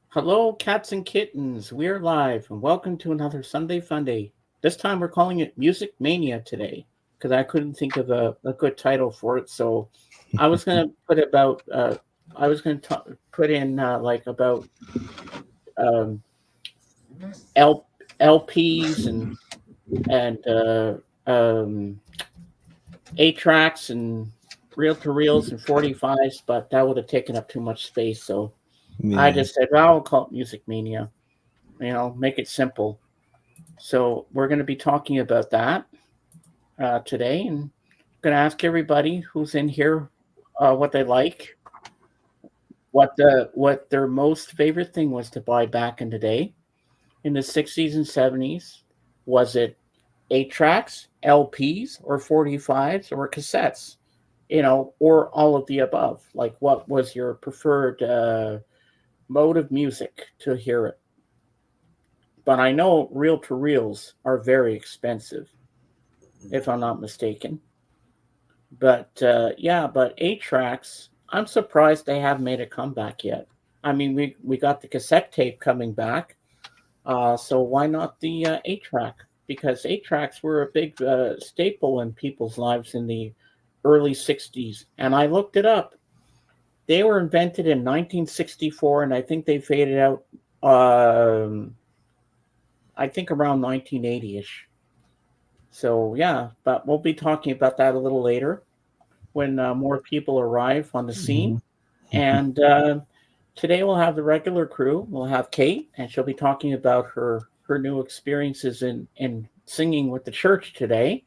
Hello, cats and kittens. We're live, and welcome to another Sunday Funday. This time we're calling it Music Mania today because I couldn't think of a good title for it. So I was going to put about, I was going to put in like about um, L, LPs and um, 8 tracks and reel to reels and 45s, but that would have taken up too much space. So I Yeah. just said, well, I'll call it Music Mania. Make it simple. So we're going to be talking about that today, and I'm going to ask everybody who's in here what they like, what their most favorite thing was to buy back in the day in the '60s and '70s. Was it 8 tracks, LPs, or 45s, or cassettes? Or all of the above. Like, what was your preferred mode of music to hear it? But I know reel to reels are very expensive, if I'm not mistaken. But yeah, but 8 tracks, I'm surprised they haven't made a comeback yet. I mean, we got the cassette tape coming back, so why not the 8 track? Because 8 tracks were a big staple in people's lives in the early '60s, and I looked it up. They were invented in 1964, and I think they faded out. I think around 1980ish. So yeah, but we'll be talking about that a little later when more people arrive on the scene. Mhm. And today we'll have the regular crew. We'll have Kate, and she'll be talking about her new experiences in singing with the church today.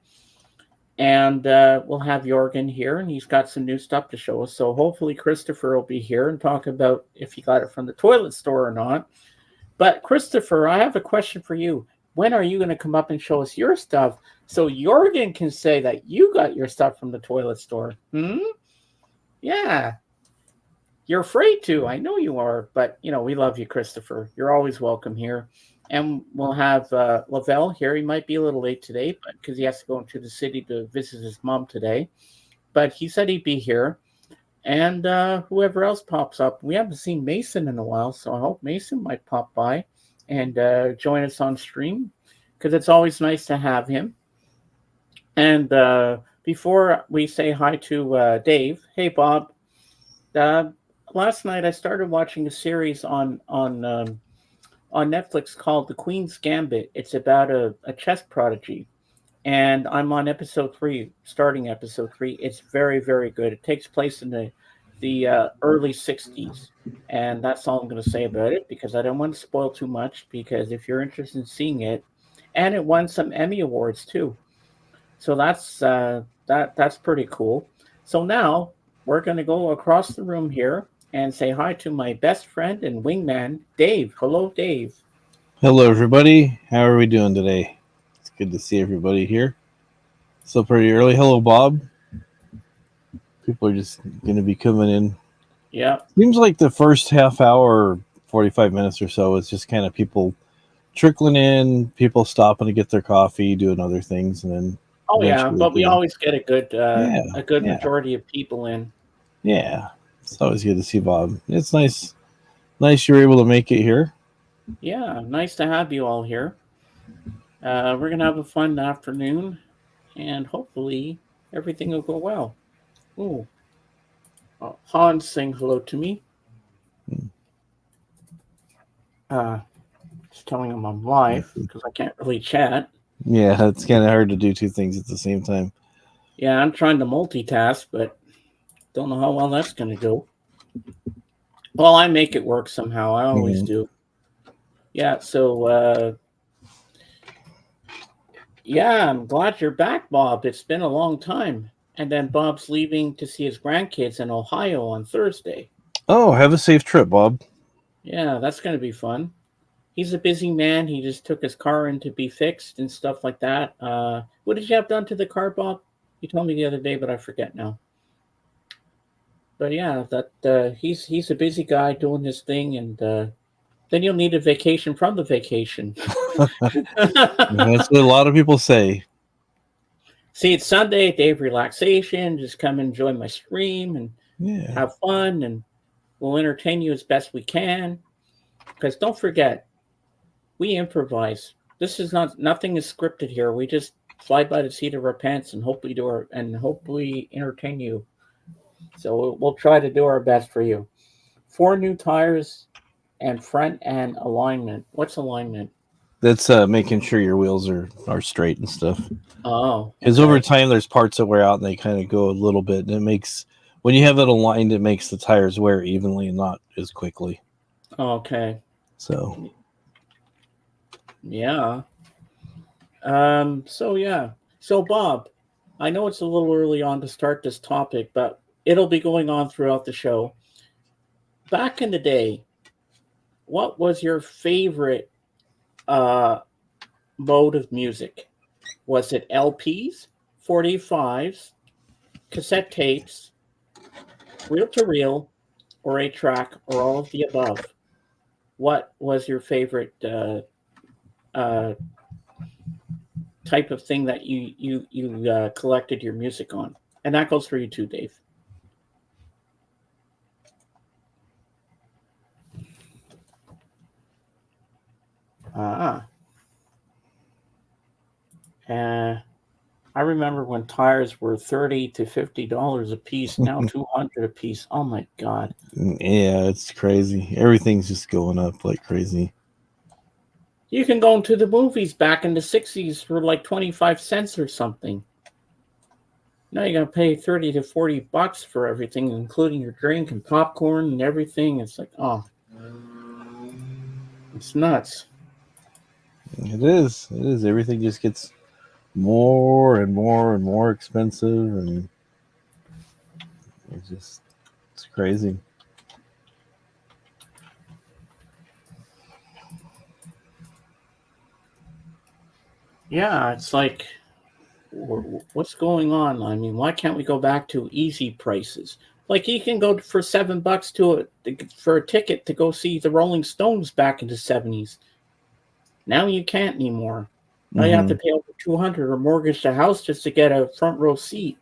And we'll have Jorgen here, and he's got some new stuff to show us. So hopefully Christopher will be here and talk about if he got it from the toilet store or not. But Christopher, I have a question for you. When are you going to come up and show us your stuff so Jorgen can say that you got your stuff from the toilet store? Hmm? Yeah, you're afraid to. I know you are, but we love you, Christopher. You're always welcome here. And we'll have Lavelle here. He might be a little late today, but because he has to go into the city to visit his mom today. But he said he'd be here. And whoever else pops up. We haven't seen Mason in a while, so I hope Mason might pop by and join us on stream because it's always nice to have him. And before we say hi to Dave, hey Bob. Uh, Last night I started watching a series on Netflix called The Queen's Gambit. It's about a chess prodigy, and I'm on episode three, starting episode three. It's very, very good. It takes place in the early '60s, and that's all I'm going to say about it because I don't want to spoil too much. Because if you're interested in seeing it, and it won some Emmy awards too, so that's pretty cool. So now we're going to go across the room here and say hi to my best friend and wingman, Dave. Hello, Dave. Hello, everybody. How are we doing today? It's good to see everybody here. Still pretty early. Hello, Bob. People are just going to be coming in. Yeah. Seems like the first half hour, 45 minutes or so, is just kind of people trickling in, people stopping to get their coffee, doing other things, and then Oh yeah, eventually but we getting. always get Yeah, a good yeah, majority of people in. yeah. It's always good to see Bob. It's nice you were able to make it here. Yeah, nice to have you all here. We're gonna have a fun afternoon, and hopefully everything will go well. Ooh, Hans saying hello to me. Uh, just telling him I'm live because I can't really chat. Yeah, it's kind of hard to do two things at the same time. Yeah, I'm trying to multitask, but don't know how well that's gonna go. Well, I make it work somehow. I always Mhm. do. Yeah. So yeah, I'm glad you're back, Bob. It's been a long time. And then Bob's leaving to see his grandkids in Ohio on Thursday. Oh, have a safe trip, Bob. Yeah, that's going to be fun. He's a busy man. He just took his car in to be fixed and stuff like that. What did you have done to the car, Bob? You told me the other day, but I forget now. But yeah, that he's a busy guy doing his thing, and then you'll need a vacation from the vacation. That's what a lot of people say. See, it's Sunday, day of relaxation. Just come enjoy my stream and Yeah. have fun, and we'll entertain you as best we can. Because don't forget, we improvise. This is nothing is scripted here. We just fly by the seat of our pants and hopefully entertain you. So we'll try to do our best for you. Four new tires and front end alignment. What's alignment? That's making sure your wheels are straight and stuff. Oh, Because over okay. time, there's parts that wear out and they kind of go a little bit, and it makes when you have it aligned, it makes the tires wear evenly and not as quickly. Okay. So Yeah. So yeah. So Bob, I know it's a little early on to start this topic, but it'll be going on throughout the show. Back in the day, what was your favorite uh mode of music? Was it LPs, 45s, cassette tapes, reel to reel, or a track, or all of the above? What was your favorite uh, type of thing that you collected your music on? And that goes for you too, Dave. Ah, uh, I remember when tires were $30 to $50 a piece. Now 200 a piece. Oh my God! yeah, it's crazy. Everything's just going up like crazy. You can go into the movies back in the '60s for like 25 cents or something. Now you're gonna pay 30 to 40 bucks for everything, including your drink and popcorn and everything. It's like, oh, it's nuts. It is. It is. Everything just gets more and more and more expensive, and it's crazy. Yeah, it's like, what's going on? I mean, why can't we go back to easy prices? Like you can go for $7 for a ticket to go see the Rolling Stones back in the '70s. Now you can't anymore. Now you have to Hmm. pay over 200 or mortgage the house just to get a front row seat.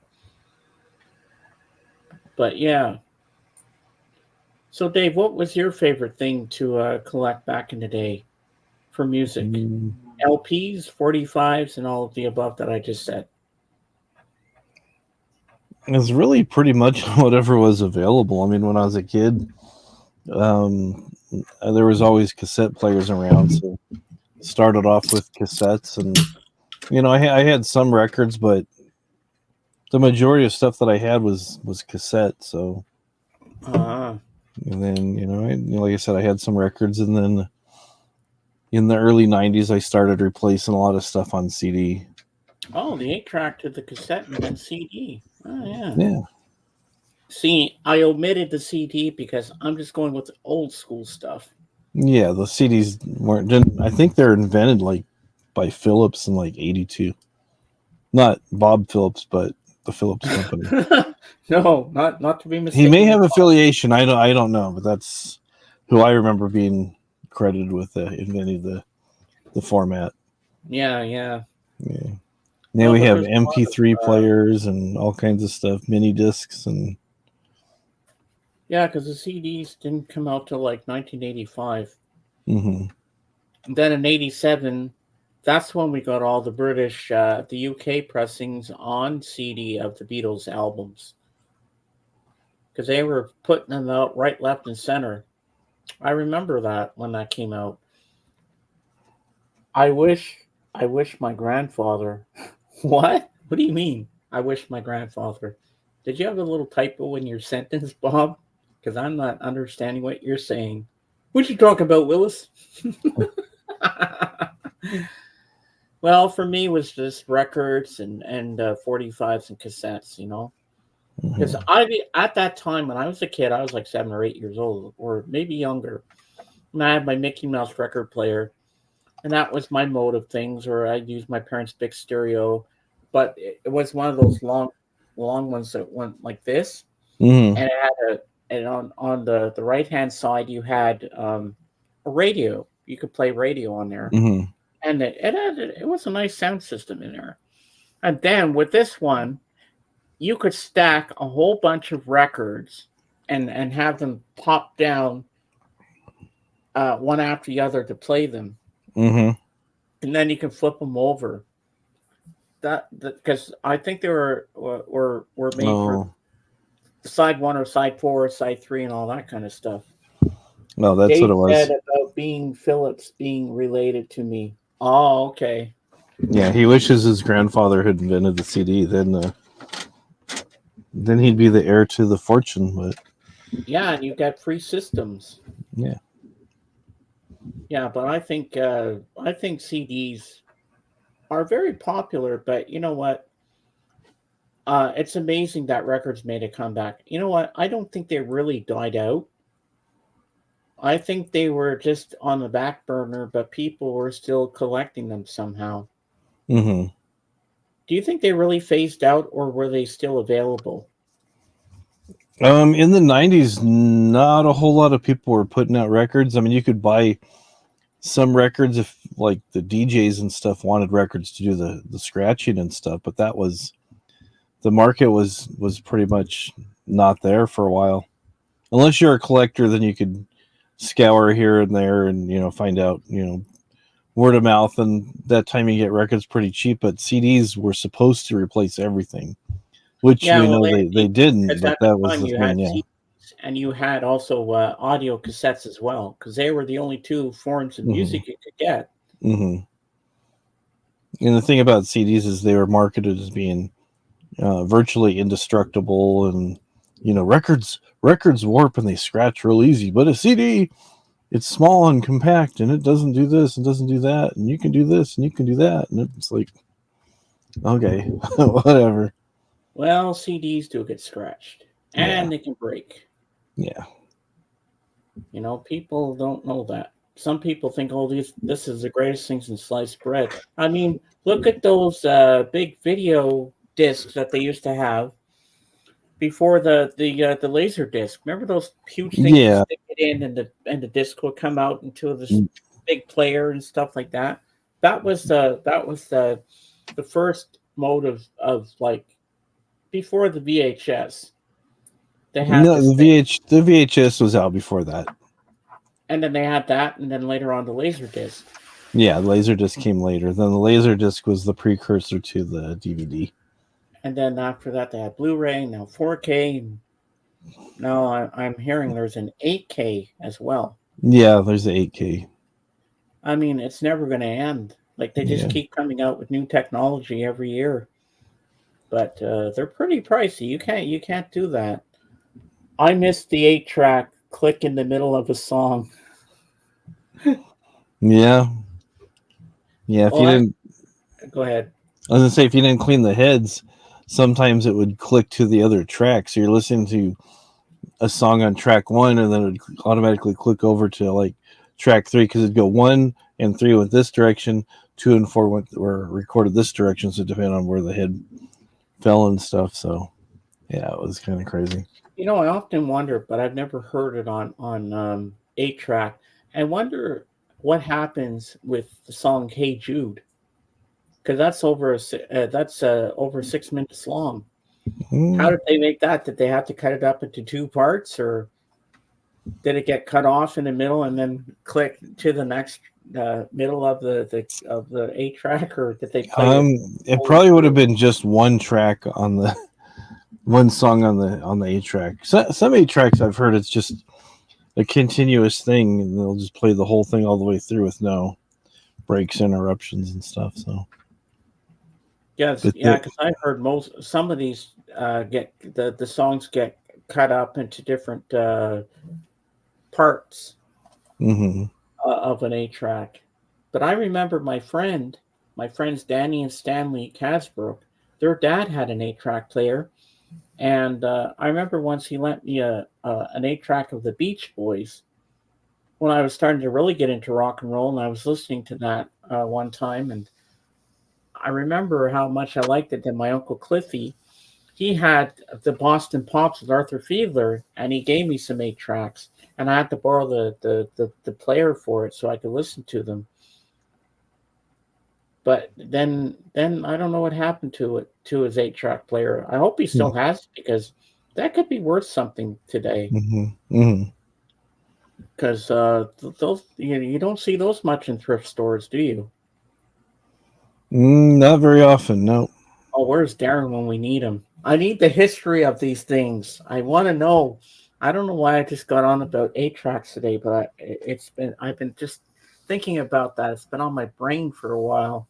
But yeah. So Dave, what was your favorite thing to collect back in the day for music? LPs, 45s, and all of the above that I just said. It's really pretty much whatever was available. I mean, when I was a kid, um, there was always cassette players around, so started off with cassettes, and I had some records, but the majority of stuff that I had was cassette. So, Uh, and then like I said, I had some records, and then in the early '90s, I started replacing a lot of stuff on CD. oh, the 8 track to the cassette and then CD. Oh, yeah. Yeah, See, I omitted the CD because I'm just going with the old school stuff. yeah. The CDs weren't. Didn't, I think they're invented like by Philips in like '82. Not Bob Phillips, but the Phillips company. No, not to be He may mistaken with have Bob. affiliation. I don't know, but that's who I remember being credited with inventing the format. Yeah, yeah. Yeah. Now Well, we there have was a lot MP3 of players and all kinds of stuff, mini discs, and yeah, because the CDs didn't come out till like 1985. hmm And then in '87, that's when we got all the British, the UK pressings on CD of the Beatles albums because they were putting them out right, left, and center. I remember that when that came out. I wish, I wish my grandfather. What? What do you mean? I wish my grandfather. Did you have a little typo in your sentence, Bob? Because I'm not understanding what you're saying. What you talking about, Willis? Well, for me, it was just records and 45s and cassettes. Because hmm I at that time when I was a kid, I was like 7 or 8 years old, or maybe younger. And I had my Mickey Mouse record player, and that was my mode of things. Or I'd use my parents' big stereo, but it was one of those long ones that went like this, hmm and it had and on the right hand side you had a radio. You could play radio on there, hmm and it was a nice sound system in there. And then with this one, you could stack a whole bunch of records and have them pop down one after the other to play them, Mm-hmm. and then you can flip them over. That because I think they were made for Oh, side one or side four or side three and all that kind of stuff. no, that's what Dave it said was. about being Phillips being related to me. Oh, okay. Yeah, he wishes his grandfather had invented the CD. Then he'd be the heir to the fortune. But Yeah, and you got free systems. yeah. Yeah, but I think CDs are very popular. But you know what? It's amazing that records made a comeback. You know what? I don't think they really died out. I think they were just on the back burner, but people were still collecting them somehow. Mm-hmm. Do you think they really phased out, or were they still available? In the '90s, not a whole lot of people were putting out records. I mean, you could buy some records if like the DJs and stuff wanted records to do the scratching and stuff, but that was the market was pretty much not there for a while. Unless you're a collector, then you could scour here and there and find out word of mouth, and that time you get records pretty cheap. But CDs were supposed to replace everything, which Yeah, we well, know they didn't, because but at the that was time the you thing. had Yeah. CDs and you had also audio cassettes as well, because they were the only two forms of Hmm. music you could get. Hmm. And the thing about CDs is they were marketed as being virtually indestructible, and records warp and they scratch real easy, but a CD, it's small and compact and it doesn't do this and doesn't do that, and you can do this and you can do that, and it's like, okay, whatever. Well, CDs do get scratched Yeah. and they can break. Yeah. You know, people don't know that. Some people think, "Oh, this is the greatest thing since sliced bread." I mean, look at those big video discs that they used to have before the laser disc. Remember those huge things you Yeah. stick it in, and the disc would come out into this big player and stuff like that. That was the first mode of like before the VHS. They had No, this thing, the VHS was out before that. and then they had that, and then later on the laser disc. Yeah, Laserdisc came later. Then the Laserdisc was the precursor to the DVD. And then after that, they had Blu-ray, now 4K. And now I'm hearing there's an 8K as well. Yeah, there's the 8K. I mean, it's never going to end. Like they just Yeah. keep coming out with new technology every year, but they're pretty pricey. You can't do that. I missed the 8 track click in the middle of a song. Yeah. Yeah, if Well, you didn't go ahead. I was gonna say, if you didn't clean the heads, sometimes it would click to the other track. So you're listening to a song on track one, and then it would automatically click over to like track three, because it'd go one and three went this direction, two and four were recorded this direction. So depending on where the head fell and stuff. So yeah, it was kind of crazy. You know, I often wonder, but I've never heard it on 8 track. I wonder what happens with the song "Hey Jude" because that's over 6 minutes long. How Mm. did they make that? Did they have to cut it up into two parts, or did it get cut off in the middle and then click to the next middle of the 8 track, or did they play it It fully probably would have through? been just one track on the one song on the 8 track. Some 8 tracks I've heard, it's just a continuous thing, and they'll just play the whole thing all the way through with no breaks, interruptions, and stuff. So, Yes, but yeah, because I've heard some of these get the songs get cut up into different parts mm-hmm. of an 8 track. But I remember my friends Danny and Stanley Casbrook, their dad had an 8 track player. And I remember once he lent me an 8 track of the Beach Boys when I was starting to really get into rock and roll, and I was listening to that one time, and I remember how much I liked it. That my uncle Cliffy, he had the Boston Pops with Arthur Fiedler, and he gave me some 8 tracks, and I had to borrow the player for it so I could listen to them. But then I don't know what happened to it to his 8 track player. I hope he still has it because that could be worth something today. Mm-hmm. Mm-hmm. because those you don't see those much in thrift stores, do you? Not very often, no. Oh, where's Darren when we need him? I need the history of these things. I want to know. I don't know why I just got on about 8 tracks today, but I've been just thinking about that. It's been on my brain for a while.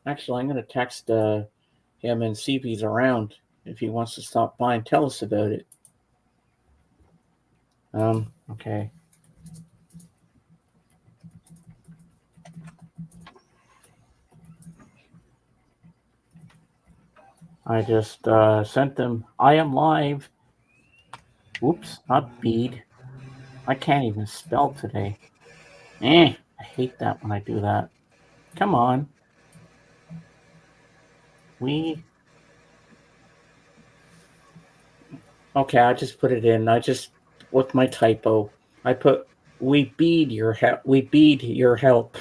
Actually, I'm going to text him and see if he's around. If he wants to stop by and tell us about it. Okay. I just sent them. I am live. Oops, not bead. I can't even spell today. I hate that when I do that. Come on. We. Okay, I just put it in. I just with my typo. I put we bead your help. We bead your help.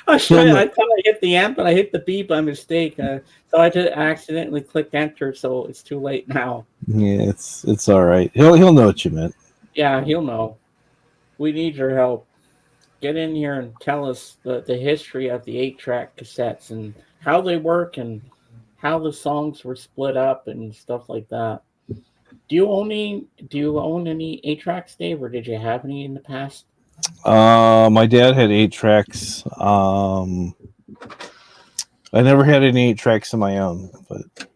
I He'll know, thought I hit the M, but I hit the B by mistake. So I just accidentally clicked enter. So it's too late now. yeah, it's all right. He'll know what you meant. Yeah, he'll know. We need your help. Get in here and tell us the history of the 8 track cassettes and how they work and how the songs were split up and stuff like that. Do you own any 8 tracks, Dave, or did you have any in the past? My dad had 8 tracks. I never had any 8 tracks of my own, but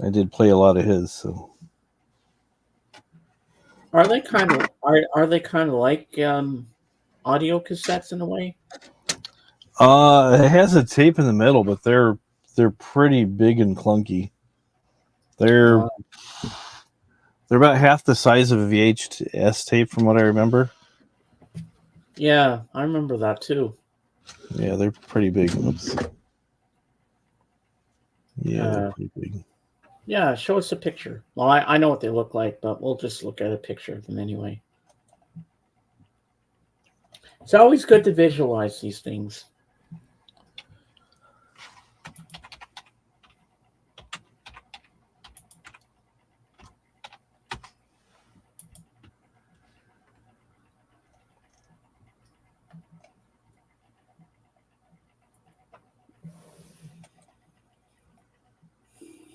I did play a lot of his. So Are they kind of like audio cassettes in a way? it has a tape in the middle, but they're pretty big and clunky. They're Uh, they're about half the size of a VHS tape, from what I remember. yeah, I remember that too. Yeah, they're pretty big. Oops. Yeah, they're Uh, pretty big. yeah, show us a picture. Well, I know what they look like, but we'll just look at a picture of them anyway. It's always good to visualize these things.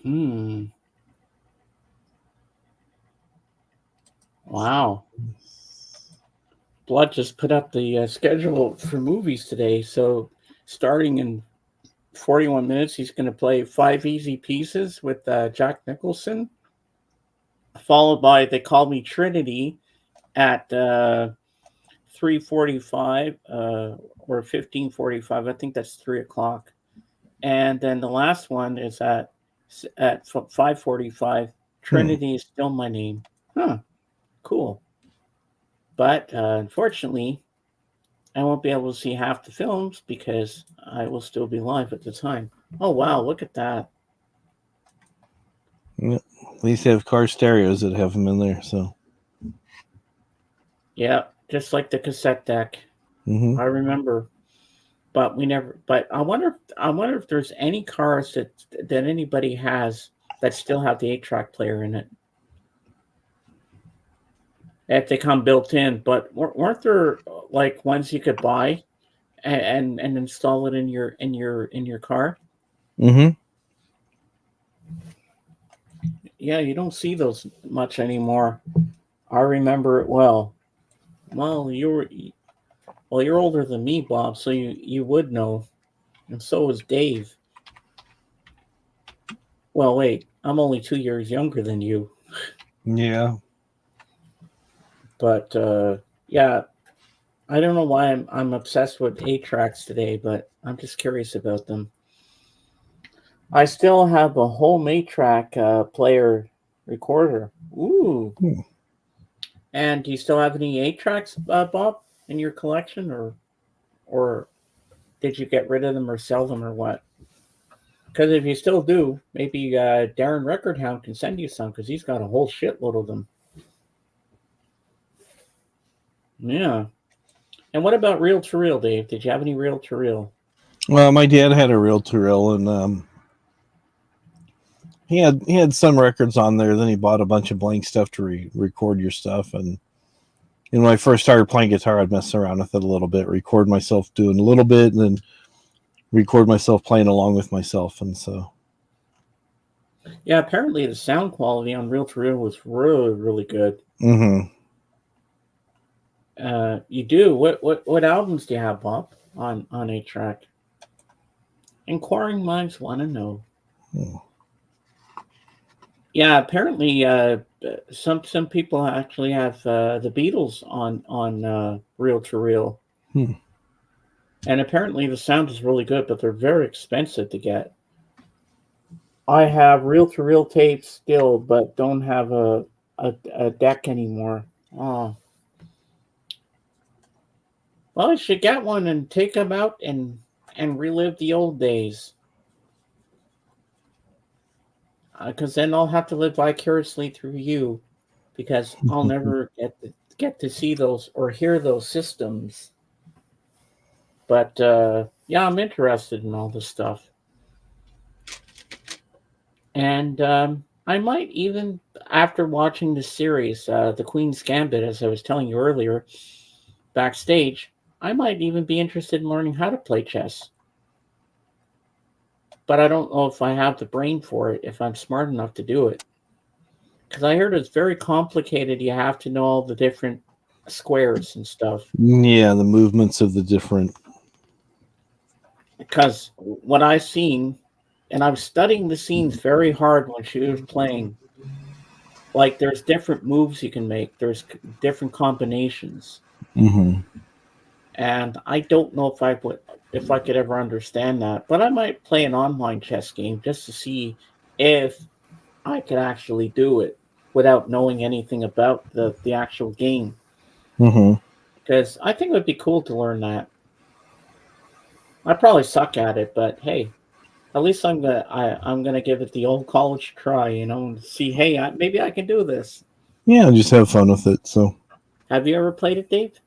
Hmm. Wow. Blood just put up the schedule for movies today. So, starting in 41 minutes, he's going to play Five Easy Pieces with Jack Nicholson, followed by They Call Me Trinity at 3:45 or 15:45. I think that's 3 o'clock. And then the last one is at 5:45. Hmm. Trinity is still my name. Huh. Cool. But unfortunately, I won't be able to see half the films because I will still be live at the time. Oh wow, look at that. Yeah. At least they have car stereos that have them in there. So. Yeah, just like the cassette deck. Mm-hmm. I remember. But we never but I wonder if there's any cars that anybody has that still have the 8 track player in it. If they come built in, but weren't there like ones you could buy and install it in your car? Mm-hmm. Yeah, you don't see those much anymore. I remember it well. Well, you're older than me, Bob, so you would know, and so is Dave. Well, wait, I'm only 2 years younger than you, Yeah. but yeah, I don't know why I'm obsessed with 8 tracks today, but I'm just curious about them. I still have a home 8 track player recorder. Ooh, Hmm. and do you still have any 8 tracks, Bob, in your collection, or did you get rid of them or sell them or what? Because if you still do, maybe Darren Recordhound can send you some because he's got a whole shitload of them. Yeah. And what about reel to reel, Dave? Did you have any reel to reel? Well, my dad had a reel to reel, and he had some records on there. Then he bought a bunch of blank stuff to record your stuff. And when I first started playing guitar, I'd mess around with it a little bit, record myself doing a little bit, and then record myself playing along with myself. And so, Yeah, apparently the sound quality on Reel to Reel was really, really good. mm-hmm. You do what albums do you have, Bob, on 8 track? Inquiring minds want to know. Yeah, apparently some people actually have the Beatles on Reel to Reel, Hmm. and apparently the sound is really good, but they're very expensive to get. I have Reel to Reel tapes still, but don't have a deck anymore. Oh, well, I should get one and take them out and relive the old days. Because then I'll have to live vicariously through you, because I'll never get to see those or hear those systems. But yeah, I'm interested in all this stuff, and I might even, after watching the series, The Queen's Gambit, as I was telling you earlier, backstage, I might even be interested in learning how to play chess. But I don't know if I have the brain for it, if I'm smart enough to do it. Because I heard it's very complicated. You have to know all the different squares and stuff. Yeah, the movements of the different. Because what I've seen, and I was studying the scenes very hard when she was playing, like there's different moves you can make, there's different combinations. Mm-hmm. And I don't know if I could ever understand that, but I might play an online chess game just to see if I could actually do it without knowing anything about the actual game. Mm-hmm. Because I think it would be cool to learn that. I probably suck at it, but hey, at least I'm gonna give it the old college try, and see. Hey, maybe I can do this. Yeah, just have fun with it. So Have you ever played it, Dave?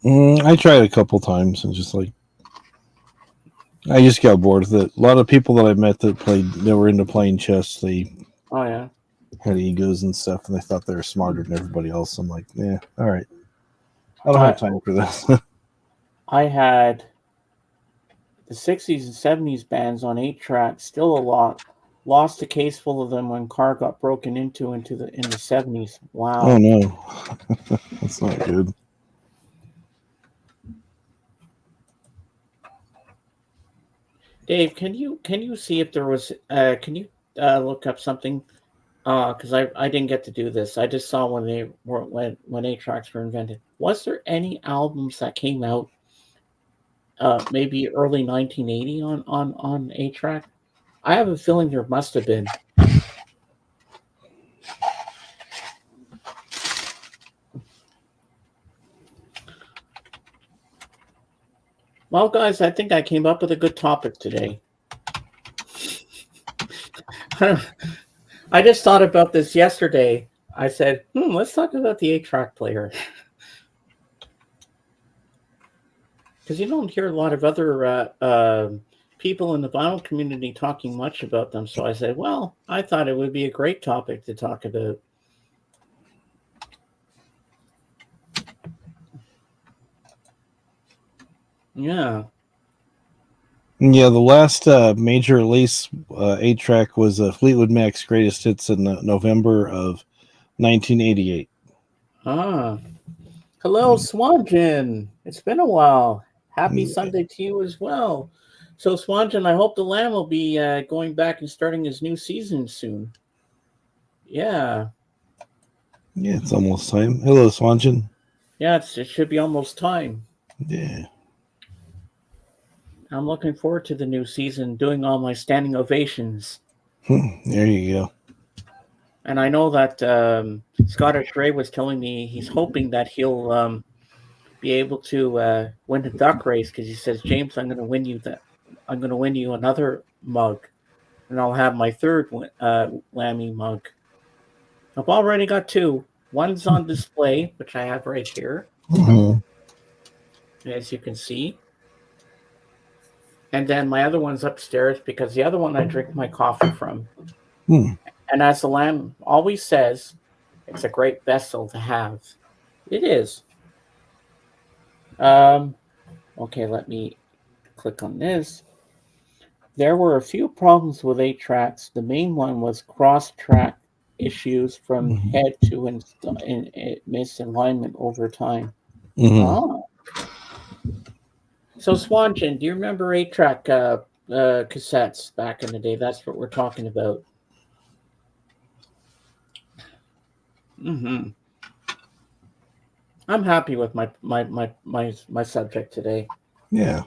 I tried a couple times and just like I just got bored with it. A lot of people that I met that were into playing chess, they Oh yeah. had egos and stuff, and they thought they were smarter than everybody else. I'm like, yeah, all right, I don't have I time for this. I had the '60s and '70s bands on 8 track, still a lot. Lost a case full of them when car got broken in the '70s. Oh Wow. no, that's not good. Dave, can you see if there was can you look up something? Because I didn't get to do this. I just saw when 8 tracks were invented. Was there any albums that came out maybe early 1980 on 8 track? I have a feeling there must have been. Well, guys, I think I came up with a good topic today. I just thought about this yesterday. I said, let's talk about the 8 track player. Because you don't hear a lot of other people in the vinyl community talking much about them. So I said, well, I thought it would be a great topic to talk about. Yeah. Yeah, the last major release 8 track was Fleetwood Mac's Greatest Hits in November of 1988. Ah. Hello, Swanjan. It's been a while. Happy Yeah, Sunday to you as well. So, Swanjan, I hope the Lamb will be going back and starting his new season soon. Yeah. it's almost time. Hello, Swanson. Yeah, it should be almost time. Yeah. I'm looking forward to the new season, doing all my standing ovations. There you go. And I know that Scottish Ray was telling me he's hoping that he'll be able to win the duck race because he says, James, I'm going to win you that. I'm going to win you another mug, and I'll have my third Lammy mug. I've already got two. One's on display, which I have right here, Mhm. as you can see. And then my other one's upstairs because the other one I drink my coffee from. And as the Lamb always says, it's a great vessel to have. It is. Um, okay, let me click on this. There were a few problems with 8 tracks. The main one was cross track issues from Mm-hmm. head to misalignment over time. Mm-hmm. Oh. So, Swanton, do you remember 8 track cassettes back in the day? That's what we're talking about. Hmm. I'm happy with my subject today. Yeah.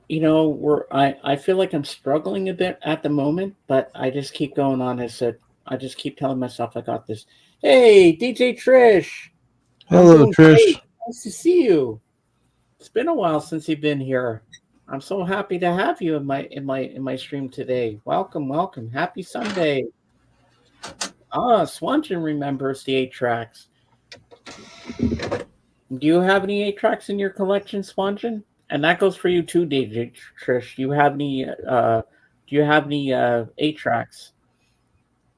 You know, I feel like I'm struggling a bit at the moment, but I just keep going on. I just keep telling myself I got this. Hey, DJ Trish, I'm Hello, doing Trish. great. Nice to see you. It's been a while since you've been here. I'm so happy to have you in my stream today. Welcome, welcome. Happy Sunday. Ah, Swanton remembers the 8 tracks. Do you have any 8 tracks in your collection, Swanton? And that goes for you too, DJ Trish. Do you have any 8 tracks?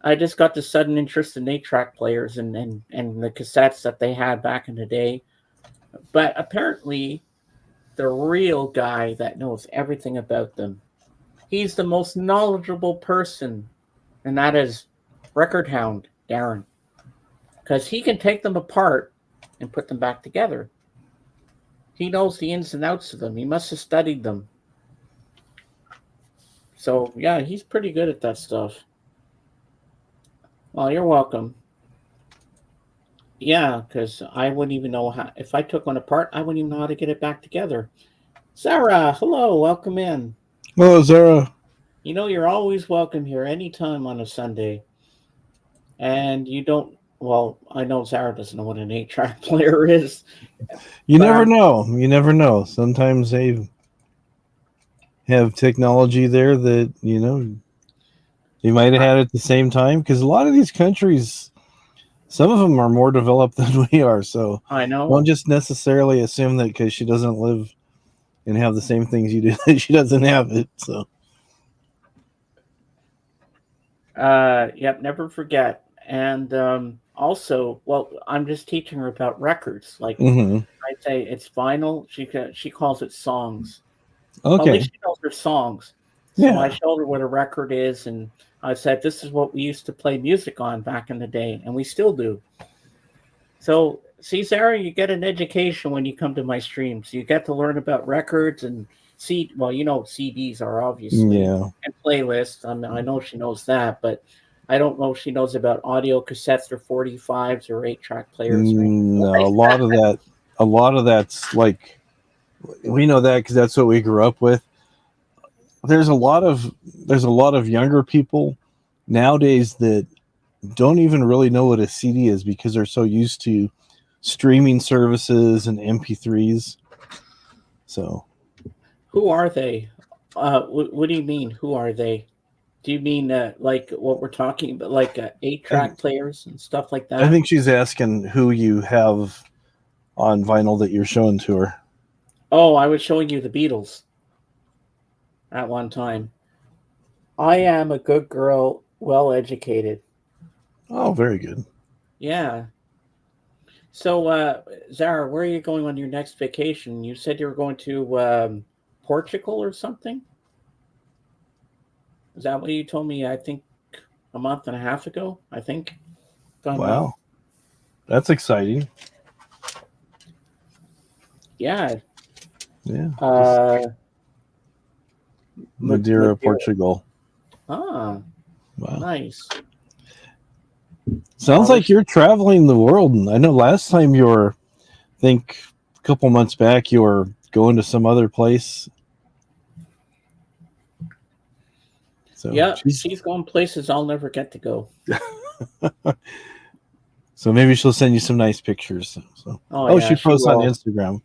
I just got this sudden interest in 8 track players and the cassettes that they had back in the day. But apparently the real guy that knows everything about them. He's the most knowledgeable person, and that is Record Hound Darren. Because he can take them apart and put them back together. He knows the ins and outs of them. He must have studied them. So yeah, he's pretty good at that stuff. Well, you're welcome. Yeah, because I wouldn't even know how. If I took one apart, I wouldn't even know how to get it back together. Sarah, hello, welcome in. Hello, Zara. You know you're always welcome here anytime on a Sunday. And you don't. Well, I know Sarah doesn't know what an 8 track player is, You but never know. You never know. Sometimes they have technology there that, they might have had at the same time. Because a lot of these countries, some of them are more developed than we are. So I don't know. just necessarily assume that because she doesn't live and have the same things you do, that she doesn't have it. So, Yep, never forget. And also, well, I'm just teaching her about records. Like hmm I say, it's vinyl. She calls it songs. Well, at okay. least she knows her songs. So I Yeah. showed her what a record is, and I said, "This is what we used to play music on back in the day, and we still do." So, see, Sarah, you get an education when you come to my streams. You get to learn about records and see. Well, you know what CDs are obviously, Yeah. and playlists. I know she knows that, but I don't know if she knows about audio cassettes or 45s or 8 track players or anything No, like that. a lot of that's like, we know that because that's what we grew up with. There's a lot of younger people nowadays that don't even really know what a CD is because they're so used to streaming services and MP3s. So, Who are they? What do you mean? Who are they? Do you mean like what we're talking about, like 8 track I, players and stuff like I that? think she's asking who you have on vinyl that you're showing to her. Oh, I was showing you the Beatles at one time. I am a good girl, well educated. Oh, very good. Yeah. So, Zara, where are you going on your next vacation? You said you were going to Portugal or something? Is that what you told me? I think a month and a half ago. I think, if I'm not. Wow, that's exciting. Yeah. Yeah, just Uh, Madeira, Madeira. Portugal. Ah, Wow. nice. Sounds Well, like you're traveling the world. And I know last time you were, I think a couple months back, you were going to some other place. So yeah, she's going places I'll never get to go. so maybe she'll send you some nice pictures. So Oh oh, yeah, she she posts on will. Instagram.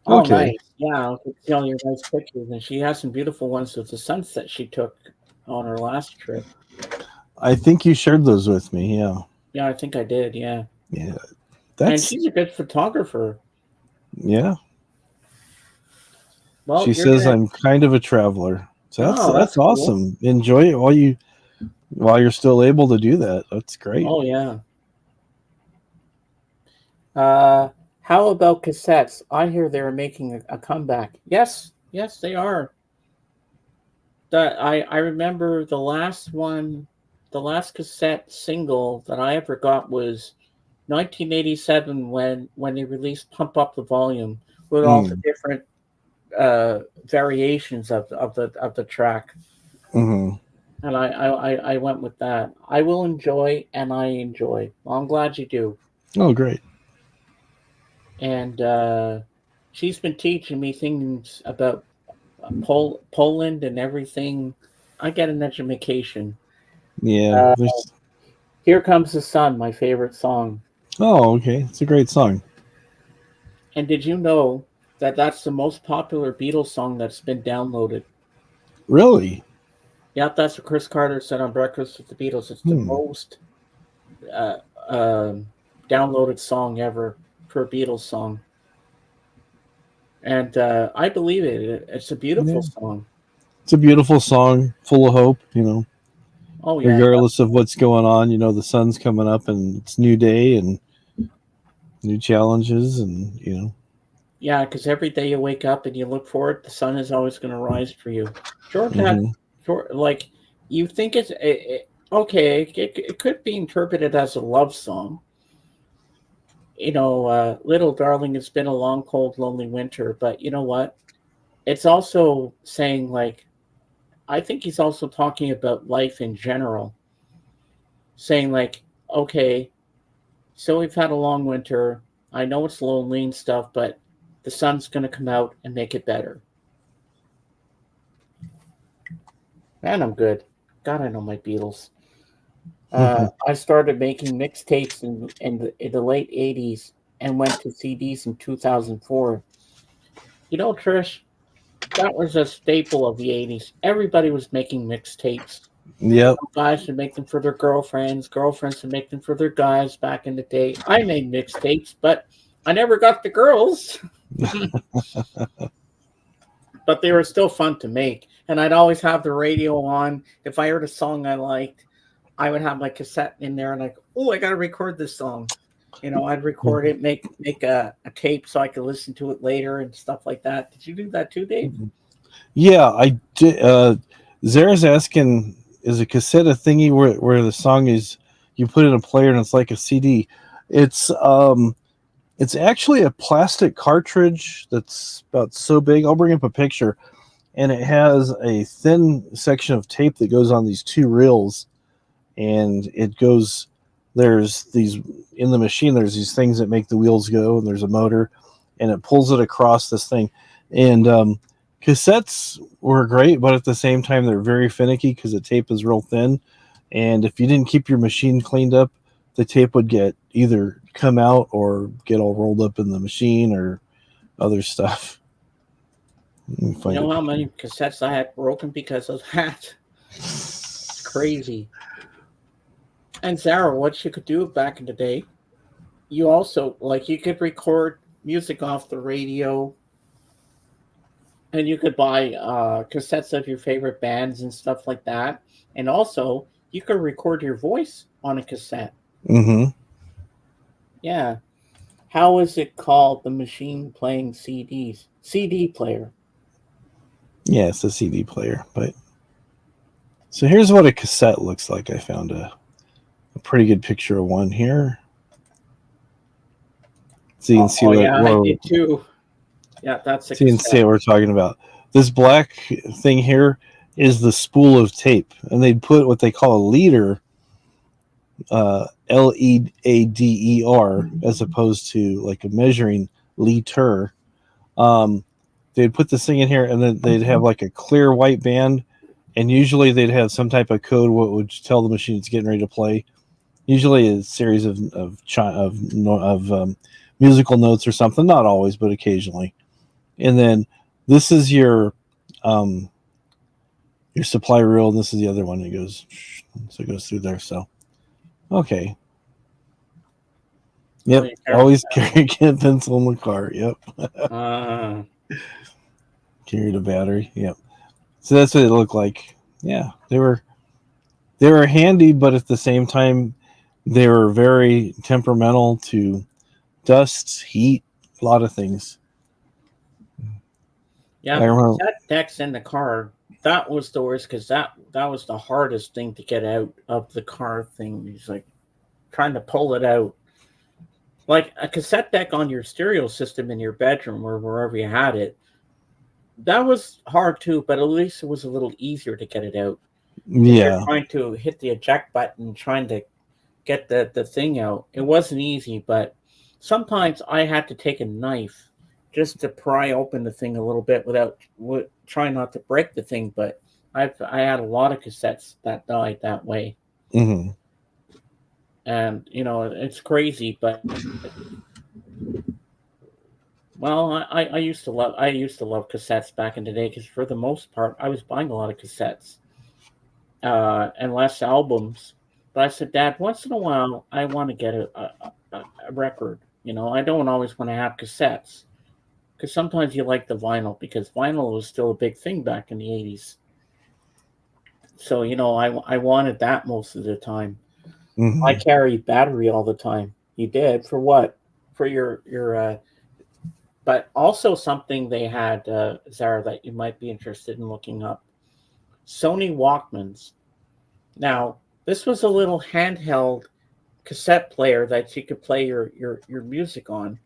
Oh, Okay. nice. Yeah, I'll tell you nice pictures, and she has some beautiful ones with the sunset she took on her last trip. I think you shared those with me. Yeah. Yeah, I think I did. Yeah, Yeah. and That's she's a good photographer. yeah. Well, She you're says gonna. I'm kind of a traveler. So Oh, that's that's cool. awesome. Enjoy it while you're still able to do that. That's great. Oh yeah. Uh, how about cassettes? I hear they're making a comeback. Yes, yes, they are. I remember the last cassette single that I ever got was 1987 when they released "Pump Up the Volume" with all the Mm. different variations of the track, Hmm. and I went with that. I will enjoy, and I enjoy. Well, I'm glad you do. Oh, great. And she's been teaching me things about Poland and everything. I get an education. Yeah. Uh, There's. Here Comes the Sun, my favorite song. Oh, okay. It's a great song. And did you know that that's the most popular Beatles song that's been downloaded? Really? Yep, that's what Chris Carter said on Breakfast with the Beatles. It's the Hmm. most uh, um, downloaded song ever for a Beatles song. And I believe it. It's a beautiful Yeah. song. It's a beautiful song, full of hope. Oh, yeah. Regardless of what's going on, the sun's coming up and it's new day and new challenges, and. Yeah, because every day you wake up and you look forward, the sun is always going to rise for you. George had, Hmm. like, you think okay, it could be interpreted as a love song. Little darling, it's been a long, cold, lonely winter. But you know what? It's also saying, like, I think he's also talking about life in general, saying, like, okay, so we've had a long winter. I know it's lonely and stuff, but the sun's going to come out and make it better. Man, I'm good. God, I know my Beatles. I started making mixtapes in the late 80s and went to CDs in 2004. Trish, that was a staple of the 80s. Everybody was making mixtapes. Yep. Guys would make them for their girlfriends, girlfriends would make them for their guys back in the day. I made mixtapes, but I never got the girls, but they were still fun to make. And I'd always have the radio on. If I heard a song I liked, I would have my cassette in there and like, oh, I got to record this song. I'd record it, make a tape so I could listen to it later and stuff like that. Did you do that too, Dave? Yeah, I did. Zara's asking, is a cassette a thingy where the song is you put in a player and it's like a CD? It's it's actually a plastic cartridge that's about so big. I'll bring up a picture, and it has a thin section of tape that goes on these two reels, and it goes. There's these in the machine. There's these things that make the wheels go, and there's a motor, and it pulls it across this thing. And cassettes were great, but at the same time, they're very finicky because the tape is real thin. And if you didn't keep your machine cleaned up, the tape would get either come out or get all rolled up in the machine or other stuff. Let me You find a know how picture. many cassettes I had broken because of that? It's crazy. And Sarah, what you could do back in the day, you also like you could record music off the radio, and you could buy cassettes of your favorite bands and stuff like that. And also, you could record your voice on a cassette. Mm-hmm. Yeah. How is it called? The machine playing CDs. CD player. Yeah, it's a CD player. But so here's what a cassette looks like. I found a pretty good picture of one here, so you can see Oh what yeah, I we're did too. Yeah, that's a so you can see cassette. what we're talking about. This black thing here is the spool of tape, and they'd put what they call a leader, LEADER, as opposed to like a measuring liter. Um, they'd put this thing in here, and then they'd have like a clear white band, and usually they'd have some type of code what would tell the machine it's getting ready to play. Usually a series of musical notes or something. Not always, but occasionally. And then this is your supply reel, and this is the other one. It goes so it goes through there. So okay, Oh, yep. you Always carry a pencil in the car. Yep. uh, Carry the battery. Yep. So that's what it looked like. Yeah, they were handy, but at the same time, they were very temperamental to dust, heat, a lot of things. Yeah, I the remember. cassette decks in the car. That was the worst because that was the hardest thing to get out of the car thing. It's like trying to pull it out. Like a cassette deck on your stereo system in your bedroom or wherever you had it. That was hard too, but at least it was a little easier to get it out. If you're Yeah. trying to hit the eject button, trying to get the thing out, it wasn't easy. But sometimes I had to take a knife just to pry open the thing a little bit without trying not to break the thing. But I had a lot of cassettes that died that way, Hmm. and it's crazy. But well, I used to love cassettes back in the day because for the most part I was buying a lot of cassettes and less albums. But I said, Dad, once in a while I want to get a record. I don't always want to have cassettes because sometimes you like the vinyl because vinyl was still a big thing back in the 80s. So I wanted that most of the time. I Hmm. carried battery all the time. You did for what? For your but also something they had, Zara, that you might be interested in looking up. Sony Walkmans. Now, this was a little handheld cassette player that you could play your music on.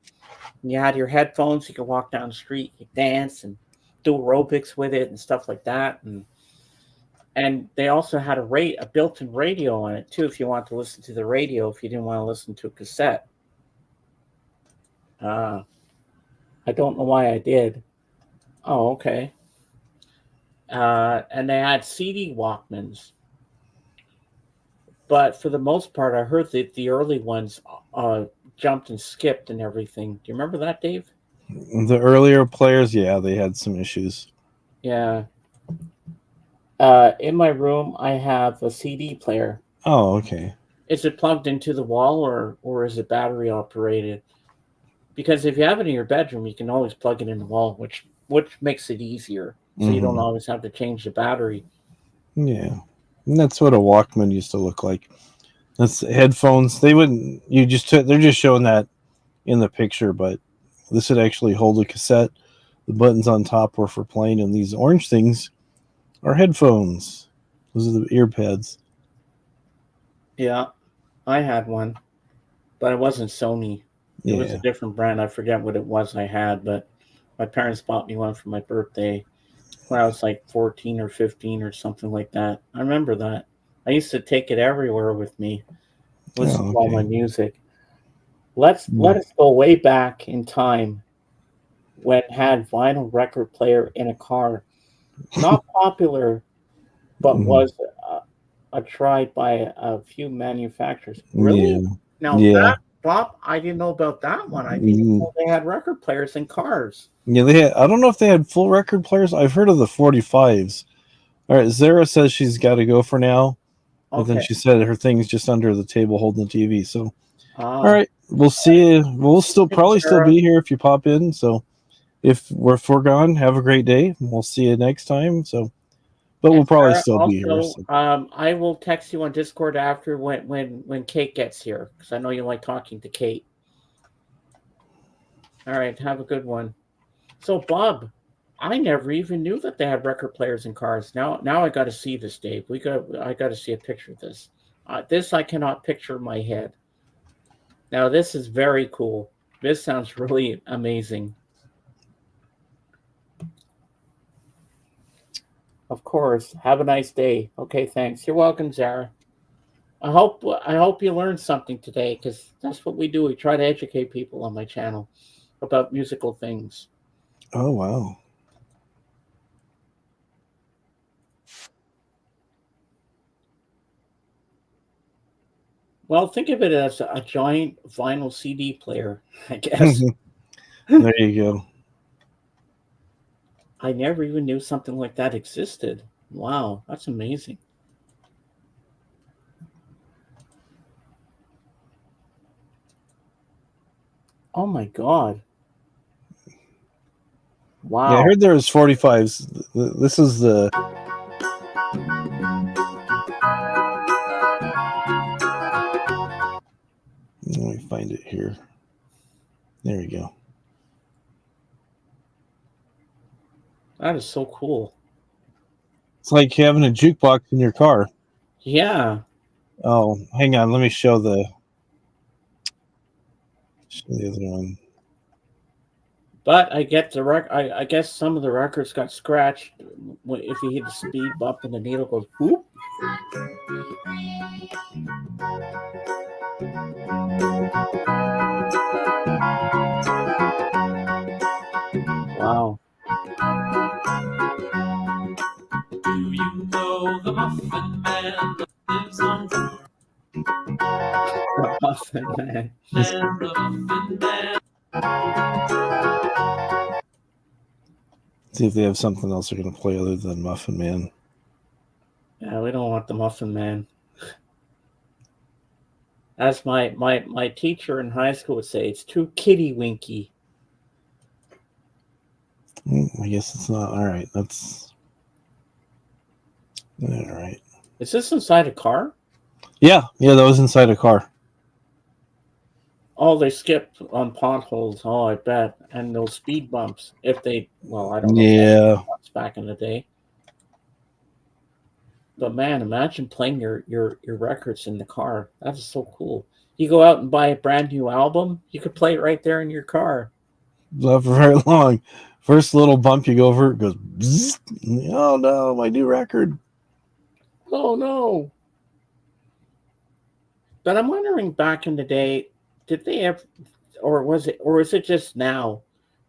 And you had your headphones, you could walk down the street, you could dance and do aerobics with it and stuff like that. And they also had a built-in radio on it too if you want to listen to the radio if you didn't want to listen to a cassette. Uh, I don't know why I did. Oh, okay. And they had CD Walkmans, but for the most part, I heard that the early ones uh, jumped and skipped and everything. Do you remember that, Dave? The earlier players, yeah, they had some issues. Yeah. In my room, I have a CD player. Oh, okay. Is it plugged into the wall or is it battery operated? Because if you have it in your bedroom, you can always plug it in the wall, which makes it easier. So you don't Hmm. always have to change the battery. Yeah, and that's what a Walkman used to look like. That's headphones. They wouldn't. You just. They're just showing that in the picture, but this would actually hold a cassette. The buttons on top were for playing, and these orange things are headphones. Those are the earpads. Yeah, I had one, but it wasn't Sony. It was a Yeah. different brand. I forget what it was I had, but my parents bought me one for my birthday when I was like 14 or 15 or something like that. I remember that. I used to take it everywhere with me, listen Oh, to all my okay. music. Let Mm. us go way back in time when had vinyl record player in a car. Not popular, but Mhm. was tried by a few manufacturers. Really? Yeah. Now Yeah. that Bob, I didn't know about that one. I didn't Mm. know they had record players in cars. Yeah. They had. I don't know if they had full record players. I've heard of the 45s. All right. Zara says she's got to go for now, but then Okay. she said her thing's just under the table holding the TV. So, all Ah, right. We'll see you. We'll still thanks, probably still Sarah. be here if you pop in. So if we're gone, have a great day. We'll see you next time. So, but And we'll probably Sarah, still be here. also, So, I will text you on Discord after when Kate gets here because I know you like talking to Kate. All right, have a good one. So, Bob, I never even knew that they had record players in cars. Now I got to see this, Dave. I got to see a picture of this. This I cannot picture in my head. Now this is very cool. This sounds really amazing. Of course. Have a nice day. Okay, thanks. You're welcome, Zara. I hope you learned something today because that's what we do. We try to educate people on my channel about musical things. oh wow. Well, think of it as a giant vinyl CD player, I guess. There you go. I never even knew something like that existed. Wow, that's amazing. Oh my god. Yeah, I Wow. heard there was 45s. This is the. Let me find it here. There we go. That is so cool. It's like having a jukebox in your car. Yeah. Oh, hang on. Let me show the other one. But I get I guess some of the records got scratched if you hit the speed bump and the needle goes whoop. Wow. Do you know the Muffin Man lives on the The Muffin Man. man, the Muffin Man? See if they have something else they're going to play other than Muffin Man. Yeah, we don't want the Muffin Man. As my teacher in high school would say, it's too kitty winky. I guess it's not. All right. That's. All right. Is this inside a car? Yeah. Yeah, that was inside a car. Oh, they skipped on potholes. Oh, I bet. And those speed bumps. If they, well, I don't know if Yeah. that's back in the day. But man, imagine playing your records in the car. That is so cool. You go out and buy a brand new album, you could play it right there in your car. Not for very long. First little bump you go over, it goes. Bzzz. Oh no, my new record. Oh no. But I'm wondering back in the day, did they ever or is it just now?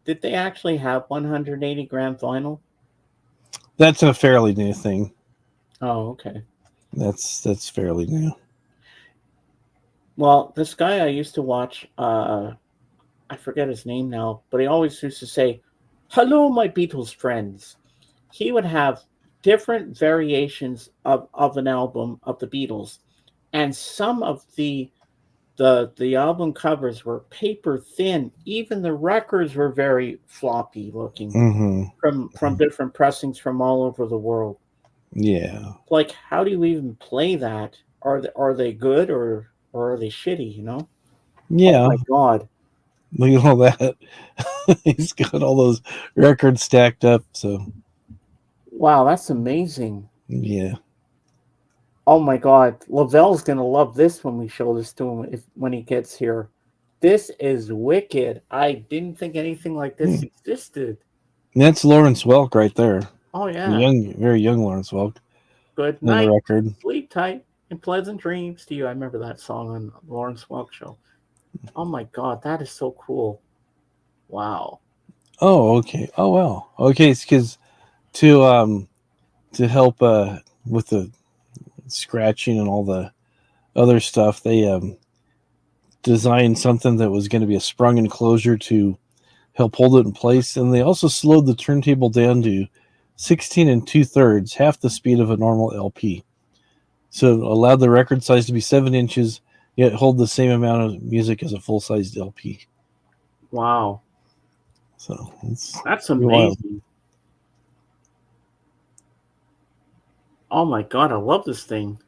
Did they actually have 180 gram vinyl? That's a fairly new thing. Oh, okay. That's fairly new. Well, this guy I used to watch, I forget his name now, but he always used to say, "Hello, my Beatles friends." He would have different variations of an album of the Beatles, and some of the album covers were paper thin. Even the records were very floppy looking Mm-hmm. from different pressings from all over the world. Yeah. Like, how do you even play that? Are they good or are they shitty? Oh Yeah. my god! Look at all that. He's got all those records stacked up. So Wow, that's amazing. yeah. Oh my god, Lavelle's gonna love this when we show this to him when he gets here. This is wicked. I didn't think anything like this Hmm. existed. That's Lawrence Welk right there. Oh yeah. Young, very young Lawrence Welk Good on the night, record. sleep tight, and pleasant dreams to you. I remember that song on Lawrence Welk show. Oh my god, that is so cool. Wow. Oh, okay. Oh well. Okay, it's because to to help with the scratching and all the other stuff, they designed something that was going to be a sprung enclosure to help hold it in place, and they also slowed the turntable down to 16 and 2/3, half the speed of a normal LP. So it allowed the record size to be 7 inches, yet hold the same amount of music as a full-sized LP. Wow. So it's That's pretty wild. amazing. Oh my god, I love this thing.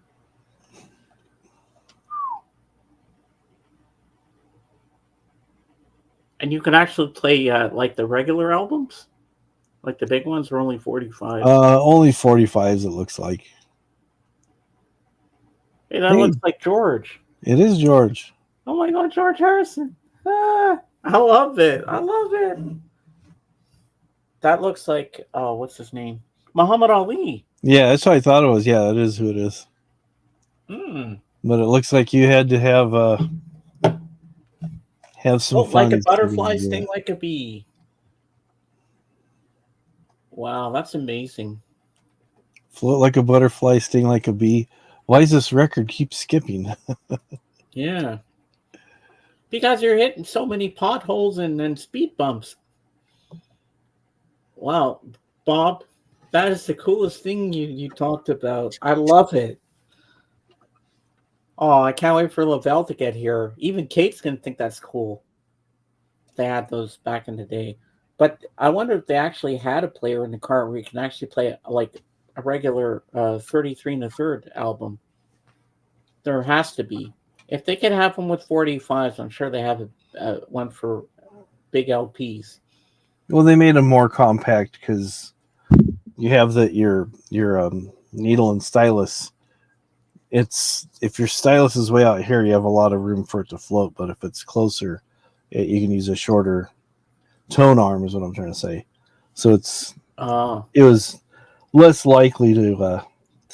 And you can actually play like the regular albums? Like the big ones are only 45. Only 45s, it looks like. Hey, that Hey, looks like George. it is George. Oh my god, George Harrison. Ah, I love it. I love it. That looks like what's his name? Muhammad Ali. Yeah, that's what I thought it was. Yeah, that is who it is. Mm. But it looks like you had to have some Float like a funds to be able butterfly, to do sting it. like a bee. Wow, that's amazing. Float like a butterfly, sting like a bee. Why does this record keep skipping? Yeah. Because you're hitting so many potholes and speed bumps. Wow. Bob, that is the coolest thing you talked about. I love it. Oh, I can't wait for Lavelle to get here. Even Kate's gonna think that's cool. They had those back in the day. But I wonder if they actually had a player in the car where you can actually play like a regular 33 and a third album. There has to be. If they could have one with 45s, I'm sure they have one for big LPs. Well, they made them more compact because you have your needle and stylus. It's if your stylus is way out here, you have a lot of room for it to float. But if it's closer, you can use a shorter tone arm. Is what I'm trying to say. So it was less likely to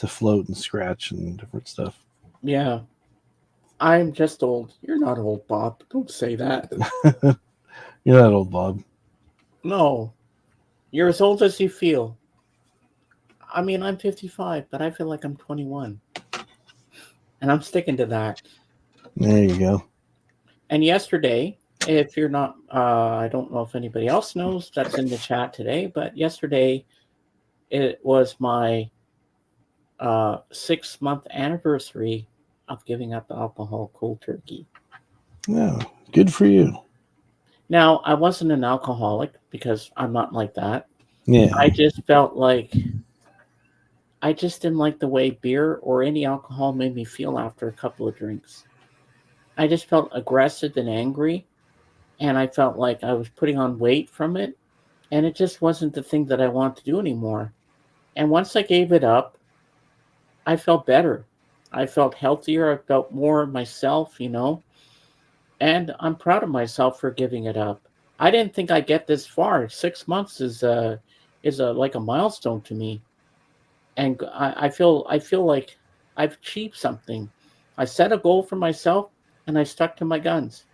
float and scratch and different stuff. Yeah. I'm just old. You're not old, Bob. Don't say that. You're not old, Bob. No. You're as old as you feel. I mean, I'm 55, but I feel like I'm 21. And I'm sticking to that. There you go. And yesterday, if you're not, I don't know if anybody else knows that's in the chat today, but yesterday it was my 6-month anniversary of giving up alcohol cold turkey. Yeah, good for you. Now, I wasn't an alcoholic because I'm not like that. Yeah. I just felt like I just didn't like the way beer or any alcohol made me feel after a couple of drinks. I just felt aggressive and angry, and I felt like I was putting on weight from it, and it just wasn't the thing that I wanted to do anymore. And once I gave it up, I felt better. I felt healthier. I felt more myself, and I'm proud of myself for giving it up. I didn't think I'd get this far. 6 months is a like a milestone to me, and I feel like I've achieved something. I set a goal for myself, and I stuck to my guns,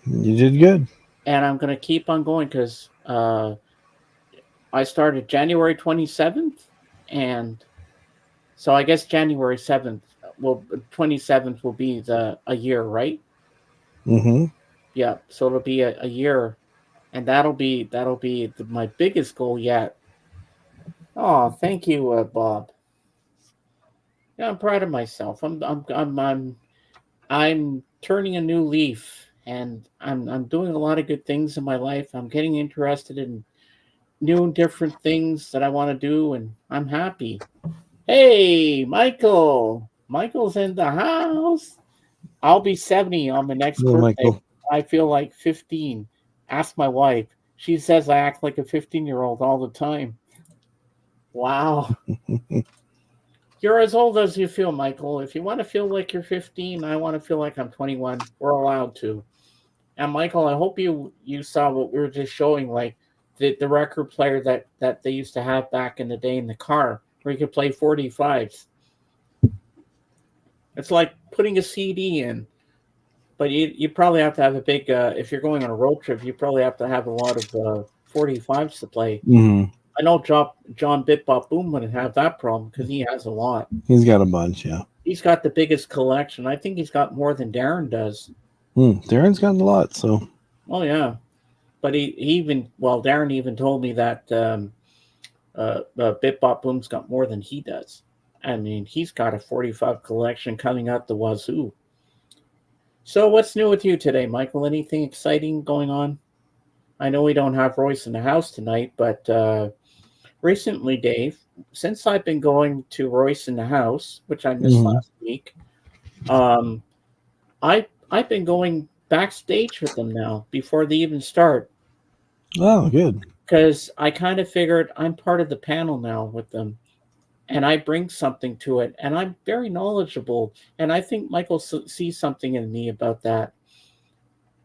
You did good. and I'm gonna keep on going because I started January 27th, and so I guess January 7th will 27th will be a year, right? Mm-hmm. Yeah, so it'll be a year, and that'll be my biggest goal yet. Oh, thank you, Bob. Yeah, I'm proud of myself. I'm turning a new leaf, and I'm doing a lot of good things in my life. I'm getting interested in new and different things that I want to do, and I'm happy. Hey, Michael! Michael's in the house. I'll be 70 on my next Hello, birthday. Michael. I feel like 15. Ask my wife. She says I act like a 15-year-old all the time. Wow. You're as old as you feel, Michael. If you want to feel like you're 15, I want to feel like I'm 21. We're allowed to. And Michael, I hope you saw what we were just showing, like the record player that they used to have back in the day in the car, where you could play 45s. It's like putting a CD in, but you probably have to have a big. If you're going on a road trip, you probably have to have a lot of 45s to play. Mm-hmm. I know John Bip Bop Boom wouldn't have that problem because he has a lot. He's got a bunch, yeah. He's got the biggest collection. I think he's got more than Darren does. Darren's got a lot, so. Oh yeah, but Darren even told me that Bip Bop Boom's got more than he does. I mean, he's got a 45 collection coming out the wazoo. So what's new with you today, Michael? Anything exciting going on? I know we don't have Royce in the house tonight, but recently, Dave, since I've been going to Royce in the house, which I missed last week, um, I've been going backstage with them now before they even start. Oh, good. Because I kind of figured I'm part of the panel now with them, and I bring something to it, and I'm very knowledgeable, and I think Michael sees something in me about that.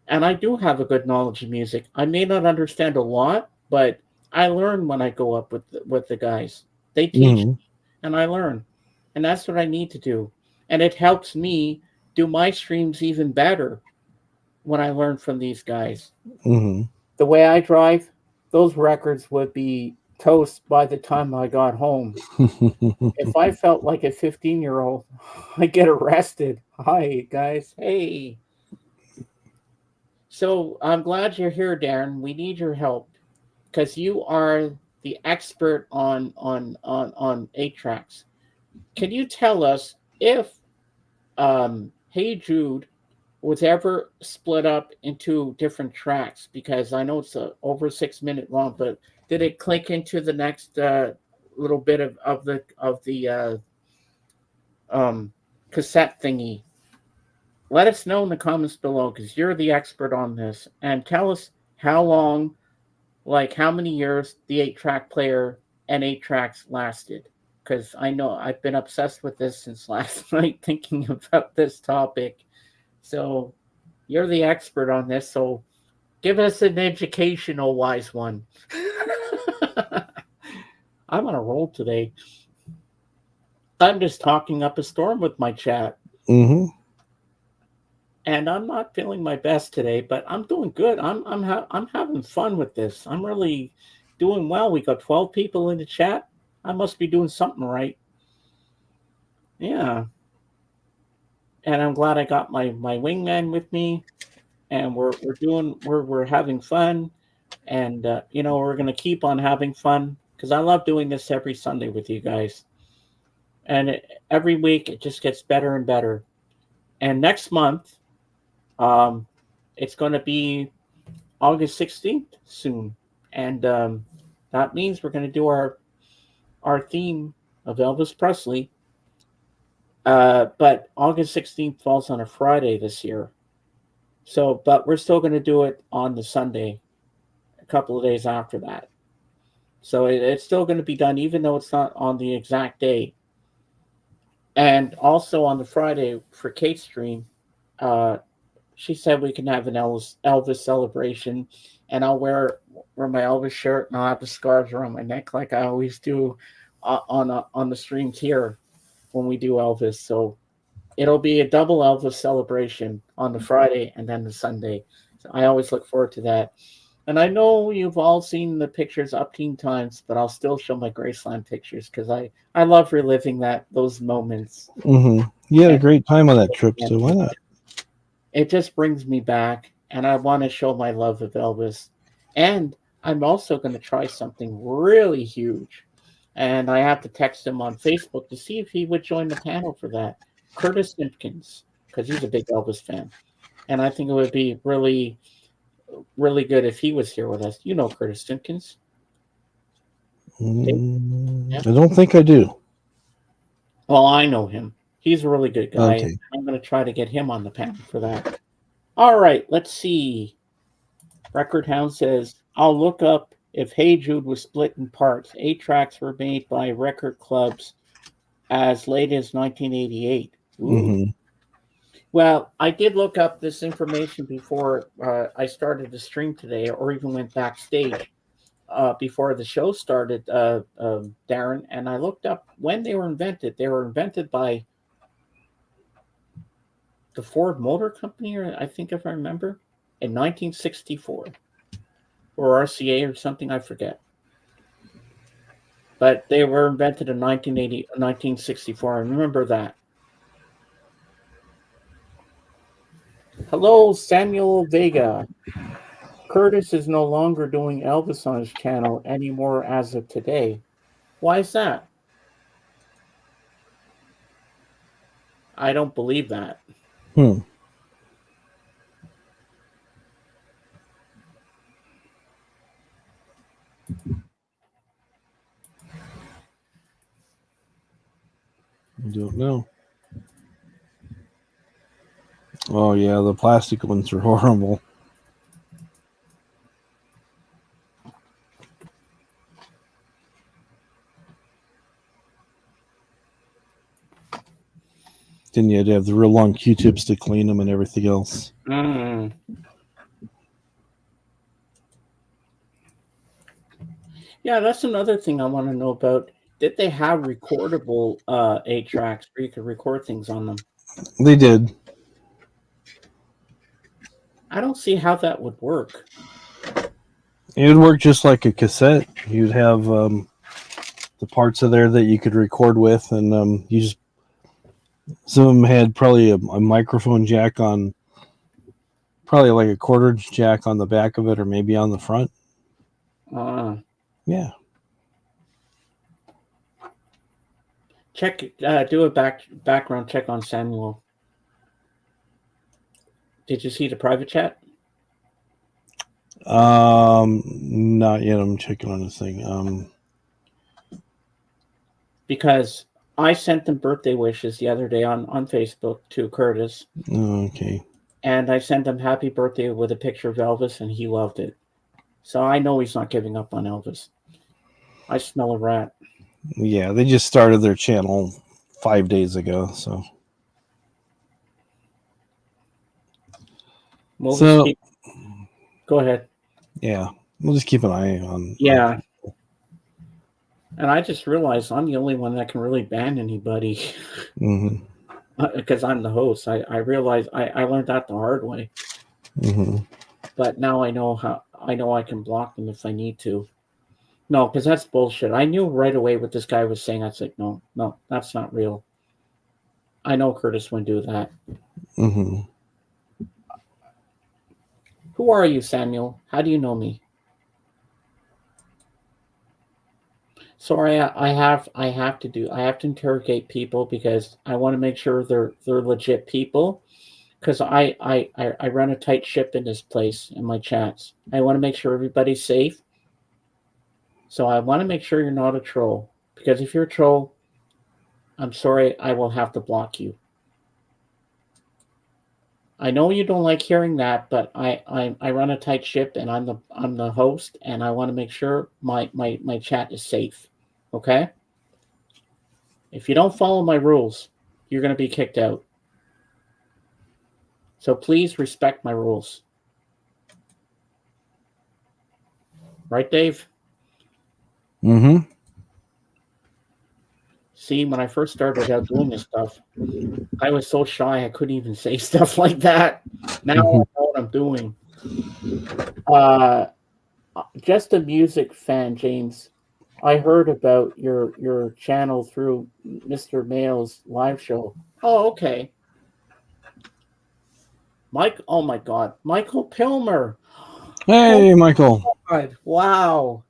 And I do have a good knowledge of music. I may not understand a lot, but I learn when I go up with the guys. They teach me, and I learn, and that's what I need to do. And it helps me do my streams even better when I learn from these guys. Mm-hmm. The way I drive, those records would be toast by the time I got home. If I felt like a 15-year-old, I'd get arrested. Hi, guys. Hey. So I'm glad you're here, Darren. We need your help because you are the expert on 8 tracks. Can you tell us if Hey Jude was ever split up into different tracks? Because I know it's over 6 minute long, but did it click into the next little bit of the um, cassette thingy? Let us know in the comments below because you're the expert on this, and tell us how long, like how many years the 8 track player and 8 tracks lasted. Because I know I've been obsessed with this since last night, thinking about this topic. So you're the expert on this, so give us an educational wise one. I'm on a roll today. I'm just talking up a storm with my chat. Mm-hmm. And I'm not feeling my best today, but I'm doing good. I'm having fun with this. I'm really doing well. We got 12 people in the chat. I must be doing something right. Yeah. And I'm glad I got my wingman with me, and we're having fun, and we're gonna keep on having fun because I love doing this every Sunday with you guys, and every week it just gets better and better. And next month, um, it's going to be August 16th soon, and that means we're going to do our theme of Elvis Presley. But August 16th falls on a Friday this year, so but we're still going to do it on the Sunday, a couple of days after that. So it's still going to be done, even though it's not on the exact day. And also on the Friday for Kate's stream, uh, she said we can have an Elvis celebration, and I'll wear my Elvis shirt, and I'll have the scarves around my neck like I always do on the streams here when we do Elvis. So it'll be a double Elvis celebration on the Friday and then the Sunday. So I always look forward to that. And I know you've all seen the pictures up teen times, but I'll still show my Graceland pictures because I love reliving those moments. Mm-hmm. You had a And great time on that trip, so why not? it just brings me back, and I want to show my love of Elvis. And I'm also going to try something really huge. And I have to text him on Facebook to see if he would join the panel for that. Curtis Simpkins, because he's a big Elvis fan. And I think it would be really, really good if he was here with us. You know Curtis Simpkins. Yeah. I don't think I do. Well, I know him. He's a really good guy. Okay. I'm going to try to get him on the panel for that. All right, let's see. Record Hound says, I'll look up if Hey Jude was split in parts. 8 tracks were made by record clubs as late as 1988. Ooh. Mm-hmm. Well, I did look up this information before I started the stream today, or even went backstage before the show started, Darren, and I looked up when they were invented. They were invented by the Ford Motor Company, or I think if I remember, in 1964. Or RCA or something, I forget. But they were invented in 1964. I remember that. Hello, Samuel Vega. Curtis is no longer doing Elvis on his channel anymore as of today. Why is that? I don't believe that. Hmm. I don't know. Oh yeah, the plastic ones are horrible. Then you had to have the real long Q-tips to clean them and everything else. Mm. Yeah, that's another thing I want to know about. Did they have recordable 8 tracks where you could record things on them? They did. I don't see how that would work. It would work just like a cassette. You'd have the parts of there that you could record with, and you just some of them had probably a microphone jack on, probably like a quarter jack on the back of it, or maybe on the front. Yeah. Check, do a background check on Samuel. Did you see the private chat? Not yet. I'm checking on this thing. Because I sent them birthday wishes the other day on Facebook to Curtis. Okay. And I sent him happy birthday with a picture of Elvis, and he loved it. So I know he's not giving up on Elvis. I smell a rat. Yeah, they just started their channel 5 days ago, so. Go ahead. Yeah, we'll just keep an eye on. Yeah. And I just realized I'm the only one that can really ban anybody. Mm-hmm. Because I'm the host. I realized I learned that the hard way. Mm-hmm. But now I know I can block them if I need to. No, because that's bullshit. I knew right away what this guy was saying. I was like, no, that's not real. I know Curtis wouldn't do that. Mm-hmm. Who are you, Samuel? How do you know me? Sorry, I have to interrogate people because I want to make sure they're legit people. Because I run a tight ship in this place in my chats. I want to make sure everybody's safe. So I want to make sure you're not a troll. Because if you're a troll, I'm sorry, I will have to block you. I know you don't like hearing that, but I run a tight ship and I'm the host, and I want to make sure my chat is safe. Okay? If you don't follow my rules, you're going to be kicked out. So please respect my rules. Right, Dave? Mm-hmm. See, when I first started out doing this stuff, I was so shy I couldn't even say stuff like that. Now I know what I'm doing. Just a music fan, James. I heard about your channel through Mr. Mail's live show. Oh, okay. Mike, oh my God, Michael Pilmer. Hey, Michael. God, wow.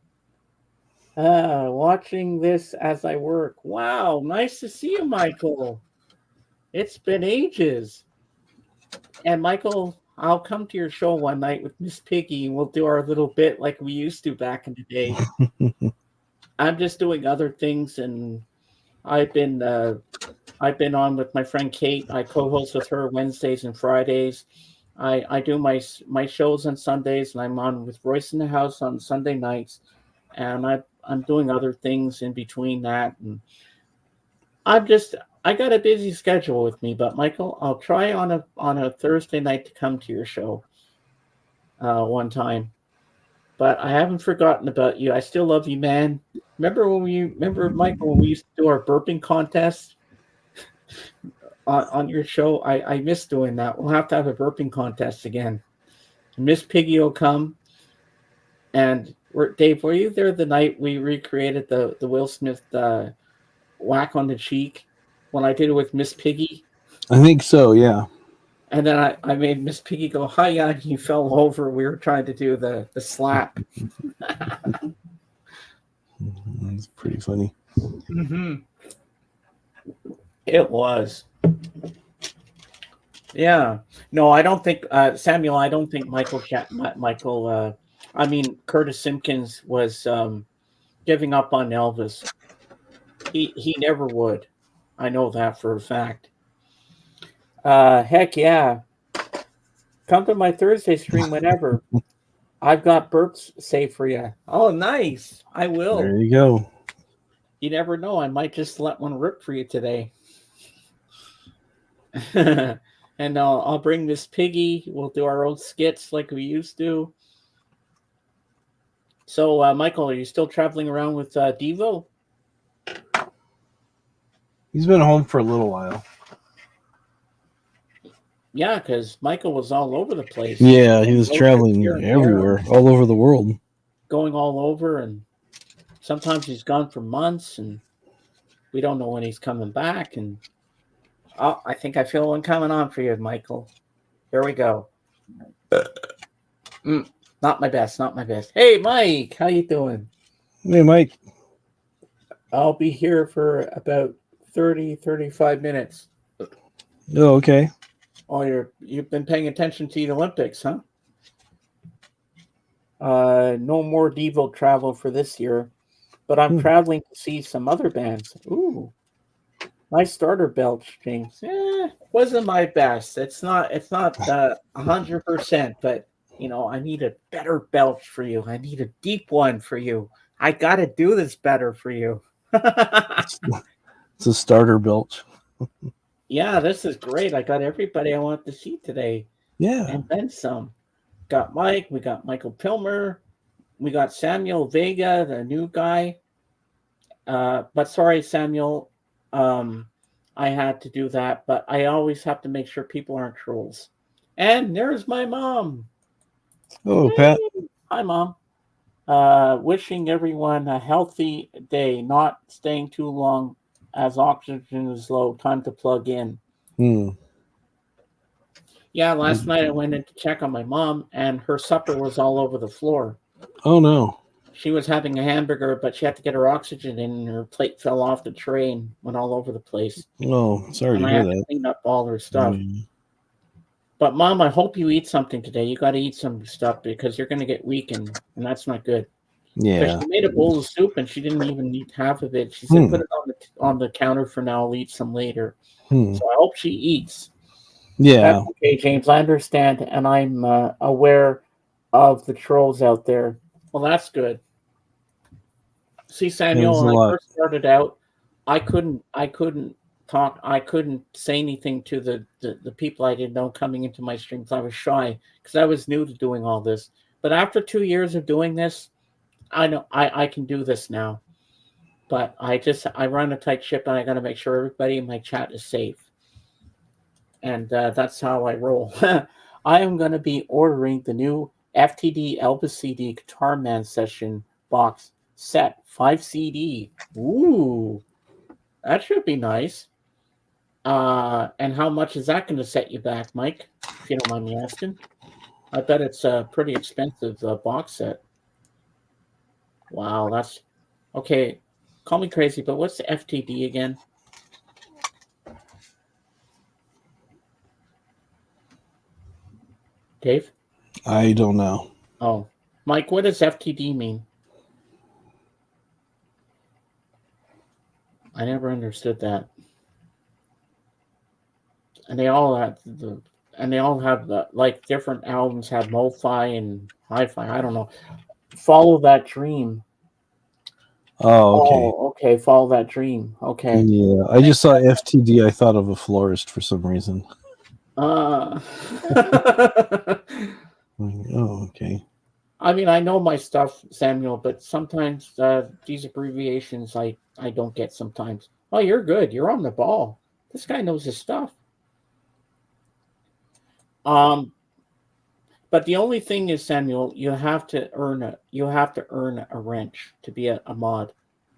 Watching this as I work. Wow, nice to see you, Michael. It's been ages. And Michael, I'll come to your show one night with Miss Piggy and we'll do our little bit like we used to back in the day. I'm just doing other things, and I've been on with my friend Kate. I co-host with her Wednesdays and Fridays. I do my shows on Sundays, and I'm on with Royce in the House on Sunday nights, and I'm doing other things in between that, and I got a busy schedule with me. But Michael, I'll try on a Thursday night to come to your show one time. But I haven't forgotten about you. I still love you, man. Remember Michael, when we used to do our burping contest on your show? I miss doing that. We'll have to have a burping contest again. Miss Piggy will come. And Dave, were you there the night we recreated the Will Smith whack on the cheek when I did it with Miss Piggy? I think so, yeah. And then I made Miss Piggy go, hi, and he fell over. We were trying to do the slap. That's pretty funny. Mm-hmm. It was. Yeah. No, I don't think, Samuel, I don't think Curtis Simpkins was giving up on Elvis. He never would. I know that for a fact. Heck yeah. Come to my Thursday stream whenever. I've got burps saved for you. Oh, nice. I will. There you go. You never know. I might just let one rip for you today. And I'll bring Miss Piggy. We'll do our old skits like we used to. So, Michael, are you still traveling around with Devo? He's been home for a little while. Yeah, because Michael was all over the place. Yeah, he was traveling everywhere, all over the world. Going all over, and sometimes he's gone for months, and we don't know when he's coming back. And I think I feel one coming on for you, Michael. Here we go. Not my best. Hey, Mike, how you doing? Hey, Mike. I'll be here for about 30, 35 minutes. Oh, okay. Oh, you've been paying attention to the Olympics, huh? No more Devo travel for this year, but I'm traveling to see some other bands. Ooh, nice starter belch, James. Wasn't my best. It's not 100%, but I need a better belch for you. I need a deep one for you. I gotta do this better for you. It's a starter belch. Yeah, this is great. I got everybody I want to see today, Yeah. and then some. Got Mike. We got Michael Pilmer. We got Samuel Vega, the new guy. But sorry, Samuel. Um, I had to do that, but I always have to make sure people aren't trolls. And there's my mom. Oh, Pat. Hi, Mom. Wishing everyone a healthy day, not staying too long as oxygen is low. Time to plug in. Yeah, last night I went in to check on my mom, and her supper was all over the floor. Oh, no. She was having a hamburger, but she had to get her oxygen in, and her plate fell off the tray and went all over the place. Oh, sorry And to I hear had to that. clean up all her stuff. But Mom, I hope you eat something today. You got to eat some stuff because you're going to get weak, and that's not good. Yeah. She made a bowl of soup, and she didn't even eat half of it. She said, "Put it on the counter for now. I'll eat some later." So I hope she eats. Yeah. That's okay, James. I understand, and I'm aware of the trolls out there. Well, that's good. See, Samuel, when I first started out, I couldn't talk. I couldn't say anything to the people I didn't know coming into my streams. I was shy because I was new to doing all this. But after 2 years of doing this, I know I can do this now. But I run a tight ship, and I got to make sure everybody in my chat is safe. And that's how I roll. I am going to be ordering the new FTD Elvis CD Guitar Man Session box set 5 CD. Ooh, that should be nice. And how much is that going to set you back, Mike? If you don't mind me asking. I bet it's a pretty expensive box set. Wow, that's okay. Call me crazy, but what's the FTD again? Dave? I don't know. Oh, Mike, what does FTD mean? I never understood that. And they all have like different albums have lo-fi and hi-fi. I don't know. Follow That Dream. Oh, okay. Oh, okay. Follow That Dream. Okay. Yeah, I just saw FTD. I thought of a florist for some reason. Oh, okay. I mean, I know my stuff, Samuel, but sometimes these abbreviations I don't get sometimes. Oh, you're good. You're on the ball. This guy knows his stuff. But the only thing is, Samuel, you have to earn a wrench to be a mod.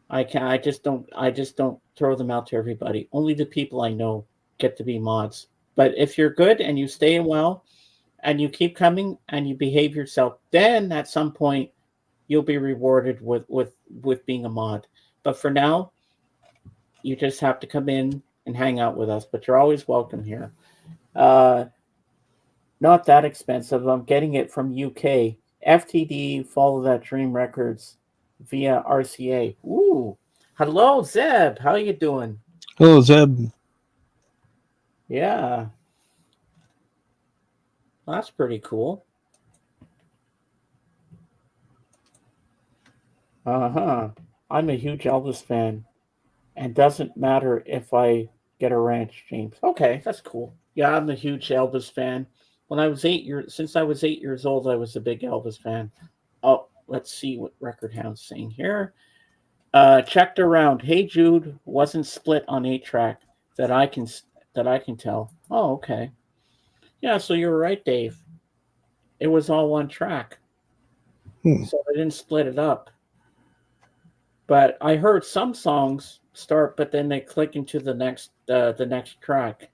I just don't throw them out to everybody. Only the people I know get to be mods. But if you're good and you stay in well and you keep coming and you behave yourself, then at some point you'll be rewarded with being a mod. But for now, you just have to come in and hang out with us. But you're always welcome here. Not that expensive. I'm getting it from UK. FTD, Follow That Dream Records via RCA. Ooh. Hello, Zeb. How you doing? Hello, Zeb. Yeah. That's pretty cool. Uh-huh. I'm a huge Elvis fan. And doesn't matter if I get a ranch, James. Okay, that's cool. Yeah, I'm a huge Elvis fan. Since I was 8 years old, I was a big Elvis fan. Oh, let's see what Record Hound's saying here. Checked around. Hey Jude wasn't split on 8-track that I can tell. Oh, okay. Yeah, so you're right, Dave. It was all one track, so they didn't split it up. But I heard some songs start, but then they click into the next track.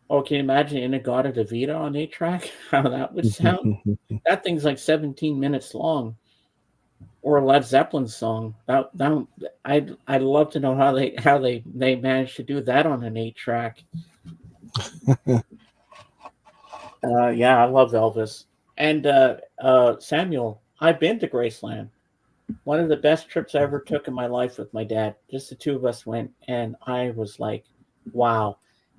Oh, can you imagine Inagata Davida on 8-track? How that would sound? That thing's like 17 minutes long. Or a Led Zeppelin song. I'd love to know how they managed to do that on an 8-track. Yeah, I love Elvis. And Samuel, I've been to Graceland. One of the best trips I ever took in my life with my dad. Just the two of us went, and I was like, wow.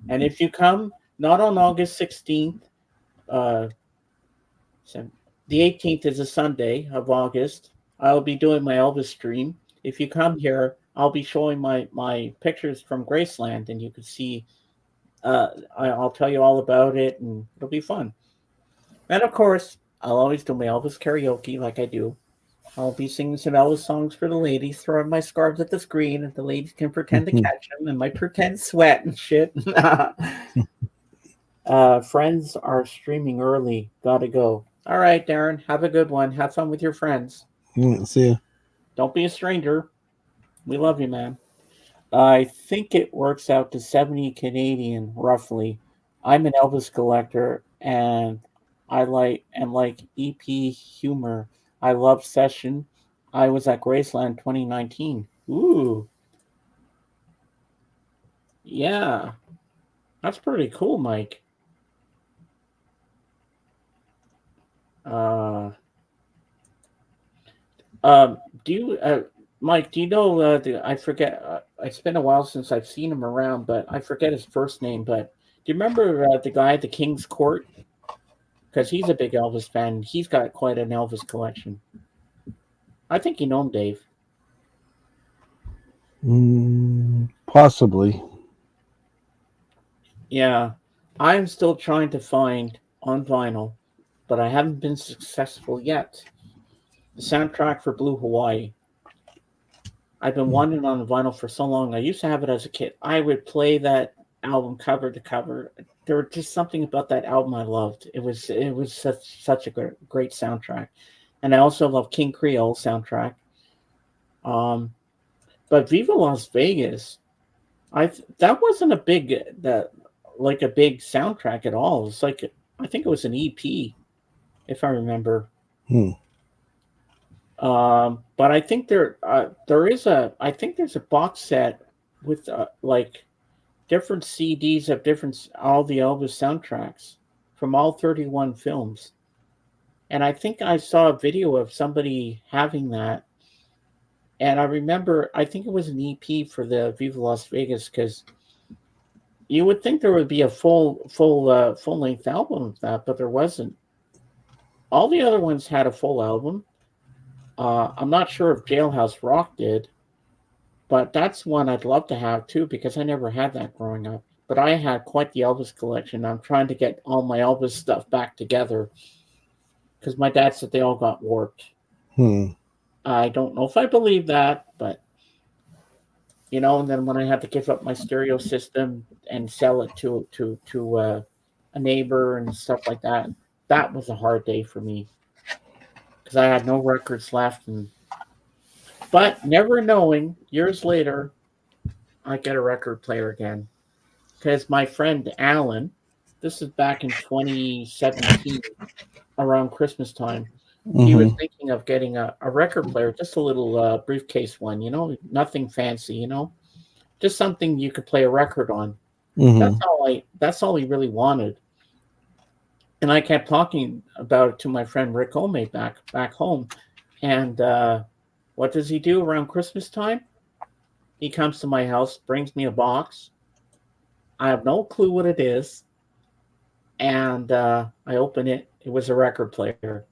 And if you come, not on August 16th, uh, so the 18th is a Sunday of August. I'll be doing my Elvis stream. If you come here, I'll be showing my pictures from Graceland, and you can see. I'll tell you all about it, and it'll be fun. And of course, I'll always do my Elvis karaoke like I do. I'll be singing some Elvis songs for the ladies, throwing my scarves at the screen, and the ladies can pretend to catch them, and my pretend sweat and shit. Friends are streaming early. Gotta go. All right, Darren. Have a good one. Have fun with your friends. See ya. Don't be a stranger. We love you, man. I think it works out to 70 Canadian roughly. I'm an Elvis collector and I like EP humor. I love Session. I was at Graceland 2019. Ooh, yeah. That's pretty cool, Mike. Uh do you Mike, do you know I forget it's been a while since I've seen him around, but I forget his first name, but do you remember the guy at the King's Court? Because he's a big Elvis fan. He's got quite an Elvis collection. I think you know him, Dave. Possibly. Yeah, I'm still trying to find on vinyl, but I haven't been successful yet. The soundtrack for Blue Hawaii. I've been wanting it on vinyl for so long. I used to have it as a kid. I would play that album cover to cover. There was just something about that album I loved. It was such a great soundtrack, and I also love King Creole soundtrack. Um, but Viva Las Vegas, that wasn't a big that like a big soundtrack at all. It's like I think it was an EP if I remember. Hmm. But I think there is a I think there's a box set with like different CDs of different all the Elvis soundtracks from all 31 films. And I think I saw a video of somebody having that. And I remember I think it was an EP for the Viva Las Vegas because you would think there would be a full length album of that, but there wasn't. All the other ones had a full album. I'm not sure if Jailhouse Rock did, but that's one I'd love to have too because I never had that growing up. But I had quite the Elvis collection. I'm trying to get all my Elvis stuff back together because my dad said they all got warped. Hmm. I don't know if I believe that, but and then when I had to give up my stereo system and sell it to a neighbor and stuff like that, that was a hard day for me because I had no records left. But never knowing, years later, I get a record player again because my friend Alan, this is back in 2017, around Christmas time. He was Mm-hmm. thinking of getting a record player, just a little briefcase one, nothing fancy, just something you could play a record on. Mm-hmm. That's all he really wanted. And I kept talking about it to my friend Rick Ome back home. And what does he do around Christmas time? He comes to my house, brings me a box. I have no clue what it is, and I open it. It was a record player.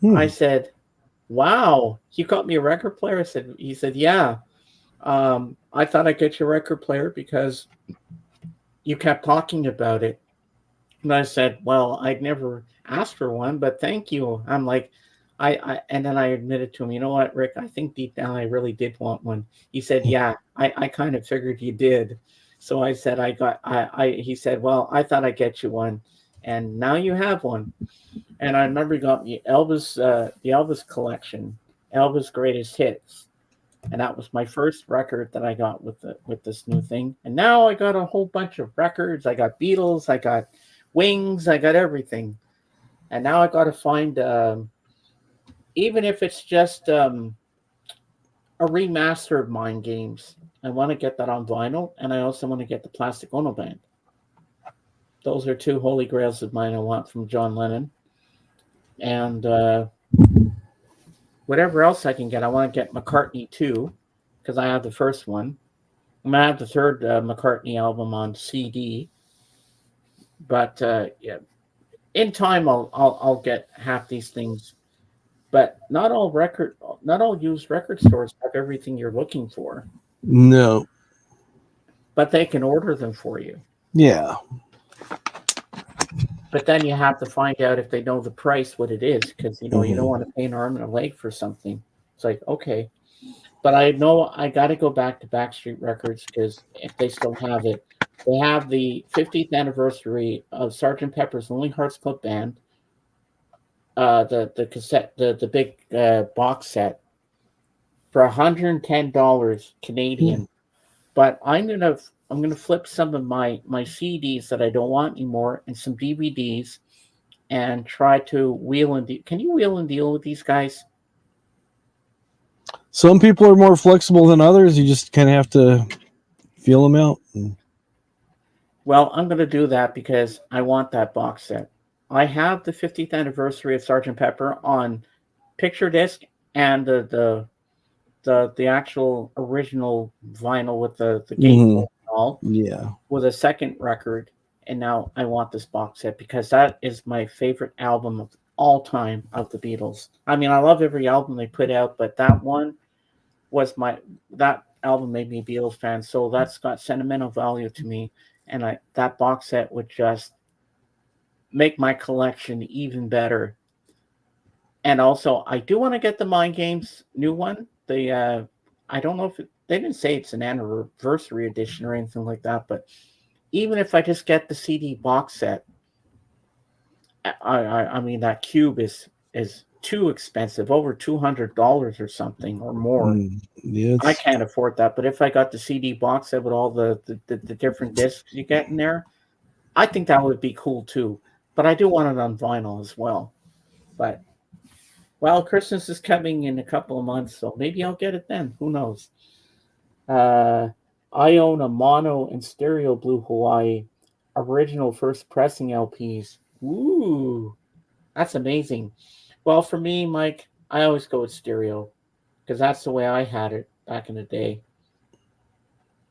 I Hmm. said, "Wow, you got me a record player?" He said, "Yeah. I thought I'd get you a record player because you kept talking about it." And I said, "Well, I'd never asked for one, but thank you." I'm like, and then I admitted to him, "You know what, Rick? I think deep down I really did want one." He said, "Yeah, I kind of figured you did." So I said, he said, "Well, I thought I'd get you one, and now you have one." And I remember he got me the Elvis collection, Elvis Greatest Hits, and that was my first record that I got with this new thing. And now I got a whole bunch of records. I got Beatles, I got Wings, I got everything. And now I got to find, even if it's just a remaster of Mind Games. I want to get that on vinyl, and I also want to get the Plastic Ono Band. Those are two holy grails of mine I want from John Lennon. And whatever else I can get, I want to get McCartney too, because I have the first one. I'm gonna have the third McCartney album on CD. But yeah, in time I'll get half these things. But not all used record stores have everything you're looking for. No. But they can order them for you. Yeah. But then you have to find out if they know the price, what it is, because you don't Mhm. want to pay an arm and a leg for something. It's like, okay, but I know I got to go back to Backstreet Records because if they still have it, they have the 50th anniversary of Sergeant Pepper's Lonely Hearts Club Band, the cassette, the big box set for $110 Canadian. But I'm gonna flip some of my CDs that I don't want anymore and some DVDs and try to wheel and deal. Can you wheel and deal with these guys? Some people are more flexible than others. You just kind of have to feel them out. Well, I'm going to do that because I want that box set. I have the 50th anniversary of Sergeant Pepper on picture disc and the actual original vinyl with the gatefold Mhm. and all Yeah. with a second record. And now I want this box set because that is my favorite album of all time of the Beatles. I mean, I love every album they put out, but that album made me a Beatles fan. So that's got sentimental value to me. And that box set would just make my collection even better. And also, I do want to get the Mind Games new one. I don't know if they didn't say it's an anniversary edition or anything like that, but even if I just get the CD box set, I mean that cube is too expensive, over $200 or something or more. Yeah, I can't afford that. But if I got the CD box set with all the different discs you get in there, I think that would be cool too. But I do want it on vinyl as well. But well, Christmas is coming in a couple of months, so maybe I'll get it then. Who knows? Uh, I own a mono and stereo Blue Hawaii original first pressing LPs. Ooh, that's amazing. Well, for me, Mike, I always go with stereo because that's the way I had it back in the day.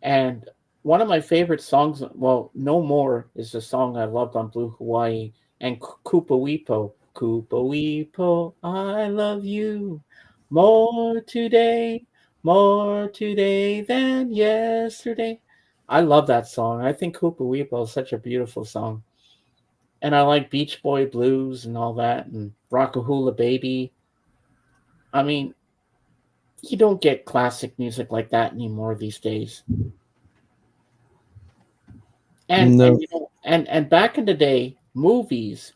And one of my favorite songs, well, No More is the song I loved on Blue Hawaii, and Koopa Weepo. Koopa Weepo, I love you more today than yesterday. I love that song. I think Koopa Weepo is such a beautiful song. And I like Beach Boy Blues and all that, and Rockahula Baby. I mean, you don't get classic music like that anymore these days. And no, you know and back in the day, movies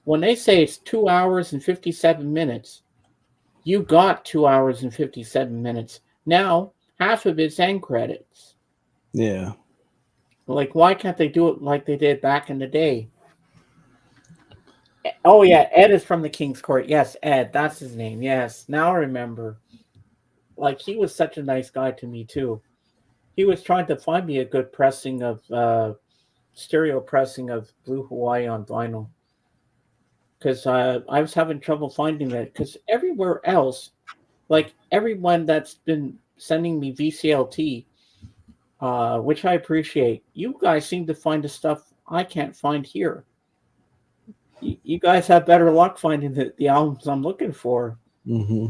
when they say it's 2 hours and 57 minutes, you got 2 hours and 57 minutes. Now half of it's end credits. yeah. Like why can't they do it like they did back in the day? Oh yeah, Ed is from the King's Court. Yes, Ed, that's his name. Yes, now I remember. Like he was such a nice guy to me too. He was trying to find me a good pressing of stereo pressing of Blue Hawaii on vinyl because I was having trouble finding that because everywhere else, like everyone that's been sending me VCLT, which I appreciate, you guys seem to find the stuff I can't find here. You guys have better luck finding the albums I'm looking for. Hmm.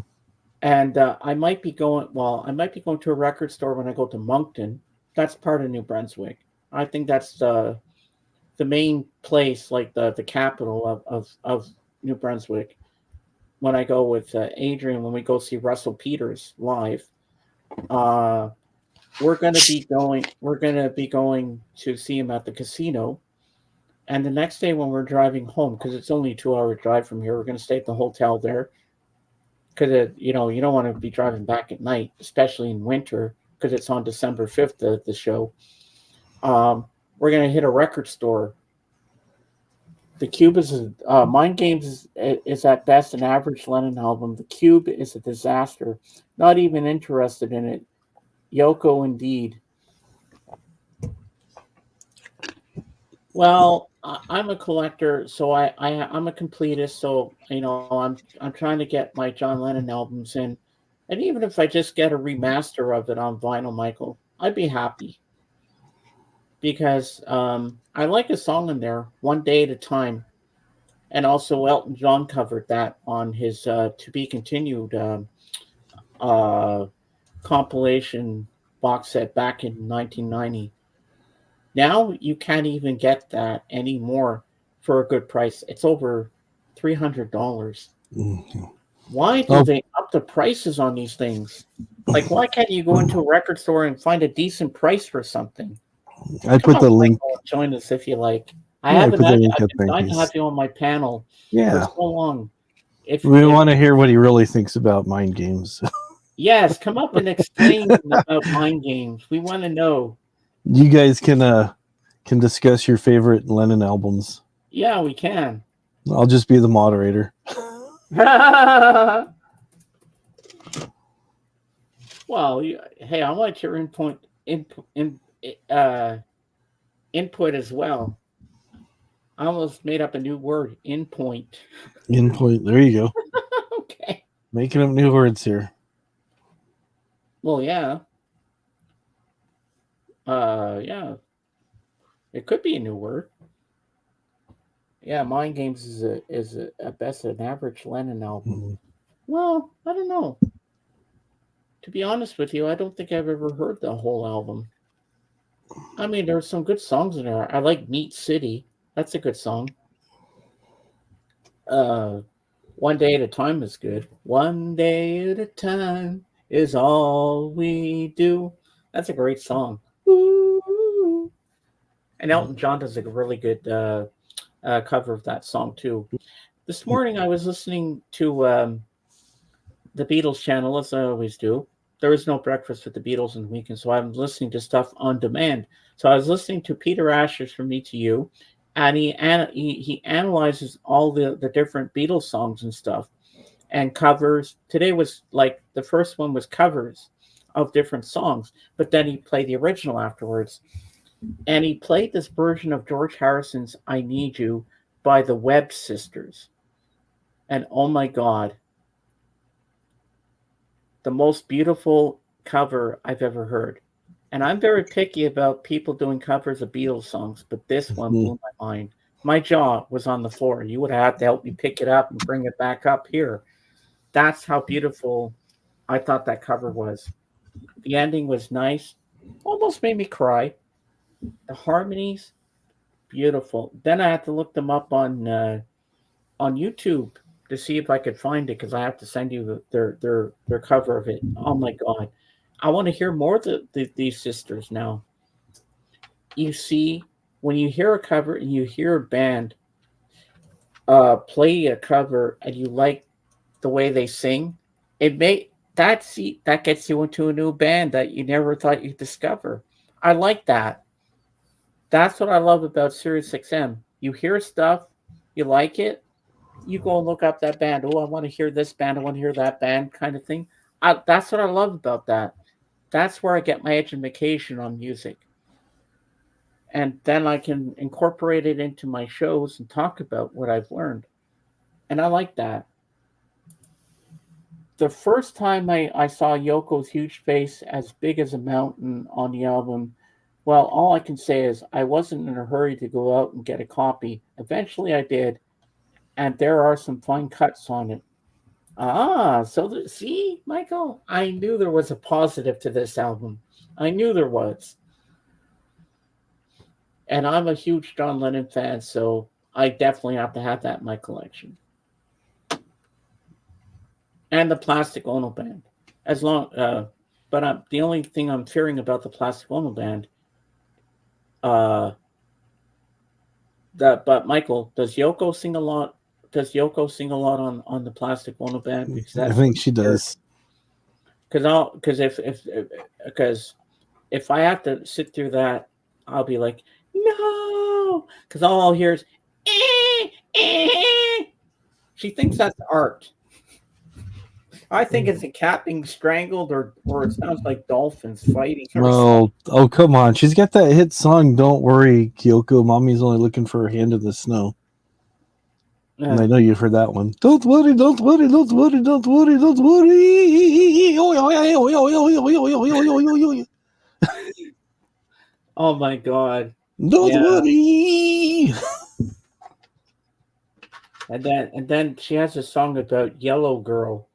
And I might be going to a record store when I go to Moncton. That's part of New Brunswick. I think that's the main place, like the capital of New Brunswick. When I go with Adrian, when we go see Russell Peters live, uh, we're gonna be going to see him at the casino. And the next day when we're driving home, because it's only a 2 hour drive from here, we're gonna stay at the hotel there. Because you don't want to be driving back at night, especially in winter, because it's on December 5th, the show. We're gonna hit a record store. The Cube is Mind Games is at best an average Lennon album. The Cube is a disaster. Not even interested in it. Yoko indeed. Well, I'm a collector, so I'm a completist. So I'm trying to get my John Lennon albums in, and even if I just get a remaster of it on vinyl, Michael, I'd be happy because I like a song in there, "One Day at a Time," and also Elton John covered that on his "To Be Continued" uh, compilation box set back in 1990. Now you can't even get that anymore for a good price. It's over $300. Mhm. Why do Oh, they up the prices on these things? Like, why can't you go into a record store and find a decent price for something? I Come put on, the link. Michael, join us if you like. I Yeah, I haven't put the had. link I've up been there dying to have because you on my panel for yeah, so long. we If want to hear what he really thinks about mind games. yes, come up and explain about mind games. We want to know. You guys can discuss your favorite Lennon albums. Yeah, we can. I'll just be the moderator. Well, hey, I want your uh, input as well. I almost made up a new word, in point. Input. There you go. Okay. Making up new words here. Well, yeah. Yeah. It could be a new word. Yeah, Mind Games is at best an average Lennon album. Mhm. Well, I don't know. To be honest with you, I don't think I've ever heard the whole album. I mean, there's some good songs in there. I like Meat City. That's a good song. Uh, One Day at a Time is good. One day at a time is all we do. That's a great song. Ooh. And Elton John does a really good cover of that song too. This morning I was listening to the Beatles channel, as I always do. There is no breakfast with the Beatles in the weekend, so I'm listening to stuff on demand. So I was listening to Peter Asher's "From Me to You," and he analyzes all the different Beatles songs and stuff and covers. Today was like the first one was covers of different songs, but then he played the original afterwards. And he played this version of George Harrison's "I Need You" by the Webb Sisters. And oh my God, the most beautiful cover I've ever heard. And I'm very picky about people doing covers of Beatles songs, but this one Mhm. blew my mind. My jaw was on the floor. You would have had to help me pick it up and bring it back up here. That's how beautiful I thought that cover was. The ending was nice, almost made me cry. The harmonies, beautiful. Then I had to look them up on YouTube to see if I could find it because I have to send you their cover of it. Oh my God, I want to hear more of these sisters now. You see, when you hear a cover and you hear a band play a cover and you like the way they sing, it may that gets you into a new band that you never thought you'd discover. I like that. That's what I love about Sirius XM. You hear stuff, you like it, you go and look up that band. Oh, I want to hear this band. I want to hear that band, kind of thing. That's what I love about that. That's where I get my education on music, and then I can incorporate it into my shows and talk about what I've learned. And I like that. The first time I saw Yoko's huge face as big as a mountain on the album, well, all I can say is I wasn't in a hurry to go out and get a copy. Eventually I did, and there are some fine cuts on it. See, Michael, I knew there was a positive to this album. I knew there was. And I'm a huge John Lennon fan, so I definitely have to have that in my collection. And the Plastic Ono Band. As long, but the only thing I'm fearing about the Plastic Ono Band, uh, but Michael, does Yoko sing a lot? Does Yoko sing a lot on the Plastic Ono Band? Because I that's what think she I'm scared. does. Because because if I have to sit through that, I'll be like, no, because all I'll hear is, eh, eh. She thinks that's art. I think it's a cat being strangled, or it sounds like dolphins fighting or something. Oh, come on. She's got that hit song, Don't Worry, Kyoko. Mommy's only looking for her hand in the snow. And I know you've heard that one. Don't worry, don't worry, don't worry, don't worry, don't worry. Oh my god. Don't Yeah. worry. And then she has a song about Yellow Girl.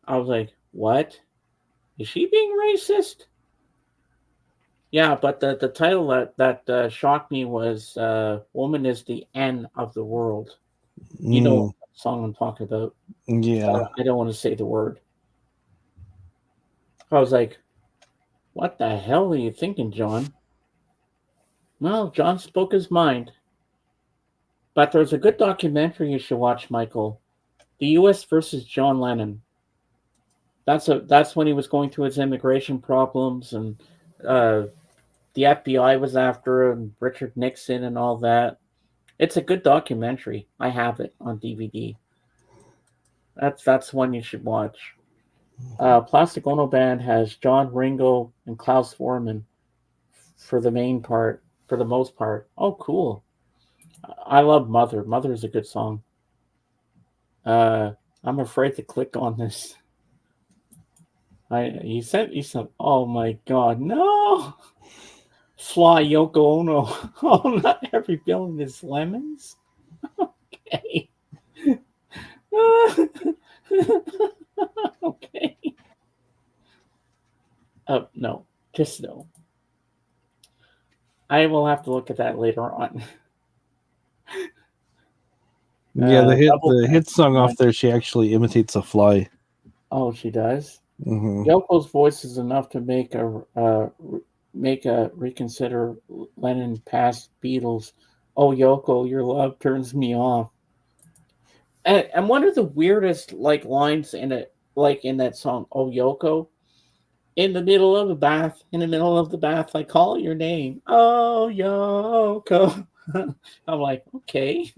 I was like, what? Is she being racist? Yeah, but the title that shocked me was "Woman is the End of the World." You know what song I'm talking about. Yeah. I don't want to say the word. I was like, what the hell are you thinking, John? Well, John spoke his mind. But there's a good documentary you should watch, Michael. The U.S. versus John Lennon. That's when he was going through his immigration problems, and uh, the FBI was after him, Richard Nixon, and all that. It's a good documentary. I have it on DVD. That's one you should watch. Plastic Ono Band has John Ringo and Klaus Forman for the main part, for the most part. Oh, cool. I love Mother. Mother is a good song. I'm afraid to click on this. You said, oh my god, no! Fly Yoko Ono. Oh, not every villain is lemons. Okay. Okay. No, just no. I will have to look at that later on. Yeah, Double the Back. hit song off there, she actually imitates a fly. Oh, she does. Mm-hmm. Yoko's voice is enough to make a reconsider Lennon past Beatles. Oh, Yoko, your love turns me off. And one of the weirdest like lines in it, like in that song, "Oh Yoko," in the middle of the bath, I call your name. Oh Yoko. I'm like, okay,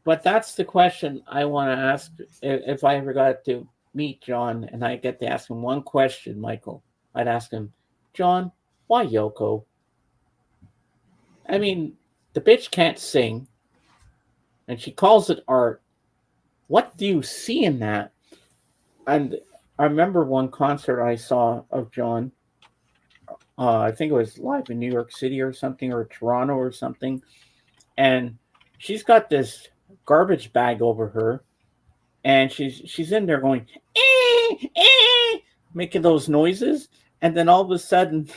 but that's the question I want to ask. If I ever got to meet John and I get to ask him one question, Michael, I'd ask him, John, why Yoko? I mean, the bitch can't sing, and she calls it art. What do you see in that? And I remember one concert I saw of John. I think it was live in New York City or something, or Toronto or something. And she's got this garbage bag over her, and she's in there going, making those noises. And then all of a sudden,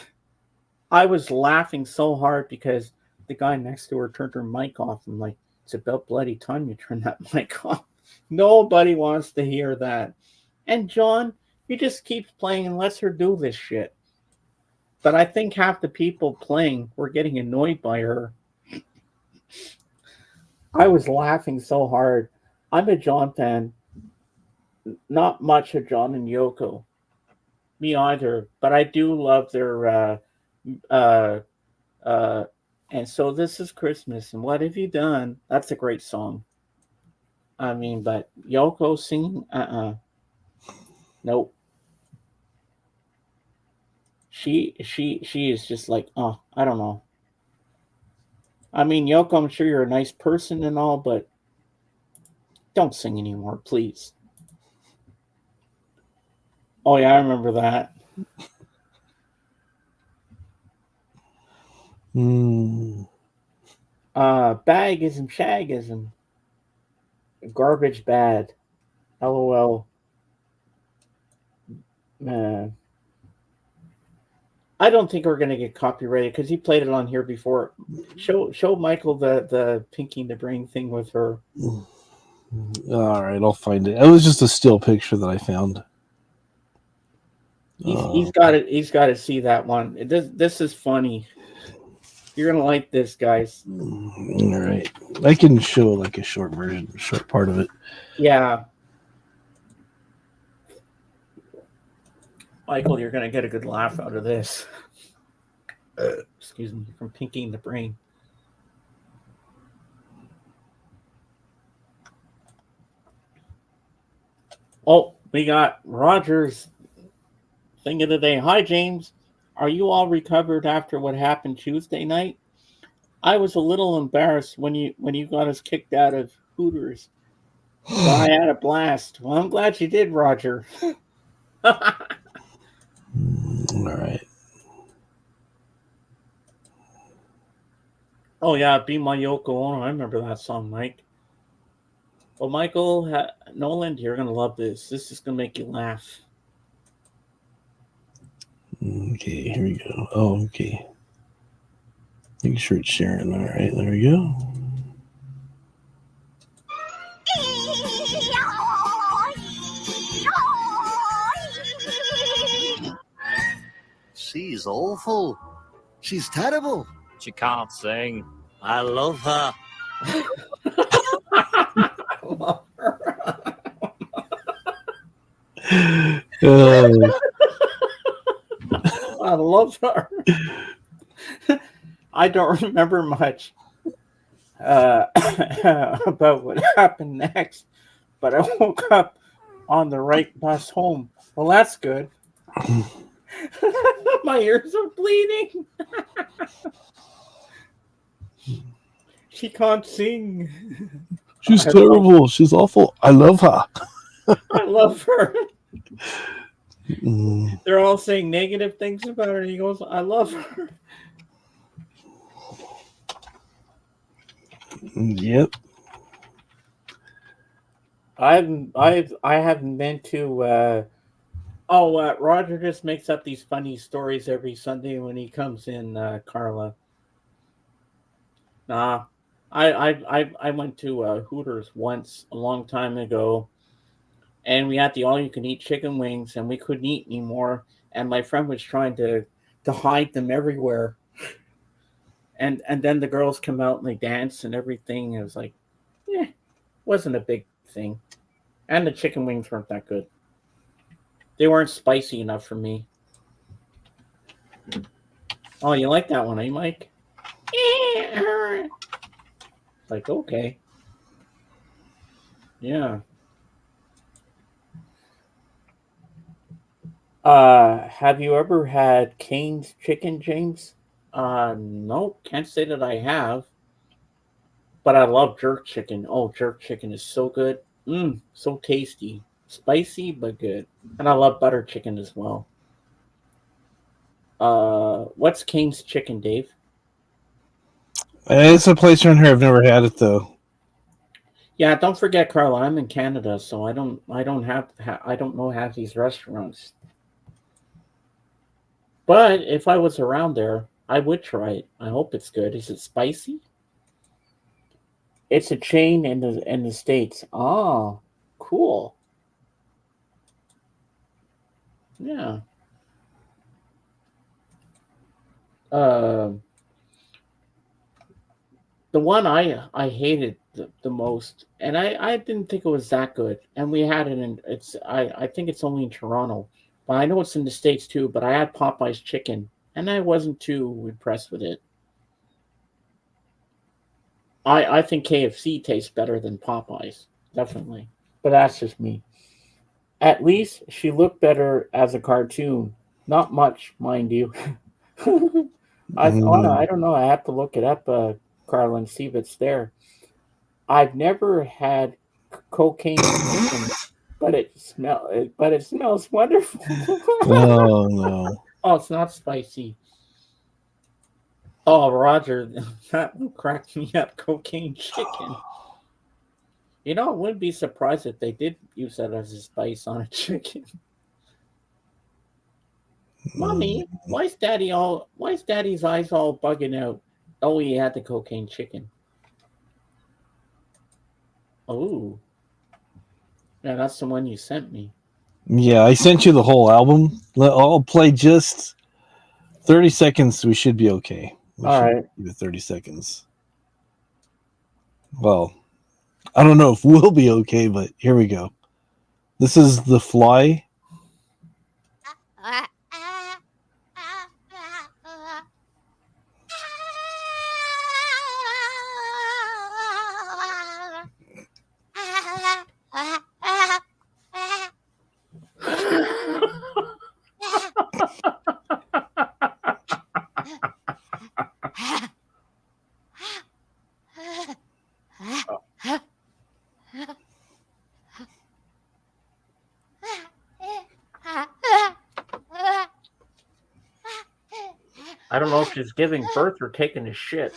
I was laughing so hard because the guy next to her turned her mic off. I'm like, it's about bloody time you turn that mic off. Nobody wants to hear that. And John, he just keeps playing and lets her do this shit. But I think half the people playing were getting annoyed by her. I was laughing so hard. I'm a John fan. Not much of John and Yoko. Me either. But I do love their uh, uh, and so this is Christmas. And what have you done? That's a great song. I mean, but Yoko singing, nope. She is just like, oh, I don't know. I mean, Yoko, I'm sure you're a nice person and all, but don't sing anymore, please. Oh yeah, I remember that. Bagism, shagism, garbage bad. LOL. Man, I don't think we're gonna get copyrighted because he played it on here before. Show Michael the pinking the brain thing with her. All right, I'll find it. It was just a still picture that I found. He's got it. He's got to see that one. This is funny. You're gonna like this, guys. All right, I can show like a short version, a short part of it. Yeah, Michael, you're gonna get a good laugh out of this. Excuse me, from pinking the brain. Oh, we got Roger's thing of the day. Hi, James. Are you all recovered after what happened Tuesday night? I was a little embarrassed when you got us kicked out of Hooters, but I had a blast. Well, I'm glad you did, Roger. All right. Oh yeah, "Be My Yoko Ono." I remember that song, Mike. Well, Michael Nolan, you're gonna love this. This is gonna make you laugh. Okay, here we go. Oh, okay. Make sure it's sharing. All right, there we go. She's awful. She's terrible. She can't sing. I love her. I love her. I don't remember much about what happened next, but I woke up on the right bus home. Well, that's good. My ears are bleeding. She can't sing. She's terrible. She's awful. I love her. I love her. Mm, They're all saying negative things about her. And he goes, I love her. yep. I haven't been to. Roger just makes up these funny stories every Sunday when he comes in, Carla. Nah, I went to Hooters once a long time ago, and we had the all-you-can-eat chicken wings, and we couldn't eat anymore. And my friend was trying to hide them everywhere, and then the girls come out and they dance and everything. It was like, wasn't a big thing, and the chicken wings weren't that good. They weren't spicy enough for me. Oh, you like that one, eh, Mike? Like, okay, yeah. Have you ever had Cane's chicken, James? No, can't say that I have, but I love jerk chicken. Oh, jerk chicken is so good. So tasty. Spicy, but good. And I love butter chicken as well. What's Cane's chicken, Dave? It's a place around here. I've never had it though. Yeah, don't forget, Carla. I'm in Canada, so I don't know half these restaurants. But if I was around there, I would try it. I hope it's good. Is it spicy? It's a chain in the states. Oh, cool. Yeah. Uh, the one I hated the most, and I didn't think it was that good. And we had it in I think it's only in Toronto, but I know it's in the states too. But I had Popeye's chicken, and I wasn't too impressed with it. I think KFC tastes better than Popeyes, definitely. But that's just me. At least she looked better as a cartoon. Not much, mind you. I Mm, don't know. I have to look it up, Carl, and see if it's there. I've never had cocaine chicken, but it smells wonderful. oh no. Oh, it's not spicy. Oh, Roger, that will crack me up. Cocaine chicken. You know, I wouldn't be surprised if they did use that as a spice on a chicken. Mm, Mommy, why is Daddy's eyes all bugging out? Oh, he had the cocaine chicken. Oh, yeah, that's the one you sent me. yeah, I sent you the whole album. I'll play just 30 seconds. We should be okay. We All should right. give it 30 seconds. Well, I don't know if we'll be okay, but here we go. This is The Fly. I don't know if she's giving birth or taking a shit.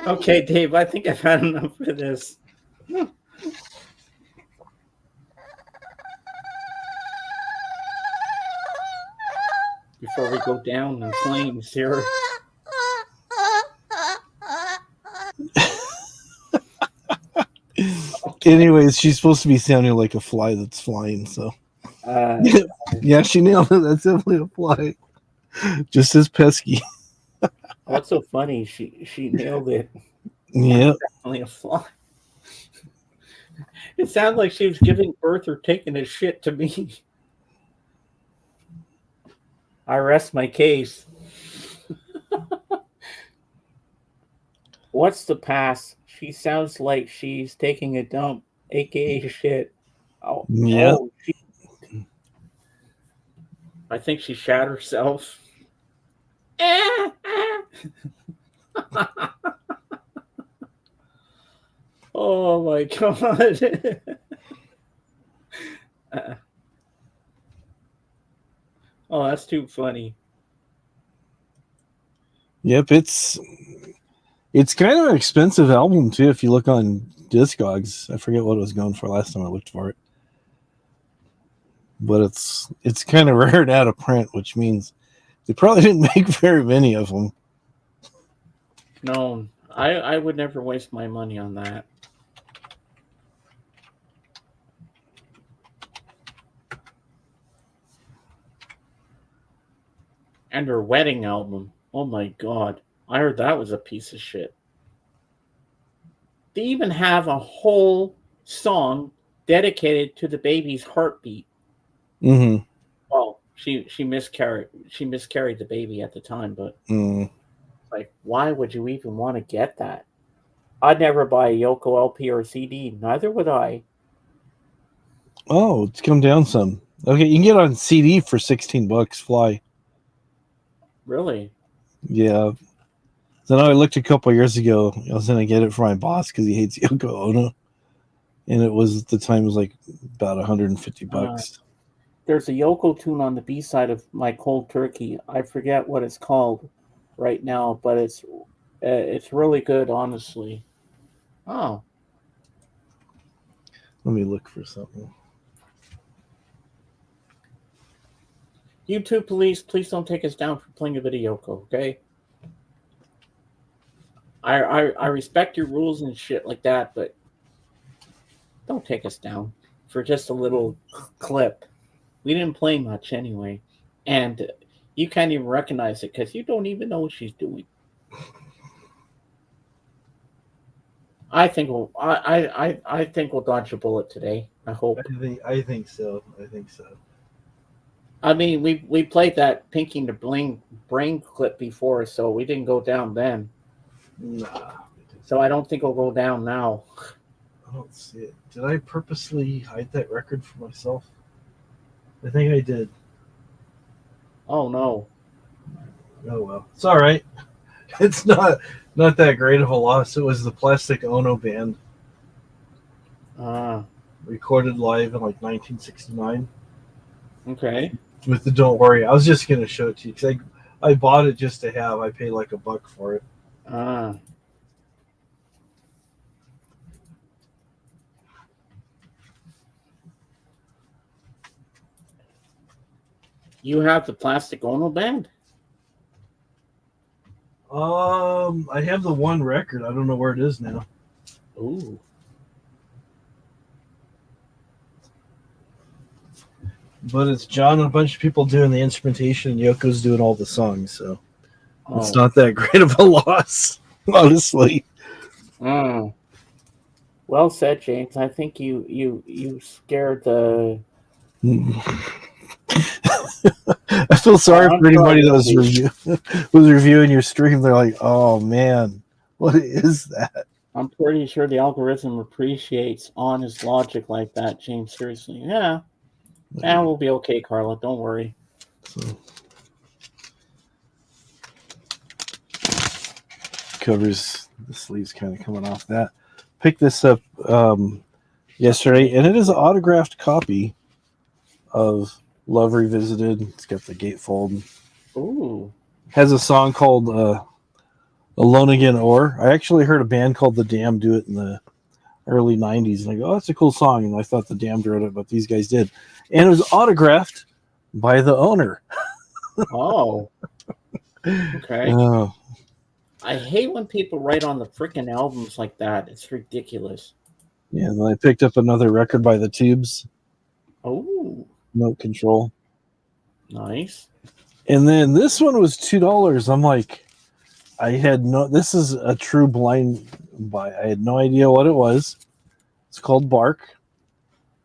Okay, Dave, I think I've had enough of this. Before we go down in flames here. Anyways, she's supposed to be sounding like a fly that's flying. So yeah, she nailed it. That's definitely a fly. Just as pesky. What's so funny? She nailed it. Yeah. Definitely a fly. It sounded like she was giving birth or taking a shit to me. I rest my case. What's the pass? She sounds like she's taking a dump, aka shit. Oh, Yeah. oh, I think she shat herself. Oh my god. Oh, that's too funny. Yep, it's kind of an expensive album too. If you look on Discogs, I forget what it was going for last time I looked for it, but it's kind of rare and out of print, which means they probably didn't make very many of them. No, I would never waste my money on that. And her wedding album. Oh my god. I heard that was a piece of shit. They even have a whole song dedicated to the baby's heartbeat. Mm-hmm. Well, she miscarried the baby at the time, but like, why would you even want to get that? I'd never buy a Yoko LP or CD. Neither would I. Oh, it's come down some. Okay, you can get it on CD for $16. Fly. Really? Yeah. So I looked a couple of years ago. I was gonna get it for my boss because he hates Yoko Ono, and it was at the time it was like about $150. There's a Yoko tune on the B side of My Cold Turkey. I forget what it's called right now, but it's really good, honestly. Oh, Let me look for something. YouTube police, please don't take us down for playing a video, Yoko, okay? I respect your rules and shit like that, but don't take us down for just a little clip. We didn't play much anyway, and you can't even recognize it because you don't even know what she's doing. I think I think we'll dodge a bullet today. I hope. I think so. I mean, we played that Pinky the Bling brain clip before, so we didn't go down then. Nah. So I don't think we'll go down now. I don't see it. Did I purposely hide that record for myself? I think I did. Oh no. Oh well. It's all right. It's not that great of a loss. It was the Plastic Ono Band. Recorded live in like 1969. Okay. With the Don't Worry. I was just going to show it to you because I bought it just to have. I paid like $1 for it. You have the Plastic Ono Band? I have the one record. I don't know where it is now. Ooh. But it's John and a bunch of people doing the instrumentation, and Yoko's doing all the songs, so it's not that great of a loss, honestly. Well said, James. I think you scared the. I feel sorry for anybody that was reviewing your stream. They're like, "Oh man, what is that?" I'm pretty sure the algorithm appreciates honest logic like that, James. Seriously, yeah. And we'll be okay, Carla. Don't worry. Covers the sleeves kind of coming off that. Picked this up yesterday, and it is an autographed copy of Love Revisited. It's got the gatefold. Ooh. Has a song called Alone Again Or. I actually heard a band called The Damned do it in the early 90s, and I go, oh, that's a cool song. And I thought The Damned wrote it, but these guys did. And it was autographed by the owner. Oh. Okay. Oh, I hate when people write on the freaking albums like that. It's ridiculous. yeah, and then I picked up another record by the Tubes, Oh, Note Control. nice. And then this one was $2. I'm like, this is a true blind buy. I had no idea what it was. It's called Bark.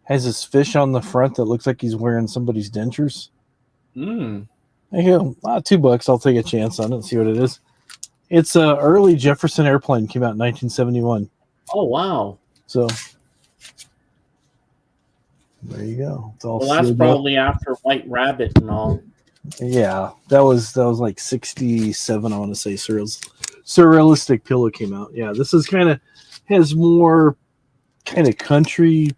Has this fish on the front that looks like he's wearing somebody's dentures. Mm. I go, $2. I'll take a chance on it and see what it is. It's a early Jefferson Airplane, came out in 1971. Oh, wow. So there you go. It's all Well, that's sealed probably after White Rabbit and all. Yeah, that was like 67. I want to say Surrealistic Pillow came out. Yeah, this is has more kind of country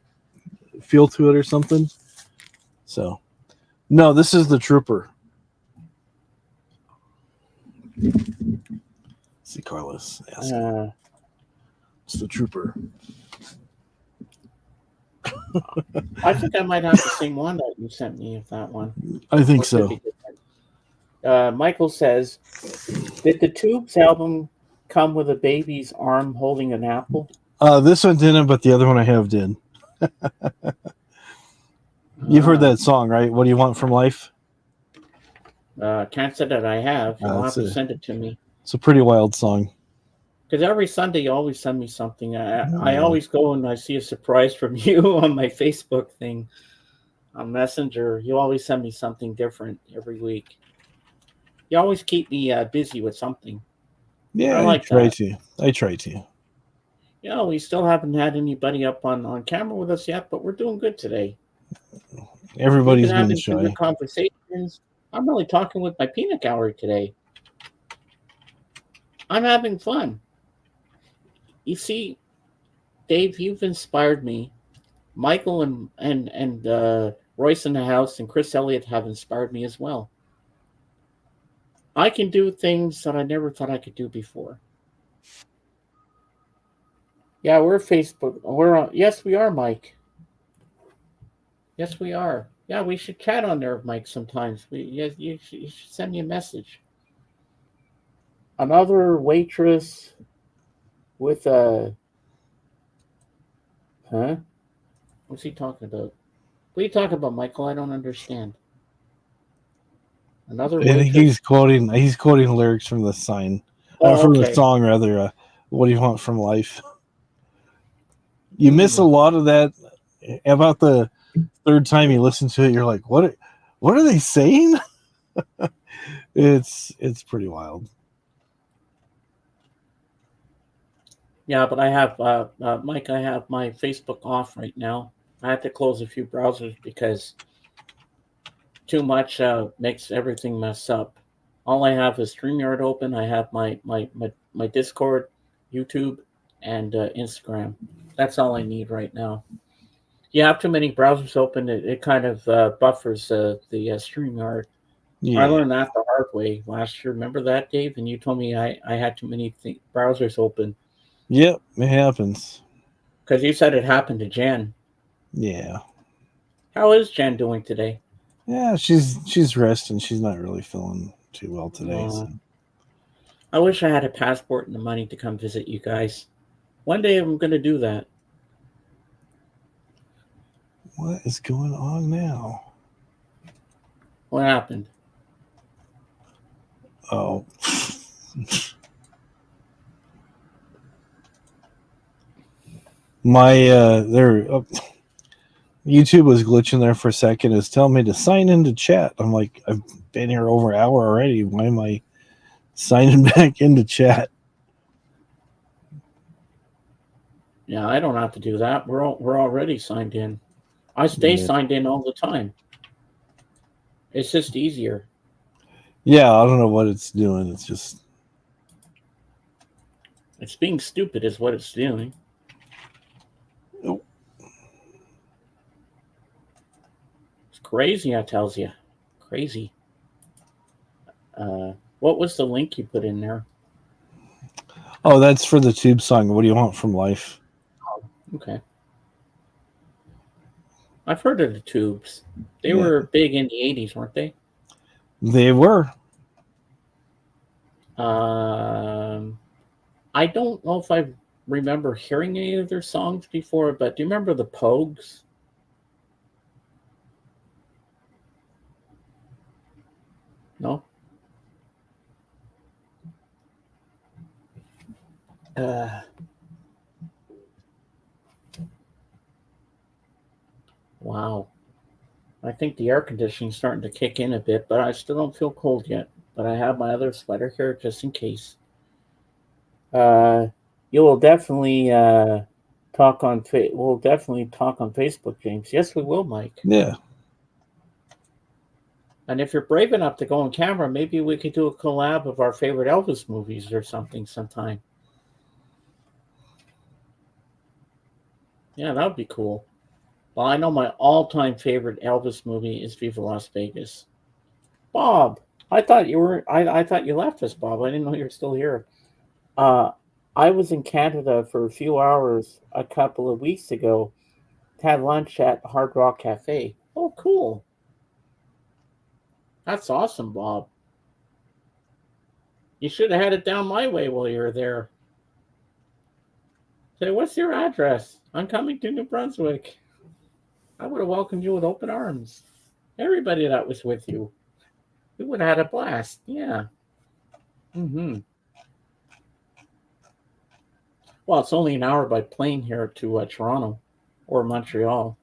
feel to it or something. So, no, this is the Trooper. Let's see, Carlos. It's the Trooper. I think I might have the same one that you sent me of that one. I think Or could so. be different. Michael says, did the Tubes album come with a baby's arm holding an apple? This one didn't, but the other one I have did. You've heard that song, right? What do you want from life? Can't say that I have. You'll have to send it to me. It's a pretty wild song. Because every Sunday you always send me something. I always go and I see a surprise from you on my Facebook thing. On Messenger, you always send me something different every week. You always keep me busy with something. Yeah, I try to. I try to. Yeah, we still haven't had anybody up on camera with us yet, but we're doing good today. Everybody's been having shy. good conversations. I'm really talking with my peanut gallery today. I'm having fun. You see, Dave, you've inspired me. Michael and Royce in the house and Chris Elliott have inspired me as well. I can do things that I never thought I could do before. Yeah, we're Facebook. We're on. Yes, we are, Mike. Yes, we are. Yeah, we should chat on there, Mike. Sometimes you should send me a message. Another waitress with a. Huh? What's he talking about? What are you talking about, Michael? I don't understand. Another I think waitress. he's quoting lyrics from the from the song rather. What do you want from life? You miss a lot of that. About the third time you listen to it, you're like, what are they saying? It's pretty wild. Yeah, but I have Mike. I have my Facebook off right now. I have to close a few browsers because too much makes everything mess up. All I have is StreamYard open. I have my Discord, YouTube, and Instagram. That's all I need right now. You have too many browsers open, it kind of buffers the StreamYard. Yeah. I learned that the hard way last year. Remember that, Dave? And you told me I had too many browsers open. Yep, it happens. Because you said it happened to Jen. Yeah. How is Jen doing today? Yeah, she's resting. She's not really feeling too well today. So. I wish I had a passport and the money to come visit you guys. One day I'm going to do that. What is going on now? What happened? Oh. My YouTube was glitching there for a second. It's telling me to sign into chat. I'm like, I've been here over an hour already. Why am I signing back into chat? Yeah, I don't have to do that. We're already signed in. I stay signed in all the time. It's just easier. Yeah, I don't know what it's doing. It's being stupid is what it's doing. Crazy, I tells you. Crazy. What was the link you put in there? Oh, that's for the Tube song. What do you want from life? Okay. I've heard of the Tubes. They Yeah. were big in the 80s, weren't they? They were. I don't know if I remember hearing any of their songs before, but do you remember the Pogues? No? Wow. I think the air conditioning's starting to kick in a bit, but I still don't feel cold yet. But I have my other sweater here just in case. You will definitely we'll definitely talk on Facebook, James. Yes, we will, Mike. Yeah. And if you're brave enough to go on camera, maybe we could do a collab of our favorite Elvis movies or something sometime. Yeah, that would be cool. Well, I know my all-time favorite Elvis movie is Viva Las Vegas. Bob, I thought you were. I thought you left us, Bob. I didn't know you were still here. Uh, I was in Canada for a few hours a couple of weeks ago. Had lunch at Hard Rock Cafe. Oh, cool. That's awesome, Bob. You should have had it down my way while you were there. Say, what's your address? I'm coming to New Brunswick. I would have welcomed you with open arms. Everybody that was with you. We would have had a blast. Yeah. Mm-hmm. Well, it's only an hour by plane here to Toronto or Montreal,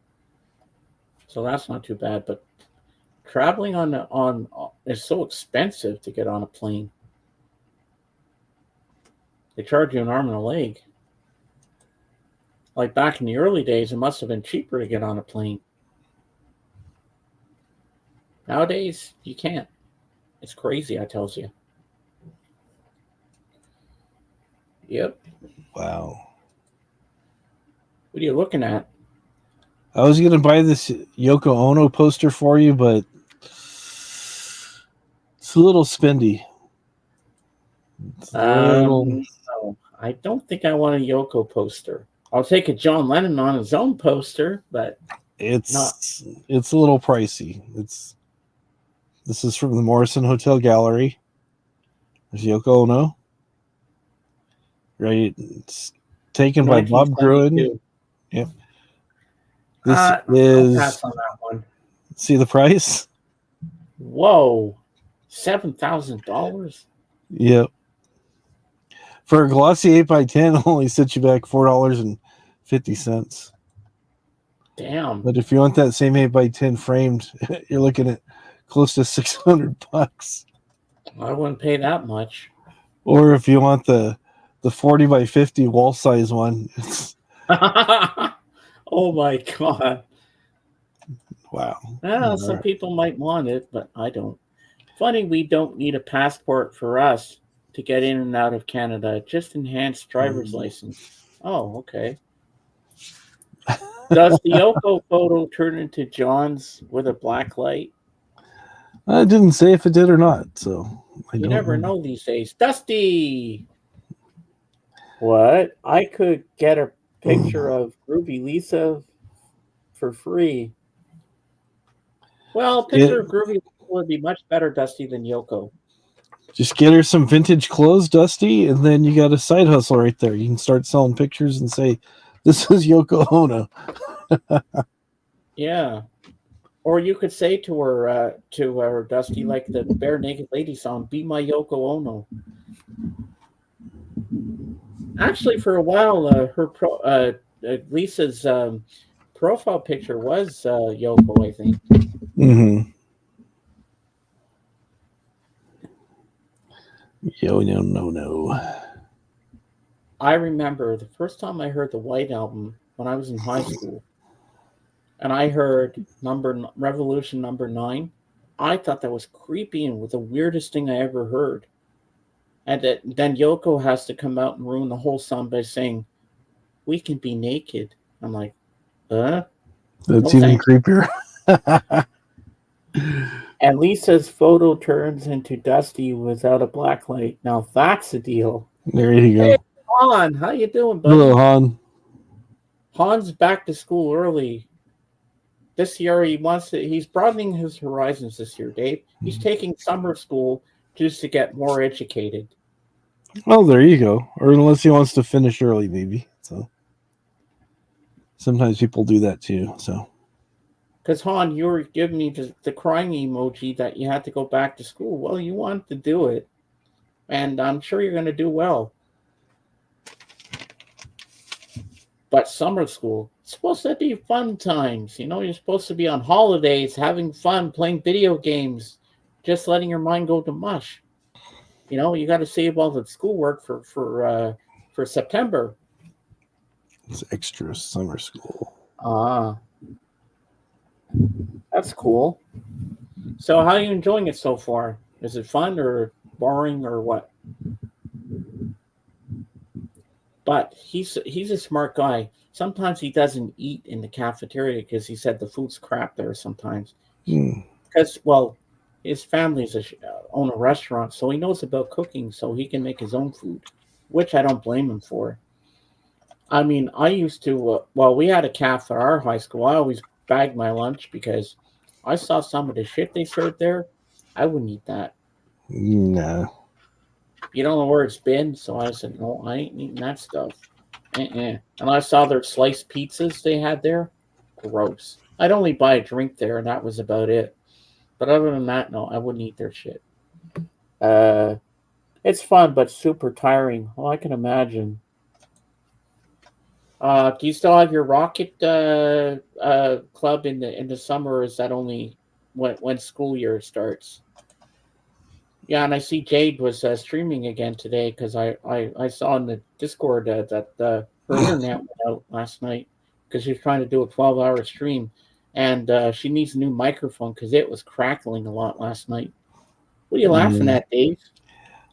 so that's not too bad. But traveling on is so expensive to get on a plane. They charge you an arm and a leg. Like back in the early days, it must have been cheaper to get on a plane. Nowadays, you can't. It's crazy, I tells you. Yep. Wow. What are you looking at? I was going to buy this Yoko Ono poster for you, but it's a little spendy. It's a little... No, I don't think I want a Yoko poster. I'll take a John Lennon on his own poster, but it's a little pricey. This is from the Morrison Hotel Gallery. There's Yoko Ono. Right. It's taken by Bob Gruen. Yep. This is... I'll pass on that one. See the price? Whoa. $7,000? Yep. For a glossy 8x10, it'll only set you back $4.50. Damn. But if you want that same 8x10 framed, you're looking at close to $600. I wouldn't pay that much. Or if you want the 40x50 wall size one, it's... Oh my God. Wow. Well, some people might want it, but I don't. Funny, we don't need a passport for us to get in and out of Canada. Just enhanced driver's license. Oh, okay. Does the Yoko photo turn into John's with a black light? I didn't say if it did or not, so You never know these days. Dusty! What? I could get a picture of Groovy Lisa for free. Well, a picture of Groovy Lisa would be much better, Dusty, than Yoko. Just get her some vintage clothes, Dusty, and then you got a side hustle right there. You can start selling pictures and say, this is Yoko Ono. Yeah. Or you could say to her, Dusty, like the Bare Naked Lady song, "Be my Yoko Ono." Actually, for a while, Lisa's profile picture was Yoko, I think. Mm-hmm. No. I remember the first time I heard the White Album when I was in high school, and I heard Revolution number 9. I thought that was creepy and was the weirdest thing I ever heard. And then Yoko has to come out and ruin the whole song by saying, "We can be naked." I'm like, huh? That's even creepier. And Lisa's photo turns into Dusty without a black light. Now that's a deal. There you Hey, go. Han, how you doing, Hello, buddy? Han. Han's back to school early. This year he's broadening his horizons this year, Dave. He's taking summer school just to get more educated. Well, there you go. Or unless he wants to finish early, maybe. So sometimes people do that too. So Because Han, you were giving me the crying emoji that you had to go back to school. Well, you wanted to do it, and I'm sure you're going to do well. But summer school, it's supposed to be fun times. You know, you're supposed to be on holidays, having fun, playing video games, just letting your mind go to mush. You know, you got to save all the schoolwork for September. it's extra summer school. Ah, that's cool. So, how are you enjoying it so far? Is it fun or boring or what? But he's a smart guy. Sometimes he doesn't eat in the cafeteria because he said the food's crap there sometimes. Because well, his family's own a restaurant, so he knows about cooking, so he can make his own food, which I don't blame him for. I mean, I used to. Well, we had a calf at our high school. I always bagged my lunch because I saw some of the shit they served there. I wouldn't eat that. No. You don't know where it's been, so I said, no, I ain't eating that stuff. And I saw their sliced pizzas they had there. Gross. I'd only buy a drink there, and that was about it. But other than that, no, I wouldn't eat their shit. Uh, it's fun, but super tiring. Well, I can imagine. Do you still have your rocket club in the summer? Or is that only when school year starts? Yeah, and I see Jade was streaming again today because I saw in the Discord that her internet went out last night because she was trying to do a 12-hour stream, and she needs a new microphone because it was crackling a lot last night. What are you laughing at, Dave?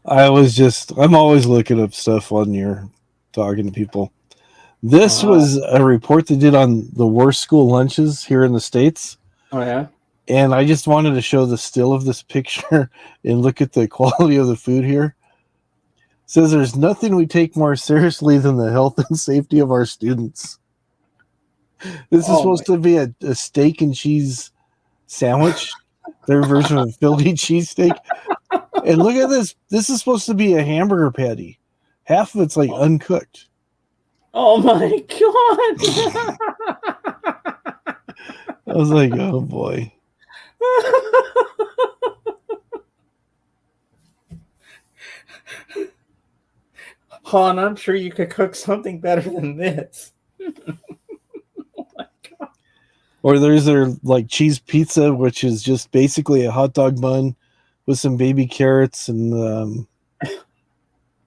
I'm always looking up stuff when you're talking to people. This was a report they did on the worst school lunches here in the States. Oh, yeah? And I just wanted to show the still of this picture and look at the quality of the food here. It says there's nothing we take more seriously than the health and safety of our students. This is supposed to be a steak and cheese sandwich, their version of a Philly cheesesteak. And look at this. This is supposed to be a hamburger patty. Half of it's like uncooked. Oh my god! I was like, oh boy. Han, I'm sure you could cook something better than this. Oh my god. Or there's their like cheese pizza, which is just basically a hot dog bun with some baby carrots and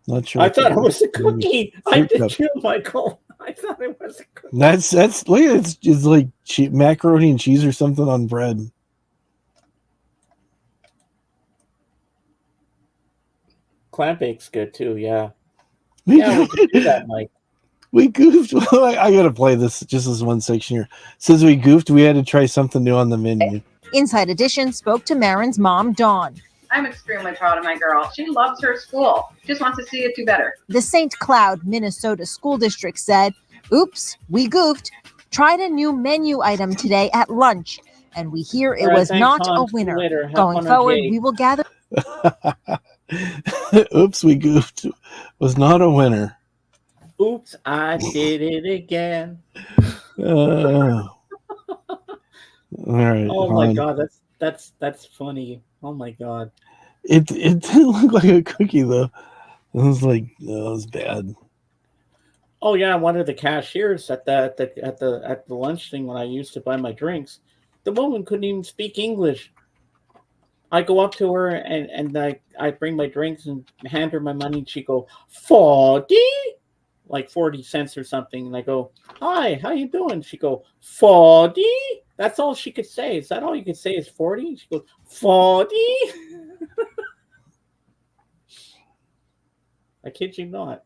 not sure. I thought it was a cookie. I did too, Michael. I thought it was a cookie. That's look, it's like macaroni and cheese or something on bread. Clam bake's good too, yeah. We can do that, Mike. We goofed. I gotta play this just as one section here. It says we goofed. We had to try something new on the menu. Inside Edition spoke to Marin's mom, Dawn. I'm extremely proud of my girl. She loves her school. Just wants to see it do better. The St. Cloud, Minnesota School District said, oops, we goofed. Tried a new menu item today at lunch, and we hear it was not a winner. Going forward, we will gather. Oops, we goofed. Was not a winner. Oops, I did it again. All right. Oh my god, that's funny. Oh my god. It didn't look like a cookie though. It was like, no, it was bad. Oh yeah, one of the cashiers at the lunch thing when I used to buy my drinks, the woman couldn't even speak English. I go up to her and I bring my drinks and hand her my money and she go 40, like 40 cents or something, and I go, hi, how you doing? She go 40. That's all she could say. Is that all you could say is 40? She goes 40. I kid you not.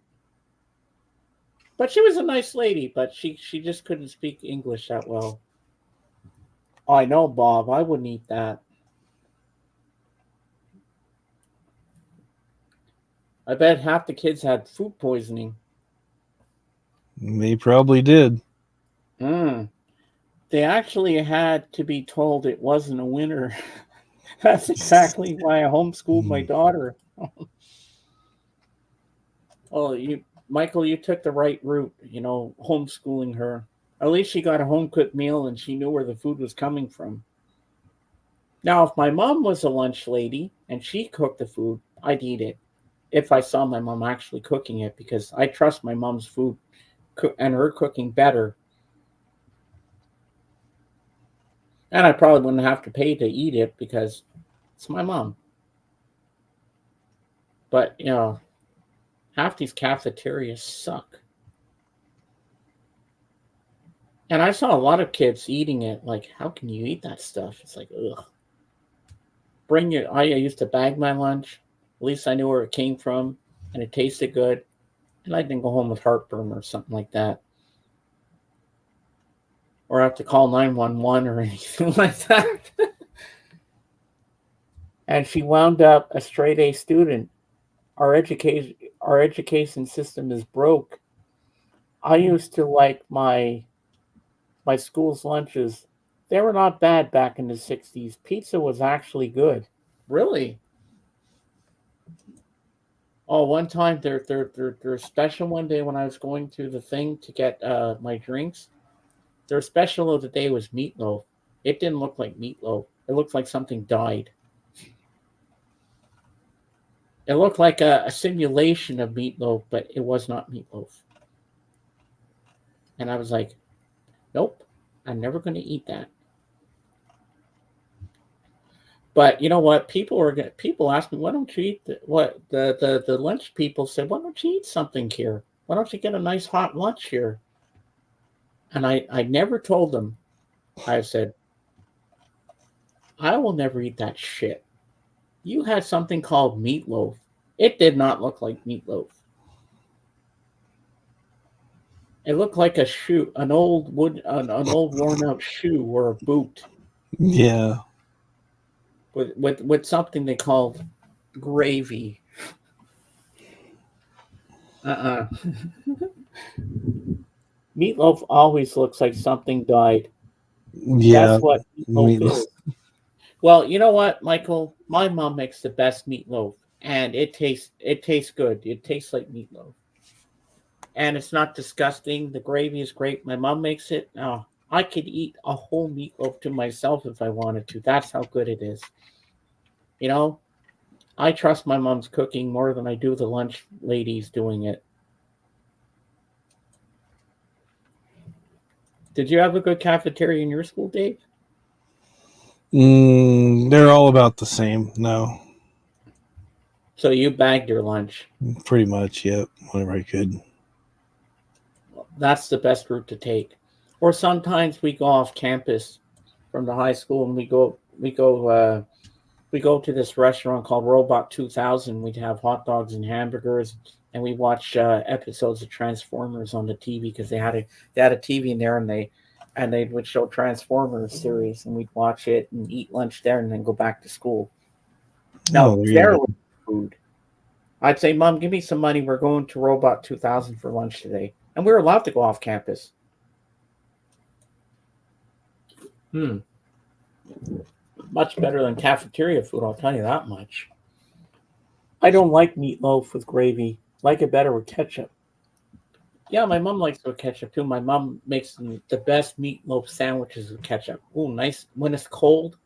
But she was a nice lady, but she just couldn't speak English that well. Oh, I know, Bob. I wouldn't eat that. I bet half the kids had food poisoning. They probably did. Mm. They actually had to be told it wasn't a winter. That's exactly why I homeschooled my daughter. Oh, Michael, you took the right route, homeschooling her. At least she got a home cooked meal and she knew where the food was coming from. Now, if my mom was a lunch lady and she cooked the food, I'd eat it. If I saw my mom actually cooking it, because I trust my mom's food and her cooking better. And I probably wouldn't have to pay to eat it because it's my mom. But, half these cafeterias suck. And I saw a lot of kids eating it. Like, how can you eat that stuff? It's like, ugh. I used to bag my lunch. At least I knew where it came from and it tasted good. And I didn't go home with heartburn or something like that. Or have to call 911 or anything like that. And she wound up a straight A student. Our education system is broke. I used to like my school's lunches. They were not bad back in the 60s. Pizza was actually good. Really? Oh, one time their special one day when I was going to the thing to get my drinks, their special of the day was meatloaf. It didn't look like meatloaf. It looked like something died. It looked like a simulation of meatloaf, but it was not meatloaf. And I was like, nope, I'm never going to eat that. But you know what? People ask me, why don't you eat the lunch people said, why don't you eat something here? Why don't you get a nice hot lunch here? And I never told them. I said, I will never eat that shit. You had something called meatloaf. It did not look like meatloaf. It looked like a shoe, an old worn out shoe or a boot Yeah. with something they called gravy. Uh-uh. Meatloaf always looks like something died. Yeah. That's what meatloaf is. Well, you know what, Michael? My mom makes the best meatloaf, and it tastes good. It tastes like meatloaf, and it's not disgusting. The gravy is great. My mom makes it. Oh, I could eat a whole meatloaf to myself if I wanted to. That's how good it is. You know, I trust my mom's cooking more than I do the lunch ladies doing it. Did you have a good cafeteria in your school, Dave? They're all about the same. No, So you bagged your lunch. pretty much. Yep. Whatever I could. That's the best route to take. Or sometimes we go off campus from the high school and we go to this restaurant called Robot 2000. We'd have hot dogs and hamburgers, and we watch episodes of Transformers on the TV because they had a TV in there, and they would show Transformers series, and we'd watch it and eat lunch there, and then go back to school. Now there was food. I'd say, Mom, give me some money. We're going to Robot 2000 for lunch today, and we were allowed to go off campus. Much better than cafeteria food, I'll tell you that much. I don't like meatloaf with gravy. Like it better with ketchup. Yeah, my mom likes it with ketchup too. My mom makes the best meatloaf sandwiches with ketchup. Ooh, nice. When it's cold,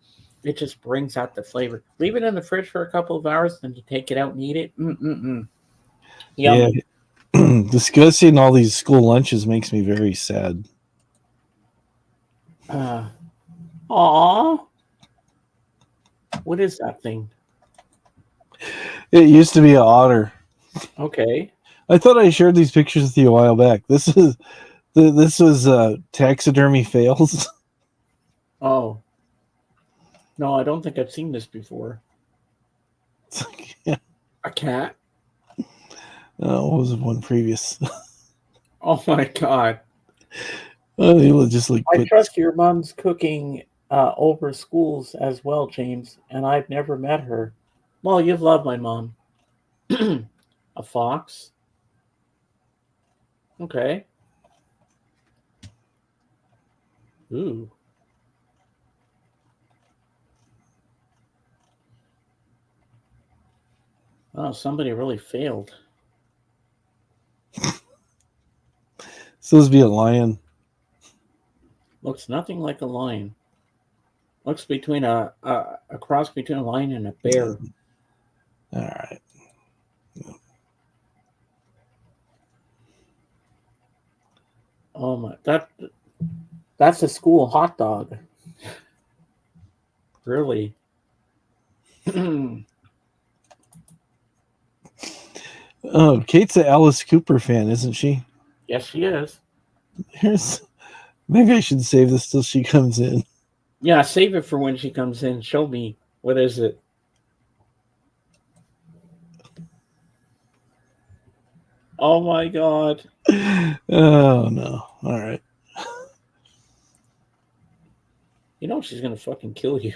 it just brings out the flavor. Leave it in the fridge for a couple of hours, then you take it out and eat it. Yummy. Yeah. Discussing all these school lunches makes me very sad. Aw. What is that thing? It used to be an otter. Okay. I thought I shared these pictures with you a while back. This was taxidermy fails. Oh. No, I don't think I've seen this before. Yeah. A cat? What was the one previous? Oh my god. I trust your mom's cooking over schools as well, James, and I've never met her. Well, you've loved my mom. A fox. Okay. Ooh. Oh, somebody really failed. Supposed to be a lion. Looks nothing like a lion. Looks between a cross between a lion and a bear. All right. Oh my, that's a school hot dog. Really? Oh, Kate's an Alice Cooper fan, isn't she? Yes, she is. Maybe I should save this till she comes in. Yeah, save it for when she comes in. Show me. What is it? Oh my god. Oh no. All right. You know she's gonna fucking kill you.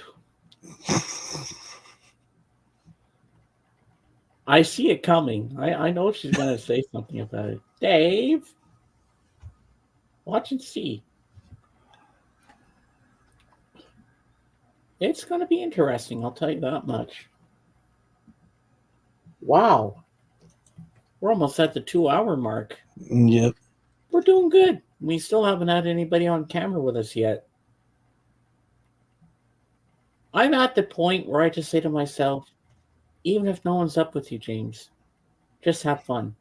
I see it coming. I know she's gonna say something about it. Dave, watch and see. It's gonna be interesting, I'll tell you that much. Wow. We're almost at the 2-hour mark. Yep. We're doing good. We still haven't had anybody on camera with us yet. I'm at the point where I just say to myself, even if no one's up with you, James, just have fun.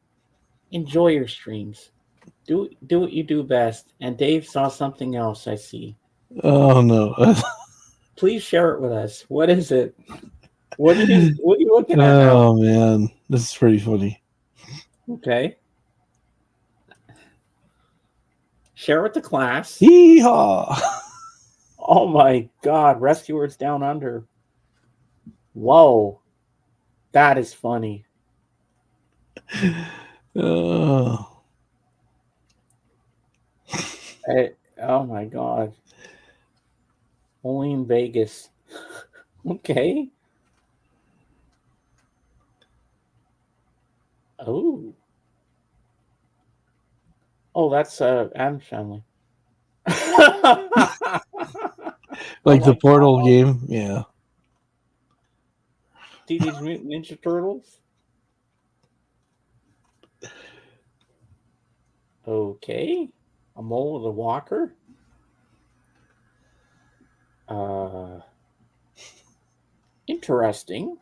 Enjoy your streams. Do what you do best. And Dave saw something else, I see. Oh no. Please share it with us. What is it? What are you looking at now? Oh man, this is pretty funny. Okay. Share with the class. Hee-haw! Oh my god, Rescuers Down Under. Whoa. That is funny. Oh. Oh my god. Only in Vegas. Okay. Oh. Oh, that's Adam's Family. Like the Portal game? Yeah. Teenage Mutant Ninja Turtles? Okay. A mole with a walker? Interesting.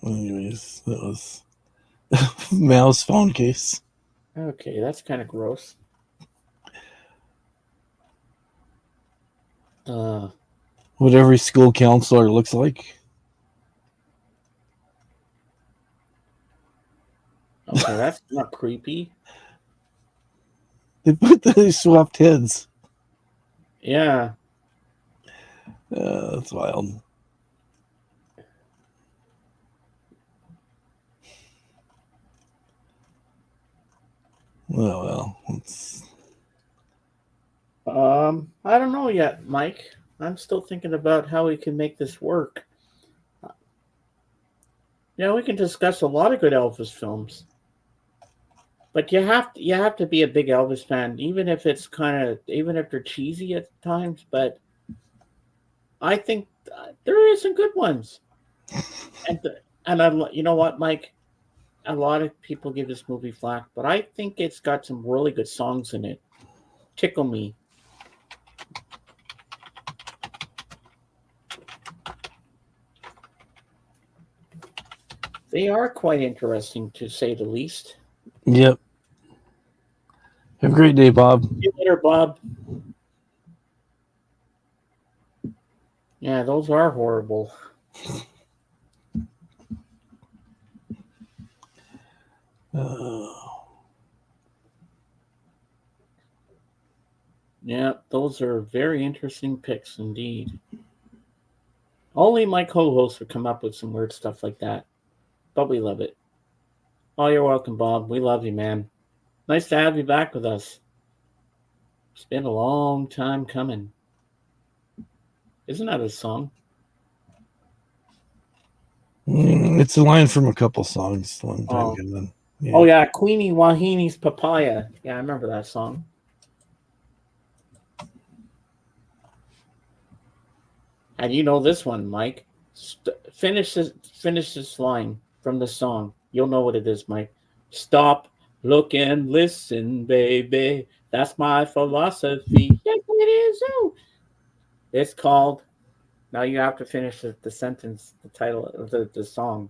Anyways, that was Mouse phone case. Okay, that's kind of gross. What every school counselor looks like. Okay, that's not creepy. They swapped heads. Yeah. That's wild. Well, it's... I don't know yet, Mike. I'm still thinking about how we can make this work. Yeah, we can discuss a lot of good Elvis films. But you have to be a big Elvis fan, even if even if they're cheesy at times. But I think there is some good ones, you know what, Mike? A lot of people give this movie flack, but I think it's got some really good songs in it. Tickle Me. They are quite interesting, to say the least. Yep. Have a great day, Bob. See you later, Bob. Yeah, those are horrible. Yeah, those are very interesting picks indeed. Only my co-hosts would come up with some weird stuff like that, but we love it. Oh, you're welcome, Bob. We love you, man. Nice to have you back with us. It's been a long time coming. Isn't that a song? It's a line from a couple songs. A long time Oh. ago. Then. Yeah. Oh yeah, Queenie Wahini's Papaya. Yeah, I remember that song. And you know this one, Mike. Finish this line from the song. You'll know what it is, Mike. Stop, look, and listen, baby. That's my philosophy. Yes, it is. Oh. It's called. Now you have to finish the sentence, the title of the song.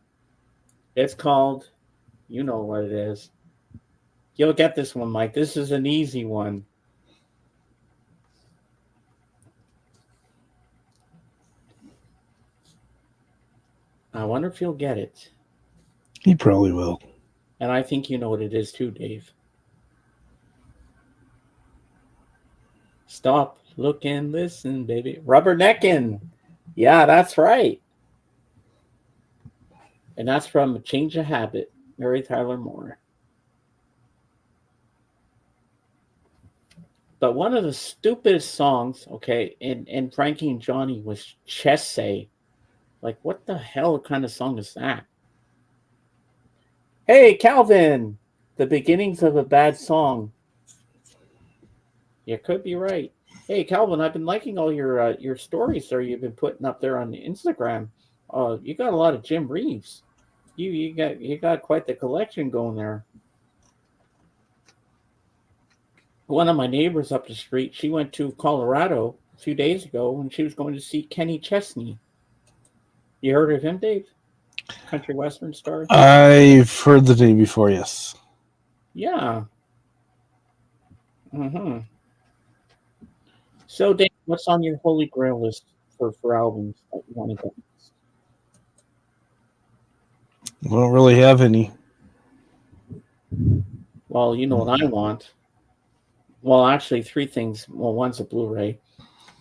It's called. You know what it is. You'll get this one, Mike. This is an easy one. I wonder if you'll get it. He probably will. And I think you know what it is too, Dave. Stop, look, and listen, baby. Rubberneckin'. Yeah, that's right. And that's from Change of Habit, Mary Tyler Moore. But one of the stupidest songs, okay, in Frankie and Johnny was Chessay. Like, what the hell kind of song is that? Hey, Calvin! The beginnings of a bad song. You could be right. Hey, Calvin, I've been liking all your stories there you've been putting up there on Instagram. You got a lot of Jim Reeves. You got quite the collection going there. One of my neighbors up the street, she went to Colorado a few days ago and she was going to see Kenny Chesney. You heard of him, Dave? Country Western star? I've heard the name before, yes. Yeah. Mm-hmm. So, Dave, what's on your holy grail list for albums that you want to get? I don't really have any. Well, you know what I want. Well, actually, three things. Well, one's a Blu-ray.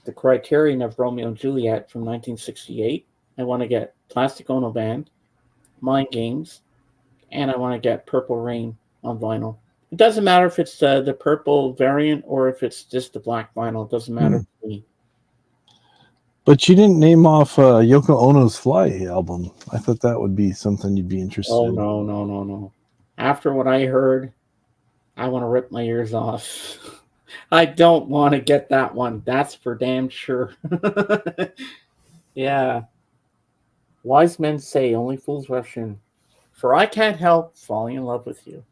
The Criterion of Romeo and Juliet from 1968. I want to get Plastic Ono Band, Mind Games, and I want to get Purple Rain on vinyl. It doesn't matter if it's the purple variant or if it's just the black vinyl. It doesn't matter to me. But you didn't name off Yoko Ono's Fly album. I thought that would be something you'd be interested in. Oh, no. After what I heard, I want to rip my ears off. I don't want to get that one. That's for damn sure. Yeah. Wise men say only fools rush in. For I can't help falling in love with you.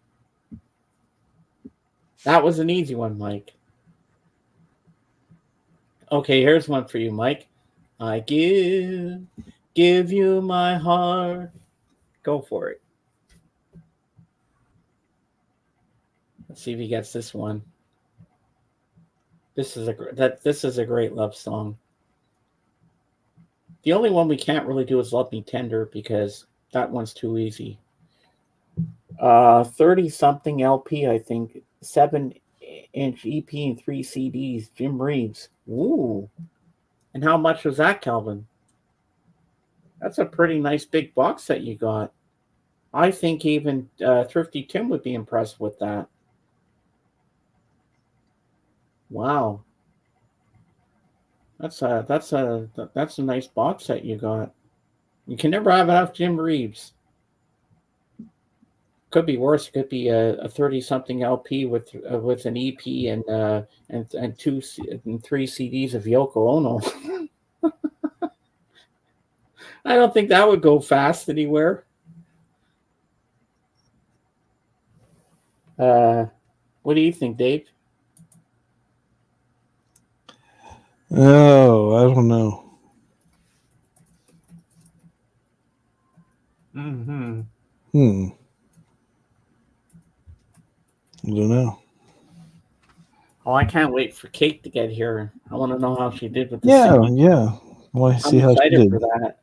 That was an easy one, Mike. Okay, here's one for you, Mike. I give you my heart. Go for it. Let's see if he gets this one. This is a great love song. The only one we can't really do is Love Me Tender because that one's too easy. 30-something LP, I think. 7-inch EP and 3 CDs. Jim Reeves. Ooh. And how much was that, Calvin? That's a pretty nice big box set you got. I think even Thrifty Tim would be impressed with that. Wow. That's a nice box set you got. You can never have enough Jim Reeves. Could be worse. It could be a 30-something LP with an EP and 2 and 3 CDs of Yoko Ono. I don't think that would go fast anywhere. What do you think, Dave? Oh, I don't know. Mm-hmm. I don't know. Oh, I can't wait for Kate to get here. I want to know how she did with the Yeah. I'm Well, see how she excited did. for that.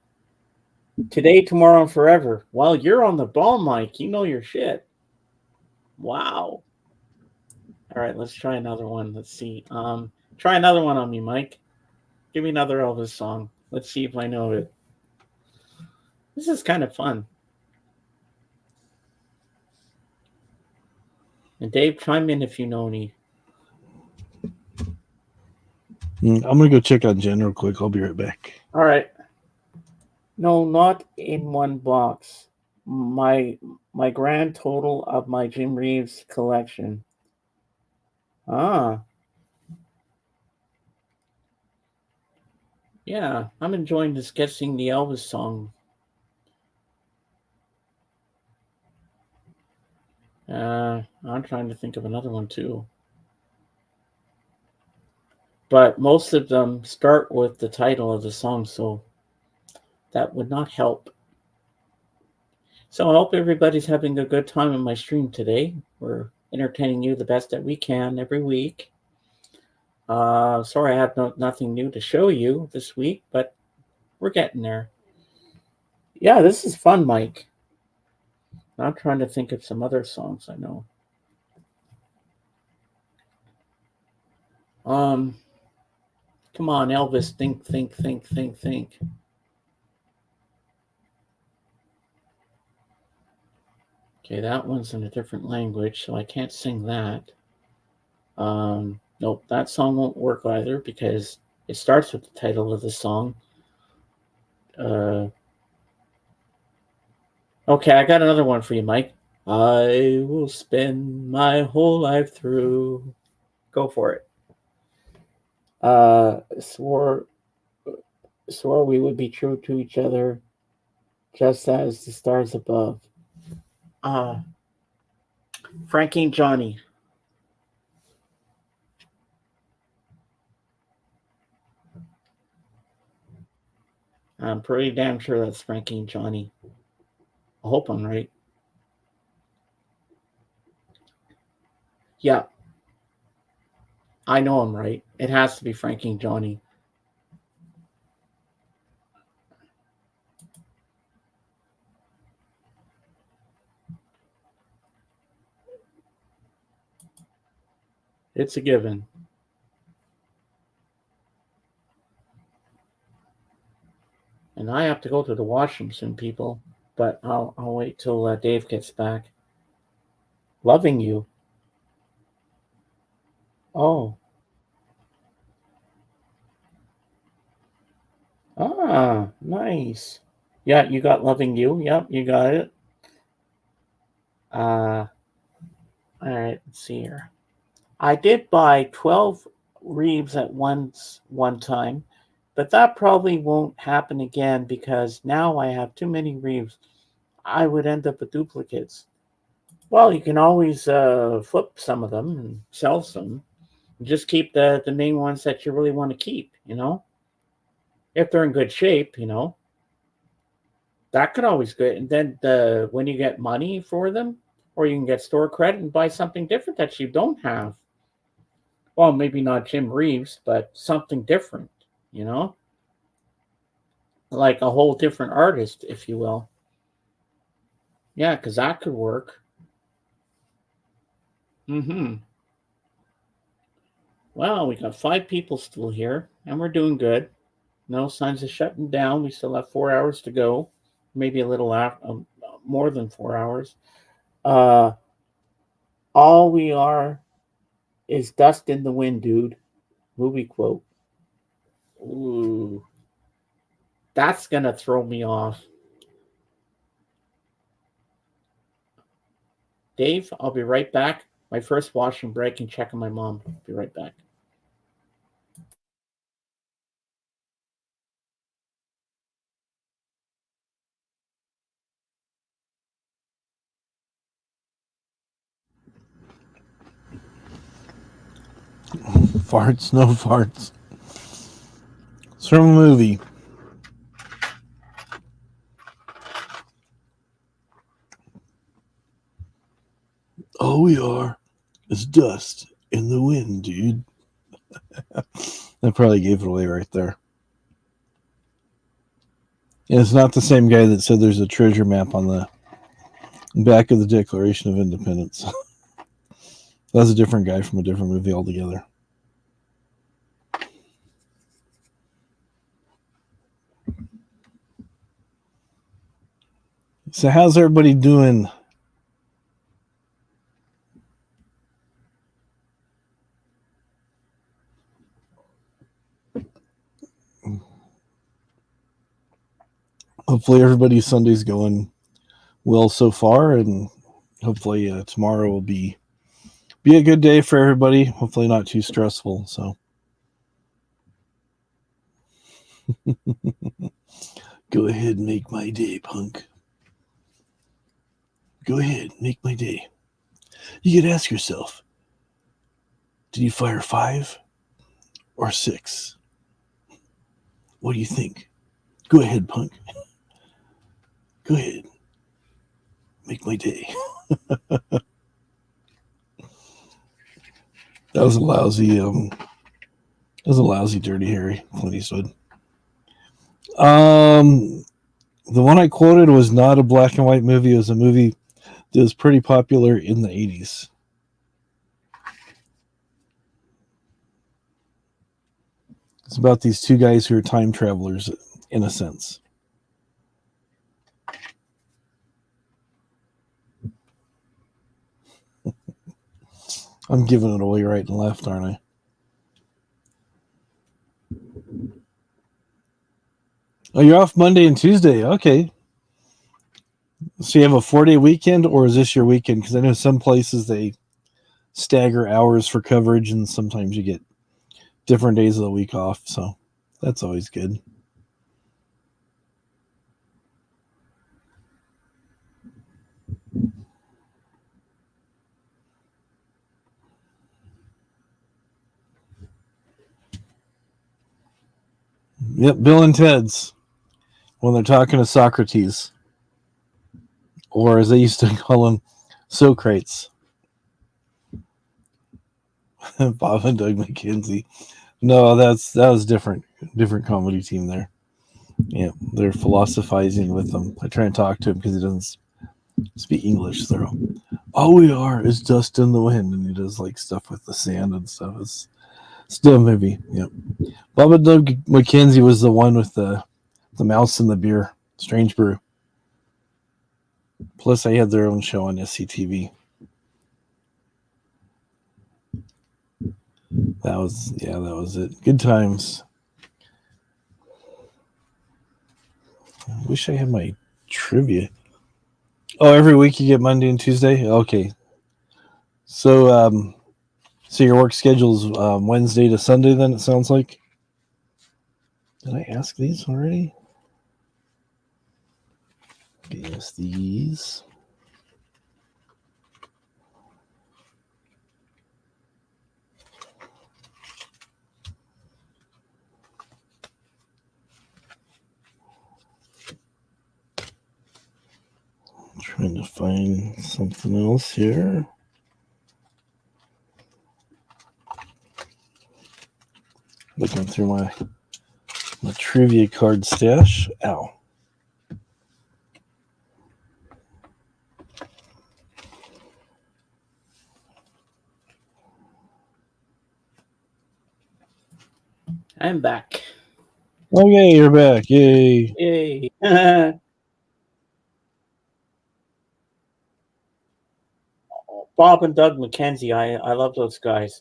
Today, tomorrow, and forever. Well, you're on the ball, Mike. You know your shit. Wow. All right, let's try another one. Let's see. Try another one on me, Mike. Give me another Elvis song. Let's see if I know it. This is kind of fun. And Dave, chime in if you know any. I'm going to go check on Jen real quick. I'll be right back. All right. No, not in one box. My my grand total of my Jim Reeves collection. Ah, yeah, I'm enjoying discussing the Elvis song. I'm trying to think of another one too. But most of them start with the title of the song, so that would not help. So I hope everybody's having a good time in my stream today. We're entertaining you the best that we can every week. Sorry I have nothing new to show you this week, but we're getting there. Yeah, this is fun, Mike. I'm trying to think of some other songs I know. Um, Come on, Elvis, think, think, think, think, think. Okay, that one's in a different language, so I can't sing that. Nope, that song won't work either because it starts with the title of the song. Uh, okay, I got another one for you, Mike. I will spend my whole life through. Go for it. Swore we would be true to each other, just as the stars above. Uh, Frankie and Johnny. I'm pretty damn sure that's Frankie and Johnny. I hope I'm right. Yeah, I know I'm right. It has to be Frankie and Johnny. It's a given. And I have to go to the washroom soon, people. But I'll wait till Dave gets back. Loving you. Oh. Ah, nice. Yeah, you got loving you. Yep, you got it. All right, let's see here. I did buy 12 Reeves at once one time, but that probably won't happen again because now I have too many Reeves. I would end up with duplicates. Well, you can always flip some of them and sell some. Just keep the main ones that you really want to keep, if they're in good shape, that could always good. And then when you get money for them, or you can get store credit and buy something different that you don't have. Well, maybe not Jim Reeves, but something different, you know, like a whole different artist, if you will. Yeah, because that could work. Hmm. Well, we got 5 people still here, and we're doing good. No signs of shutting down. We still have 4 hours to go, maybe a little more than 4 hours. Uh, all we are is dust in the wind, dude. Movie quote. Ooh, that's gonna throw me off. Dave, I'll be right back. My first washroom break and check on my mom. Be right back. Farts, no farts. It's from a movie. All we are is dust in the wind, dude. That probably gave it away right there. And it's not the same guy that said there's a treasure map on the back of the Declaration of Independence. That's a different guy from a different movie altogether. So how's everybody doing? hopefully everybody's Sunday's going well so far, and hopefully tomorrow will be a good day for everybody. Hopefully not too stressful. So go ahead and make my day, punk. Go ahead, make my day. You could ask yourself, did you fire 5 or 6? What do you think? Go ahead, punk. Go ahead. Make my day. That was a lousy Dirty Harry, Clint Eastwood. The one I quoted was not a black and white movie. It was a movie that was pretty popular in the 80s. It's about these two guys who are time travelers, in a sense. I'm giving it away right and left, aren't I? Oh, you're off Monday and Tuesday. Okay. So you have a 4-day weekend, or is this your weekend? Because I know some places they stagger hours for coverage, and sometimes you get different days of the week off. So that's always good. Yep, Bill and Ted's when they're talking to Socrates, or as they used to call him, Socrates. Bob and Doug McKenzie. No, that was different comedy team there. Yeah, they're philosophizing with him. I try and talk to him because he doesn't speak English. So all we are is dust in the wind, and he does like stuff with the sand and stuff. It's still a movie. Yep. Bob and Doug McKenzie was the one with the mouse and the beer, Strange Brew. Plus, they had their own show on SCTV. That was it. Good times. I wish I had my trivia. Oh, every week you get Monday and Tuesday? Okay. So your work schedule's Wednesday to Sunday then, it sounds like? Did I ask these already? Yes, these. I'm trying to find something else here. Looking through my trivia card stash. Ow. I'm back. Okay, you're back. Yay. Yay. Bob and Doug McKenzie. I love those guys.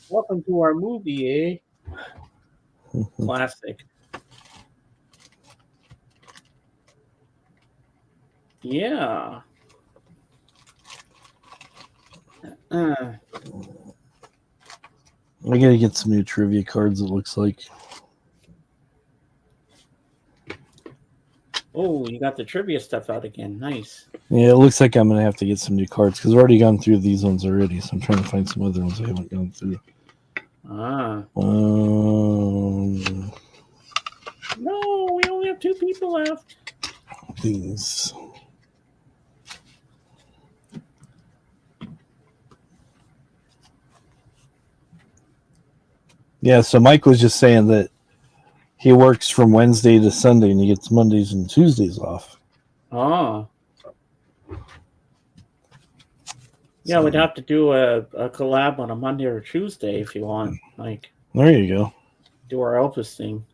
Welcome to our movie, eh? Classic. Yeah. I gotta get some new trivia cards, it looks like. Oh, you got the trivia stuff out again. Nice. Yeah, it looks like I'm gonna have to get some new cards because I've already gone through these ones already, so I'm trying to find some other ones I haven't gone through. No, we only have 2 people left. These. Yeah, so Mike was just saying that he works from Wednesday to Sunday and he gets Mondays and Tuesdays off. Oh. Yeah, we'd have to do a collab on a Monday or Tuesday if you want. Like, there you go. Do our Elvis thing.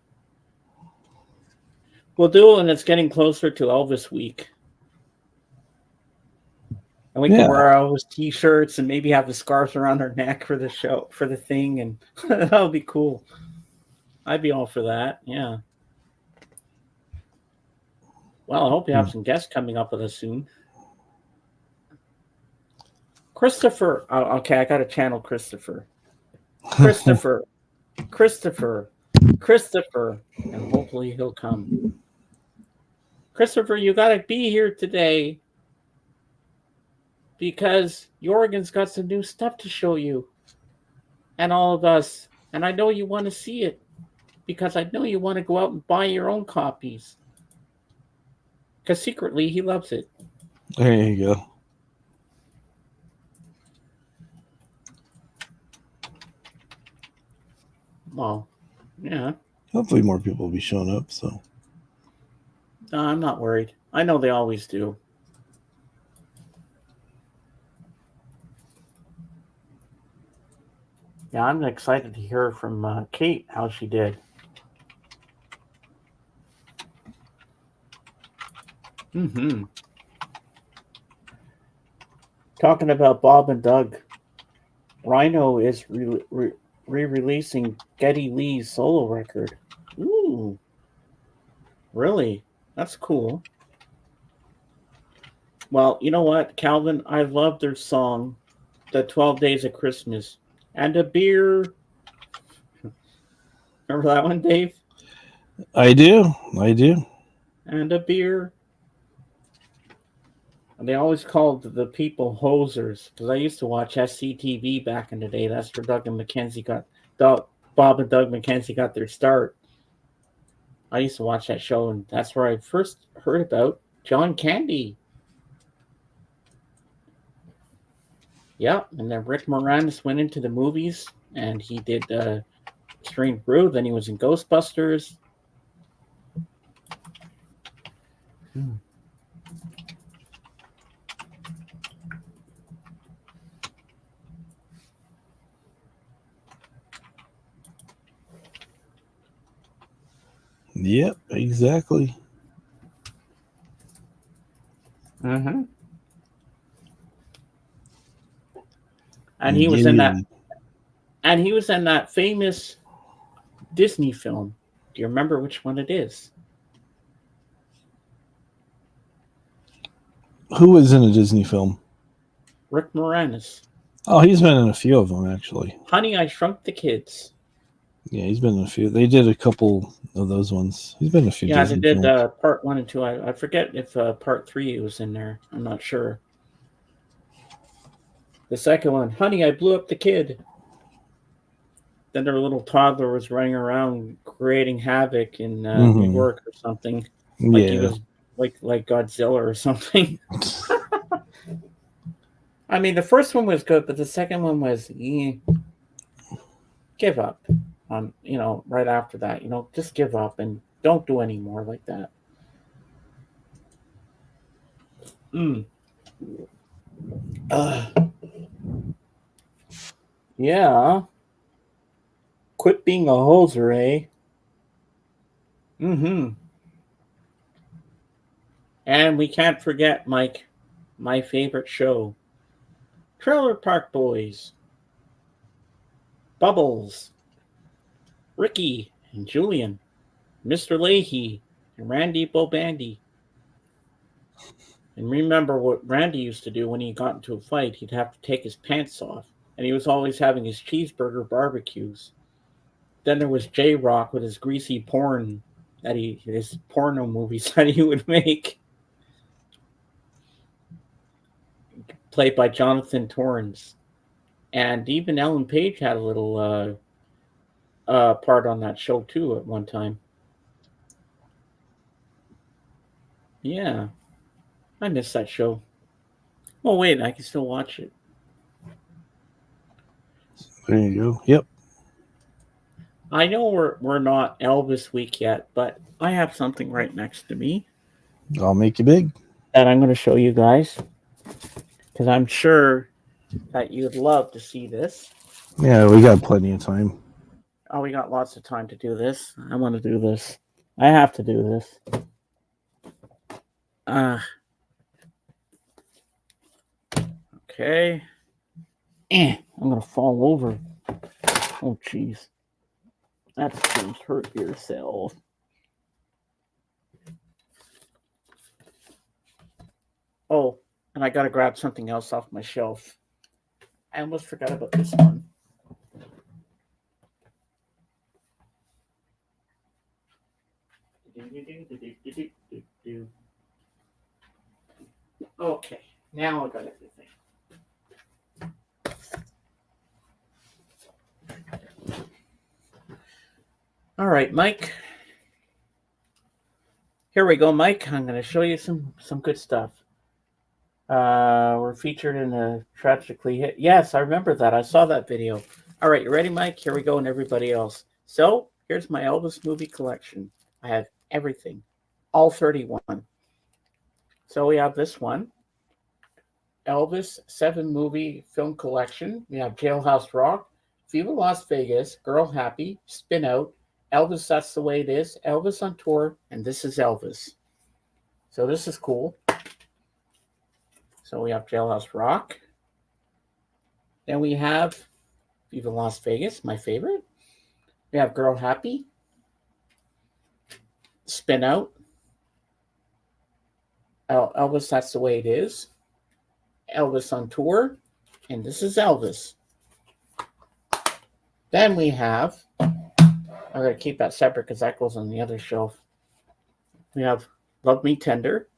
We'll do it when it's getting closer to Elvis week. And we can wear our Elvis t-shirts and maybe have the scarves around our neck for the show, for the thing, and that'll be cool. I'd be all for that. Yeah. Well, I hope you have some guests coming up with us soon. Christopher. Oh, okay, I got to channel Christopher. Christopher. Christopher. Christopher. And hopefully he'll come. Christopher, you got to be here today because Jorgen's got some new stuff to show you and all of us. And I know you want to see it because I know you want to go out and buy your own copies. Because secretly he loves it. There you go. Well, yeah. Hopefully more people will be showing up. So No, I'm not worried. I know they always do. Yeah, I'm excited to hear from Kate how she did. Mm-hmm. Talking about Bob and Doug, Rhino is re-releasing Geddy Lee's solo record. Ooh, really? That's cool. Well, you know what, Calvin? I love their song, "The 12 Days of Christmas," and a beer. Remember that one, Dave? I do. And a beer. And they always called the people hosers because I used to watch SCTV back in the day. That's where Bob and Doug McKenzie got their start. I used to watch that show, and that's where I first heard about John Candy. Yeah, and then Rick Moranis went into the movies, and he did Strange Brew. Then he was in Ghostbusters. Yep, exactly. Mm-hmm. And he was in that. And he was in that famous Disney film. Do you remember which one it is? Who was in a Disney film? Rick Moranis. Oh, he's been in a few of them, actually. Honey, I Shrunk the Kids. Yeah, he's been in a few. They did a couple of those ones. He's been in a few. Yeah, Disney they did films. part 1 and 2. I forget if part 3 was in there. I'm not sure. The second one, Honey, I Blew Up the Kid. Then their little toddler was running around creating havoc in New York or something. Like he was like Godzilla or something. I mean, the first one was good, but the second one was give up. Right after that, just give up and don't do any more like that. Yeah. Quit being a hoser, eh? Mm-hmm. And we can't forget, Mike, my favorite show, Trailer Park Boys, Bubbles, Ricky and Julian, Mr. Leahy, and Randy Bobandy. And remember what Randy used to do when he got into a fight? He'd have to take his pants off, and he was always having his cheeseburger barbecues. Then there was J-Rock with his greasy porn his porno movies that he would make, played by Jonathan Torrens. And even Ellen Page had a little part on that show too at one time. Yeah, I miss that show. Oh wait, I can still watch it. There you go. Yep. I know we're not Elvis week yet, but I have something right next to me I'll make you big. that I'm going to show you guys because I'm sure that you'd love to see this. Yeah, we got plenty of time. Oh, we got lots of time to do this. I want to do this. I have to do this. Okay. I'm going to fall over. Oh, jeez. Don't hurt yourself. Oh, and I gotta grab something else off my shelf. I almost forgot about this one. Okay, now I got everything. All right, Mike. Here we go, Mike. I'm going to show you some good stuff. We're featured in a tragically hit. Yes, I remember that. I saw that video. All right, you ready, Mike? Here we go, and everybody else. So here's my Elvis movie collection. I have everything, all 31. So we have this one, Elvis 7 movie film collection. We have Jailhouse Rock, Viva Las Vegas, Girl Happy, Spin Out, Elvis That's the Way It Is, Elvis on Tour, and This Is Elvis. So this is cool. So we have Jailhouse Rock. Then we have Viva Las Vegas, my favorite. We have Girl Happy, Spin Out, Elvis That's the Way It Is, Elvis on Tour, and This Is Elvis. Then we have, I'm going to keep that separate because that goes on the other shelf. We have Love Me Tender,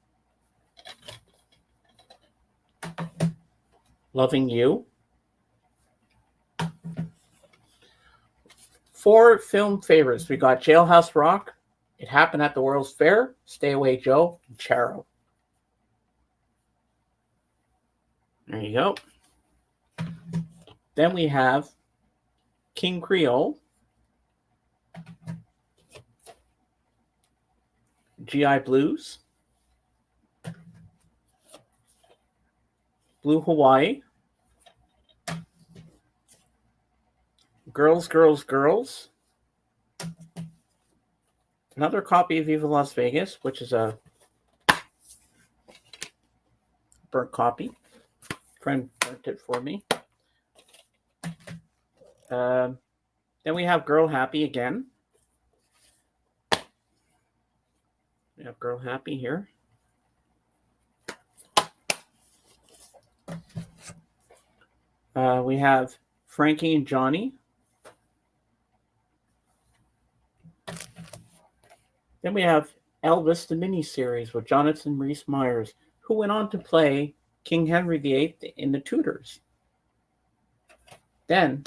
Loving You. 4 film favorites. We got Jailhouse Rock, It Happened at the World's Fair, Stay Away Joe, and Charo. There you go. Then we have King Creole, GI Blues, Blue Hawaii, Girls, Girls, Girls, another copy of Viva Las Vegas, which is a burnt copy. Friend burnt it for me. Then we have Girl Happy again. We have Girl Happy here. We have Frankie and Johnny. Then we have Elvis, the miniseries with Jonathan Rhys Meyers, who went on to play King Henry VIII in The Tudors. Then,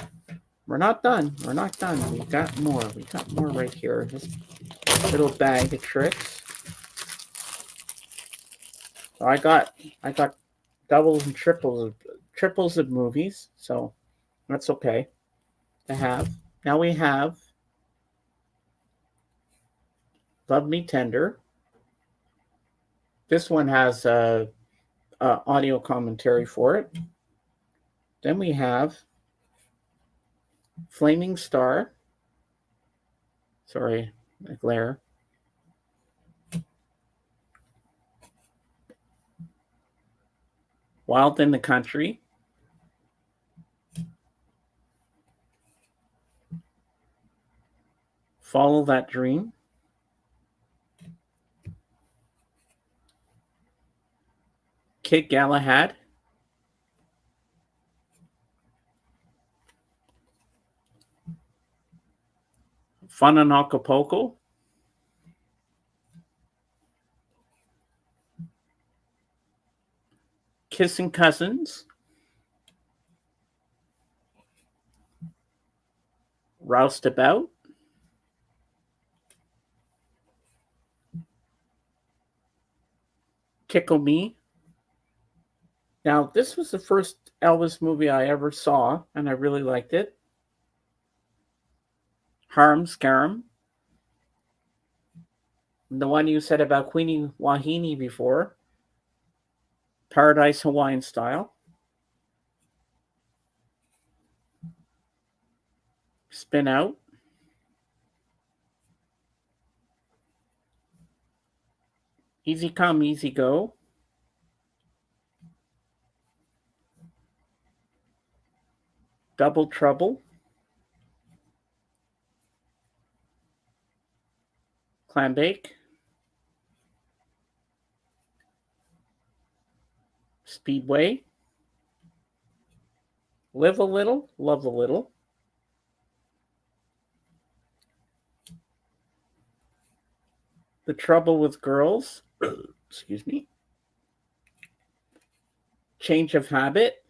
we're not done. We're not done. We got more. We got more right here. This little bag of tricks. So I got doubles and triples of movies. So that's okay to have. Now we have Love Me Tender. This one has audio commentary for it. Then we have Flaming Star. Sorry, my glare. Wild in the Country. Follow That Dream. Kid Galahad. Fun in Acapulco. Kissing Cousins. Roused About. Tickle Me. Now, this was the first Elvis movie I ever saw, and I really liked it. Harem Scarum. The one you said about Queenie Wahine before. Paradise Hawaiian Style. Spin Out. Easy Come, Easy Go. Double Trouble. Clam bake. Speedway. Live a little, love a little. The Trouble with Girls. Excuse me. Change of Habit.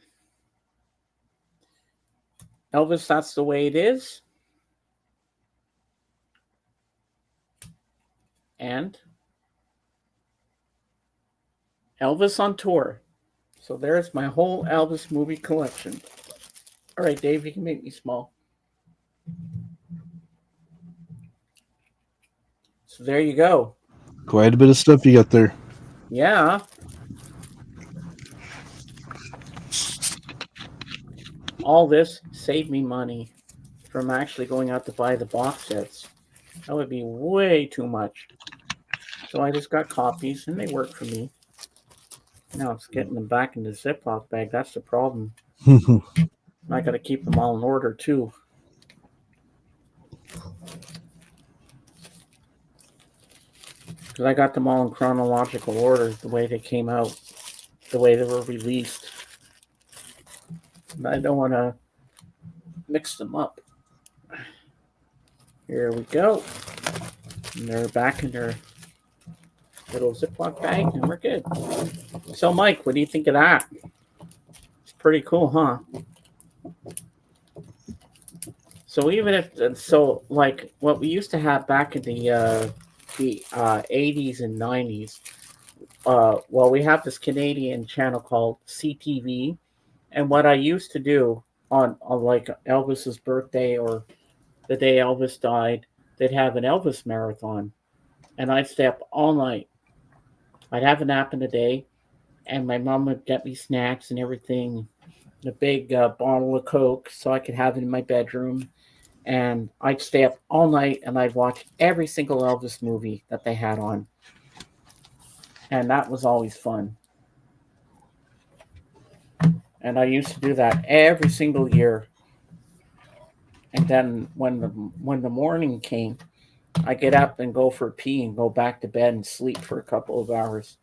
Elvis, That's the Way It Is. And Elvis on Tour. So there's my whole Elvis movie collection. All right, Dave, you can make me small. So there you go. Quite a bit of stuff you got there. Yeah. All this saved me money from actually going out to buy the box sets. That would be way too much. So I just got copies, and they work for me. Now it's getting them back in the Ziploc bag. That's the problem. I got to keep them all in order, too. Because I got them all in chronological order, the way they came out, the way they were released. And I don't want to mix them up. Here we go. And they're back in their little Ziploc bag, and we're good. So, Mike, what do you think of that? It's pretty cool, huh? So even if like what we used to have back in the 80s and 90s, well, we have this Canadian channel called CTV, and what I used to do on like Elvis's birthday or the day Elvis died, they'd have an Elvis marathon, and I'd stay up all night. I'd have a nap in the day, and my mom would get me snacks and everything, a big bottle of Coke, so I could have it in my bedroom. And I'd stay up all night and I'd watch every single Elvis movie that they had on. And that was always fun. And I used to do that every single year. And then when the morning came, I get up and go for a pee and go back to bed and sleep for a couple of hours.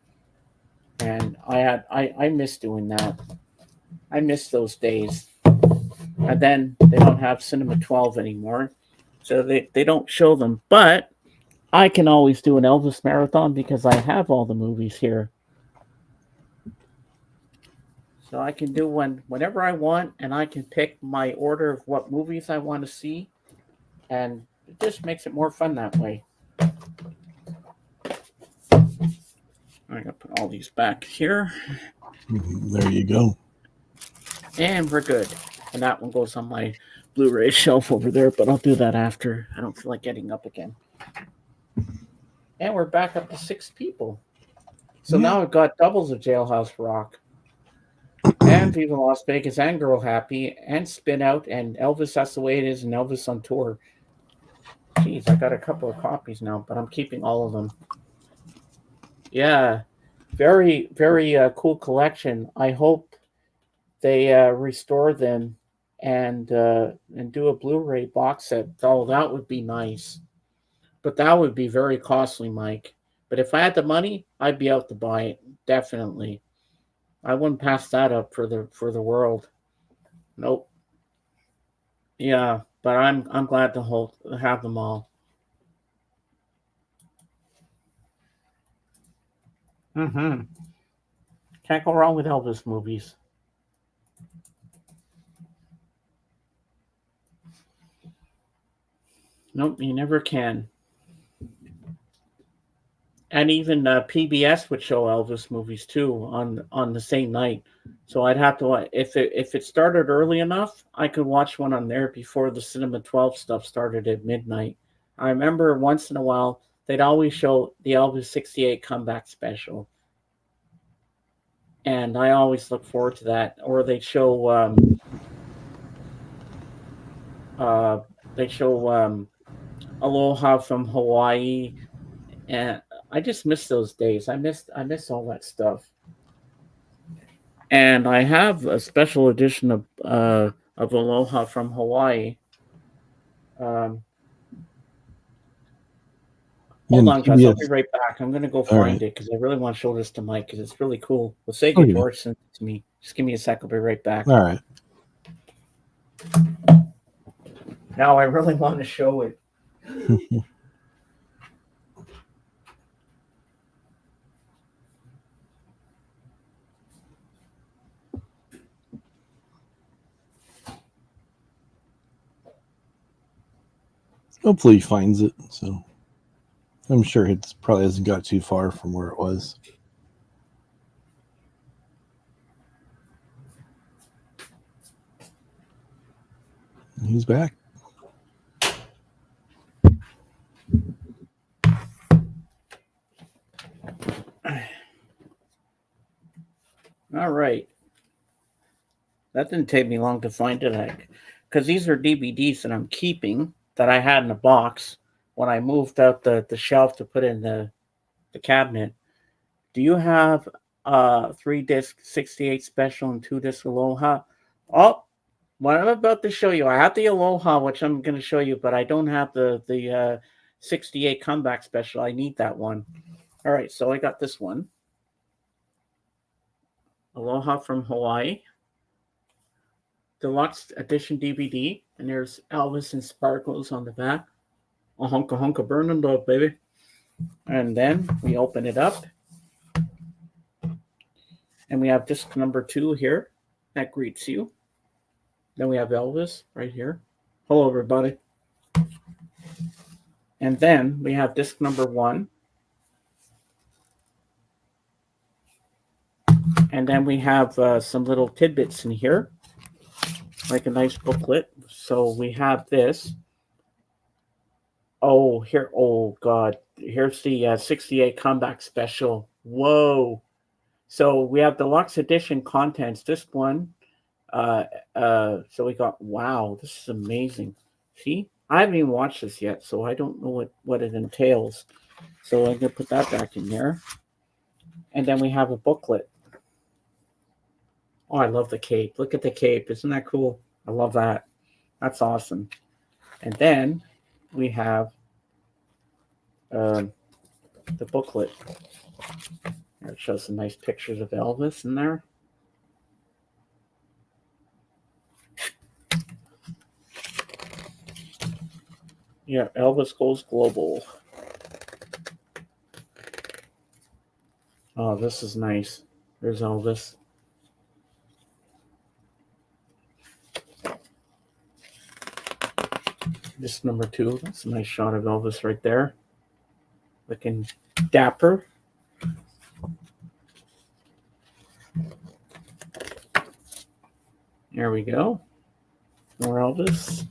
And I miss doing that. I miss those days. And then they don't have Cinema 12 anymore. So they don't show them. But I can always do an Elvis marathon because I have all the movies here. So I can do one whenever I want, and I can pick my order of what movies I want to see. And it just makes it more fun that way. I'm going to put all these back here. There you go. And we're good. And that one goes on my Blu-ray shelf over there, but I'll do that after. I don't feel like getting up again. And we're back up to 6 people. So now I've got doubles of Jailhouse Rock. And Viva Las Vegas and Girl Happy and Spin Out and Elvis, That's the Way It Is, and Elvis on Tour. Jeez, I got a couple of copies now, but I'm keeping all of them. Yeah, very, very cool collection. I hope they restore them and do a Blu-ray box set. Oh, that would be nice. But that would be very costly, Mike. But if I had the money, I'd be out to buy it. Definitely. I wouldn't pass that up for the world. Nope. Yeah, but I'm glad to have them all. Mm-hmm. Can't go wrong with Elvis movies. Nope, you never can. And even PBS would show Elvis movies too on the same night. So I'd have to if it started early enough, I could watch one on there before the Cinema 12 stuff started at midnight. I remember once in a while they'd always show the Elvis 68 comeback special, and I always look forward to that. Or they'd show Aloha from Hawaii, and I just miss those days. I miss all that stuff. And I have a special edition of Aloha from Hawaii. Hold on, guys. I'll be Yes. right back. I'm going to go All find right. it because I really want to show this to Mike because it's really cool. Well, say Okay. George sent it to me. Just give me a sec. I'll be right back. All right. Now I really want to show it. Hopefully he finds it. So I'm sure it's probably hasn't got too far from where it was. He's back. All right. That didn't take me long to find it because these are DVDs that I'm keeping that I had in a box when I moved out the shelf to put in the cabinet. Do you have 3-disc 68 special and 2-disc Aloha? Oh, what I'm about to show you, I have the Aloha, which I'm going to show you, but I don't have the 68 comeback special. I need that one. All right, so I got this one. Aloha from Hawaii. Deluxe edition DVD, and there's Elvis and Sparkles on the back. A hunka hunka burning love, baby. And then we open it up, and we have disc number 2 here that greets you. Then we have Elvis right here. Hello, everybody. And then we have disc number 1. And then we have some little tidbits in here, like a nice booklet. So we have this. Oh, here. Oh, God. Here's the 68 comeback special. Whoa. So we have deluxe edition contents. This one. So we got, wow, this is amazing. See? I haven't even watched this yet, so I don't know what it entails. So I'm going to put that back in there. And then we have a booklet. Oh, I love the cape. Look at the cape. Isn't that cool? I love that. That's awesome. And then we have the booklet. It shows some nice pictures of Elvis in there. Yeah, Elvis Goes Global. Oh, this is nice. There's Elvis. This number 2. That's a nice shot of Elvis right there. Looking dapper. There we go. More Elvis.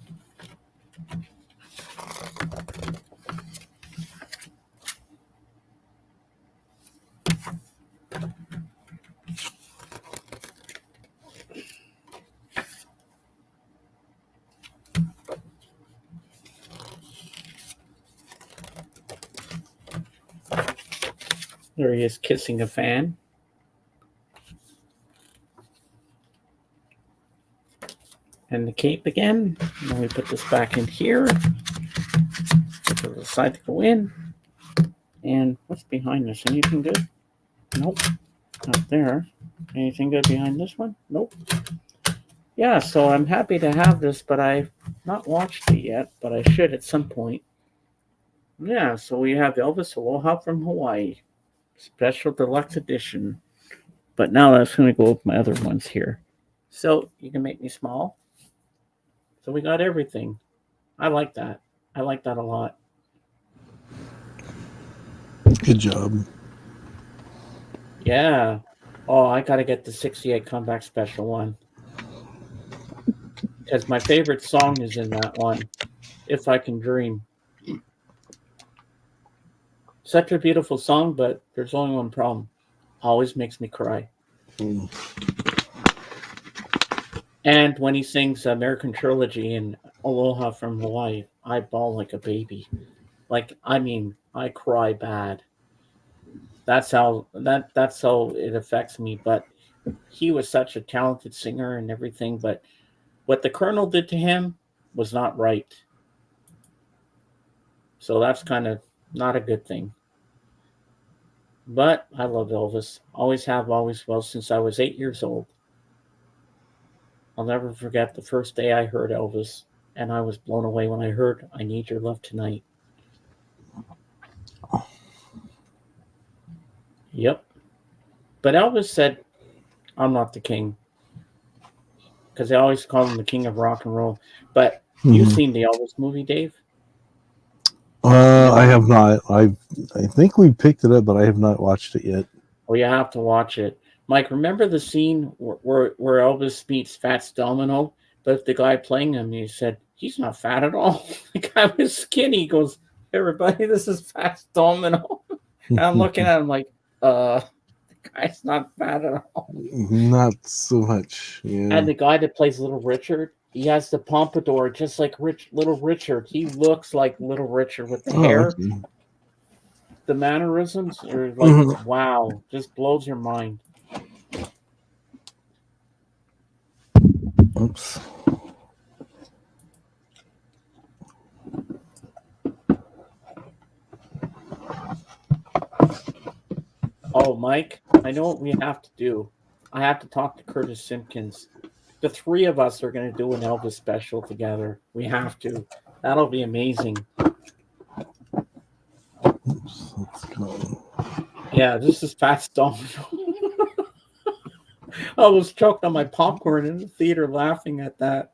There he is kissing a fan. And the cape again. And then we put this back in here. Put the side to go in. And what's behind this? Anything good? Nope. Not there. Anything good behind this one? Nope. Yeah, so I'm happy to have this, but I've not watched it yet, but I should at some point. Yeah, so we have Elvis Aloha from Hawaii. Special deluxe edition. But now that's going to go with my other ones here. So you can make me small. So we got everything. I like that. I like that a lot. Good job. Yeah. Oh, I got to get the 68 comeback special one. Because my favorite song is in that one. If I Can Dream. Such a beautiful song, but there's only one problem. Always makes me cry. Mm. And when he sings American Trilogy and Aloha from Hawaii, I bawl like a baby. Like, I mean, I cry bad. That's how it affects me. But he was such a talented singer and everything. But what the Colonel did to him was not right. So that's kind of Not a good thing. But I love Elvis. Always have, always will, since I was 8 years old. I'll never forget the first day I heard Elvis, and I was blown away when I heard I Need Your Love Tonight. Yep. But Elvis said, I'm not the king. Because they always call him the king of rock and roll. But you've seen the Elvis movie, Dave? I have not. I think we picked it up, but I have not watched it yet. Well, you have to watch it. Mike, remember the scene where Elvis meets Fats Domino? But the guy playing him, he said, he's not fat at all. The guy was skinny. He goes, everybody, this is Fats Domino. And I'm looking at him like, the guy's not fat at all. Not so much. Yeah. And the guy that plays Little Richard, he has the pompadour just like Little Richard. He looks like Little Richard with the hair. Okay. The mannerisms are like, wow, just blows your mind. Oops. Oh, Mike, I know what we have to do. I have to talk to Curtis Simpkins. The three of us are going to do an Elvis special together. We have to. That'll be amazing. Oops, let's go. Yeah, this is Fats Domino. I was choked on my popcorn in the theater laughing at that.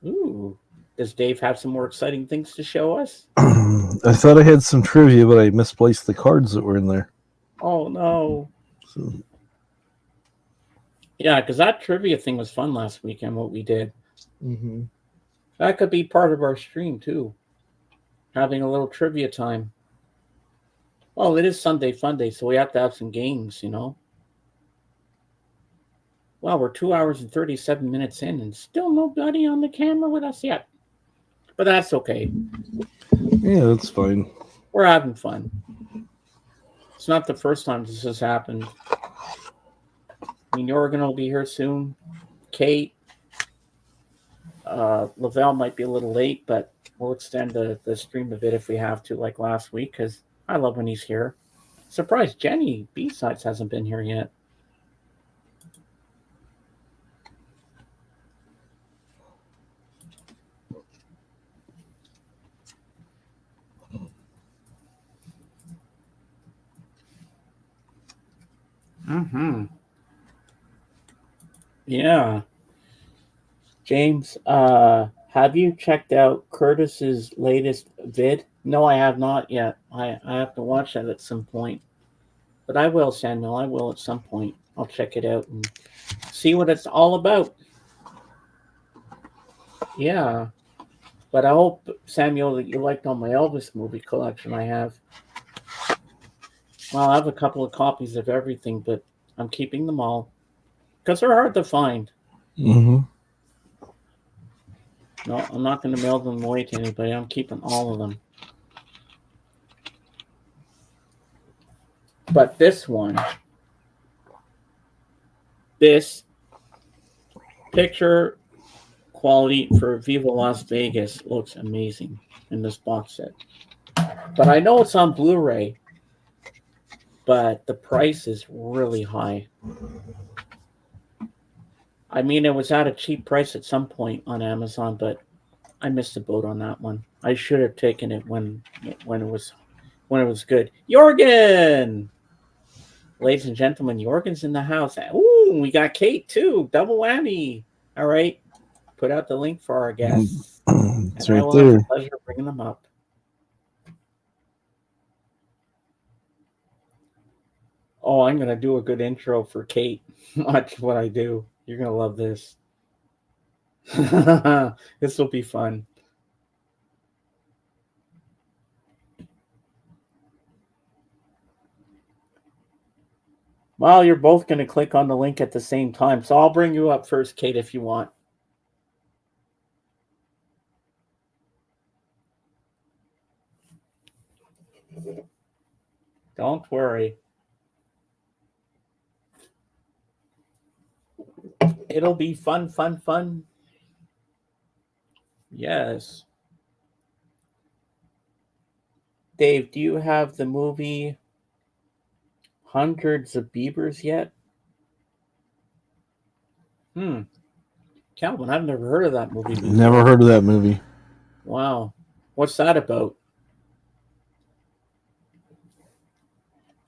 Ooh. Does Dave have some more exciting things to show us? I thought I had some trivia, but I misplaced the cards that were in there. Oh, no. So. Yeah, because that trivia thing was fun last weekend, what we did. Mm-hmm. That could be part of our stream, too. Having a little trivia time. Well, it is Sunday Funday, so we have to have some games, you know. Well, we're 2 hours and 37 minutes in, and still nobody on the camera with us yet. But that's okay. Yeah, that's fine. We're having fun. It's not the first time this has happened. I mean, Jorgen will be here soon. Kate. Lavelle might be a little late, but we'll extend the stream a bit if we have to, like last week, because I love when he's here. Surprised Jenny B-Sides hasn't been here yet. Mm-hmm. Yeah. James, have you checked out Curtis's latest vid? No, I have not yet. I have to watch that at some point. But I will, Samuel. I will at some point. I'll check it out and see what it's all about. Yeah. But I hope, Samuel, that you liked all my Elvis movie collection I have. Well, I have a couple of copies of everything, but I'm keeping them all. Because they're hard to find. Mm-hmm. No, I'm not going to mail them away to anybody. I'm keeping all of them. But this one, this picture quality for Viva Las Vegas looks amazing in this box set. But I know it's on Blu-ray, but the price is really high. I mean, it was at a cheap price at some point on Amazon, but I missed the boat on that one. I should have taken it when it was good. Jorgen! Ladies and gentlemen, Jorgen's in the house. Ooh, we got Kate too. Double whammy. All right. Put out the link for our guests. It's and right I will there. have the pleasure of bringing them up. Oh, I'm going to do a good intro for Kate. Watch what I do. You're going to love this. This will be fun. Well, you're both going to click on the link at the same time. So I'll bring you up first, Kate, if you want. Don't worry. It'll be fun, fun, fun. Yes. Dave, do you have the movie Hundreds of Beavers yet? Calvin, I've never heard of that movie before. Never heard of that movie. Wow. What's that about?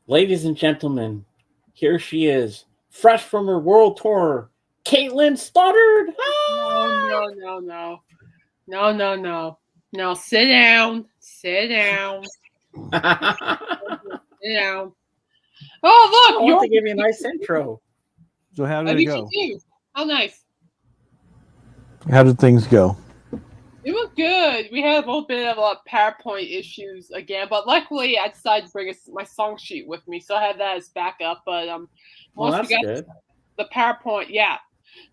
Ladies and gentlemen, here she is, fresh from her world tour, Caitlin Stoddard. No, sit down. Sit down. Sit down. Oh, look! I want to give you a nice intro. So how did it go? How nice. How did things go? It was good. We had a little bit of PowerPoint issues again, but luckily I decided to bring my song sheet with me, so I had that as backup. But That's good. The PowerPoint, yeah.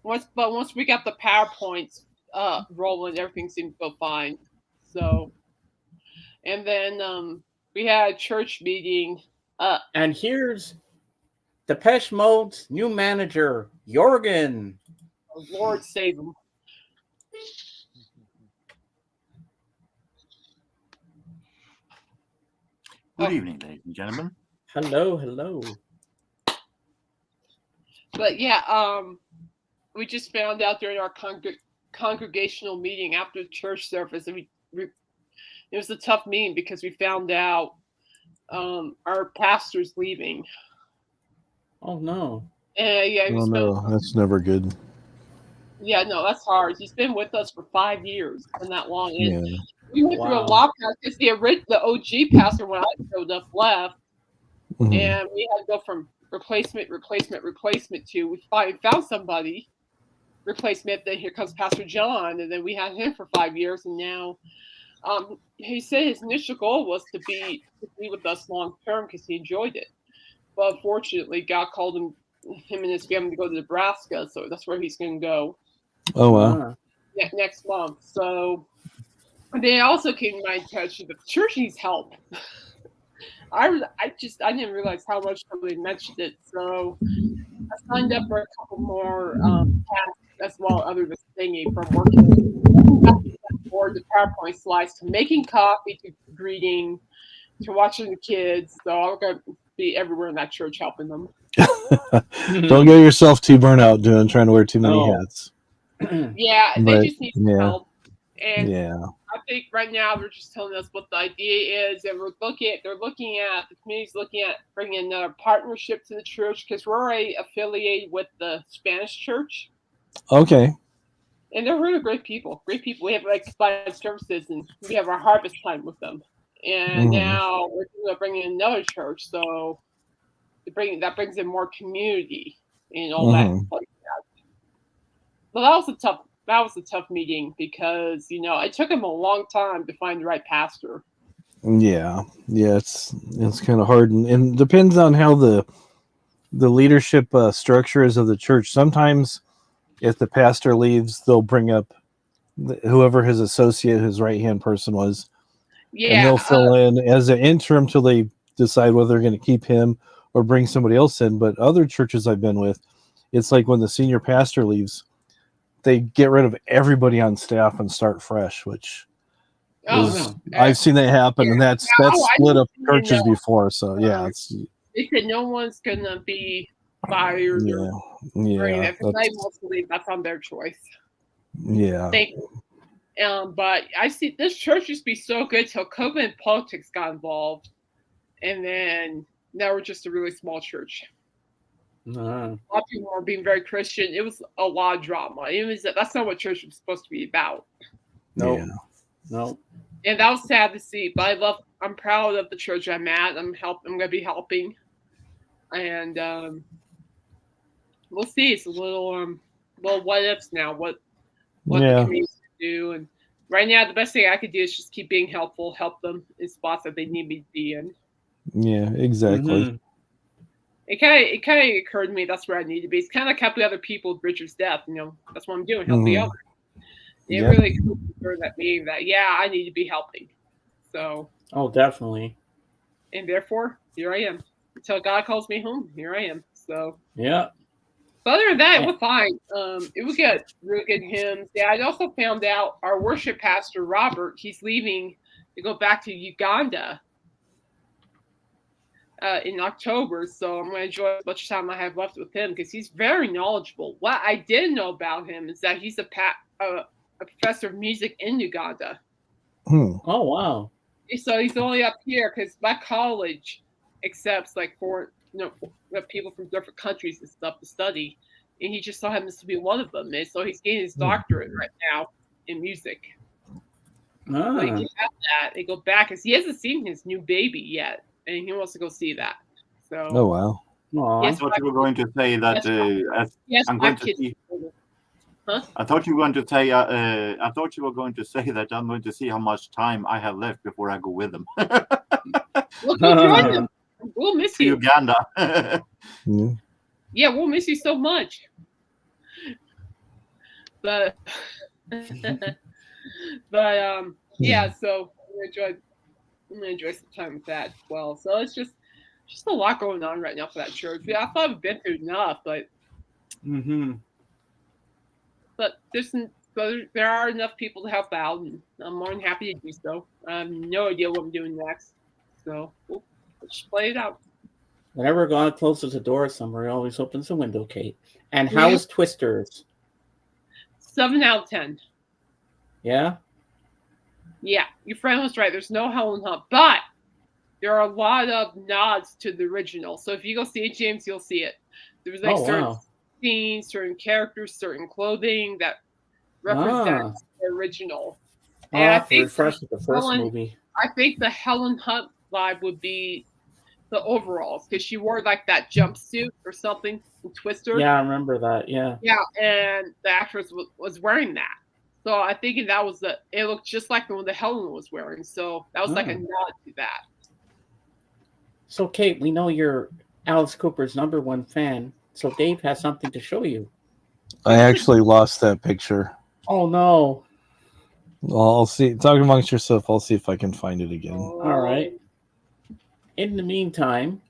Once we got the PowerPoints rolling, everything seemed to go fine. So, and then we had a church meeting. And here's Depeche Mode's new manager, Jorgen. Oh, Lord save him. Good evening, ladies and gentlemen. Hello. But yeah, we just found out during our congregational meeting after the church service, and it was a tough meeting because we found out our pastor's leaving. Oh no. Yeah. No, that's never good. Yeah, no, that's hard. He's been with us for 5 years, and that long. And Yeah. we went through a lot because the OG pastor when I showed up left, and we had to go from replacement to we finally found somebody replacement. Then here comes Pastor John, and then we had him for 5 years, and now he said his initial goal was to be with us long term because he enjoyed it, but unfortunately God called him and his family to go to Nebraska, so that's where he's going to go. Oh wow. Next month. So they also came to my attention that the church needs help. I didn't realize how much they mentioned it, so I signed up for a couple more tasks as well, other than singing, from working board to PowerPoint slides to making coffee to greeting to watching the kids. So I'm gonna be everywhere in that church helping them. Don't get yourself too burnt out trying to wear too many hats. Yeah, they just need some help. And yeah. I think right now they're just telling us what the idea is, and the community's looking at bringing another partnership to the church because we're already affiliated with the Spanish church. Okay. And they're really great people. Great people. We have 5 services, and we have our harvest time with them. And now we're bringing in another church, so that brings in more community and all that. Like that. But that was a tough meeting because it took him a long time to find the right pastor. Yeah, it's kind of hard, and depends on how the leadership structure is of the church. Sometimes, if the pastor leaves, they'll bring up whoever his associate, his right hand person was, and they'll fill in as an interim till they decide whether they're going to keep him or bring somebody else in. But other churches I've been with, it's like when the senior pastor leaves, they get rid of everybody on staff and start fresh, which I've seen that happen, and that's split up churches before. So yeah, they said no one's gonna be fired. If they want to leave, that's on their choice. Yeah. But I see this church used to be so good till COVID and politics got involved, and then now we're just a really small church. A lot of people are being very Christian. It was a lot of drama. That's not what church was supposed to be about. No. And that was sad to see. But I'm proud of the church I'm at. I'm going to be helping, and we'll see. It's a little what ifs now. What the community do, and right now the best thing I could do is just keep being helpful, help them in spots that they need me to be in. Yeah, exactly. It kind of occurred to me that's where I need to be. It's kind of like helping other people with Richard's death. That's what I'm doing, helping others. It really occurred that meeting that I need to be helping. So. Oh, definitely. And therefore, here I am. Until God calls me home, here I am. So. Yeah. But other than that, it was fine. It was good. Really good hymns. Yeah, I also found out our worship pastor Robert, he's leaving to go back to Uganda. in October, so I'm going to enjoy as much time I have left with him because he's very knowledgeable. What I didn't know about him is that he's a professor of music in Uganda. Oh, wow. So he's only up here because my college accepts like people from different countries and stuff to study, and he just so happens to be one of them. And so he's getting his doctorate right now in music. So he can have that and go back because he hasn't seen his new baby yet, and he wants to go see that. So. Oh wow! I thought you were going to say that I'm going to see. Huh? I thought you were going to say. I thought you were going to say that I'm going to see how much time I have left before I go with them. We'll miss you. Uganda. Yeah, we'll miss you so much. But yeah, so I'm gonna enjoy some time with that as well. So it's just a lot going on right now for that church. I thought I've been through enough, but but there are enough people to help out, and I'm more than happy to do so. I have no idea what I'm doing next, so let's just play it out. Whenever God closes a door somewhere, he always opens a window, Kate. And how is Twisters? 7 out of 10. Yeah? Yeah, your friend was right. There's no Helen Hunt, but there are a lot of nods to the original. So if you go see it, James, you'll see it. There's like certain scenes, certain characters, certain clothing that represents the original. And I think refresh with the first movie. I think the Helen Hunt vibe would be the overalls because she wore like that jumpsuit or something in Twister. Yeah, I remember that. Yeah. Yeah, and the actress was wearing that. So I think that was it looked just like the one that Helen was wearing. So that was like a nod to that. So Kate, we know you're Alice Cooper's #1 fan. So Dave has something to show you. I actually lost that picture. Oh no. Well, I'll see. Talk amongst yourself. I'll see if I can find it again. All right. In the meantime,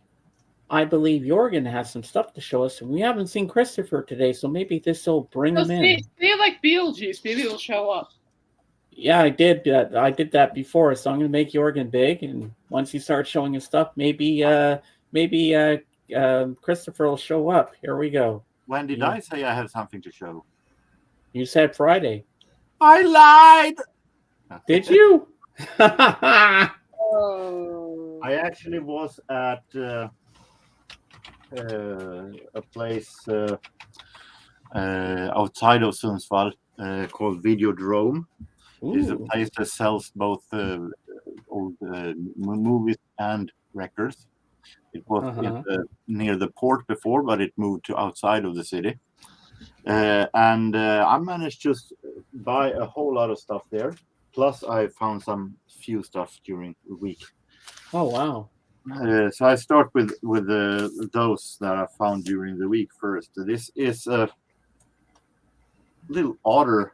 I believe Jorgen has some stuff to show us, and we haven't seen Christopher today, so maybe this will bring him in. They like Beetlejuice. Maybe he'll show up. Yeah, I did. I did that before, so I'm going to make Jorgen big, and once he starts showing his stuff, maybe Christopher will show up. Here we go. When did I say I have something to show? You said Friday. I lied. Did you? I actually was at a place outside of Sundsvall called Videodrome. It's a place that sells both old movies and records. It was near the port before, but it moved to outside of the city. And I managed to buy a whole lot of stuff there. Plus, I found some few stuff during the week. Oh, wow. So I start with those that I found during the week first. This is a little odder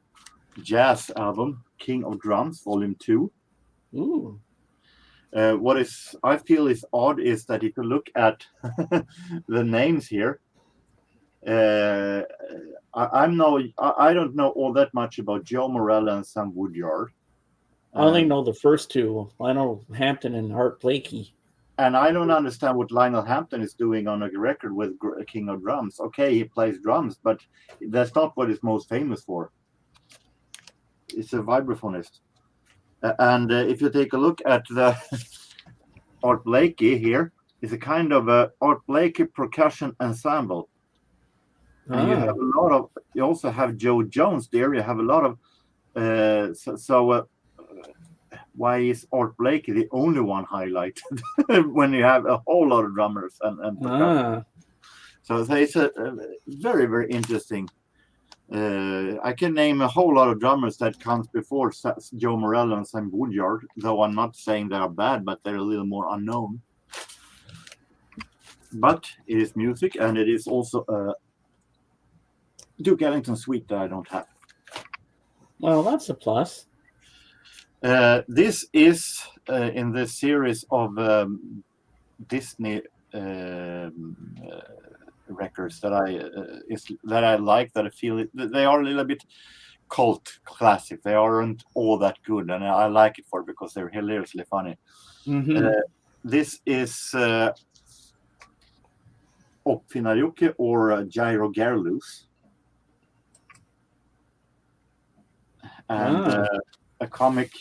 jazz album, King of Drums, Volume 2. Ooh. What I feel is odd is that if you look at the names here, I don't know all that much about Joe Morella and Sam Woodyard. I only know the first two, Lionel Hampton and Art Blakey. And I don't understand what Lionel Hampton is doing on a record with King of Drums. Okay, he plays drums, but that's not what he's most famous for. It's a vibraphonist. And if you take a look at the Art Blakey here, it's a kind of a Art Blakey percussion ensemble. And you have a lot of. You also have Joe Jones there. You have a lot of. Why is Art Blakey the only one highlighted when you have a whole lot of drummers and percussion? So it's a very, very interesting. I can name a whole lot of drummers that comes before Joe Morello and Sam Woodyard, though I'm not saying they are bad, but they're a little more unknown. But it is music, and it is also a Duke Ellington suite that I don't have. Well, that's a plus. This is in the series of Disney records that I like, that I feel they are a little bit cult classic. They aren't all that good, and I like it because they're hilariously funny. Mm-hmm. This is Uppfinnarjocke or Gyro Gerlus. And a comic,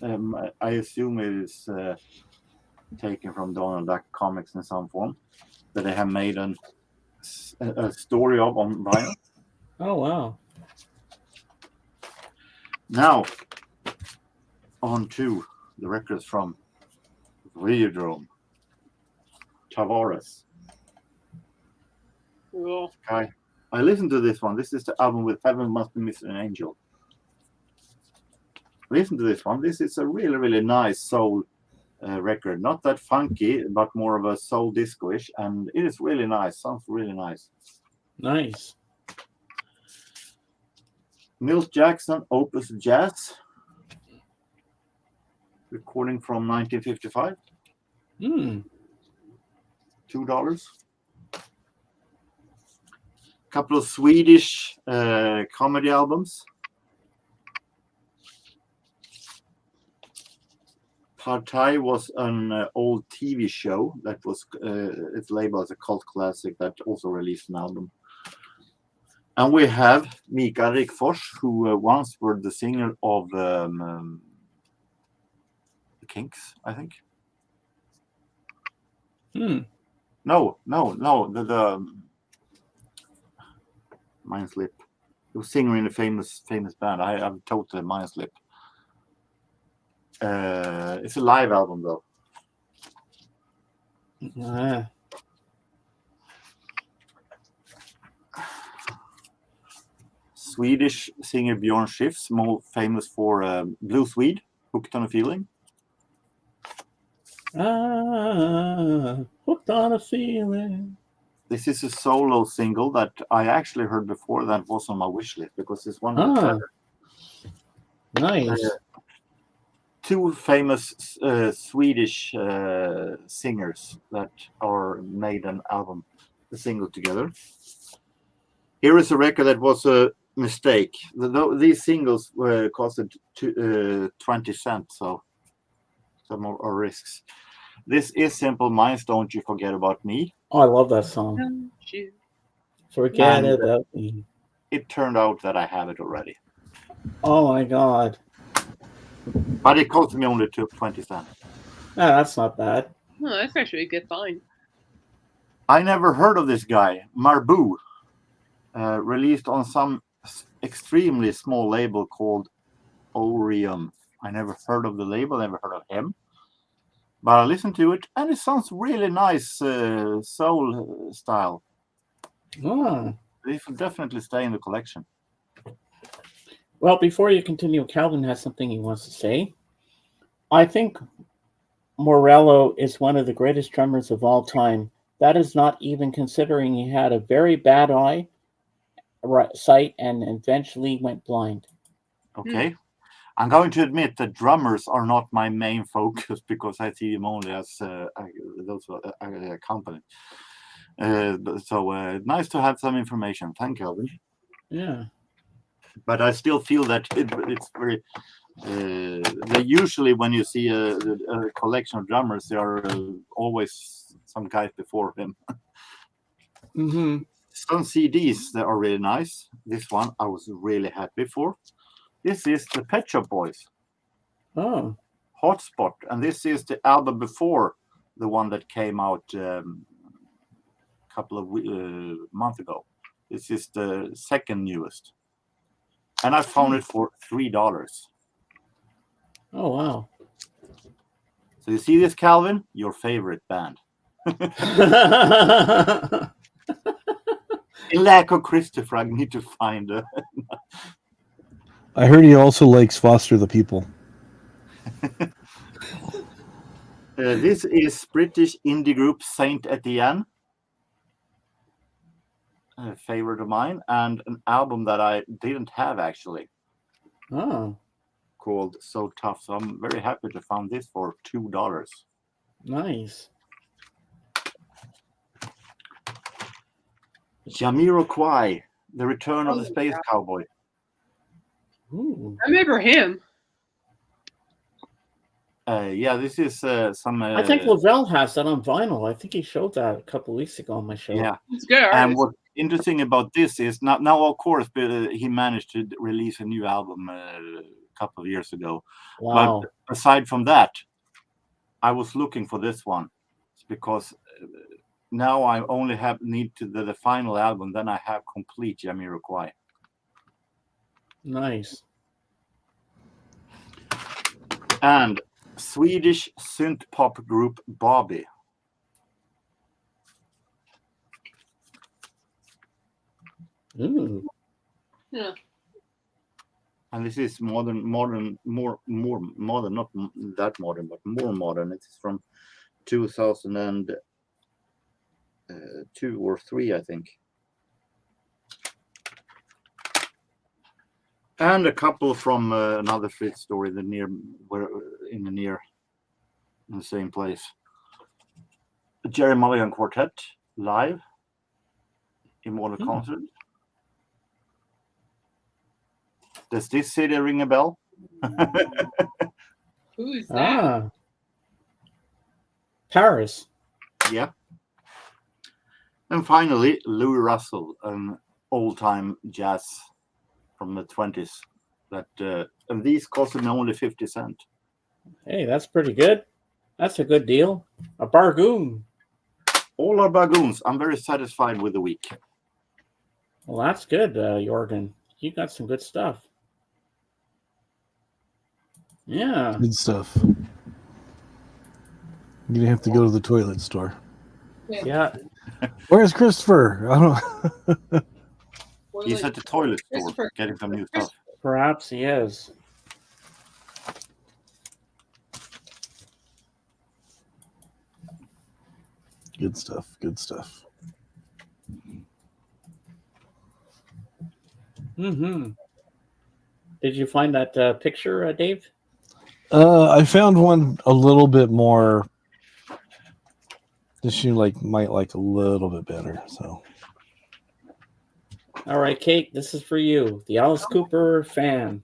I assume it is taken from Donald Duck comics in some form, that they have made a story of on vinyl. Oh, wow. Now, on to the records from Videodrome. Tavares. Cool. Okay. I listened to this one. This is the album with Heaven Must Be Missing an Angel. Listen to this one. This is a really, really nice soul record. Not that funky, but more of a soul disco-ish. And it is really nice. Sounds really nice. Nice. Milt Jackson, Opus Jazz. Recording from 1955. $2. Couple of Swedish comedy albums. Partaj was an old TV show that was it's labeled as a cult classic that also released an album. And we have Mikael Rickfors, who once were the singer of the Kinks, I think. No, the mind slip. He was singer in a famous band. I'm totally mind slip. It's a live album though. Swedish singer Björn Skifs, more famous for Blue Swede, Hooked on a Feeling. Hooked on a Feeling. This is a solo single that I actually heard before that was on my wish list because it's one of the better. Nice. Two famous Swedish singers that are made an album, a single together. Here is a record that was a mistake. These singles were costed 20 cents, so some are risks. This is Simple Minds, Don't You Forget About Me. Oh, I love that song. Forget about me. It turned out that I have it already. Oh my God. But it cost me only 20 cents. No, that's not bad. No, that's actually a good find. I never heard of this guy, Marbu. Released on some extremely small label called Orium. I never heard of the label, never heard of him. But I listened to it and it sounds really nice soul style. It will definitely stay in the collection. Well, before you continue, Calvin has something he wants to say. I think Morello is one of the greatest drummers of all time. That is not even considering he had a very bad sight and eventually went blind. Okay. I'm going to admit that drummers are not my main focus because I see them only as those accompanied. So nice to have some information. Thank you, Alvin. Yeah. But I still feel that it's very. They usually, when you see a collection of drummers, there are always some guys before him. Some CDs that are really nice. This one I was really happy for. This is the Pet Shop Boys. Oh. Hotspot, and this is the album before the one that came out a couple of months ago. This is the second newest, and I found it for $3. Oh wow! So you see this, Calvin, your favorite band. In lack of Christopher, I need to find a. I heard he also likes Foster the People. This is British indie group Saint Etienne, a favorite of mine, and an album that I didn't have actually. Oh. Called So Tough. So I'm very happy to find this for $2. Nice. Jamiroquai, The Return of the Space Cowboy. Ooh. I remember him. Yeah, this is some. I think Lavelle has that on vinyl. I think he showed that a couple weeks ago on my show. Yeah, It's good. and what's interesting about this is now of course, he managed to release a new album a couple of years ago. Wow. But aside from that, I was looking for this one because now I only need to the final album. Then I have complete Jamiroquai. Nice. And Swedish synth pop group Bobby. Ooh. Yeah. And this is more modern, not that modern, but more modern. It's from 2002 or 3, I think. And a couple from another Fritz story, in the same place. Jerry Mulligan Quartet live, Immortal Concert. Does this city ring a bell? Who's that? Paris. Yeah. And finally, Louis Russell, an old-time jazz from the 20s. And these costed me only 50 cents. Hey, that's pretty good. That's a good deal. A bargain. All are bargains. I'm very satisfied with the week. Well, that's good, Jorgen. You got some good stuff. Yeah. Good stuff. You didn't have to go to the toilet store. Yeah. Where's Christopher? I don't. He's at the toilet store getting some new stuff. Perhaps he is. Good stuff. Good stuff. Mm-hmm. Did you find that picture, Dave? I found one a little bit more. That you might like a little bit better. So. All right, Kate. This is for you, the Alice Cooper fan.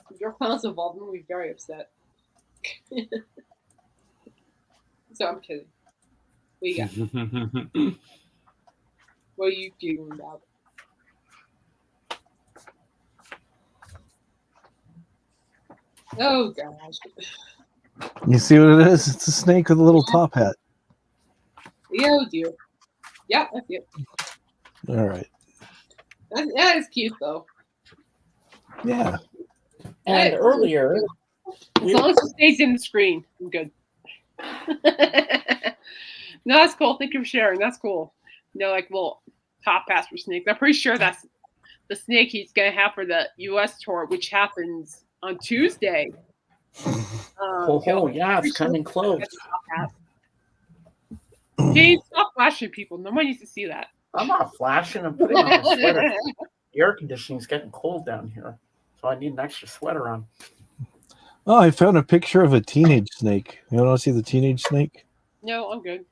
If your clown's involved, I'm going to be very upset. So I'm kidding. What you got? What are you doing about it? Oh gosh. You see what it is? It's a snake with a little top hat. Oh dear. Yeah, that's it. All right. That is cute though. Yeah. And earlier, as long as it stays in the screen, I'm good. No, that's cool. Thank you for sharing. That's cool. Like little top hats for snakes. I'm pretty sure that's the snake he's gonna have for the U.S. tour, which happens on Tuesday. Yeah, it's coming close. James, stop flashing people. Nobody needs to see that. I'm not flashing. I'm putting on a sweater. The air conditioning's getting cold down here, so I need an extra sweater on. Oh, I found a picture of a teenage snake. You want to see the teenage snake? No, I'm good.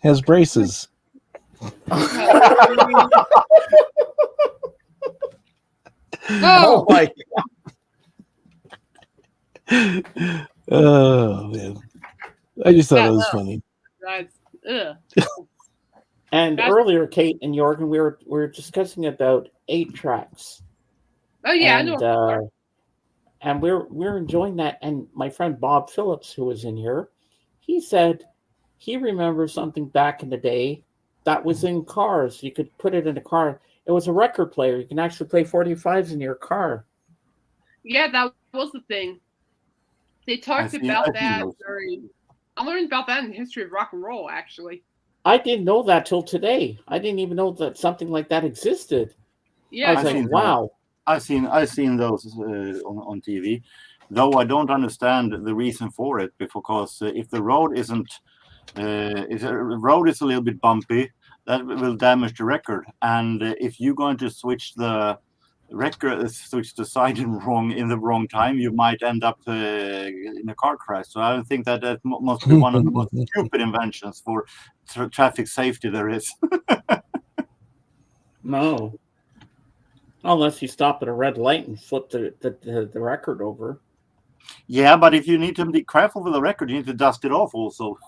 Has braces. Oh my God. Oh man. I just thought it was funny. And earlier, Kate and Jorgen, we were discussing about 8 tracks. Oh yeah, and, I know. And we're enjoying that. And my friend Bob Phillips, who was in here, he said he remembers something back in the day that was in cars. You could put it in a car. It was a record player. You can actually play 45s in your car. Yeah, that was the thing. They talked about that during. I learned about that in the history of rock and roll, actually. I didn't know that till today. I didn't even know that something like that existed. Yeah, I was like, wow. I've seen those on TV, though I don't understand the reason for it, because if the road isn't, if the road is a little bit bumpy, that will damage the record, and if you're going to switch the switch the side in the wrong time, you might end up in a car crash. So I think that must be one of the most stupid inventions for traffic safety there is. No. Unless you stop at a red light and flip the record over. Yeah, but if you need to be careful with the record, you need to dust it off also.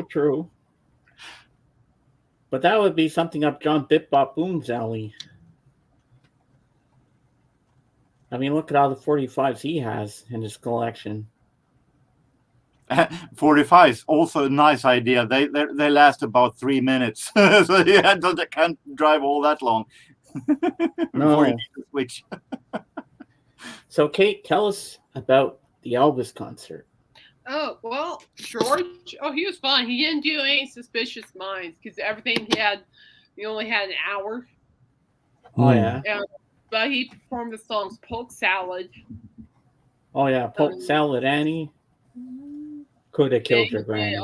True. But that would be something up John Bip Bop Boom's alley. I mean, look at all the 45s he has in his collection. 45s, also a nice idea. They last about 3 minutes, so you can't drive all that long before you need to switch. So, Kate, tell us about the Elvis concert. Oh, well, George, he was fun. He didn't do any Suspicious Minds because everything he only had an hour. Oh, yeah. But he performed the songs Polk Salad. Oh, yeah, Polk Salad Annie. Could have killed your granny.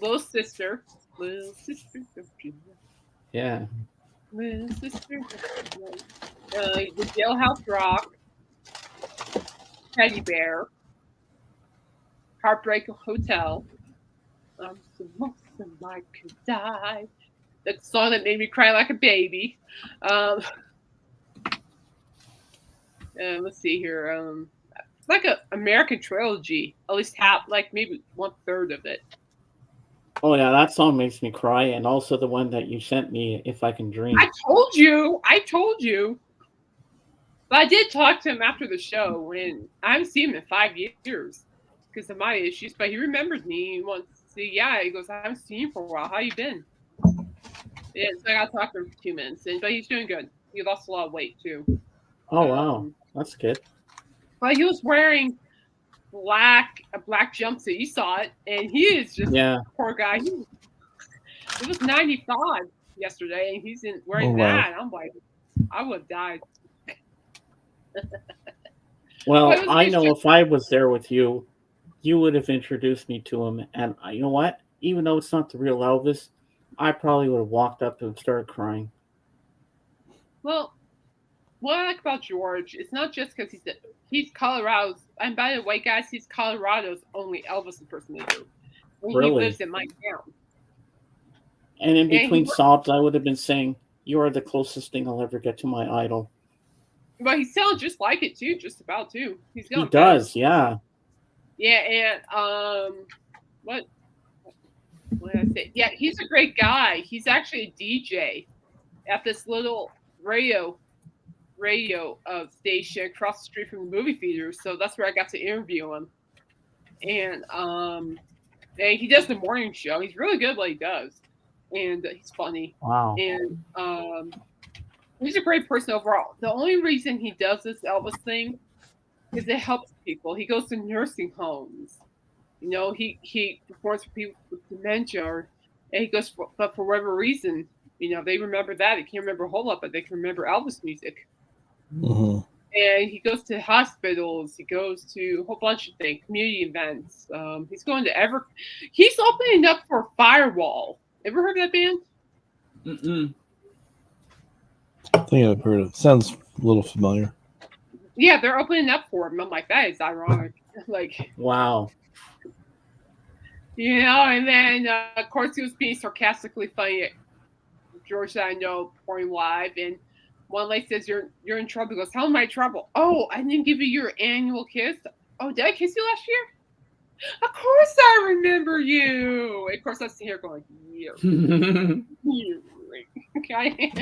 Little Sister. Yeah. Little Sister. The Jailhouse Rock. Teddy Bear. Heartbreak Hotel. I'm so lonesome I could die. That song that made me cry like a baby. Let's see here. It's like an American trilogy. At least maybe 1/3 of it. Oh yeah, that song makes me cry, and also the one that you sent me, "If I Can Dream." I told you. But I did talk to him after the show, when I haven't seen him in 5 years because of my issues. But he remembered me. He wants to see. Yeah, he goes, "I haven't seen you for a while. How you been?" Yeah, so I got to talk to him for 2 minutes, but he's doing good. He lost a lot of weight too. Oh wow, that's good. But he was wearing a black jumpsuit. You saw it, and he is just poor guy. It was 95 yesterday, and he's wearing that. I'm like, I would have died. Well, I know if I was there with you, you would have introduced me to him, and you know what? Even though it's not the real Elvis, I probably would have walked up to him and started crying. Well, what I like about George, it's not just because he's Colorado's, and by the way, guys, he's Colorado's only Elvis impersonator. Really? He lives in my town. And in between sobs, I would have been saying, "You are the closest thing I'll ever get to my idol." But he sounds just like it too, just about too. He does, yeah. Yeah, and what did I say? Yeah, he's a great guy. He's actually a DJ at this little radio station across the street from the movie theater. So that's where I got to interview him. And he does the morning show. He's really good at what he does, and he's funny. Wow. And he's a great person overall. The only reason he does this Elvis thing is it helps people. He goes to nursing homes. You know, he performs for people with dementia, and he goes, but for whatever reason, you know, they remember that. They can't remember a whole lot, but they can remember Elvis music. Mm-hmm. And he goes to hospitals. He goes to a whole bunch of things, community events. He's going to He's opening up for Firewall. Ever heard of that band? Mm-mm. I think I've heard it. Sounds a little familiar. Yeah, they're opening up for him. I'm like, that is ironic. Like, wow. You know, and then of course he was being sarcastically funny at George that I know pouring live, and one lady says, "You're in trouble." He goes, "How am I in trouble?" "Oh, I didn't give you your annual kiss." "Oh, did I kiss you last year?" "Of course I remember you." And of course I sit here going, "Yeah." Okay.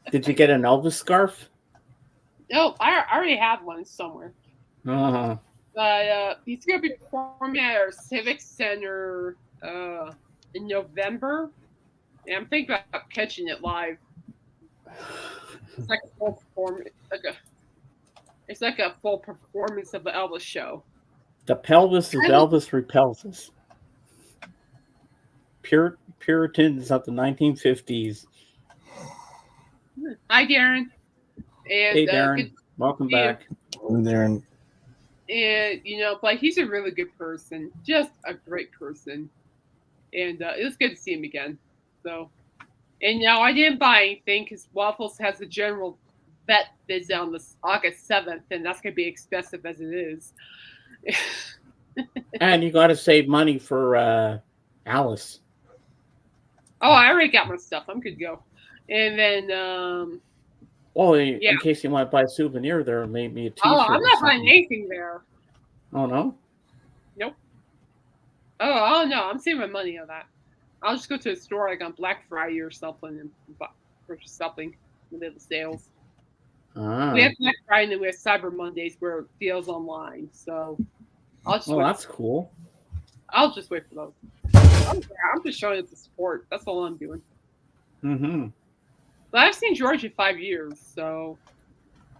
Did you get an Elvis scarf? No, I already have one somewhere. Uh-huh. But he's going to be performing at our Civic Center in November. And I'm thinking about catching it live. It's like a full performance. It's like a full performance of the Elvis show. The pelvis is Elvis repelvis. Puritans of the 1950s. Hi, Darren. And, hey, Darren. Welcome back. Darren. And, you know, but he's a really good person. Just a great person. And it was good to see him again. So, and now I didn't buy anything because Waffles has a general vet visit on this August 7th, and that's going to be expensive as it is. And you got to save money for Alice. Oh, I already got my stuff. I'm good to go. And then Oh, Yeah. in case you want to buy a souvenir there, maybe a T-shirt. Oh, I'm or not buying something. anything there. Oh no. Nope. Oh no, I'm saving my money on that. I'll just go to a store like on Black Friday or something and purchase something when they have the sales. Ah. We have Black Friday and then we have Cyber Mondays where deals online. So I'll just that's cool. I'll just wait for those. I'm just showing it the support. That's all I'm doing. Mm-hmm. But I've seen George in 5 years, so.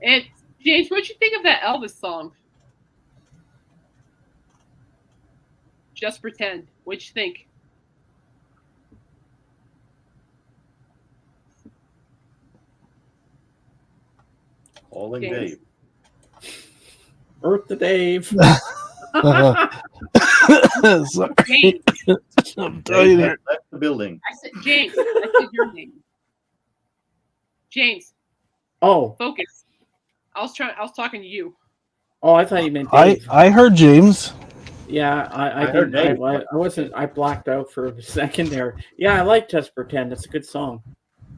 And James, what'd you think of that Elvis song? Just Pretend. What'd you think? Calling James. Dave. Earth to Dave. Sorry. James. I'm Dave dying. has left the building. I said James. I said your name. James. Oh. Focus. I was talking to you. Oh, I thought you meant Dave. I heard James. Yeah, I heard didn't. Dave. I wasn't. I blacked out for a second there. Yeah, I like Just Pretend. It's a good song.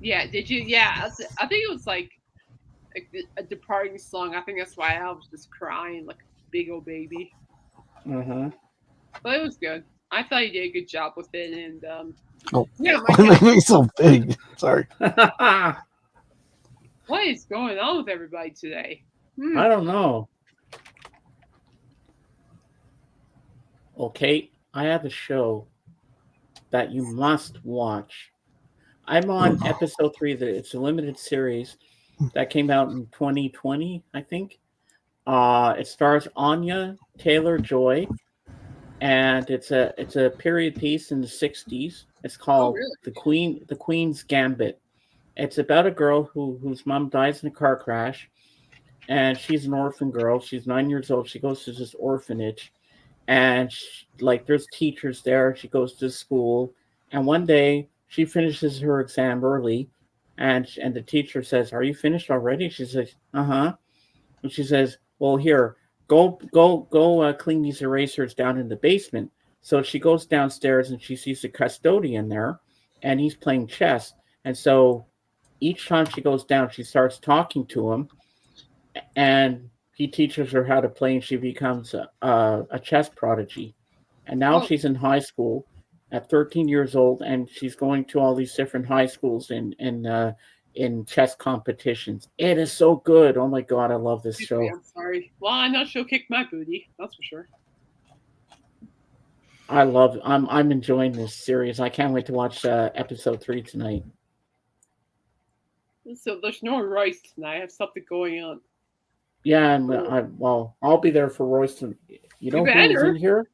Yeah. Did you? Yeah. I think it was like a departing song. I think that's why I was just crying like a big old baby. Mm-hmm. But it was good. I thought you did a good job with it, and Oh, yeah. why make me so big? Sorry. What is going on with everybody today? I don't know. Okay, I have a show that you must watch. I'm on episode 3. It's a limited series that came out in 2020, I think. It stars Anya Taylor-Joy, and it's a period piece in the 60s. It's called The Queen's Gambit. It's about a girl whose mom dies in a car crash, and she's an orphan girl. She's 9 years old. She goes to this orphanage, and there's teachers there. She goes to school, and one day she finishes her exam early, and the teacher says, "Are you finished already?" She says, "Uh-huh." And she says, "Well, here, go clean these erasers down in the basement." So she goes downstairs and she sees the custodian there, and he's playing chess. And so each time she goes down, she starts talking to him, and he teaches her how to play, and she becomes a chess prodigy. And now she's in high school at 13 years old, and she's going to all these different high schools in chess competitions. It is so good. Oh my god, I love this show. I'm sorry. Well, I know she'll kick my booty. That's for sure. I'm enjoying this series. I can't wait to watch episode 3 tonight. So there's no Royce tonight. I have something going on. Yeah, and I'll be there for Royston. You know who was in here?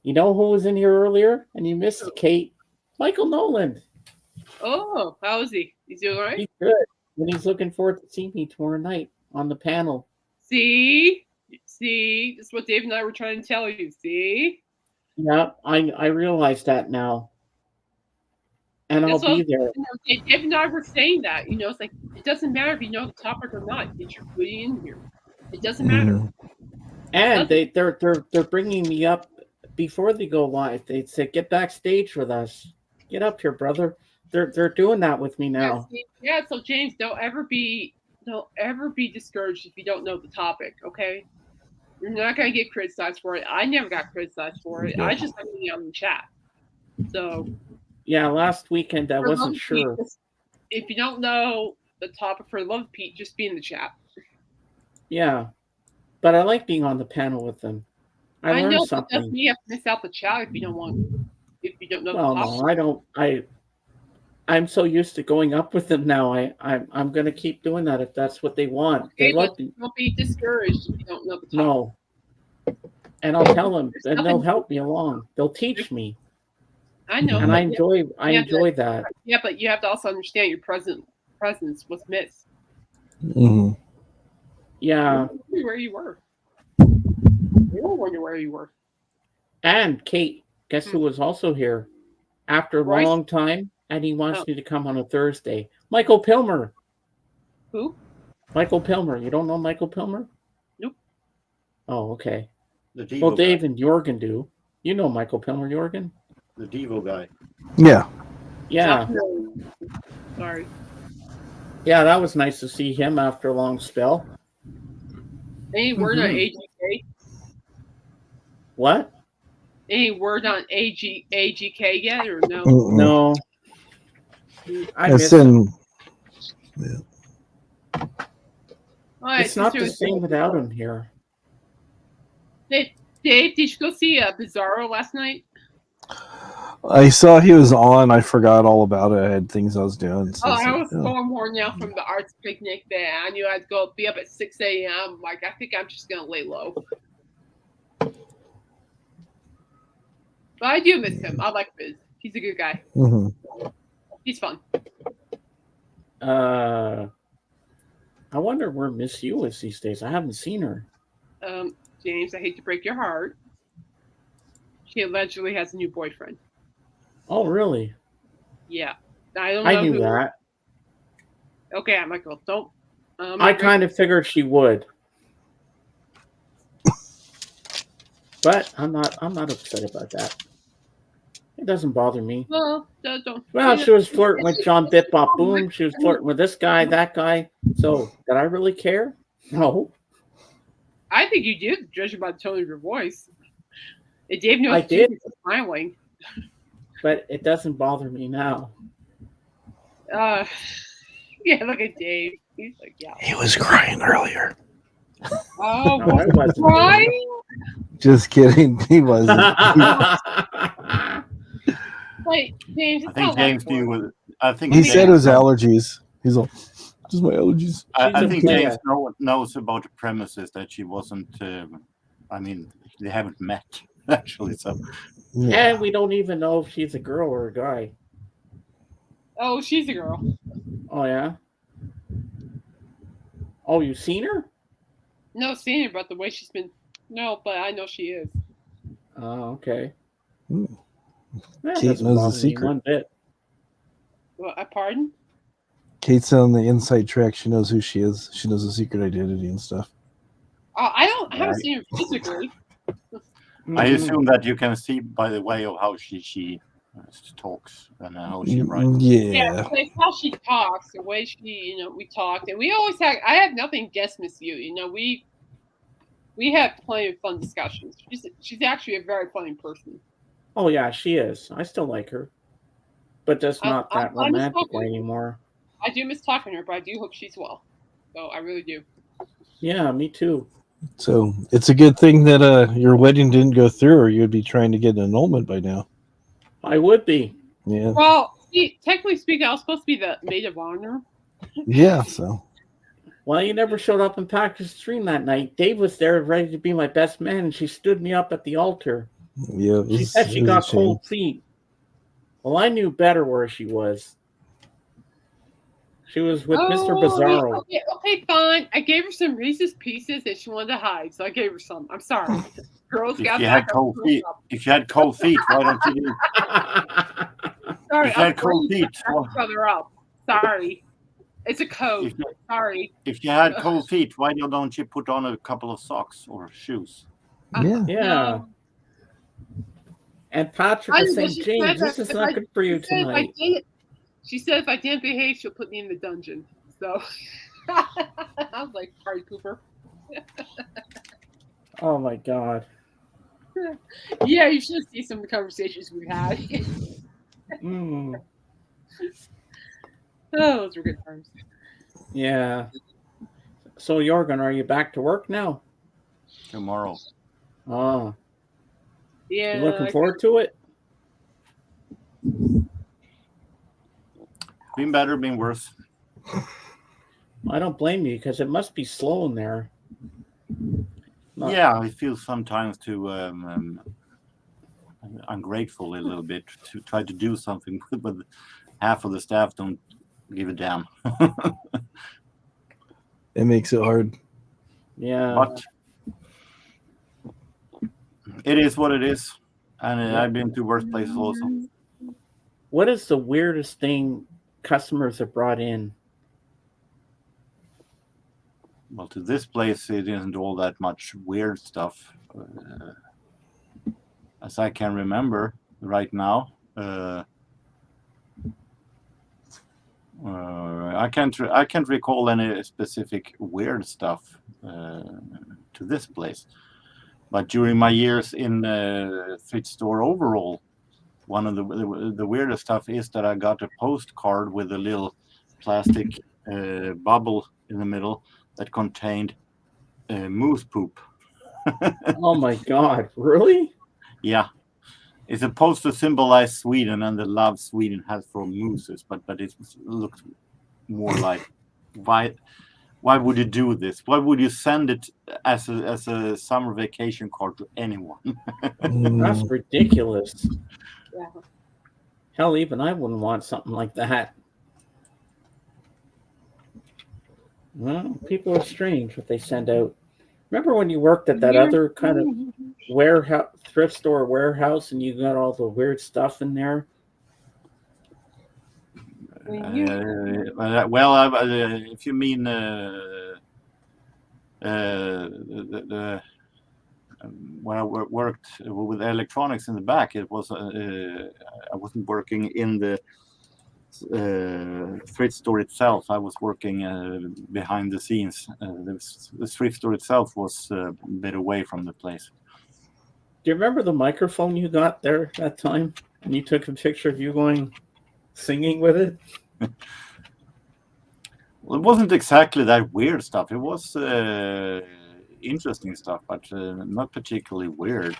You know who was in here earlier? And you missed Kate? Michael Nolan. Oh, how is he? Is he all right? He's good. And he's looking forward to seeing me tomorrow night on the panel. See? This is what Dave and I were trying to tell you. See? Yeah, I realize that now. And I'll be there. Dave and I were saying that. It's like, it doesn't matter if you know the topic or not. Get your booty in here. It doesn't matter. And they're bringing me up before they go live. They said, "Get backstage with us. Get up here, brother." They're doing that with me now. Yeah. So James, don't ever be discouraged if you don't know the topic. Okay, you're not gonna get criticized for it. I never got criticized for it. I just like to be on the chat. So. Yeah, last weekend I wasn't sure. If you don't know the topic for Love Pete, just be in the chat. Yeah, but I like being on the panel with them. I learned something. But doesn't mean you have to miss out the chat if you don't know the topic. No, I don't. I'm so used to going up with them now. I'm going to keep doing that if that's what they want. Okay, they love don't be discouraged if you don't know the topic. No, and I'll tell them, and they'll help me along. They'll teach me. I know, and I enjoy that. Yeah, but you have to also understand your presence was missed. Mm-hmm. Yeah. Where you were. You were wondering where you were. And Kate, guess who was also here after a long time, and he wants me to come on a Thursday. Michael Pilmer. Who? Michael Pilmer. You don't know Michael Pilmer? Nope. Oh, okay. Well, Dave and Jorgen do. You know Michael Pilmer, Jorgen? The Devo guy. Yeah. Yeah. Sorry. Yeah, that was nice to see him after a long spell. Any word on AGK? What? Any word on AGK yet, or no? No. I miss in. him. All right, It's not the same without him here. Dave, did you go see Bizarro last night? I saw he was on. I forgot all about it. I had things I was doing. So I was so worn out from the arts picnic that I knew I'd be up at 6 a.m. Like, I think I'm just going to lay low. But I do miss him. I like Biz. He's a good guy. Mm-hmm. He's fun. I wonder where Miss U is these days. I haven't seen her. James, I hate to break your heart. She allegedly has a new boyfriend. Oh, really? Yeah. I don't know. I knew that. Okay, Michael, don't. I kind of figured she would. But I'm not upset about that. It doesn't bother me. Well, don't. Well, she was flirting with John Bip Bop Boom. She was flirting with this guy, that guy. So, did I really care? No. I think you did, judging by the tone of your voice. Dave knows I did. Smiling. But it doesn't bother me now. Yeah, look at Dave. He's like, yeah. He was crying earlier. Oh, no, I wasn't crying? Just kidding. He wasn't. Wait, James. I think James knew what. I think he said it was allergies. He's all, just my allergies. I think James knows about the premises that she wasn't. I mean, they haven't met actually. So, yeah. And we don't even know if she's a girl or a guy. Oh, she's a girl. Oh yeah. Oh, you've seen her? No, seen her, but the way she's been. No, but I know she is. Oh, okay. Yeah, Kate knows the secret. One bit. Well, pardon? Kate's on the inside track. She knows who she is. She knows the secret identity and stuff. I haven't seen her physically. I assume that you can see by the way of how she talks and how she writes. Yeah, it's how she talks, the way she, we talked, and we always had. I have nothing against Miss U. We have plenty of fun discussions. She's actually a very funny person. Oh yeah, she is. I still like her, but just not that romantic anymore. I do miss talking to her, but I do hope she's well. So I really do. Yeah, me too. So it's a good thing that your wedding didn't go through, or you'd be trying to get an annulment by now. I would be. Yeah. Well, technically speaking, I was supposed to be the maid of honor. Yeah. So. Well, you never showed up and packed the stream that night. Dave was there ready to be my best man, and she stood me up at the altar. Yeah. She said she got cold feet. Well, I knew better where she was. She was with Mr. Bizarro. Okay, fine. I gave her some Reese's Pieces that she wanted to hide, so I gave her some. I'm sorry. Girls got had cold feet. If you had cold feet, why don't you do? Sorry, if you had cold feet, brother up. Sorry, it's a code. Sorry. If you had cold feet, why don't you put on a couple of socks or shoes? Yeah. Yeah. And Patrick was saying, James, this is not good for you tonight. She said if I didn't behave, she'll put me in the dungeon. So I was like, party pooper. Oh my god. Yeah, you should see some of the conversations we've had. Oh, those were good times. Yeah. So Jorgen, are you back to work now? Tomorrow. Oh. Yeah. You looking forward to it? Been better, been worse. I don't blame you because it must be slow in there. Yeah, I feel sometimes too ungrateful a little bit to try to do something, but half of the staff don't give a damn. It makes it hard. Yeah. But it is what it is. And I've been to worse places also. What is the weirdest thing customers have brought in? Well, to this place, it isn't all that much weird stuff. As I can remember right now. I can't recall any specific weird stuff to this place. But during my years in thrift store overall, one of the weirdest stuff is that I got a postcard with a little plastic bubble in the middle that contained moose poop. Oh my God! Really? Yeah, it's supposed to symbolize Sweden and the love Sweden has for mooses, but it looked more like why would you do this? Why would you send it as a summer vacation card to anyone? That's ridiculous. Yeah. Hell, even I wouldn't want something like that. Well, people are strange what they send out. Remember when you worked at that other kind of warehouse, thrift store warehouse, and you got all the weird stuff in there? If you mean when I worked with electronics in the back, it was I wasn't working in the thrift store itself. I was working behind the scenes. The thrift store itself was a bit away from the place. Do you remember the microphone you got there that time? And you took a picture of you going singing with it? Well, it wasn't exactly that weird stuff. It was interesting stuff, but not particularly weird.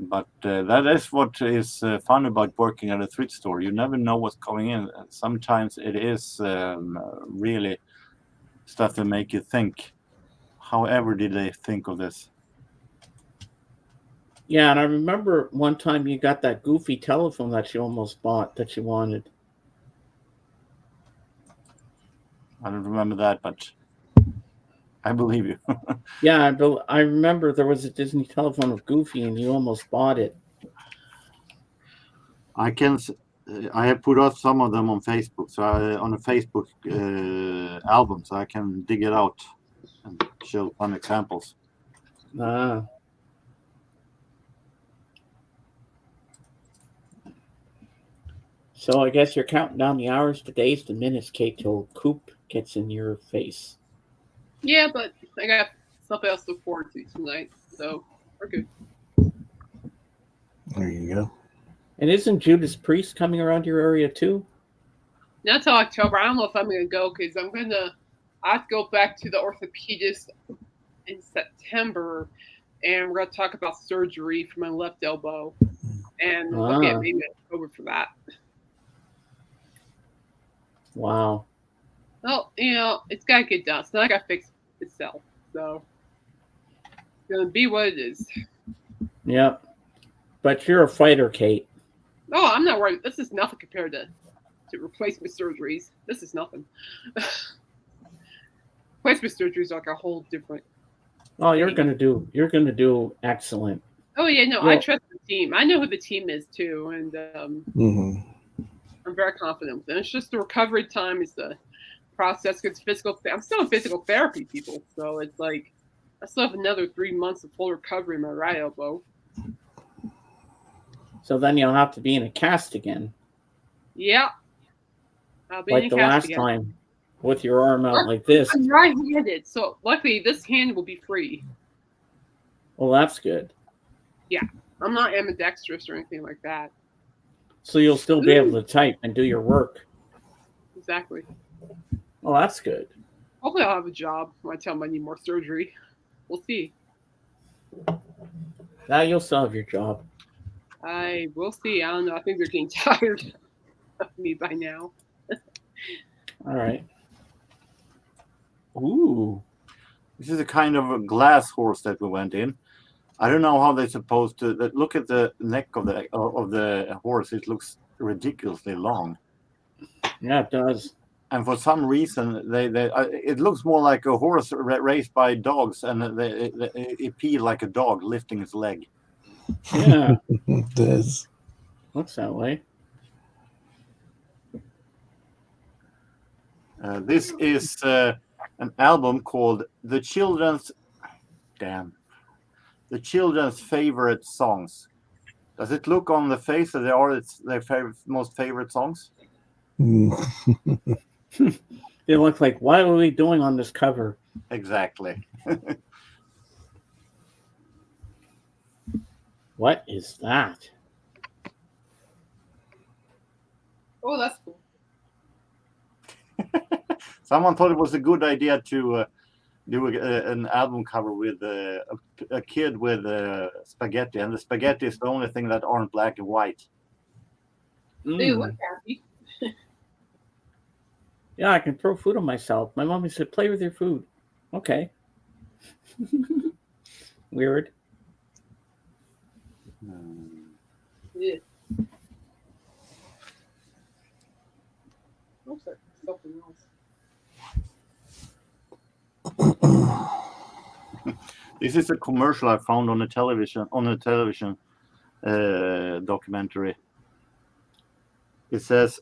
But that is what is fun about working at a thrift store. You never know what's coming in. Sometimes it is really stuff that make you think. However, did they think of this? Yeah, and I remember one time you got that goofy telephone that you almost bought that you wanted. I don't remember that, but I believe you. Yeah, I remember there was a Disney telephone with Goofy, and you almost bought it. I have put out some of them on Facebook, so on a Facebook album, so I can dig it out and show fun examples. Ah. So I guess you're counting down the hours, the days, the minutes, Kate, till Coop gets in your face. Yeah, but I got something else to look forward to tonight, so we're good. There you go. And isn't Judas Priest coming around your area too? Not till October. I don't know if I'm going to go because I have to go back to the orthopedist in September, and we're going to talk about surgery for my left elbow, and look at maybe October for that. Wow. Well, it's got to get done. It's not got to fix itself. So it's going to be what it is. Yep. But you're a fighter, Kate. No, I'm not worried. This is nothing compared to replacement surgeries. This is nothing. Replacement surgeries are like a whole different. Oh, you're gonna do excellent. Oh yeah, no, I trust the team. I know who the team is too, and I'm very confident. And it's just the recovery time is the process. Because I'm still in physical therapy, people. So it's like I still have another 3 months of full recovery in my right elbow. So then you'll have to be in a cast again. Yeah. I'll be like in a the cast last again. time, with your arm out like this. I'm right-handed, so luckily this hand will be free. Well, that's good. Yeah, I'm not ambidextrous or anything like that. So you'll still be able to type and do your work. Exactly. Well, that's good. Hopefully I'll have a job when I tell them I need more surgery. We'll see. Now you'll still have your job. We'll see. I don't know. I think they're getting tired of me by now. All right. Ooh. This is a kind of a glass horse that we went in. I don't know how they're supposed to look at the neck of the horse. It looks ridiculously long. Yeah, it does. And for some reason, it looks more like a horse raised by dogs, and it peed like a dog lifting its leg. Yeah, it does. Looks that way. This is an album called The Children's Favorite Songs. Does it look on the face that they are their most favorite songs? It looks like, what are we doing on this cover? Exactly. What is that? Oh, that's cool. Someone thought it was a good idea to do an album cover with a kid with spaghetti, and the spaghetti is the only thing that aren't black and white. They look happy. Yeah, I can throw food on myself. My mommy said, play with your food. Okay. Weird. Yeah. Looks like something else. This is a commercial I found on a television documentary. It says,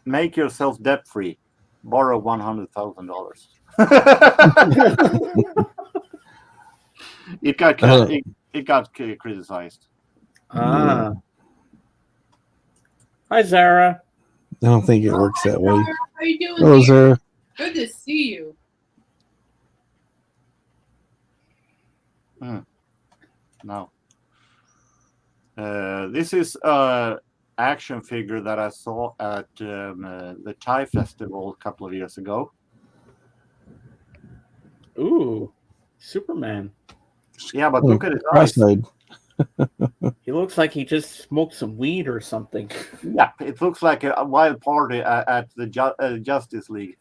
"Make yourself debt free. Borrow $100,000." It got criticized. Ah. Hi, Zara. I don't think it works that way. How are you doing? Hello, Zara. Good to see you. No. This is an action figure that I saw at the Thai festival a couple of years ago. Ooh, Superman. Yeah, but look at his eyes. He looks like he just smoked some weed or something. Yeah, it looks like a wild party at the Justice League.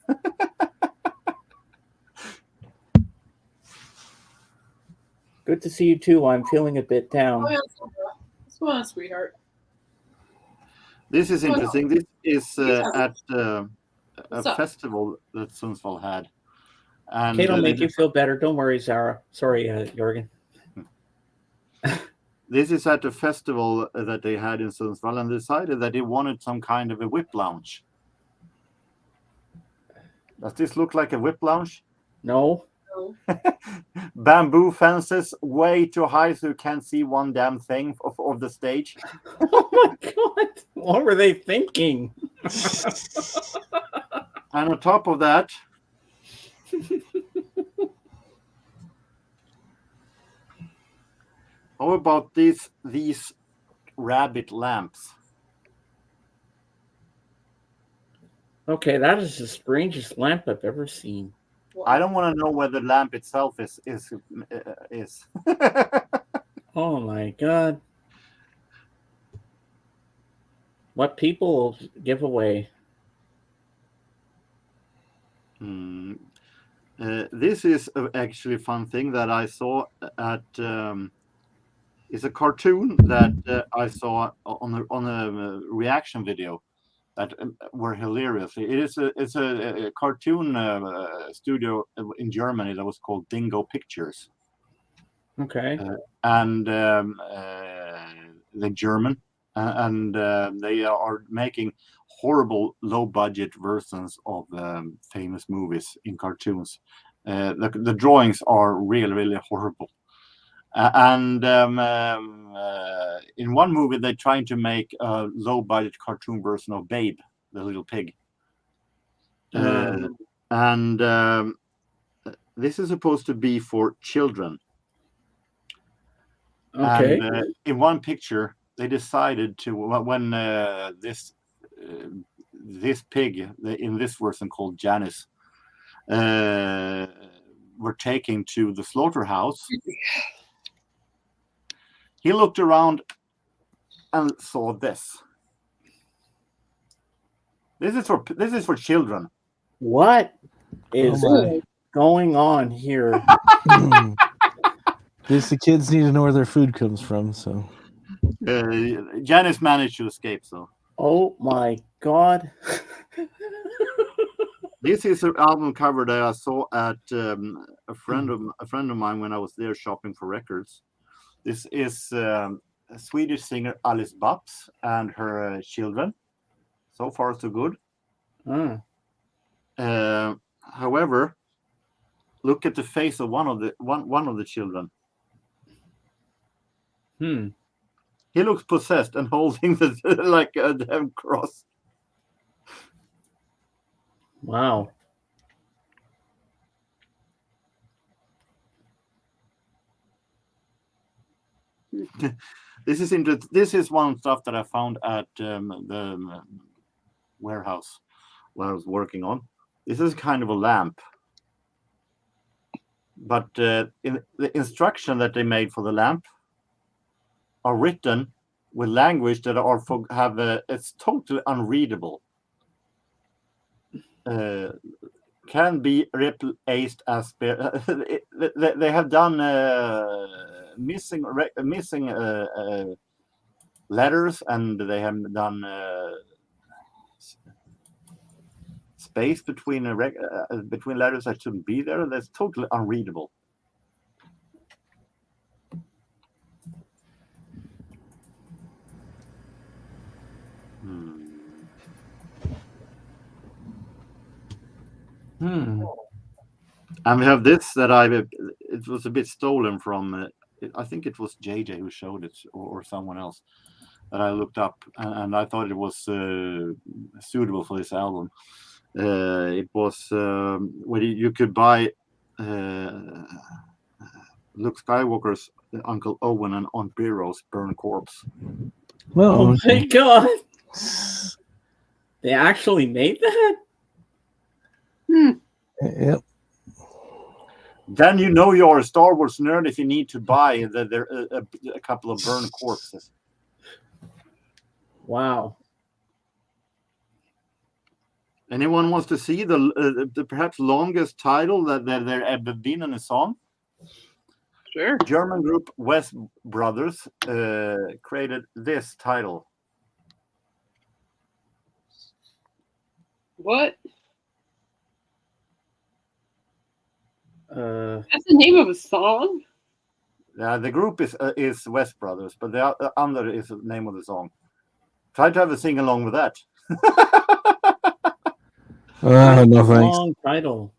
Good to see you too. I'm feeling a bit down. Oh, yeah, what's going on, sweetheart? This is interesting. This is at a What's up? festival that Sundsvall had. And Kate will make you feel better. Don't worry, Zara. Sorry, Jorgen. This is at a festival that they had in Sundsvall, and decided that they wanted some kind of a whip lounge. Does this look like a whip lounge? No. Bamboo fences way too high so you can't see one damn thing of the stage. Oh my God. What were they thinking? And on top of that, how about these rabbit lamps? Okay, that is the strangest lamp I've ever seen. I don't want to know whether the lamp itself is. Oh my God. What people give away. This is actually a fun thing that I saw at. It's a cartoon that I saw on a reaction video that were hilarious. It's a cartoon studio in Germany that was called Dingo Pictures. Okay. And the German, and they are making horrible low-budget versions of famous movies in cartoons. The drawings are really, really horrible. And in one movie, they're trying to make a low-budget cartoon version of Babe, the little pig. And this is supposed to be for children. Okay. And in one picture, they decided to, when this pig, in this version called Janice, were taken to the slaughterhouse. He looked around and saw this. This is for children. What is going on here? The kids need to know where their food comes from. So Janice managed to escape. So. Oh my God. This is an album cover that I saw at a friend of mine when I was there shopping for records. This is a Swedish singer Alice Babs and her children. So far, so good. However, look at the face of one of the children. He looks possessed and holding like a damn cross. Wow. This is interesting. This is one stuff that I found at the warehouse where I was working on. This is kind of a lamp, but in the instruction that they made for the lamp are written with language that are it's totally unreadable. Can be replaced as they have done missing letters, and they have done space between letters that shouldn't be there. That's totally unreadable. And we have this that it was a bit stolen from, I think it was JJ who showed it, or someone else that I looked up, and I thought it was suitable for this album. It was where you could buy Luke Skywalker's Uncle Owen and Aunt Bero's Burn Corpse. Oh my God. They actually made that? Yep. Then you know you're a Star Wars nerd if you need to buy a couple of Burn Corpses. Wow. Anyone wants to see the perhaps longest title that there ever been in a song? Sure. German group West Brothers created this title. What? That's the name of a song? The group is West Brothers, but the other is the name of the song. Try to have a sing along with that. No thanks. Long title.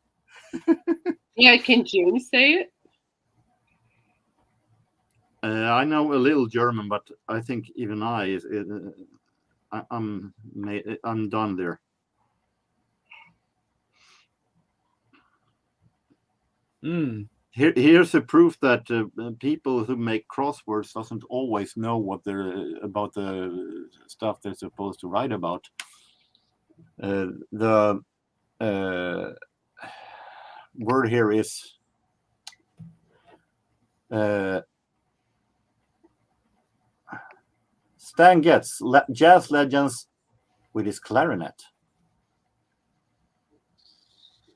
Yeah, can June say it? I know a little German, but I think even I'm done there. Here's a proof that people who make crosswords doesn't always know what they're about the stuff they're supposed to write about. The word here is Stan Getz, jazz legends with his clarinet.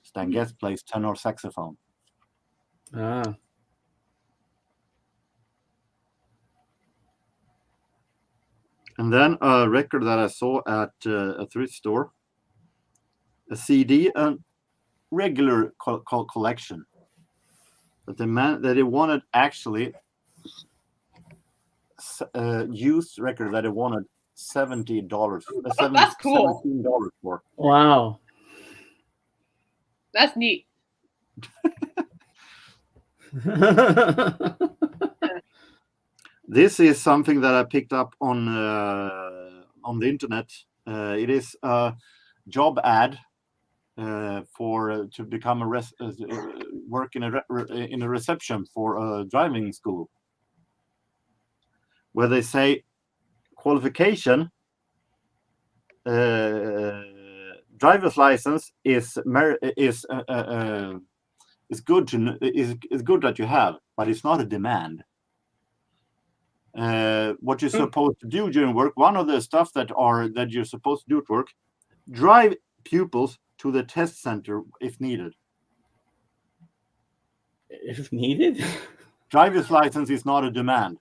Stan Getz plays tenor saxophone. Ah. And then a record that I saw at a thrift store, a CD, a regular collection. But the man that he wanted actually used record that he wanted $70. That's cool. $17 for. Wow. That's neat. This is something that I picked up on the internet. It is a job ad to become work in a reception for a driving school, where they say qualification, driver's license is good that you have, but it's not a demand. What you're supposed to do during work, one of the stuff that you're supposed to do at work, drive pupils to the test center if needed. If needed? Driver's license is not a demand.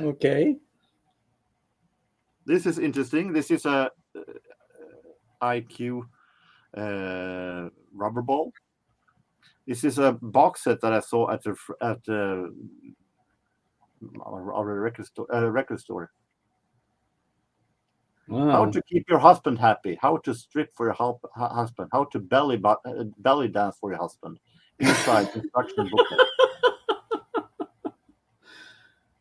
Okay. This is interesting. This is a IQ rubber ball. This is a box set that I saw at our record store. Wow. How to keep your husband happy. How to strip for your husband. How to belly dance for your husband. Inside instruction booklet.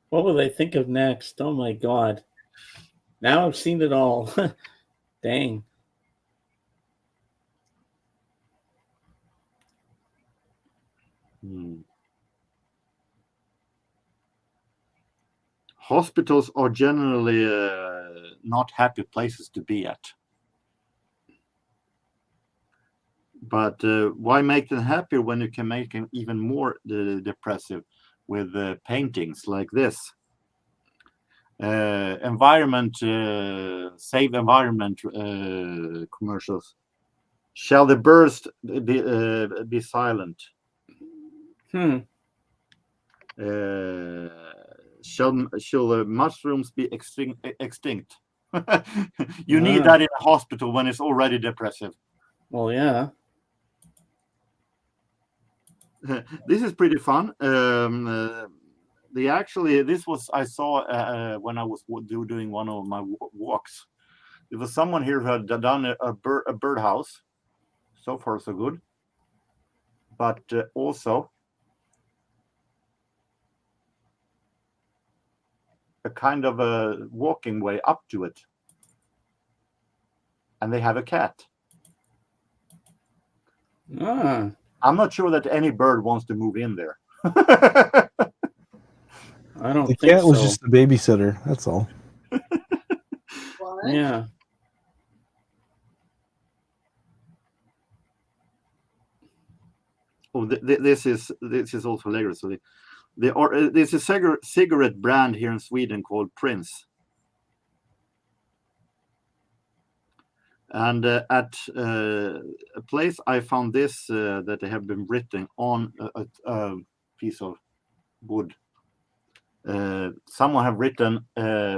What will they think of next? Oh my God. Now I've seen it all. Dang. Hospitals are generally not happy places to be at. But why make them happier when you can make them even more depressive with paintings like this? Environment, save environment commercials. Shall the birds be silent? Shall the mushrooms be extinct? You need that in a hospital when it's already depressive. Well, yeah. This is pretty fun. This was I saw when I was doing one of my walks. There was someone here who had done a birdhouse. So far, so good. But also a kind of a walking way up to it. And they have a cat. I'm not sure that any bird wants to move in there. I don't think the cat was so. just a babysitter. That's all. What? Yeah. Oh, this is also hilarious. So there's a cigarette brand here in Sweden called Prince. And at a place I found this that they have been written on a piece of wood. Someone have written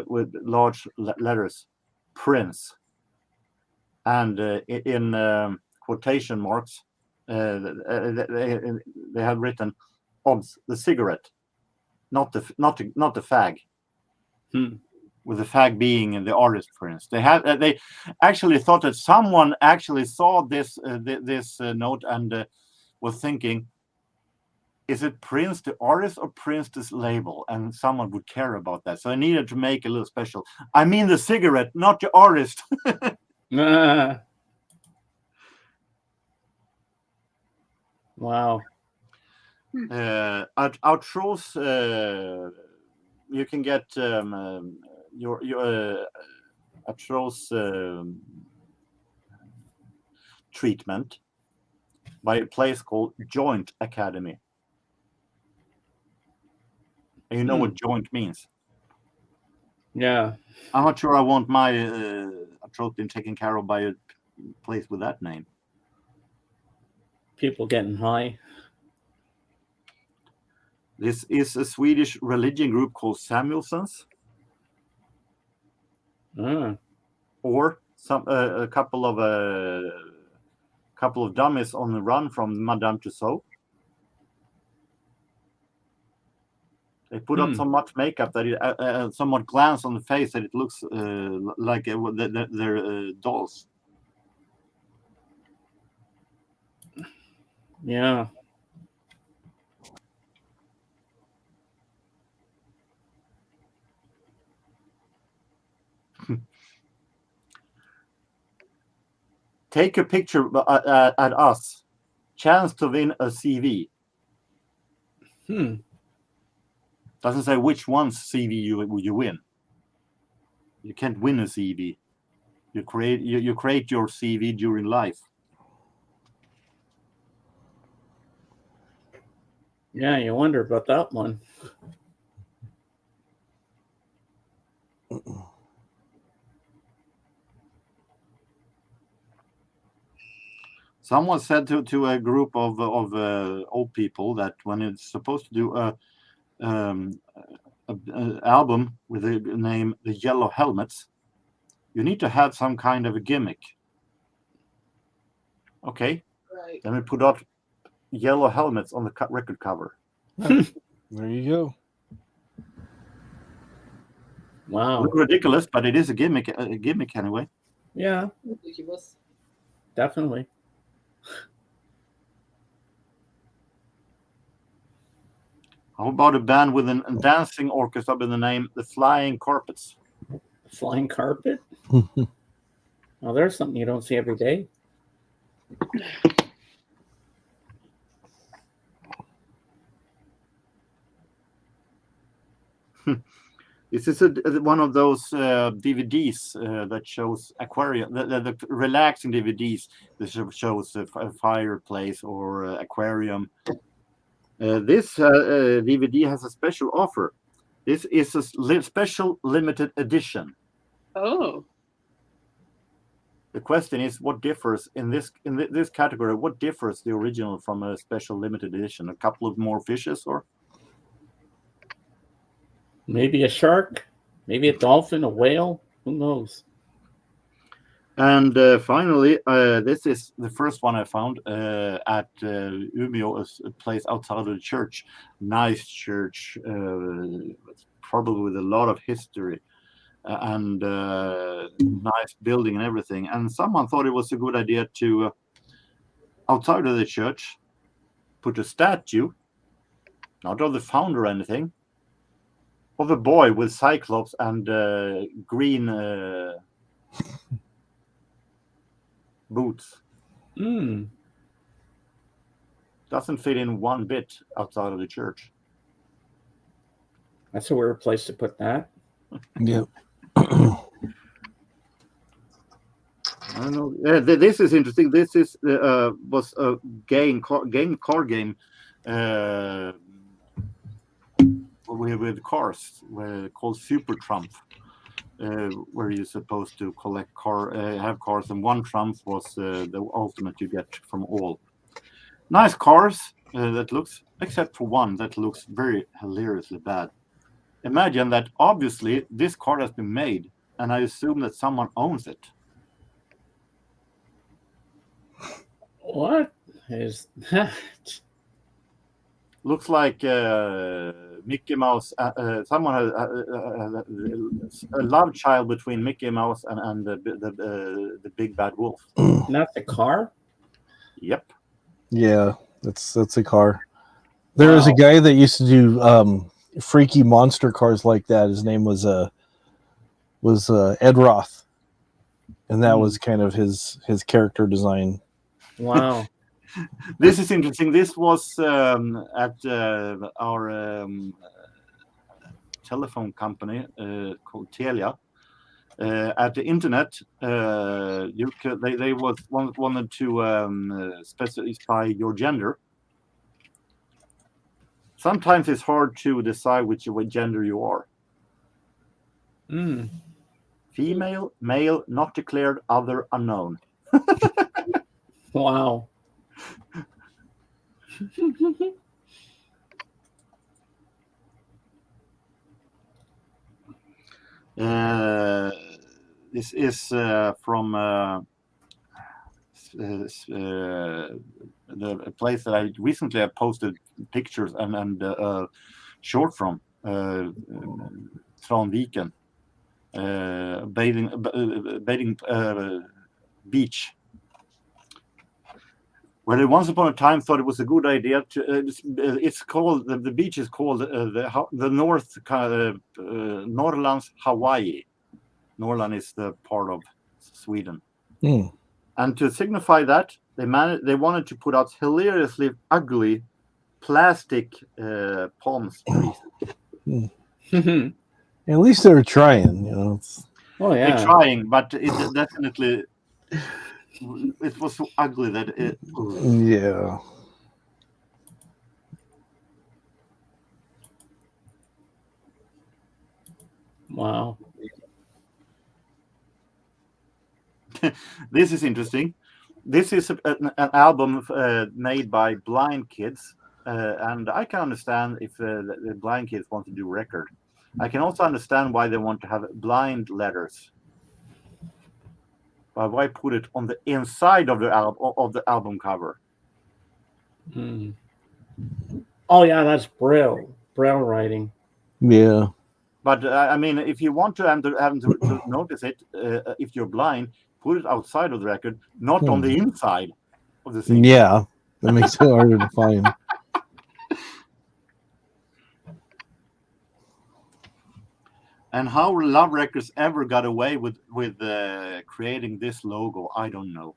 with large letters, Prince. And in quotation marks, they have written odds the cigarette, not the fag. With the fag being the artist, for instance. They actually thought that someone actually saw this note and was thinking, is it Prince the artist or Prince this label? And someone would care about that. So I needed to make a little special. I mean the cigarette, not the artist. Wow. At Outros, you can get your Outros treatment by a place called Joint Academy. And you know what joint means? Yeah. I'm not sure I want my Outros being taken care of by a place with that name. People getting high. This is a Swedish religion group called Samuelsons. Or a couple of dummies on the run from Madame Tussauds. They put up so much makeup that it somewhat glance on the face that it looks like they're dolls. Yeah. Take a picture at us. Chance to win a CV. Doesn't say which one's CV you win. You can't win a CV. You create your CV during life. Yeah, you wonder about that one. Someone said to a group of old people that when it's supposed to do an album with the name The Yellow Helmets, you need to have some kind of a gimmick. Okay. Right. Then we put out yellow helmets on the record cover. There you go. Wow. Ridiculous, but it is a gimmick anyway. Yeah. Ridiculous. Definitely. How about a band with a dancing orchestra with the name The Flying Carpets? Flying carpet? Well, there's something you don't see every day. This is one of those DVDs that shows aquarium, the relaxing DVDs that shows a fireplace or aquarium. This DVD has a special offer. This is a special limited edition. Oh. The question is, what differs in this category? What differs the original from a special limited edition? A couple of more fishes, or maybe a shark, maybe a dolphin, a whale. Who knows? And finally, this is the first one I found at Umeå, a place outside of the church. Nice church, probably with a lot of history. And nice building and everything. And someone thought it was a good idea to, outside of the church, put a statue, not of the founder or anything, of a boy with cyclops and green boots. Doesn't fit in one bit outside of the church. That's a weird place to put that. Yep. I don't know. This is interesting. This is was a card game with cars called Super Trump, where you're supposed to collect have cars, and one trump was the ultimate you get from all. Nice cars that looks, except for one that looks very hilariously bad. Imagine that obviously this car has been made, and I assume that someone owns it. What is that? Looks like Mickey Mouse. Someone has a love child between Mickey Mouse and the big bad wolf. Not the car? Yep. Yeah, that's a car. There was a guy that used to do freaky monster cars like that. His name was Ed Roth, and that was kind of his character design. Wow. This is interesting. This was at our telephone company called Telia. At the internet, they wanted to specify your gender. Sometimes it's hard to decide which gender you are. Female, male, not declared, other, unknown. Wow. This is from the place that I recently have posted pictures and short from, Tranviken, bathing beach, where they once upon a time thought it was a good idea to. It's called the beach is called the North Norrlands Hawaii. Norrland is the part of Sweden, and to signify that, they wanted to put out hilariously ugly plastic palm trees. At least they were trying, you know. Oh yeah, they're trying, but it definitely. It was so ugly that it. Yeah. Wow. This is interesting. This is an album made by blind kids, and I can understand if the blind kids want to do record. I can also understand why they want to have blind letters. But why put it on the inside of the album cover? Oh yeah, that's braille writing. Yeah. But I mean, if you want to have to notice it, if you're blind, put it outside of the record, not on the inside of the thing. Yeah, that makes it harder to find. And how Love Records ever got away with creating this logo, I don't know.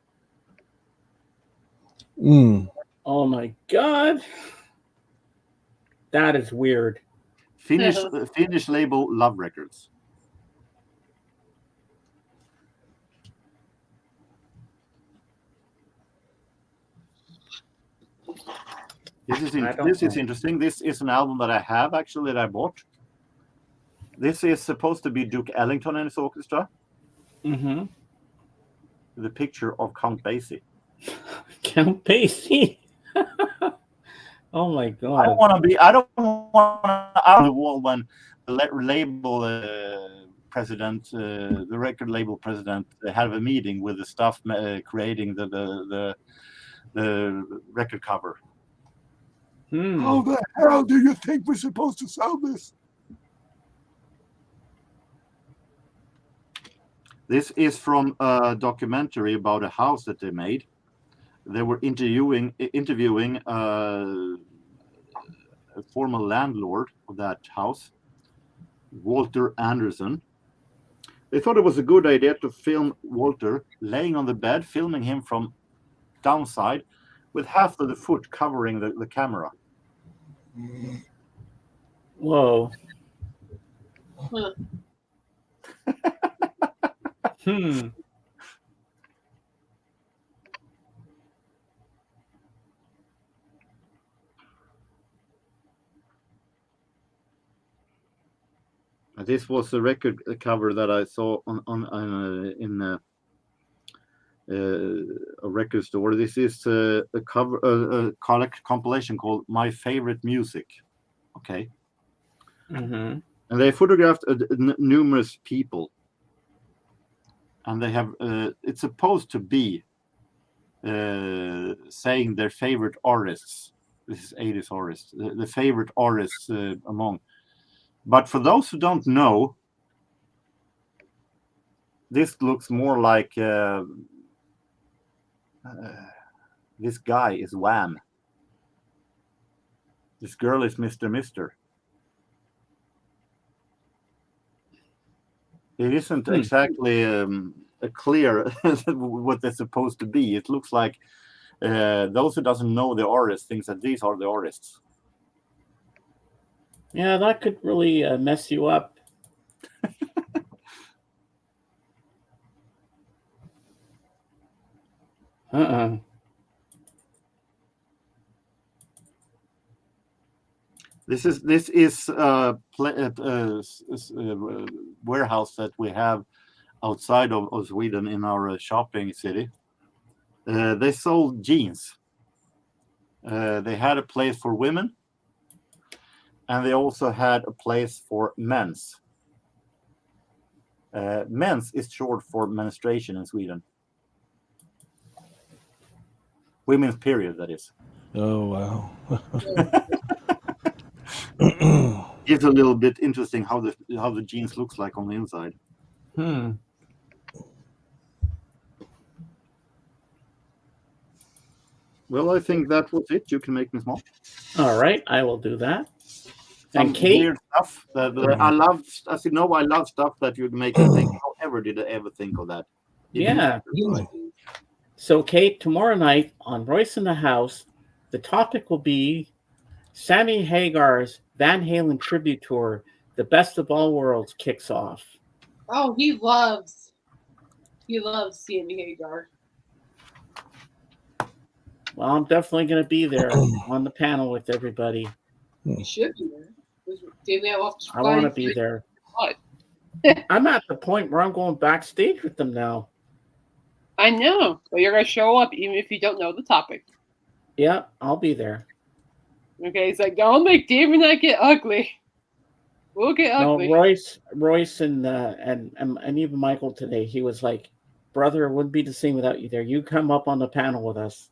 Oh my God, that is weird. Finnish label Love Records. This is interesting. This is an album that I have actually that I bought. This is supposed to be Duke Ellington and his orchestra. Mm-hmm. The picture of Count Basie. Count Basie. Oh my God. I don't want to be. I don't want when the label president, the record label president, have a meeting with the staff creating the record cover. How the hell do you think we're supposed to sell this? This is from a documentary about a house that they made. They were interviewing a former landlord of that house, Walter Anderson. They thought it was a good idea to film Walter laying on the bed, filming him from downside with half of the foot covering the camera. Whoa. This was a record cover that I saw in a record store. This is a compilation called My Favorite Music. Okay. Mm-hmm. And they photographed numerous people. And they have, it's supposed to be saying their favorite artists. This is 80s artists, the favorite artists among. But for those who don't know, this looks more like this guy is Wham. This girl is Mr. Mister. It isn't exactly clear what they're supposed to be. It looks like those who doesn't know the artist thinks that these are the artists. Yeah, that could really mess you up. This is a warehouse that we have outside of Sweden in our shopping city. They sold jeans. They had a place for women, and they also had a place for men's. Men's is short for menstruation in Sweden. Women's period, that is. Oh, wow. It's a little bit interesting how the jeans looks like on the inside. Well, I think that was it. You can make me small. All right, I will do that. Some and Kate, weird stuff that I love. As you know, I love stuff that you'd make me think. However, did I ever think of that? Yeah. So, Kate, tomorrow night on Royce in the House, the topic will be Sammy Hagar's Van Halen tribute tour. The Best of All Worlds kicks off. Oh, he loves Sammy Hagar. Well, I'm definitely going to be there on the panel with everybody. You should be there. I want to be there. I'm at the point where I'm going backstage with them now. I know, but you're going to show up even if you don't know the topic. Yeah, I'll be there. Okay, it's like, don't make Dave and I get ugly. We'll get ugly. No, Royce, and even Michael today. He was like, "Brother, it wouldn't be the same without you there. You come up on the panel with us,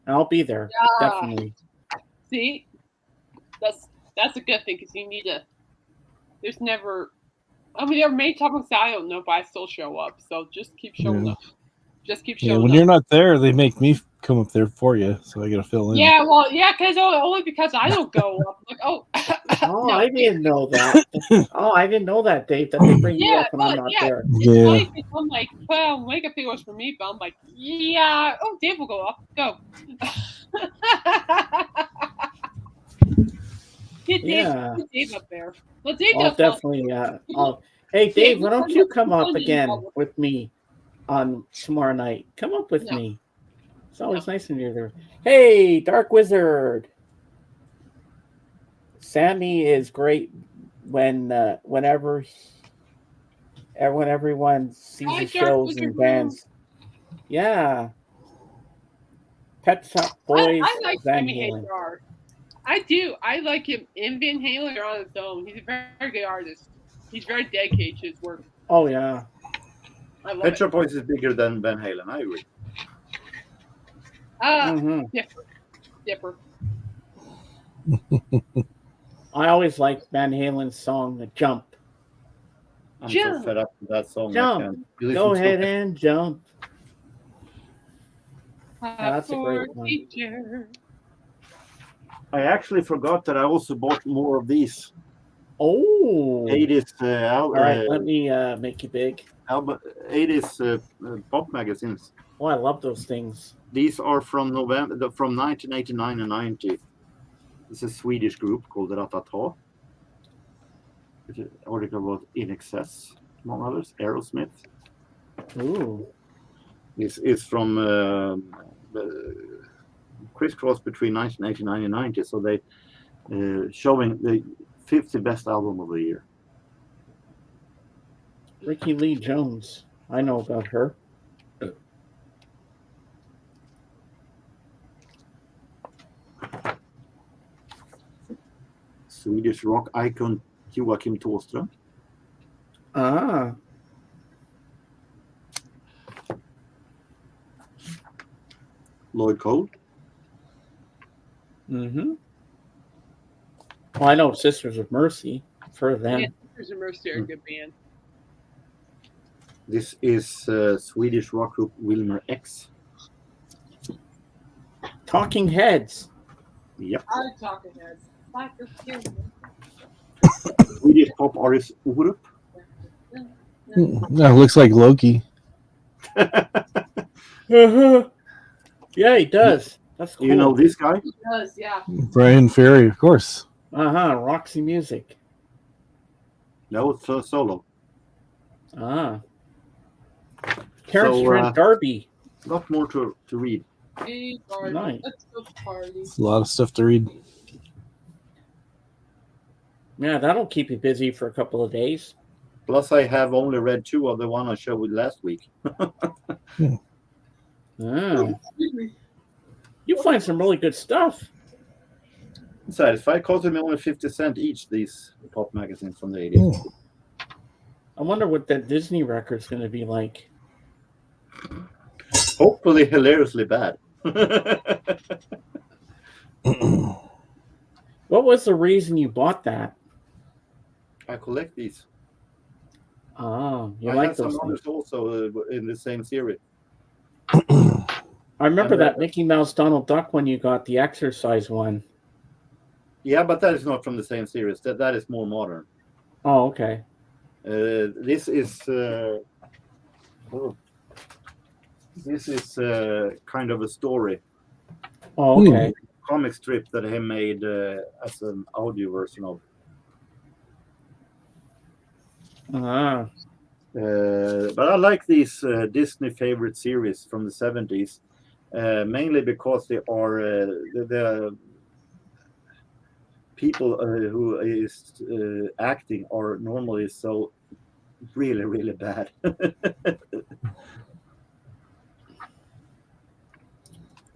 and I'll be there definitely." See, that's a good thing because you need to. There's never. I mean, there are many topics that I don't know, but I still show up. So just keep showing up. Just keep showing up. When you're not there, they make me come up there for you, so I got to fill in. Yeah, well, yeah, because only because I don't go up. Like, Oh, no. I didn't know that. Oh, I didn't know that, Dave, that they bring you up when I'm not there. It's Yeah. funny 'cause I'm like, well, wake up was for me, but I'm like, yeah, oh, Dave will go up. Go. Get Dave up there. Well, Dave I'll does definitely. Hey, Dave, why don't you come up again London. with me on tomorrow night? Come up with me. It's always nice when you're there. Hey, Dark Wizard. Sammy is great whenever everyone sees Hi, his Dark shows Wizard and bands. Yeah. Pet Shop Boys, I like Van Sammy Halen. Hagar. I do. I like him in Van Halen or on his own. He's a very, very good artist. He's very dedicated to his work. Oh yeah. I love Pet it. Shop Boys is bigger than Van Halen. I agree. Dipper. I always liked Van Halen's song, "The Jump." I'm so fed up with that song. Jump. I can't listen Go to ahead it. and jump. That's a great one. teacher. I actually forgot that I also bought more of these. Oh. 80s. All right, let me make you big. 80s pop magazines. Oh, I love those things. These are from from 1989 and 90. It's a Swedish group called Ratata. It's an article about In Excess, among others. Aerosmith. Ooh. This is from crisscross between 1989 and 90. So they showing the 50 best album of the year. Ricky Lee Jones. I know about her. Swedish rock icon Joakim Thåström. Ah. Lloyd Cole. Mm-hmm. Well, I know Sisters of Mercy. For them. Yeah, Sisters of Mercy are a good band. This is Swedish rock group Wilmer X. Talking Heads. Yep. I like Talking Heads. Like the skin. Swedish pop artist Orup. That looks like Loki. Uh-huh. Yeah, he does. That's cool. You know this guy? He does, yeah. Brian Ferry, of course. Roxy Music. No, it's solo. Ah. Terrence Trent D'Arby. A lot more to read. Hey, party. Nice. Let's go party. It's a lot of stuff to read. Yeah, that'll keep you busy for a couple of days. Plus, I have only read 2 of the one I showed last week. You find some really good stuff. Satisfied. Costed me only 50 cents each, these pop magazines from the 80s. I wonder what that Disney record's going to be like. Hopefully hilariously bad. What was the reason you bought that? I collect these. Oh, you I like have those some others also in the same series. I remember that Mickey Mouse Donald Duck one you got, the exercise one. Yeah, but that is not from the same series. That is more modern. Oh, okay. This is kind of a story. Oh, okay. Comic strip that he made as an audio version of. But I like these Disney favorite series from the 70s, mainly because they are the people who is acting are normally so really, really bad.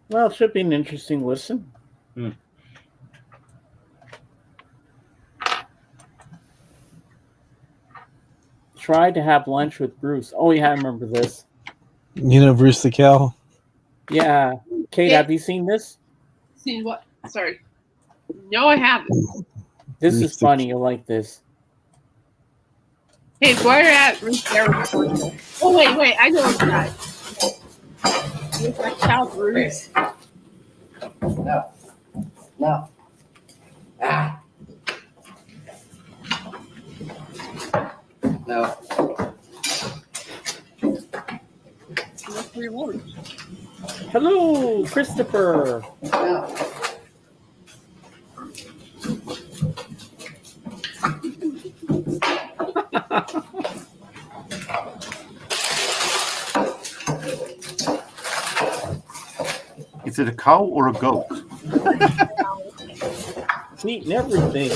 Well, it should be an interesting listen. Tried to have lunch with Bruce. Oh, yeah, I remember this. You know Bruce the Cow? Yeah. Kate, have you seen this? Seen what? Sorry. No, I haven't. This is funny. You'll like this. Hey, where at Bruce Derrick? Oh, wait. I know this guy. Looks like cow Bruce. No. No. Ah. No. That's where you want. Hello, Christopher. No. Is it a cow or a goat? It's eating everything.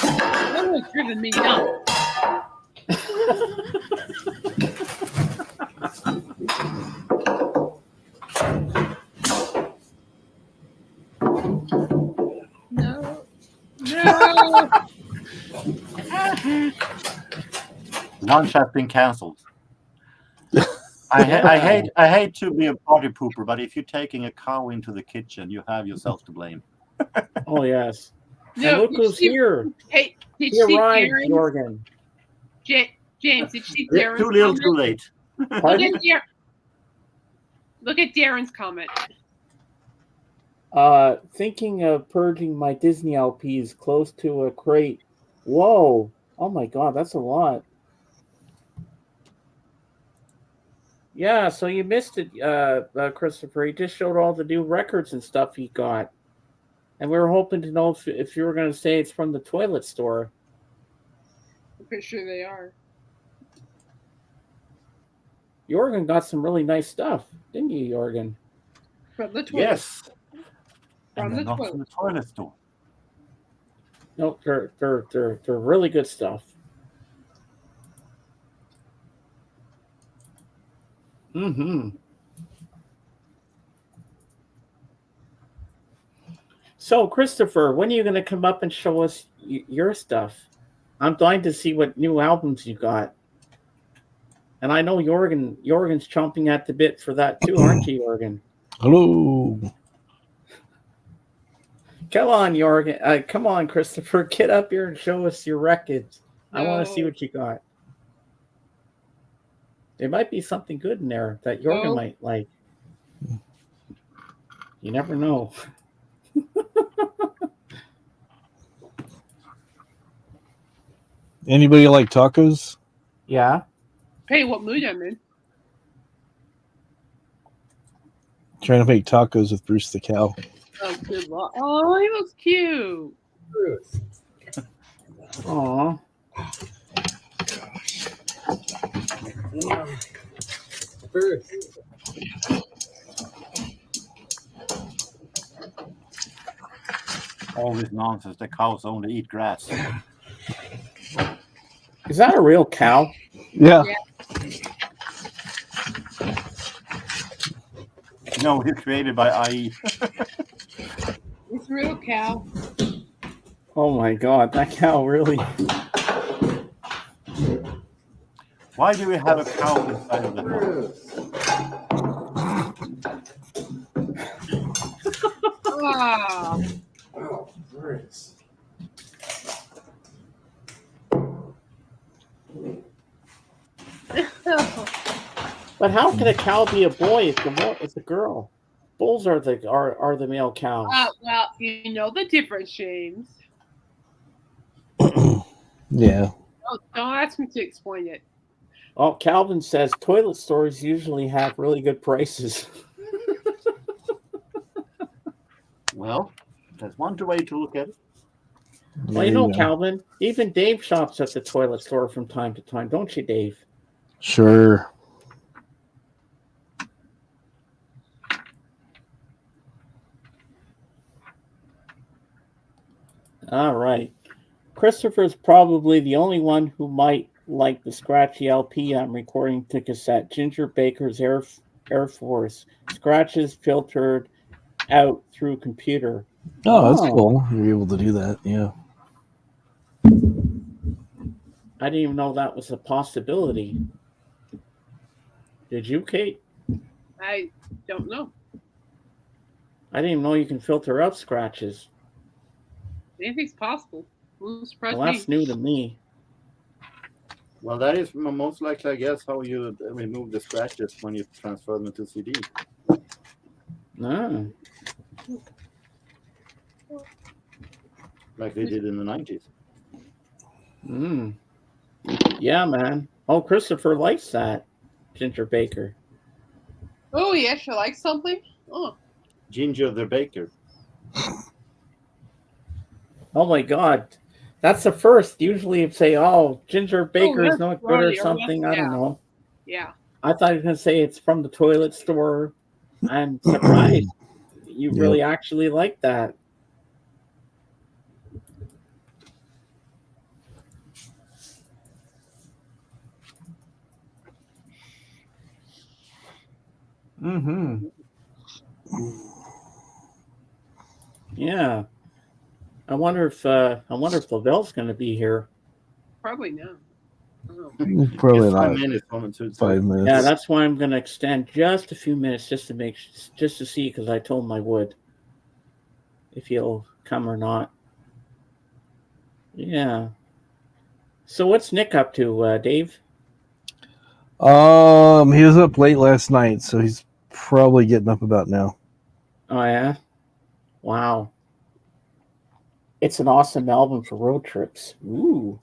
That was driven me down. No. No. Lunch has been cancelled. I hate to be a party pooper, but if you're taking a cow into the kitchen, you have yourself to blame. Oh, yes. No, And look did who's she- here. Hey, did He you see arrived, Darren's? Jorgen. James, did you see Yeah, Darren's too little, comment? too late. Pardon? Look at Darren's comment. Thinking of purging my Disney LPs close to a crate. Whoa. Oh my God, that's a lot. Yeah, so you missed it, Christopher. He just showed all the new records and stuff he got. And we were hoping to know if you were going to say it's from the toilet store. I'm pretty sure they are. Jorgen got some really nice stuff, didn't you, Jorgen? From the toilet. Yes. From And the they're not toilet. from the toilet store. No, they're really good stuff. Mm-hmm. So, Christopher, when are you going to come up and show us your stuff? I'm dying to see what new albums you got. And I know Jorgen's chomping at the bit for that too, aren't you, Jorgen? Hello. Come on, Jorgen. Come on, Christopher. Get up here and show us your records. I want to see what you got. There might be something good in there that Jorgen might like. You never know. Anybody like tacos? Yeah. Hey, what mood I'm in? Trying to make tacos with Bruce the cow. Oh, good luck. Oh, he looks cute. Aw. All this nonsense. The cows only eat grass. Is that a real cow? Yeah. No, it's created by IE. It's a real cow. Oh my God, that cow really. Why do we have a cow inside of the house? Ah. Oh, Bruce. But how can a cow be a boy? It's a girl. Bulls are the male cows. Well, you know the difference, James. Yeah. Don't ask me to explain it. Oh, Calvin says toilet stores usually have really good prices. Well, that's one way to look at it. Well, you know, Calvin, even Dave shops at the toilet store from time to time, don't you, Dave? Sure. All right. Christopher's probably the only one who might like the scratchy LP I'm recording to cassette. Ginger Baker's Air Force. Scratches filtered out through computer. Oh, that's cool. You're able to do that, yeah. I didn't even know that was a possibility. Did you, Kate? I don't know. I didn't even know you can filter out scratches. Anything's possible. Won't surprise Well, that's me. new to me. Well, that is most likely, I guess, how you remove the scratches when you transfer them to CD. Ah. Like they did in the 90s. Mm. Yeah, man. Oh, Christopher likes that Ginger Baker. Oh, yeah, she likes something? Oh. Ginger the Baker. Oh my God. That's the first. Usually you'd say, oh, Ginger Baker is not good or something. I don't know. Yeah. I thought you were going to say it's from the toilet store. I'm surprised you really actually like that. Mm-hmm. Yeah. I wonder if Lavelle's going to be here. Probably not. Probably It's 5 not. minutes. 5 minutes. Yeah, that's why I'm going to extend just a few minutes just to see, because I told him I would, if he'll come or not. Yeah. So what's Nick up to, Dave? He was up late last night, so he's probably getting up about now. Oh yeah. Wow. It's an awesome album for road trips. Ooh.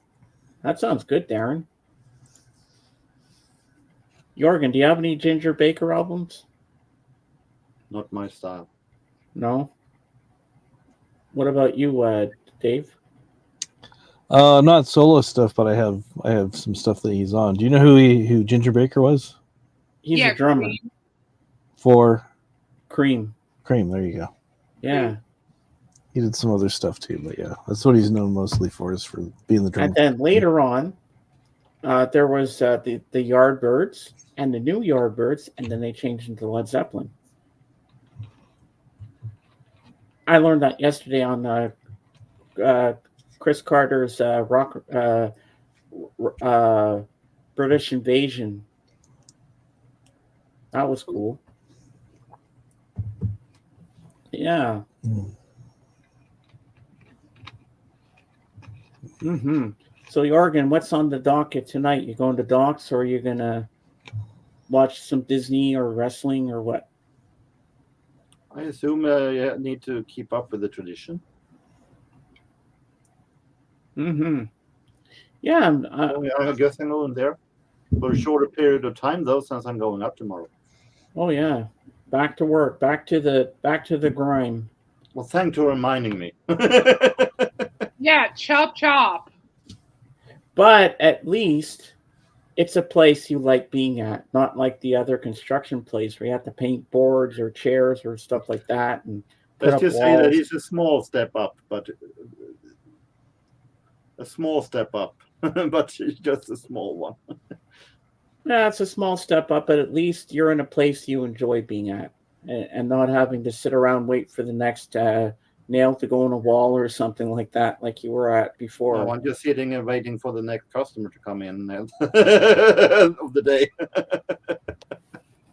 That sounds good, Darren. Jorgen, do you have any Ginger Baker albums? Not my style. No. What about you, Dave? Not solo stuff, but I have some stuff that he's on. Do you know who Ginger Baker was? He's a drummer. Cream. For Cream. There you go. Yeah. He did some other stuff too, but yeah, that's what he's known mostly for, is for being the drummer. And then later on, there was the Yardbirds and the new Yardbirds, and then they changed into Led Zeppelin. I learned that yesterday on Chris Carter's British Invasion. That was cool. Yeah. Mm-hmm. So, Jorgen, what's on the docket tonight? You going to Docs, or are you going to watch some Disney or wrestling or what? I assume you need to keep up with the tradition. Mm-hmm. Yeah. I guess I'm going there for a shorter period of time, though, since I'm going up tomorrow. Oh yeah. Back to work. Back to the grime. Well, thanks for reminding me. Yeah, chop. But at least it's a place you like being at, not like the other construction place where you have to paint boards or chairs or stuff like that. And let's just say that it's a small step up, but just a small one. Yeah, it's a small step up, but at least you're in a place you enjoy being at, and not having to sit around wait for the next nail to go on a wall or something like that, like you were at before. No, I'm just sitting and waiting for the next customer to come in of the day.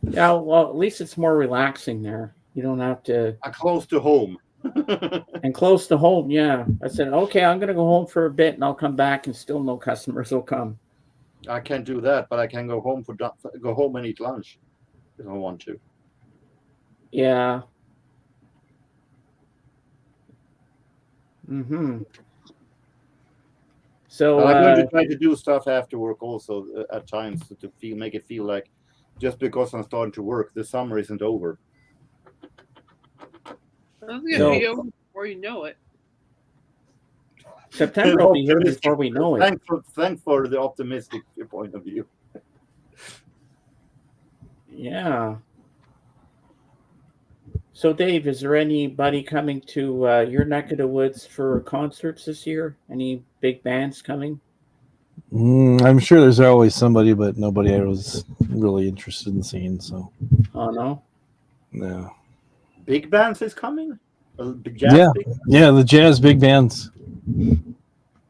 Yeah, well, at least it's more relaxing there. You don't have to. Close to home. And close to home, yeah. I said, okay, I'm going to go home for a bit, and I'll come back, and still no customers will come. I can't do that, but I can go home and eat lunch if I want to. Yeah. Mm-hmm. So I'm going to try to do stuff after work also at times to make it feel like just because I'm starting to work, the summer isn't over. That's going to be over before you know it. September will be here before we know it. Thanks for the optimistic point of view. Yeah. So, Dave, is there anybody coming to your neck of the woods for concerts this year? Any big bands coming? I'm sure there's always somebody, but nobody I was really interested in seeing. So. Oh no. No. Big bands is coming. The jazz big bands.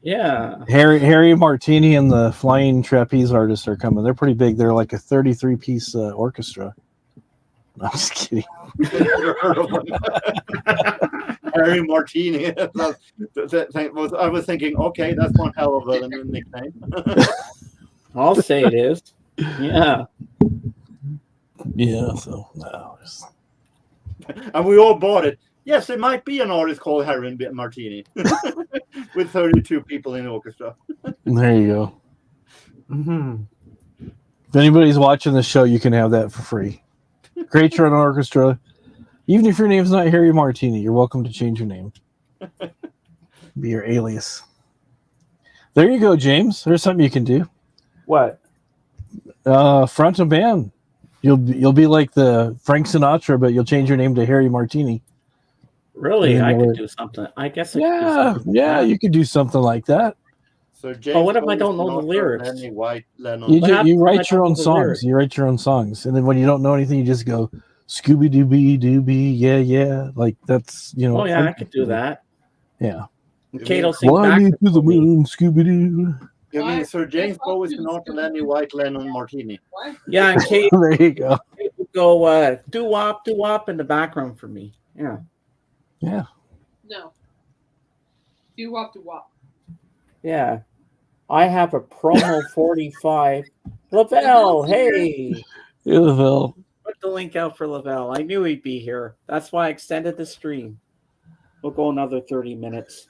Yeah. Harry Martini and the Flying Trapeze Artists are coming. They're pretty big. They're like a 33-piece orchestra. No, I'm just kidding. Harry Martini. I was thinking, okay, that's one hell of a nickname. I'll say it is. Yeah. Yeah. So no. And we all bought it. Yes, it might be an artist called Harry Martini with 32 people in the orchestra. There you go. Mm-hmm. If anybody's watching the show, you can have that for free. Create your own orchestra. Even if your name's not Harry Martini, you're welcome to change your name. Be your alias. There you go, James. There's something you can do. What? Front of band. You'll be like the Frank Sinatra, but you'll change your name to Harry Martini. Really? I could do something. I guess I could do something like that. You could do something like that. So James, but what if I don't know the lyrics? Lenny White, Lennon. You write your own songs. You write your own songs, and then when you don't know anything, you just go Scooby Dooby Dooby, yeah, yeah. Like that's Oh yeah, I could do that. Yeah. Kate will sing Fly back me to the moon, Scooby Doo. You mean Sir James Bowie, Sinatra, Lenny White, Lennon, Martini? Yeah, and Kate. There you go. Kate would go doo wop in the background for me. Yeah. Yeah. No. Do wop. Yeah. I have a promo 45. Lavelle, hey. Hey, Lavelle. Put the link out for Lavelle. I knew he'd be here. That's why I extended the stream. We'll go another 30 minutes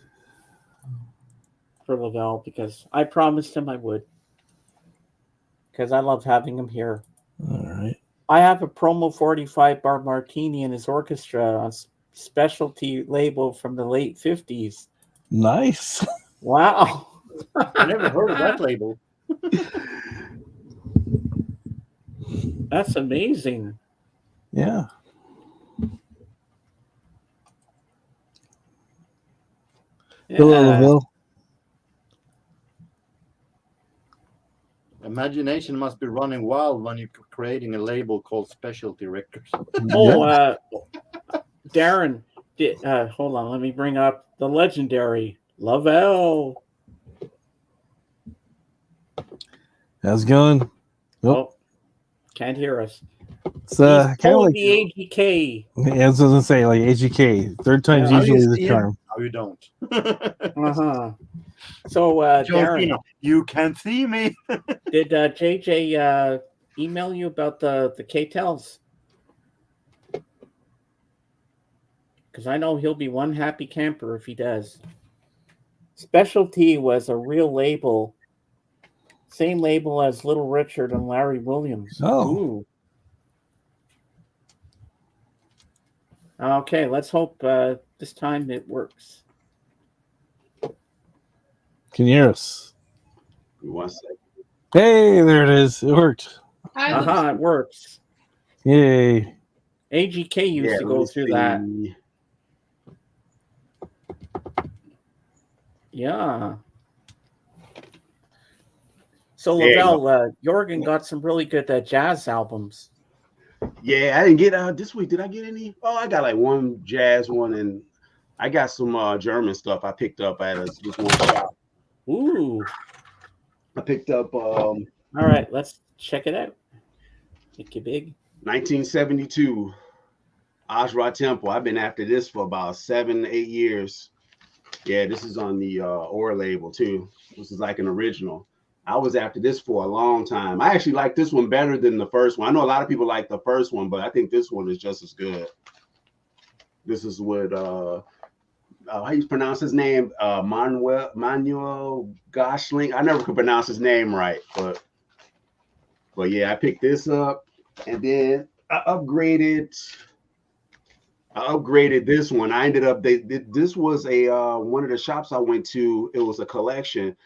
for Lavelle because I promised him I would. Because I love having him here. All right. I have a promo 45 bar Martini and his orchestra on specialty label from the late 50s. Nice. Wow. I never heard of that label. That's amazing. Yeah. Hello, Lavelle. Imagination must be running wild when you're creating a label called Specialty Records. Oh, Darren, hold on. Let me bring up the legendary Lavelle. How's it going? Oh, can't hear us. It's kind of like the AGK. Yeah, I was gonna say like AGK. Third time's usually the charm. No, you don't. So, Darren, you can't see me. Did JJ email you about the K-Tels? Because I know he'll be one happy camper if he does. Specialty was a real label. Same label as Little Richard and Larry Williams. Oh. Ooh. Okay, let's hope this time it works. Can you hear us? 1 second. Hey, there it is. It worked. It works. Yay. AGK used to go through that. Yeah. So Lavelle, Jorgen got some really good jazz albums. Yeah, I didn't get this week. Did I get any? Oh, I got like one jazz one, and I got some German stuff I picked up at just one shop. Ooh. I picked up. All right, let's check it out. Make it big. 1972, Ashra Temple. I've been after this for about 7-8 years. Yeah, this is on the Or label too. This is like an original. I was after this for a long time. I actually like this one better than the first one. I know a lot of people like the first one, but I think this one is just as good. This is with how do you pronounce his name? Manuel Goshling. I never could pronounce his name right, but yeah, I picked this up, and then I upgraded this one. I ended up this was a one of the shops I went to. It was a collection.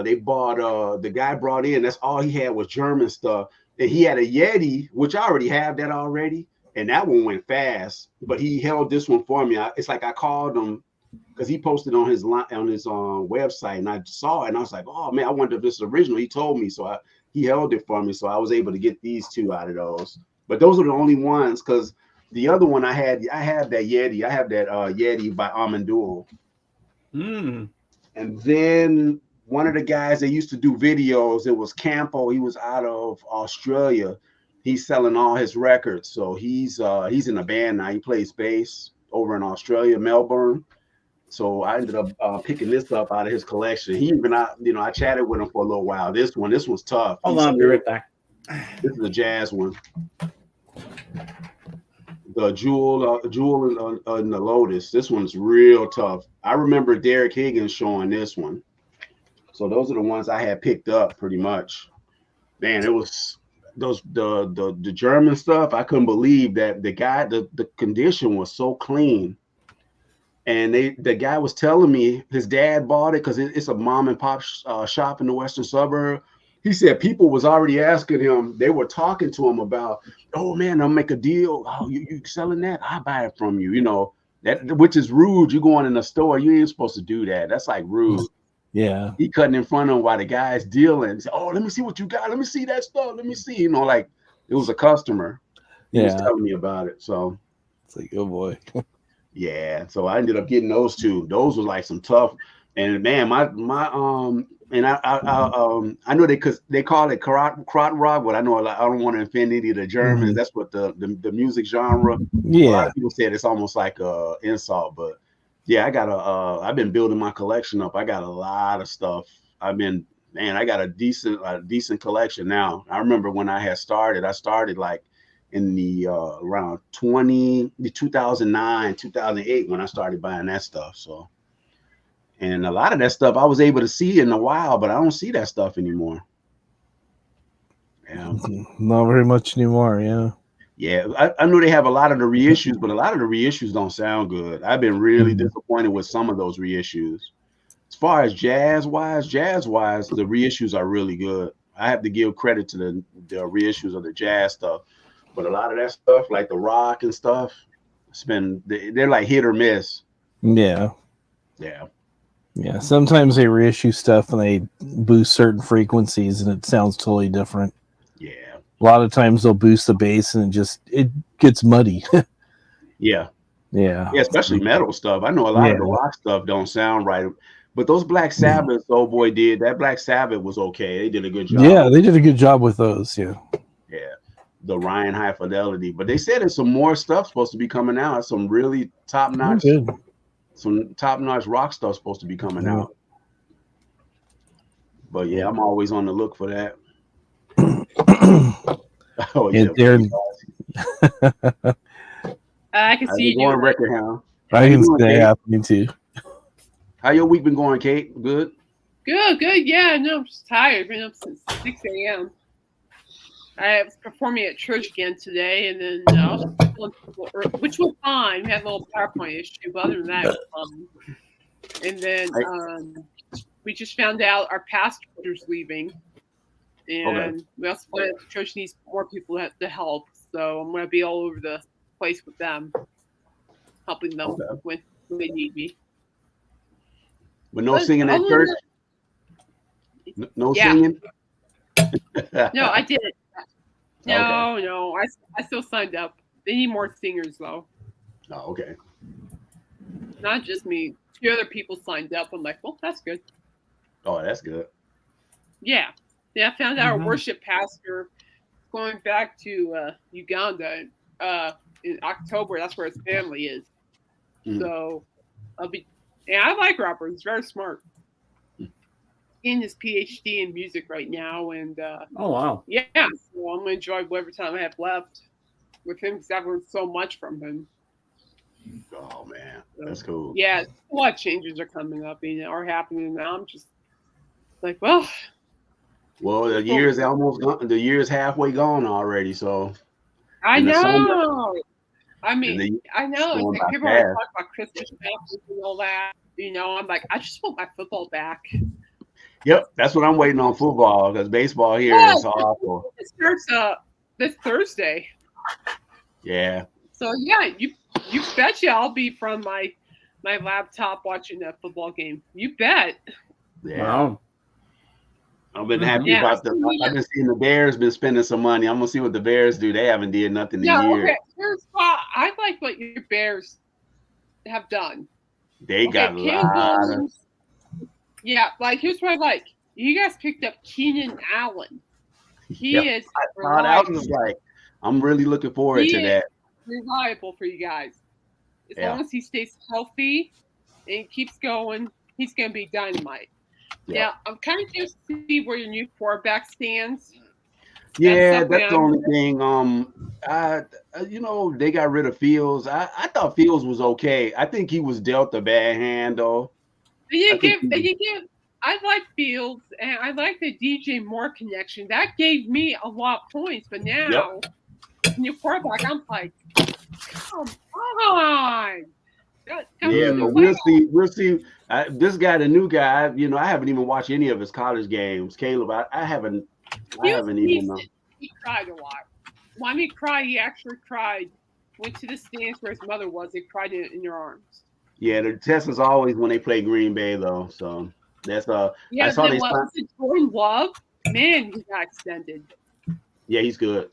They bought the guy brought in, that's all he had was German stuff, and he had a Yeti, which I already have that already, and that one went fast, but he held this one for me. It's like I called him because he posted on his website, and I saw it, and I was like, oh man, I wonder if this is original. He told me, so he held it for me, so I was able to get these two out of those. But those are the only ones, because the other one I have that Yeti. I have that Yeti by Amandul. And then one of the guys that used to do videos, it was Campo. He was out of Australia. He's selling all his records. So he's in a band now. He plays bass over in Australia, Melbourne. So I ended up picking this up out of his collection. He even, I chatted with him for a little while. This one's tough. Hold on, I'll be right back. This is a jazz one. The Jewel and the Lotus. This one's real tough. I remember Derek Higgins showing this one. So those are the ones I had picked up pretty much. Man, it was the German stuff. I couldn't believe that the condition was so clean. And the guy was telling me his dad bought it because it's a mom and pop shop in the western suburb. He said people was already asking him. They were talking to him about, oh man, I'll make a deal. Oh, you selling that? I'll buy it from you. You know that, which is rude. You going in a store, you ain't supposed to do that. That's like rude. Yeah. He cutting in front of him while the guy's dealing. Say, oh, let me see what you got. Let me see that stuff. Let me see. You know, like it was a customer. He was telling me about it. So it's like, oh boy. Yeah, so I ended up getting those two. Those were like some tough, and man, my and I know because they call it krautrock, but I know I don't want to offend any of the Germans. That's what the music genre. Yeah, a lot of people said it's almost like a insult, but yeah, I got I've been building my collection up. I got a lot of stuff. I got a decent collection now. I remember when I started like in the around 2009, 2008 when I started buying that stuff. So, and a lot of that stuff I was able to see in a while, but I don't see that stuff anymore. Yeah, not very much anymore. Yeah, I know they have a lot of the reissues, but a lot of the reissues don't sound good. I've been really disappointed with some of those reissues. As far as jazz wise, the reissues are really good. I have to give credit to the reissues of the jazz stuff. But a lot of that stuff, like the rock and stuff, they're like hit or miss. Yeah. Sometimes they reissue stuff and they boost certain frequencies and it sounds totally different. Yeah. A lot of times they'll boost the bass and it gets muddy. Yeah, especially metal stuff. I know a lot of the rock stuff don't sound right. But those Black Sabbath, old boy did that. Black Sabbath was okay. They did a good job. Yeah, they did a good job with those. Yeah. The Ryan High Fidelity, but they said there's some more stuff supposed to be coming out. Some really top notch rock stuff supposed to be coming out. But yeah, I'm always on the look for that. Oh yeah, I can see you going record hound. I can see that happening too. How your week been going, Kate? Good. Good. Yeah, no, I'm just tired. Been up since 6 a.m. I was performing at church again today, and then which was fine. We had a little PowerPoint issue, but other than that, it was fine. And then we just found out our pastor's leaving, and we also find out the church needs more people to help. So I'm going to be all over the place with them, helping them when they need me. But no singing at church? No singing? No, I didn't. No, I still signed up. They need more singers though. Oh, okay. Not just me. 2 other people signed up. I'm like, well, that's good. Oh, that's good. Yeah. I found out our worship pastor going back to Uganda in October. That's where his family is. So I'll be. Yeah, I like Robert. He's very smart. In his PhD in music right now, and oh wow, yeah, so I'm gonna enjoy whatever time I have left with him because I've learned so much from him. Oh man, that's cool. Yeah, a lot of changes are coming up, are happening now. I'm just like, well, the year's almost gone. The year's halfway gone already, so I know. I mean, I know. Like, people always talk about Christmas and all that. I'm like, I just want my football back. Yep, that's what I'm waiting on football because baseball here is awful. It starts this Thursday. Yeah. So yeah, you betcha I'll be from my laptop watching that football game. You bet. Yeah. Wow. I've been happy about I've been seeing the Bears been spending some money. I'm gonna see what the Bears do. They haven't did nothing in years. Okay. Here's why I like what your Bears have done. They got a lot of. Yeah, like here's what I like. You guys picked up Keenan Allen. He is reliable. I'm really looking forward to that. Reliable for you guys. As long as he stays healthy and he keeps going, he's going to be dynamite. Yeah. Now, I'm kind of curious to see where your new quarterback stands. Yeah, that's the only thing. They got rid of Fields. I thought Fields was okay. I think he was dealt a bad hand, though. I like Fields, and I like the DJ Moore connection. That gave me a lot of points, but now, new quarterback, I'm like, come on. Yeah, but we'll see. We'll see. This guy, the new guy, I haven't even watched any of his college games. Caleb, I haven't even. He cried a lot. When I mean cry, he actually cried. Went to the stands where his mother was. They cried in your arms. Yeah, the test is always when they play Green Bay, though. So that's Yeah, then what was it? Jordan Love? Man, he got extended. Yeah, he's good.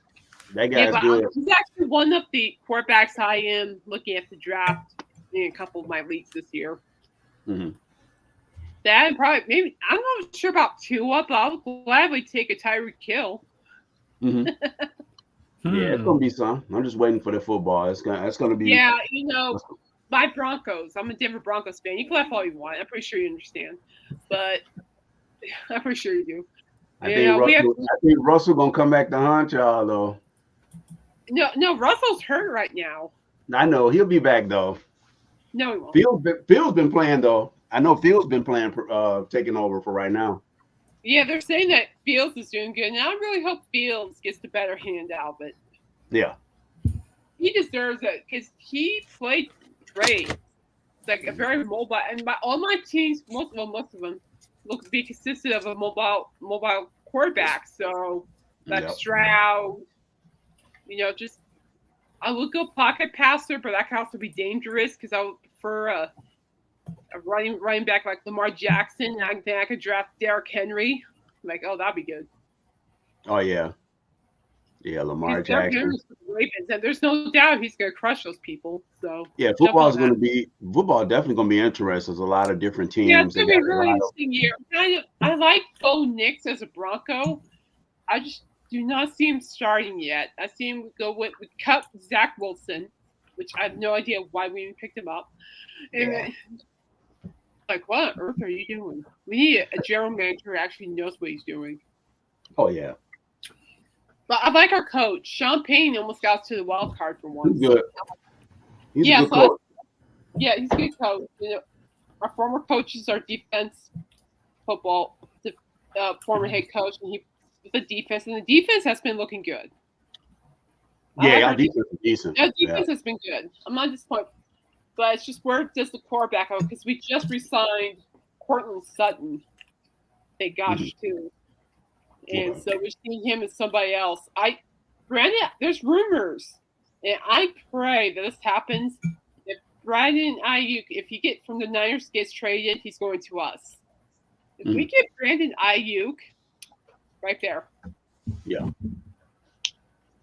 That guy's good. He's actually one of the quarterbacks I am looking at the draft in a couple of my leagues this year. Mm-hmm. That and probably maybe I'm not sure about Tua, but I'll gladly take a Tyreek Hill. Mm-hmm. Yeah, it's gonna be some. I'm just waiting for the football. It's gonna be. Yeah, my Broncos. I'm a Denver Broncos fan. You can laugh all you want. I'm pretty sure you understand, but I'm pretty sure you do. I think Russell gonna come back to haunt y'all though. No, Russell's hurt right now. I know he'll be back though. No, he won't. Phil's been playing though. I know Phil's been playing, taking over for right now. Yeah, they're saying that Fields is doing good, and I really hope Fields gets the better hand out of it. Yeah, he deserves it because he played great. It's like a very mobile, and all my teams, most of them, look to be consistent of a mobile quarterback. So, like Stroud, just I would go pocket passer, but that can also be dangerous because I would prefer a running back like Lamar Jackson. And I could draft Derrick Henry. Like, oh, that'd be good. Oh yeah, Lamar Jackson. Ravens, and there's no doubt he's going to crush those people. So yeah, football definitely going to be interesting. There's a lot of different teams. Yeah, it's going to be a really interesting year. I like Bo Nix as a Bronco. I just do not see him starting yet. I see him go with cut Zach Wilson, which I have no idea why we even picked him up. And like, what on earth are you doing? We need a general manager who actually knows what he's doing. Oh yeah. But I like our coach. Sean Payne almost got us to the wild card for once. He's good. He's a good coach. Yeah, he's a good coach. Our former coach is our defense football former head coach, and the defense has been looking good. Yeah, our defense is decent. Our defense has been good. I'm not disappointed. But it's just where does the quarterback go? Because we just re-signed Cortland Sutton. Thank gosh, too. And so we're seeing him as somebody else. Granted, there's rumors, and I pray that this happens. If Brandon Ayuk, if he from the Niners gets traded, he's going to us. If we get Brandon Ayuk, right there. Yeah.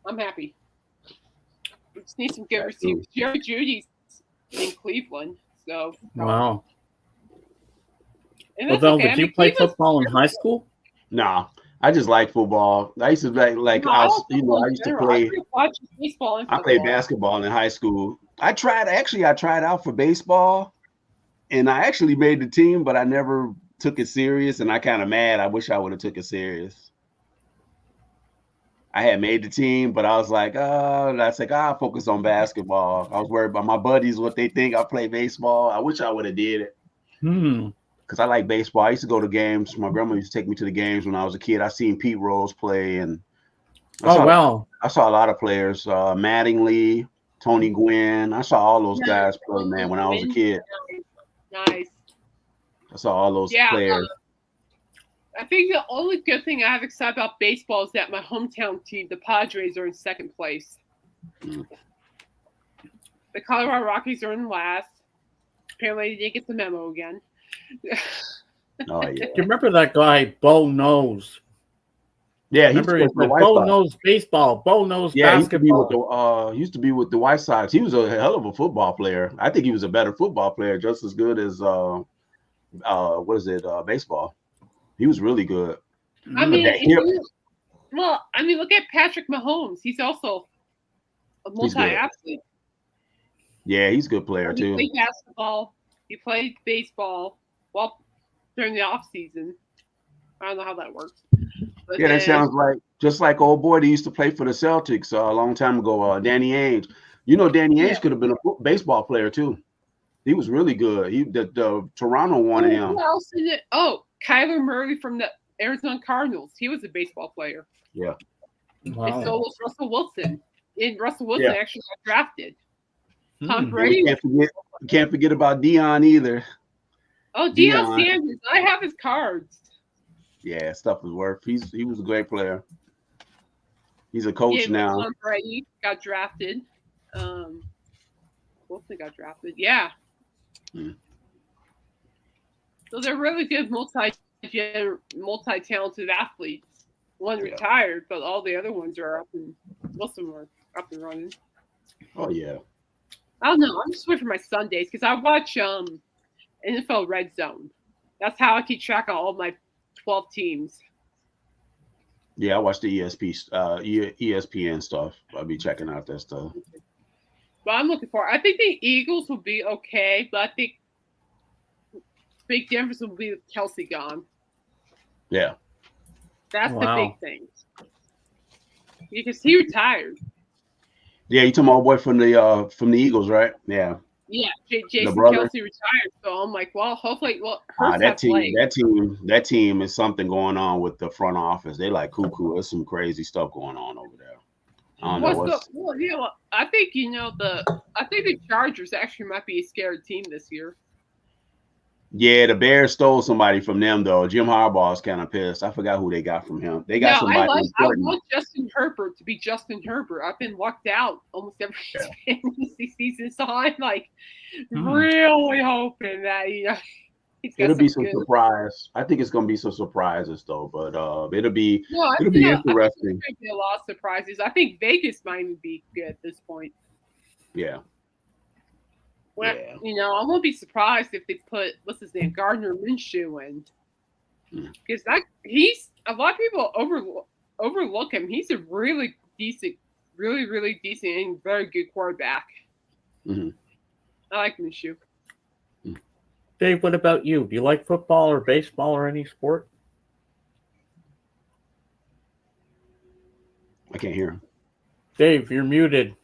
I'm happy. We just need some good receivers. Jerry Judy's in Cleveland, so. Wow. Well, did you play football in high school? No. I just like football. I used to I used to play. I played basketball in high school. I tried out for baseball, and I actually made the team, but I never took it serious. And I kind of mad. I wish I would have took it serious. I had made the team, but I was like, I'll focus on basketball. I was worried about my buddies, what they think. I play baseball. I wish I would have did it. Because I like baseball. I used to go to games. My grandma used to take me to the games when I was a kid. I seen Pete Rose play, and I saw a lot of players. Mattingly, Tony Gwynn. I saw all those guys play, man, when I was a kid. Nice. I saw all those players. I think the only good thing I have excited about baseball is that my hometown team, the Padres, are in second place. The Colorado Rockies are in last. Apparently, they didn't get the memo again. Oh yeah. Do you remember that guy, Bo Knows? Yeah, Bo knows baseball. Bo knows basketball. He used to be with the White Sox. He was a hell of a football player. I think he was a better football player, just as good as baseball. He was really good. I mean, look at Patrick Mahomes. He's also a multi-athlete. Yeah, he's a good player too. He played basketball. He played baseball during the off season. I don't know how that works. But Yeah, that sounds like just like old boy that used to play for the Celtics a long time ago, Danny Ainge. You know, Danny Ainge could have been a baseball player too. He was really good. The Toronto wanted him. Who else is it? Oh, Kyler Murray from the Arizona Cardinals. He was a baseball player. Yeah. Wow. And so was Russell Wilson. And Russell Wilson actually got drafted. Tom Brady. Can't forget about Deion either. Oh, Deion Sanders. I have his cards. Yeah, stuff was worth. He was a great player. He's a coach now. Tom Brady got drafted. Wilson got drafted. Yeah. So they're really good multi-talented athletes. One retired, but all the other ones are up and up and running. Oh yeah. I don't know. I'm just waiting for my Sundays because I watch NFL Red Zone. That's how I keep track of all my 12 teams. Yeah, I watch the ESPN stuff. I'll be checking out that stuff. But I'm looking for. I think the Eagles will be okay, but I think big difference will be with Kelsey gone. Yeah. That's the big thing. Because he retired. Yeah, you talking about boy from the Eagles, right? Yeah. Yeah, Jason Kelsey retired, so I'm like, well, hopefully, that team is something going on with the front office. They like cuckoo. There's some crazy stuff going on over there. I don't know I think the Chargers actually might be a scared team this year. Yeah, the Bears stole somebody from them though. Jim Harbaugh's kind of pissed. I forgot who they got from him. They got somebody. I want Justin Herbert to be Justin Herbert. I've been locked out almost every fantasy season, so I'm like really hoping that it'll be some surprise. I think it's gonna be some surprises though, but it'll be interesting. I think there's gonna be a lot of surprises. I think Vegas might even be good at this point. Yeah. Well, I won't be surprised if they put what's his name, Gardner Minshew in, because he's a lot of people overlook him. He's a really decent, really decent and very good quarterback. I like Minshew. Dave, what about you? Do you like football or baseball or any sport? I can't hear him. Dave, you're muted.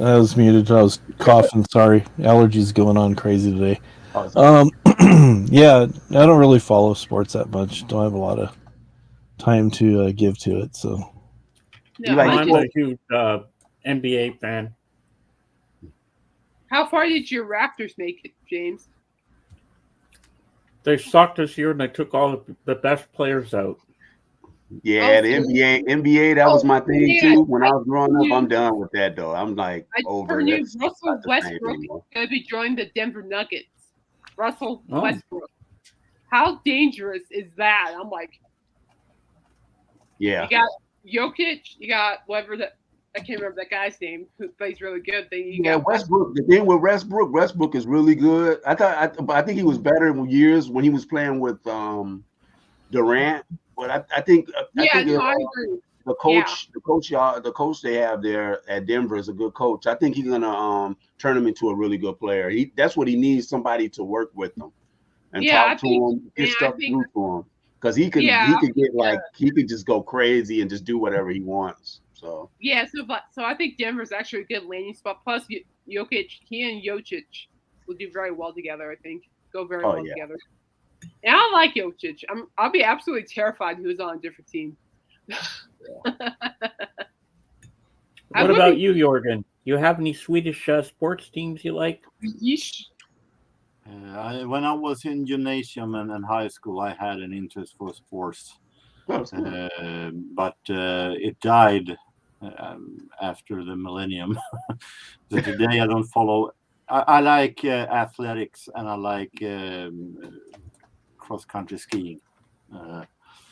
I was muted. I was coughing. Sorry. Allergies going on crazy today. Yeah, I don't really follow sports that much. Don't have a lot of time to give to it. So, I'm a huge NBA fan. How far did your Raptors make it, James? They sucked this year, and they took all the best players out. Yeah, the NBA, that was my thing too. When I was growing up, I'm done with that though. I'm like over it. Russell Westbrook is going to be joining the Denver Nuggets. Russell Westbrook. How dangerous is that? I'm like, yeah. You got Jokic. You got whatever that. I can't remember that guy's name who plays really good. Then you got Westbrook. The thing with Westbrook is really good. I think he was better in years when he was playing with Durant. But I think I agree. The coach they have there at Denver is a good coach. I think he's gonna turn him into a really good player. That's what he needs, somebody to work with him and talk to him, get stuff through to him. Because he could just go crazy and just do whatever he wants. So so I think Denver's actually a good landing spot. Plus Jokic, he and Jokic will do very well together, I think. Go very well together. And I like Jokic. I'll be absolutely terrified if he was on a different team. What about you, Jorgen? You have any Swedish sports teams you like? When I was in gymnasium and high school, I had an interest for sports. But it died after the millennium. So today I don't follow. I like athletics and I like cross-country skiing.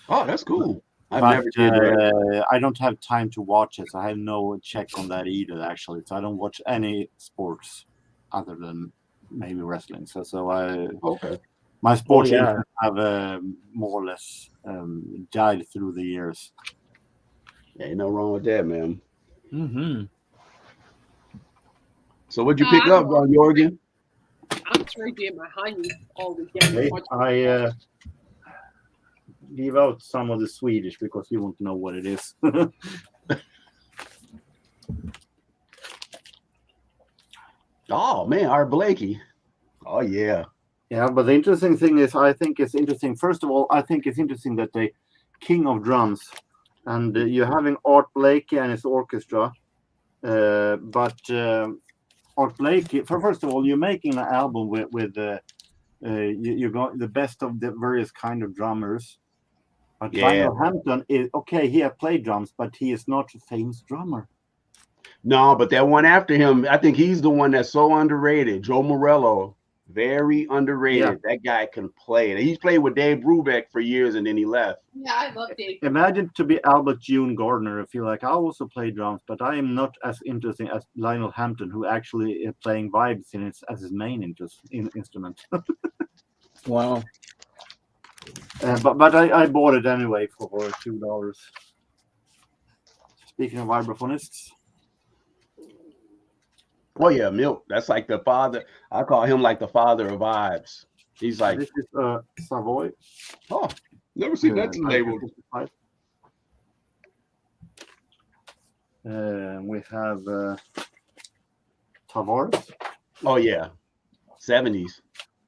That's cool. I don't have time to watch it. So I have no check on that either, actually. So I don't watch any sports other than maybe wrestling. My sports interests have more or less died through the years. Yeah, ain't no wrong with that, man. Mm-hmm. So what'd you pick up, Jorgen? I'm Carrie being behind me all weekend. Okay, I leave out some of the Swedish because you won't know what it is. Oh man, Art Blakey. Oh yeah. Yeah, but the interesting thing is, I think it's interesting. First of all, I think it's interesting that the king of drums, and you're having Art Blakey and his orchestra. But Art Blakey, first of all, you're making an album with you got the best of the various kind of drummers. But Yeah. Lionel Hampton is okay. He has played drums, but he is not a famous drummer. No, but that one after him, I think he's the one that's so underrated. Joe Morello, very underrated. Yeah. That guy can play. He's played with Dave Brubeck for years, and then he left. Yeah, I love Dave. Imagine to be Albert June Gardner. I feel like I also play drums, but I am not as interesting as Lionel Hampton, who actually is playing vibes as his main instrument. Wow. But I bought it anyway for $2. Speaking of vibraphonists. Oh yeah, Milt. That's like the father. I call him like the father of vibes. He's like, this is Savoy. Oh, never seen that labeled. We have Tavares. Oh yeah, 70s.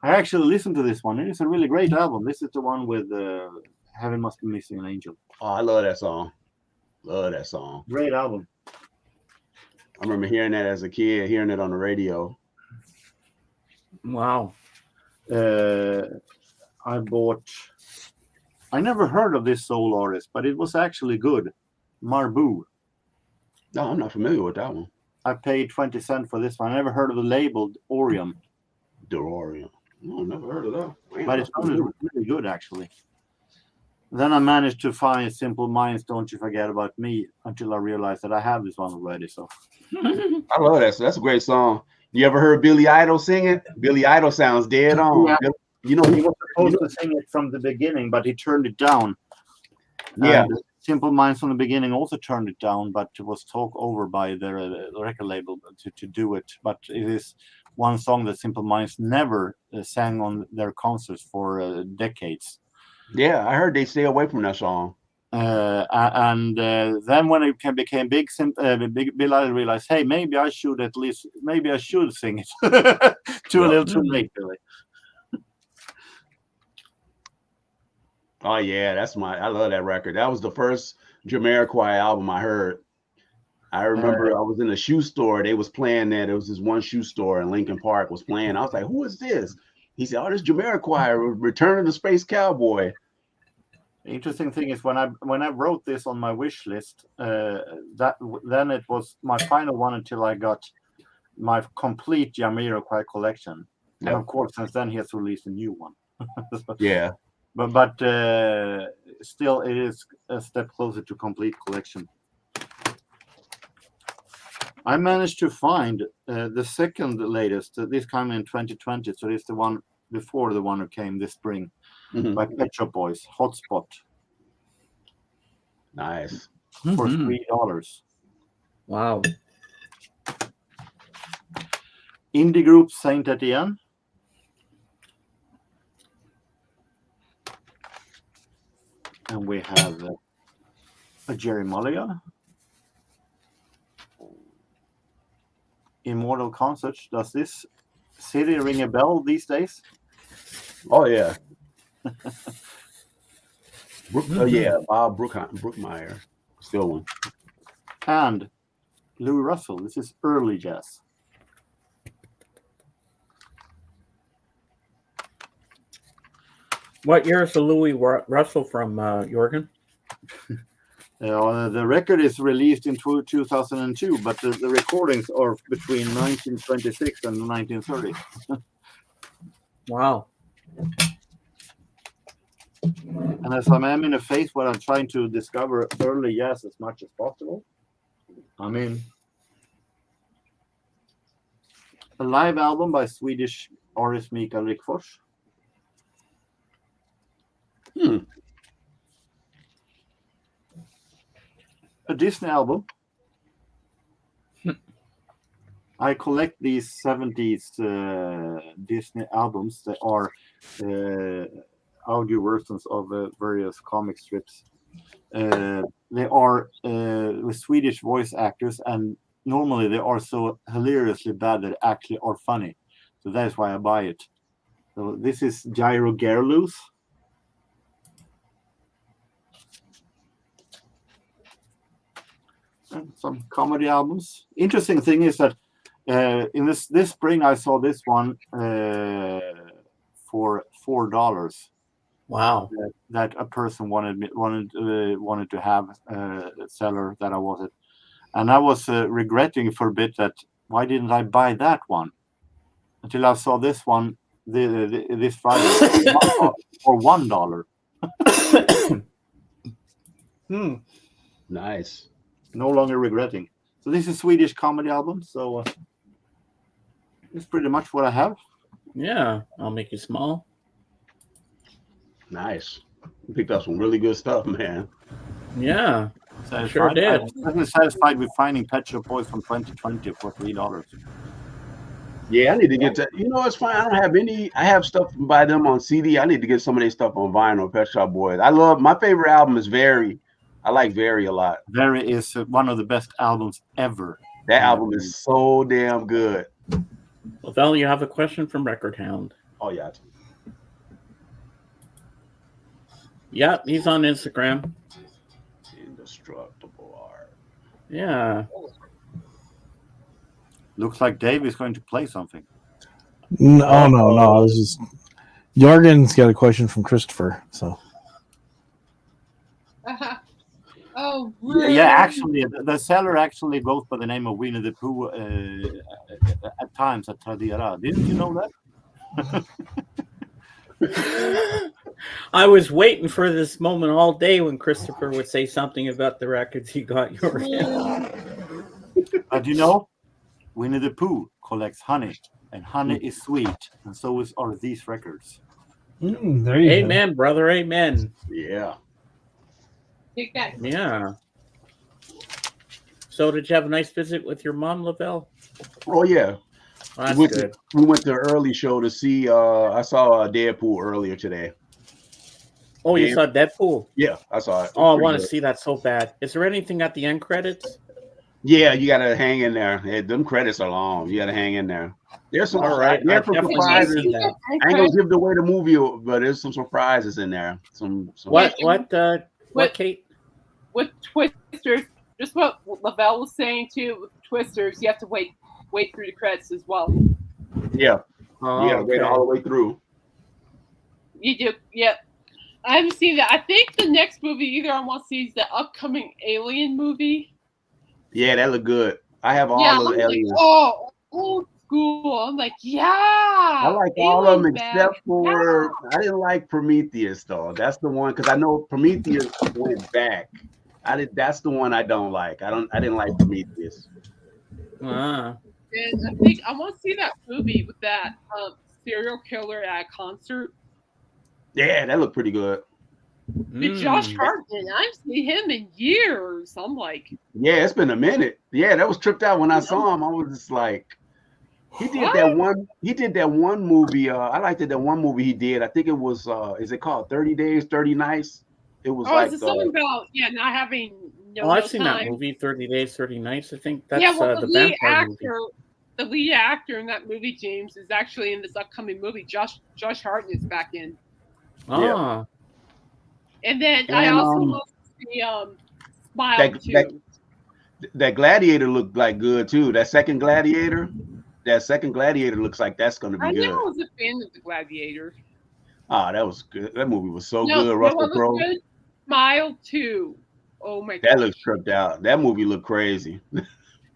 I actually listened to this one. It's a really great album. This is the one with Heaven Must Be Missing an Angel. Oh, I love that song. Love that song. Great album. I remember hearing that as a kid, hearing it on the radio. Wow. I never heard of this soul artist, but it was actually good. Marbu. No, I'm not familiar with that one. I paid 20 cents for this one. I never heard of the label Orion. DeRorian. No, never heard of that. Man, But it sounded really good, actually. Then I managed to find Simple Minds, Don't You Forget About Me, until I realized that I have this one already. So I love that. So that's a great song. You ever heard Billy Idol sing it? Billy Idol sounds dead on. Yeah. You know, he was supposed to sing it from the beginning, but he turned it down. Yeah. And Simple Minds from the beginning also turned it down, but it was talked over by the record label to do it. But it is one song that Simple Minds never sang on their concerts for decades. Yeah, I heard they stay away from that song. Then when it became big, Bill Idol realized, hey, maybe I should sing it. A little too late, really. Oh yeah, I love that record. That was the first Jamiroquai album I heard. I remember I was in a shoe store. They was playing that. There was this one shoe store in Lincoln Park was playing. I was like, who is this? He said, oh, this Jamiroquai, Return of the Space Cowboy. The interesting thing is when I wrote this on my wish list, then it was my final one until I got my complete Jamiroquai collection. Yep. And of course, since then he has released a new one. Yeah. But still, it is a step closer to complete collection. I managed to find the second latest. This came in 2020, so it's the one before the one who came this spring, by Pet Shop Boys, Hotspot. Nice. For $3. Wow. Indie group Saint Etienne. And we have a Jerry Mulligan. Immortal Concerts. Does this city ring a bell these days? Oh yeah. Bob Brookmeyer. Still one. And Louis Russell. This is early jazz. What year is the Louis Russell from, Jorgen? The record is released in 2002, but the recordings are between 1926 and 1930. Wow. And as I'm in a phase where I'm trying to discover early jazz as much as possible, I mean, a live album by Swedish artist Mikael Rickfors. A Disney album. I collect these 70s Disney albums that are audio versions of various comic strips. They are with Swedish voice actors, and normally they are so hilariously bad that they actually are funny. So that's why I buy it. So this is Gyro Gerlus. And some comedy albums. Interesting thing is that in this spring I saw this one for $4. Wow. That a person wanted to have a seller that I wasn't, and I was regretting for a bit that why didn't I buy that one until I saw this one this Friday for $1. Nice. No longer regretting. So this is Swedish comedy album. So it's pretty much what I have. Yeah, I'll make you small. Nice. You picked up some really good stuff, man. Yeah, Satisfied? sure did. I'm definitely satisfied with finding Pet Shop Boys from 2020 for $3. Yeah, I need to get to. You know, it's fine. I don't have any. I have stuff by them on CD. I need to get some of their stuff on vinyl. Pet Shop Boys. I love. My favorite album is Very. I like Very a lot. Very is one of the best albums ever. That album is so damn good. Well, Val, you have a question from Record Hound. Oh yeah. Yep, he's on Instagram. Indestructible art. Yeah. Looks like Dave is going to play something. No. I was just Jorgen's got a question from Christopher. So. Oh, really? Yeah, actually, the seller actually goes by the name of Winnie the Pooh at times at Tradera. Didn't you know that? I was waiting for this moment all day when Christopher would say something about the records he got. But you know, Winnie the Pooh collects honey, and honey is sweet, and so are these records. There you Amen, brother. Amen. Yeah. Take that. Yeah. So, did you have a nice visit with your mom, Lavelle? Oh yeah. Well, that's good. We went to an early show to see. I saw Deadpool earlier today. Oh, you saw Deadpool? Yeah, I saw it. Oh, I want to see that so bad. Is there anything at the end credits? Yeah, you got to hang in there. Them credits are long. You got to hang in there. There's some. All right. There's some surprises. I ain't gonna give away the movie, but there's some surprises in there. Some What, Kate? With Twisters, just what Lavelle was saying too. With Twisters, you have to wait through the credits as well. Yeah. Oh, yeah, wait all the way through. You do. Yeah. I haven't seen that. I think the next movie either I want to see is the upcoming Alien movie. Yeah, that looked good. I have all of the aliens. Like, old school. I'm like, yeah. I like all of them except for I didn't like Prometheus though. That's the one because I know Prometheus went back. That's the one I don't like. I didn't like Prometheus. Ah. And I think I want to see that movie with that serial killer at a concert. Yeah, that looked pretty good. With Josh Hartnett, I haven't seen him in years. I'm like, yeah, it's been a minute. Yeah, that was tripped out when I saw him. I was just like, he did that one. He did that one movie. I liked that one movie he did. I think it was. Is it called 30 Days, 30 Nights? It was is it something about not having no I've seen time. that movie, 30 Days, 30 Nights. I think that's the lead vampire actor. movie. The lead actor in that movie, James, is actually in this upcoming movie. Josh Hartnett's back in. Ah. And then I also want to see Smile too. That Gladiator looked like good too. That second Gladiator looks like that's going to be good. I was a fan of the Gladiator. Ah, that was good. That movie was so good. Russell Crowe. Smile 2. Oh my god. That looks tripped out. That movie looked crazy.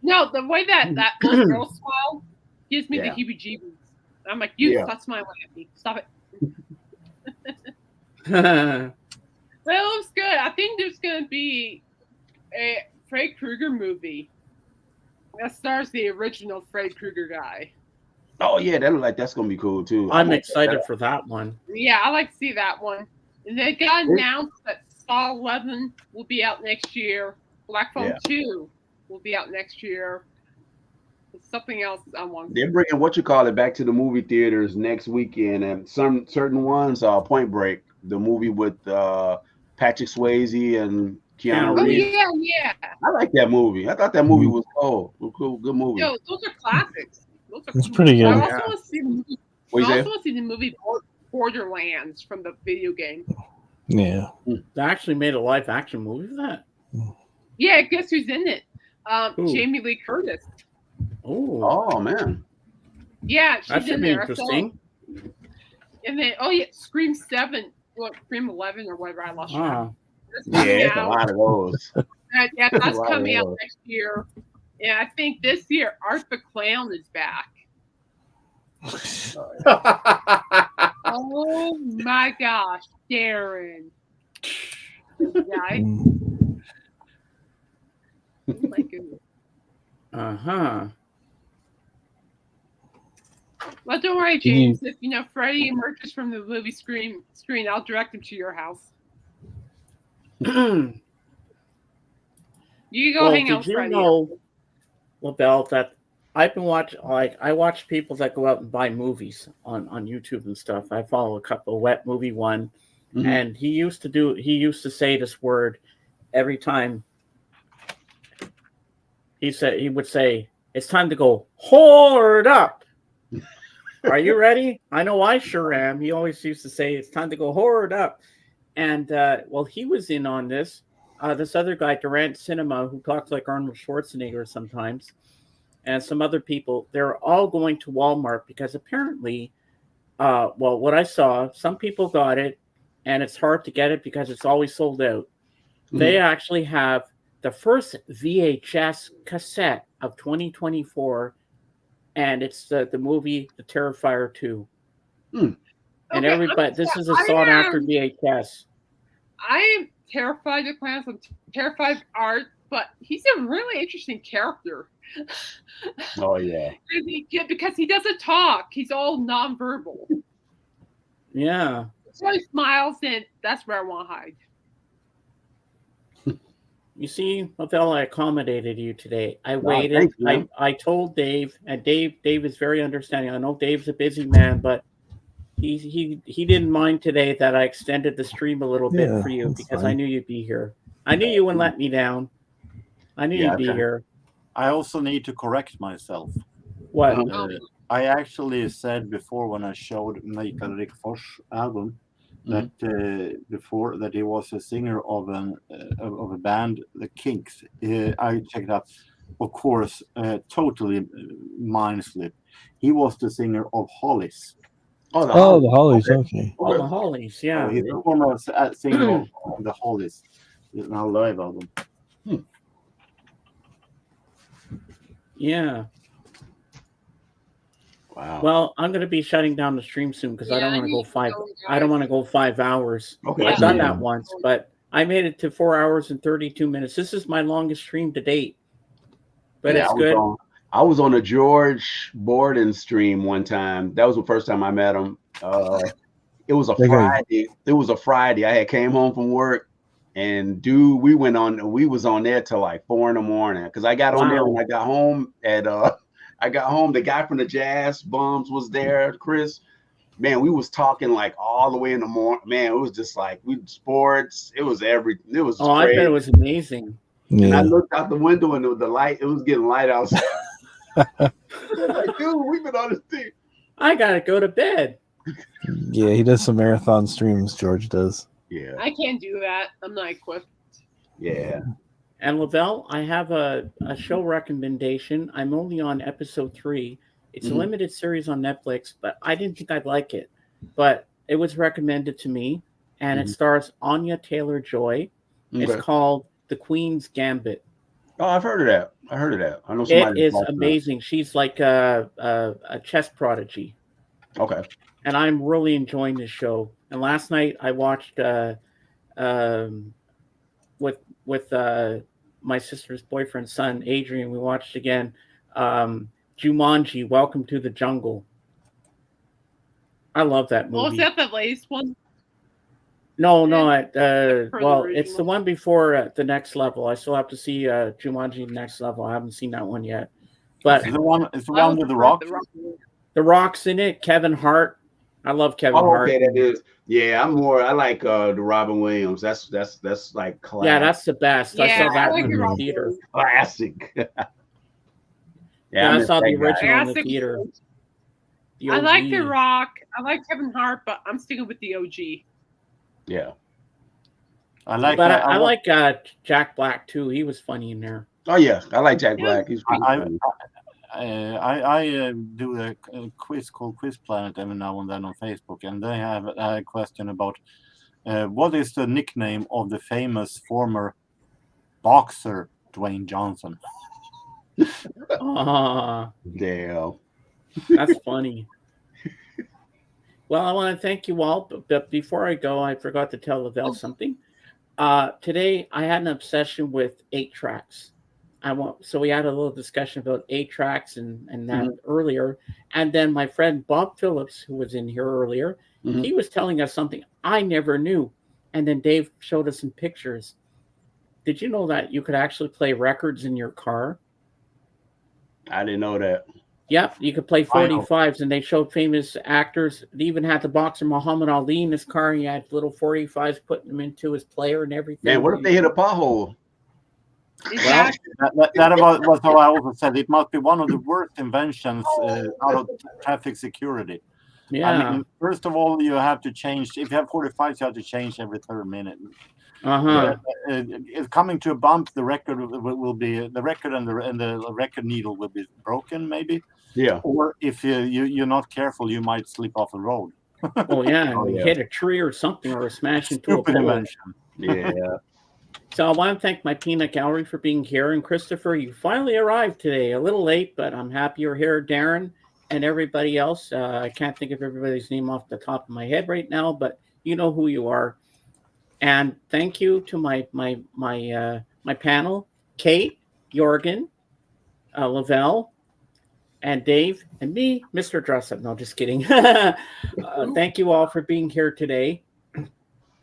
No, the way that little girl smile gives me the heebie-jeebies. I'm like, stop smiling at me. Stop it. Well, it looks good. I think there's going to be a Freddy Krueger movie that stars the original Freddy Krueger guy. Oh yeah, that look like that's going to be cool too. I'm excited for that one. Yeah, I like to see that one. And they got announced that Saw 11 will be out next year. Black Phone 2 will be out next year. It's something else I want. They're bringing what you call it back to the movie theaters next weekend, and some certain ones. Point Break, the movie with Patrick Swayze and Keanu Oh Reeves. yeah. I like that movie. I thought that movie was cool, good movie. Yo, those are classics. It's pretty good. I also want to see the movie. What I you also say? want to see the movie Borderlands from the video game. Yeah. They actually made a live action movie of that. Yeah, guess who's in it? Who? Jamie Lee Curtis. Oh man. Yeah, she's that should in be there. interesting. And then, Scream 7, Scream 11 or whatever. I lost track. Yeah, it's a lot of those. Yeah, A that's lot coming of out those. next year. Yeah, I think this year Art the Clown is back. Oh my gosh, Darren. Yeah, oh my goodness. Well, don't worry, James. If Freddy emerges from the movie screen, I'll direct him to your house. You go hang out with Freddy. Did you know, LaBelle, that I've been watching? I watch people that go out and buy movies on YouTube and stuff. I follow a couple. Wet Movie One, and he used to say this word every time. He would say, "It's time to go hoard up." Are you ready? I know I sure am. He always used to say, "It's time to go hoard up." And he was in on this. This other guy, Durant Cinema, who talks like Arnold Schwarzenegger sometimes, and some other people, they're all going to Walmart because apparently, what I saw, some people got it, and it's hard to get it because it's always sold out. They actually have the first VHS cassette of 2024, and it's the movie The Terrifier 2. And everybody, this is a sought after VHS. I am terrified of clowns. I'm terrified of Art, but he's a really interesting character. Oh yeah. Because he doesn't talk. He's all nonverbal. Yeah. So he smiles, and that's where I want to hide. You see, LaBelle, I accommodated you today. I waited. I told Dave, and Dave is very understanding. I know Dave's a busy man, but he didn't mind today that I extended the stream a little bit for you because I knew you'd be here. I knew you wouldn't let me down. I knew you'd be here. I also need to correct myself. What? I actually said before when I showed Mikael Rickfors' album that before that he was a singer of a band, the Kinks. I checked out, of course, totally mind slip. He was the singer of Hollies. The Hollies, okay. Oh, the Hollies, yeah. He's the former singer of the Hollies. It's now live album. Yeah. Wow. Well, I'm going to be shutting down the stream soon because I don't want to go 5. I don't want to go 5 hours. Okay. I've done that once, but I made it to 4 hours and 32 minutes. This is my longest stream to date, but it's good. I was on a George Borden stream one time. That was the first time I met him. It was a Friday. It was a Friday. I had came home from work, and dude, we was on there till like 4 a.m. because I got on there when I got home the guy from the Jazz Bums was there, Chris. Man, we was talking like all the way in the morning. Man, it was just like sports. It was everything. It was crazy. I bet it was amazing. Yeah. And I looked out the window and the light. It was getting light outside. Like, dude, we've been on this thing. I gotta go to bed. Yeah, he does some marathon streams. George does. Yeah, I can't do that. I'm not equipped. Yeah. And LaBelle, I have a show recommendation. I'm only on episode 3. It's a limited series on Netflix, but I didn't think I'd like it. But it was recommended to me, and it stars Anya Taylor-Joy. It's called The Queen's Gambit. Oh, I've heard of that. I know somebody. It is amazing. She's like a chess prodigy. Okay. And I'm really enjoying this show. And last night I watched with my sister's boyfriend's son, Adrian. We watched again Jumanji: Welcome to the Jungle. I love that movie. Oh, is that the latest one? No. It's the one before The Next Level. I still have to see Jumanji: Next Level. I haven't seen that one yet. But It's the one with the rock. The Rock's in it. Kevin Hart. I love Kevin Hart. Okay, that is. Yeah, I like the Robin Williams. That's like classic. Yeah, that's the best. I saw that like one in the theater. Classic. Yeah, I saw the that guy. original in the theater. I like The Rock. I like Kevin Hart, but I'm sticking with the OG. Yeah. I like Jack Black too. He was funny in there. Oh yeah, I like Jack Black. He's pretty funny. I do a quiz called Quiz Planet every now and then on Facebook, and they have a question about what is the nickname of the famous former boxer Dwayne Johnson? Damn. That's funny. Well, I want to thank you all, but before I go, I forgot to tell Lavelle something. Today, I had an obsession with 8-tracks. So we had a little discussion about 8-tracks and that earlier. And then my friend Bob Phillips, who was in here earlier, he was telling us something I never knew. And then Dave showed us some pictures. Did you know that you could actually play records in your car? I didn't know that. Yep, you could play 45s, and they showed famous actors. They even had the boxer Muhammad Ali in his car. He had little 45s, putting them into his player and everything. Man, what if they hit a pothole? Well, that was how I also said. It must be one of the worst inventions out of traffic security. Yeah. I mean, first of all, you have to change. If you have 45s, you have to change every third minute. Coming to a bump, the record will be the record and the record needle will be broken, maybe. Yeah. Or if you're not careful, you might slip off the road. Oh yeah, and hit a tree or something, or smash into a pole. Invention. Yeah. So I want to thank my peanut gallery for being here, and Christopher, you finally arrived today. A little late, but I'm happy you're here. Darren and everybody else. I can't think of everybody's name off the top of my head right now, but you know who you are. And thank you to my panel, Kate, Jorgen, Lavelle, and Dave, and me, Mr. Dressup. No, just kidding. Thank you all for being here today.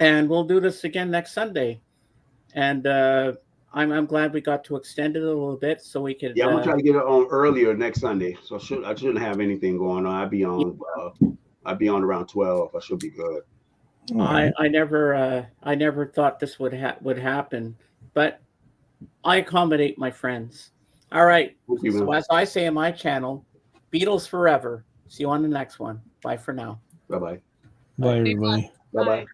And we'll do this again next Sunday. And I'm glad we got to extend it a little bit so we could. Yeah, I'm gonna try to get it on earlier next Sunday. So I shouldn't have anything going on. I'd be on around 12. I should be good. I never thought this would happen, but I accommodate my friends. All right. So as I say on my channel, Beatles forever. See you on the next one. Bye for now. Bye-bye. Bye, everybody. Bye-bye.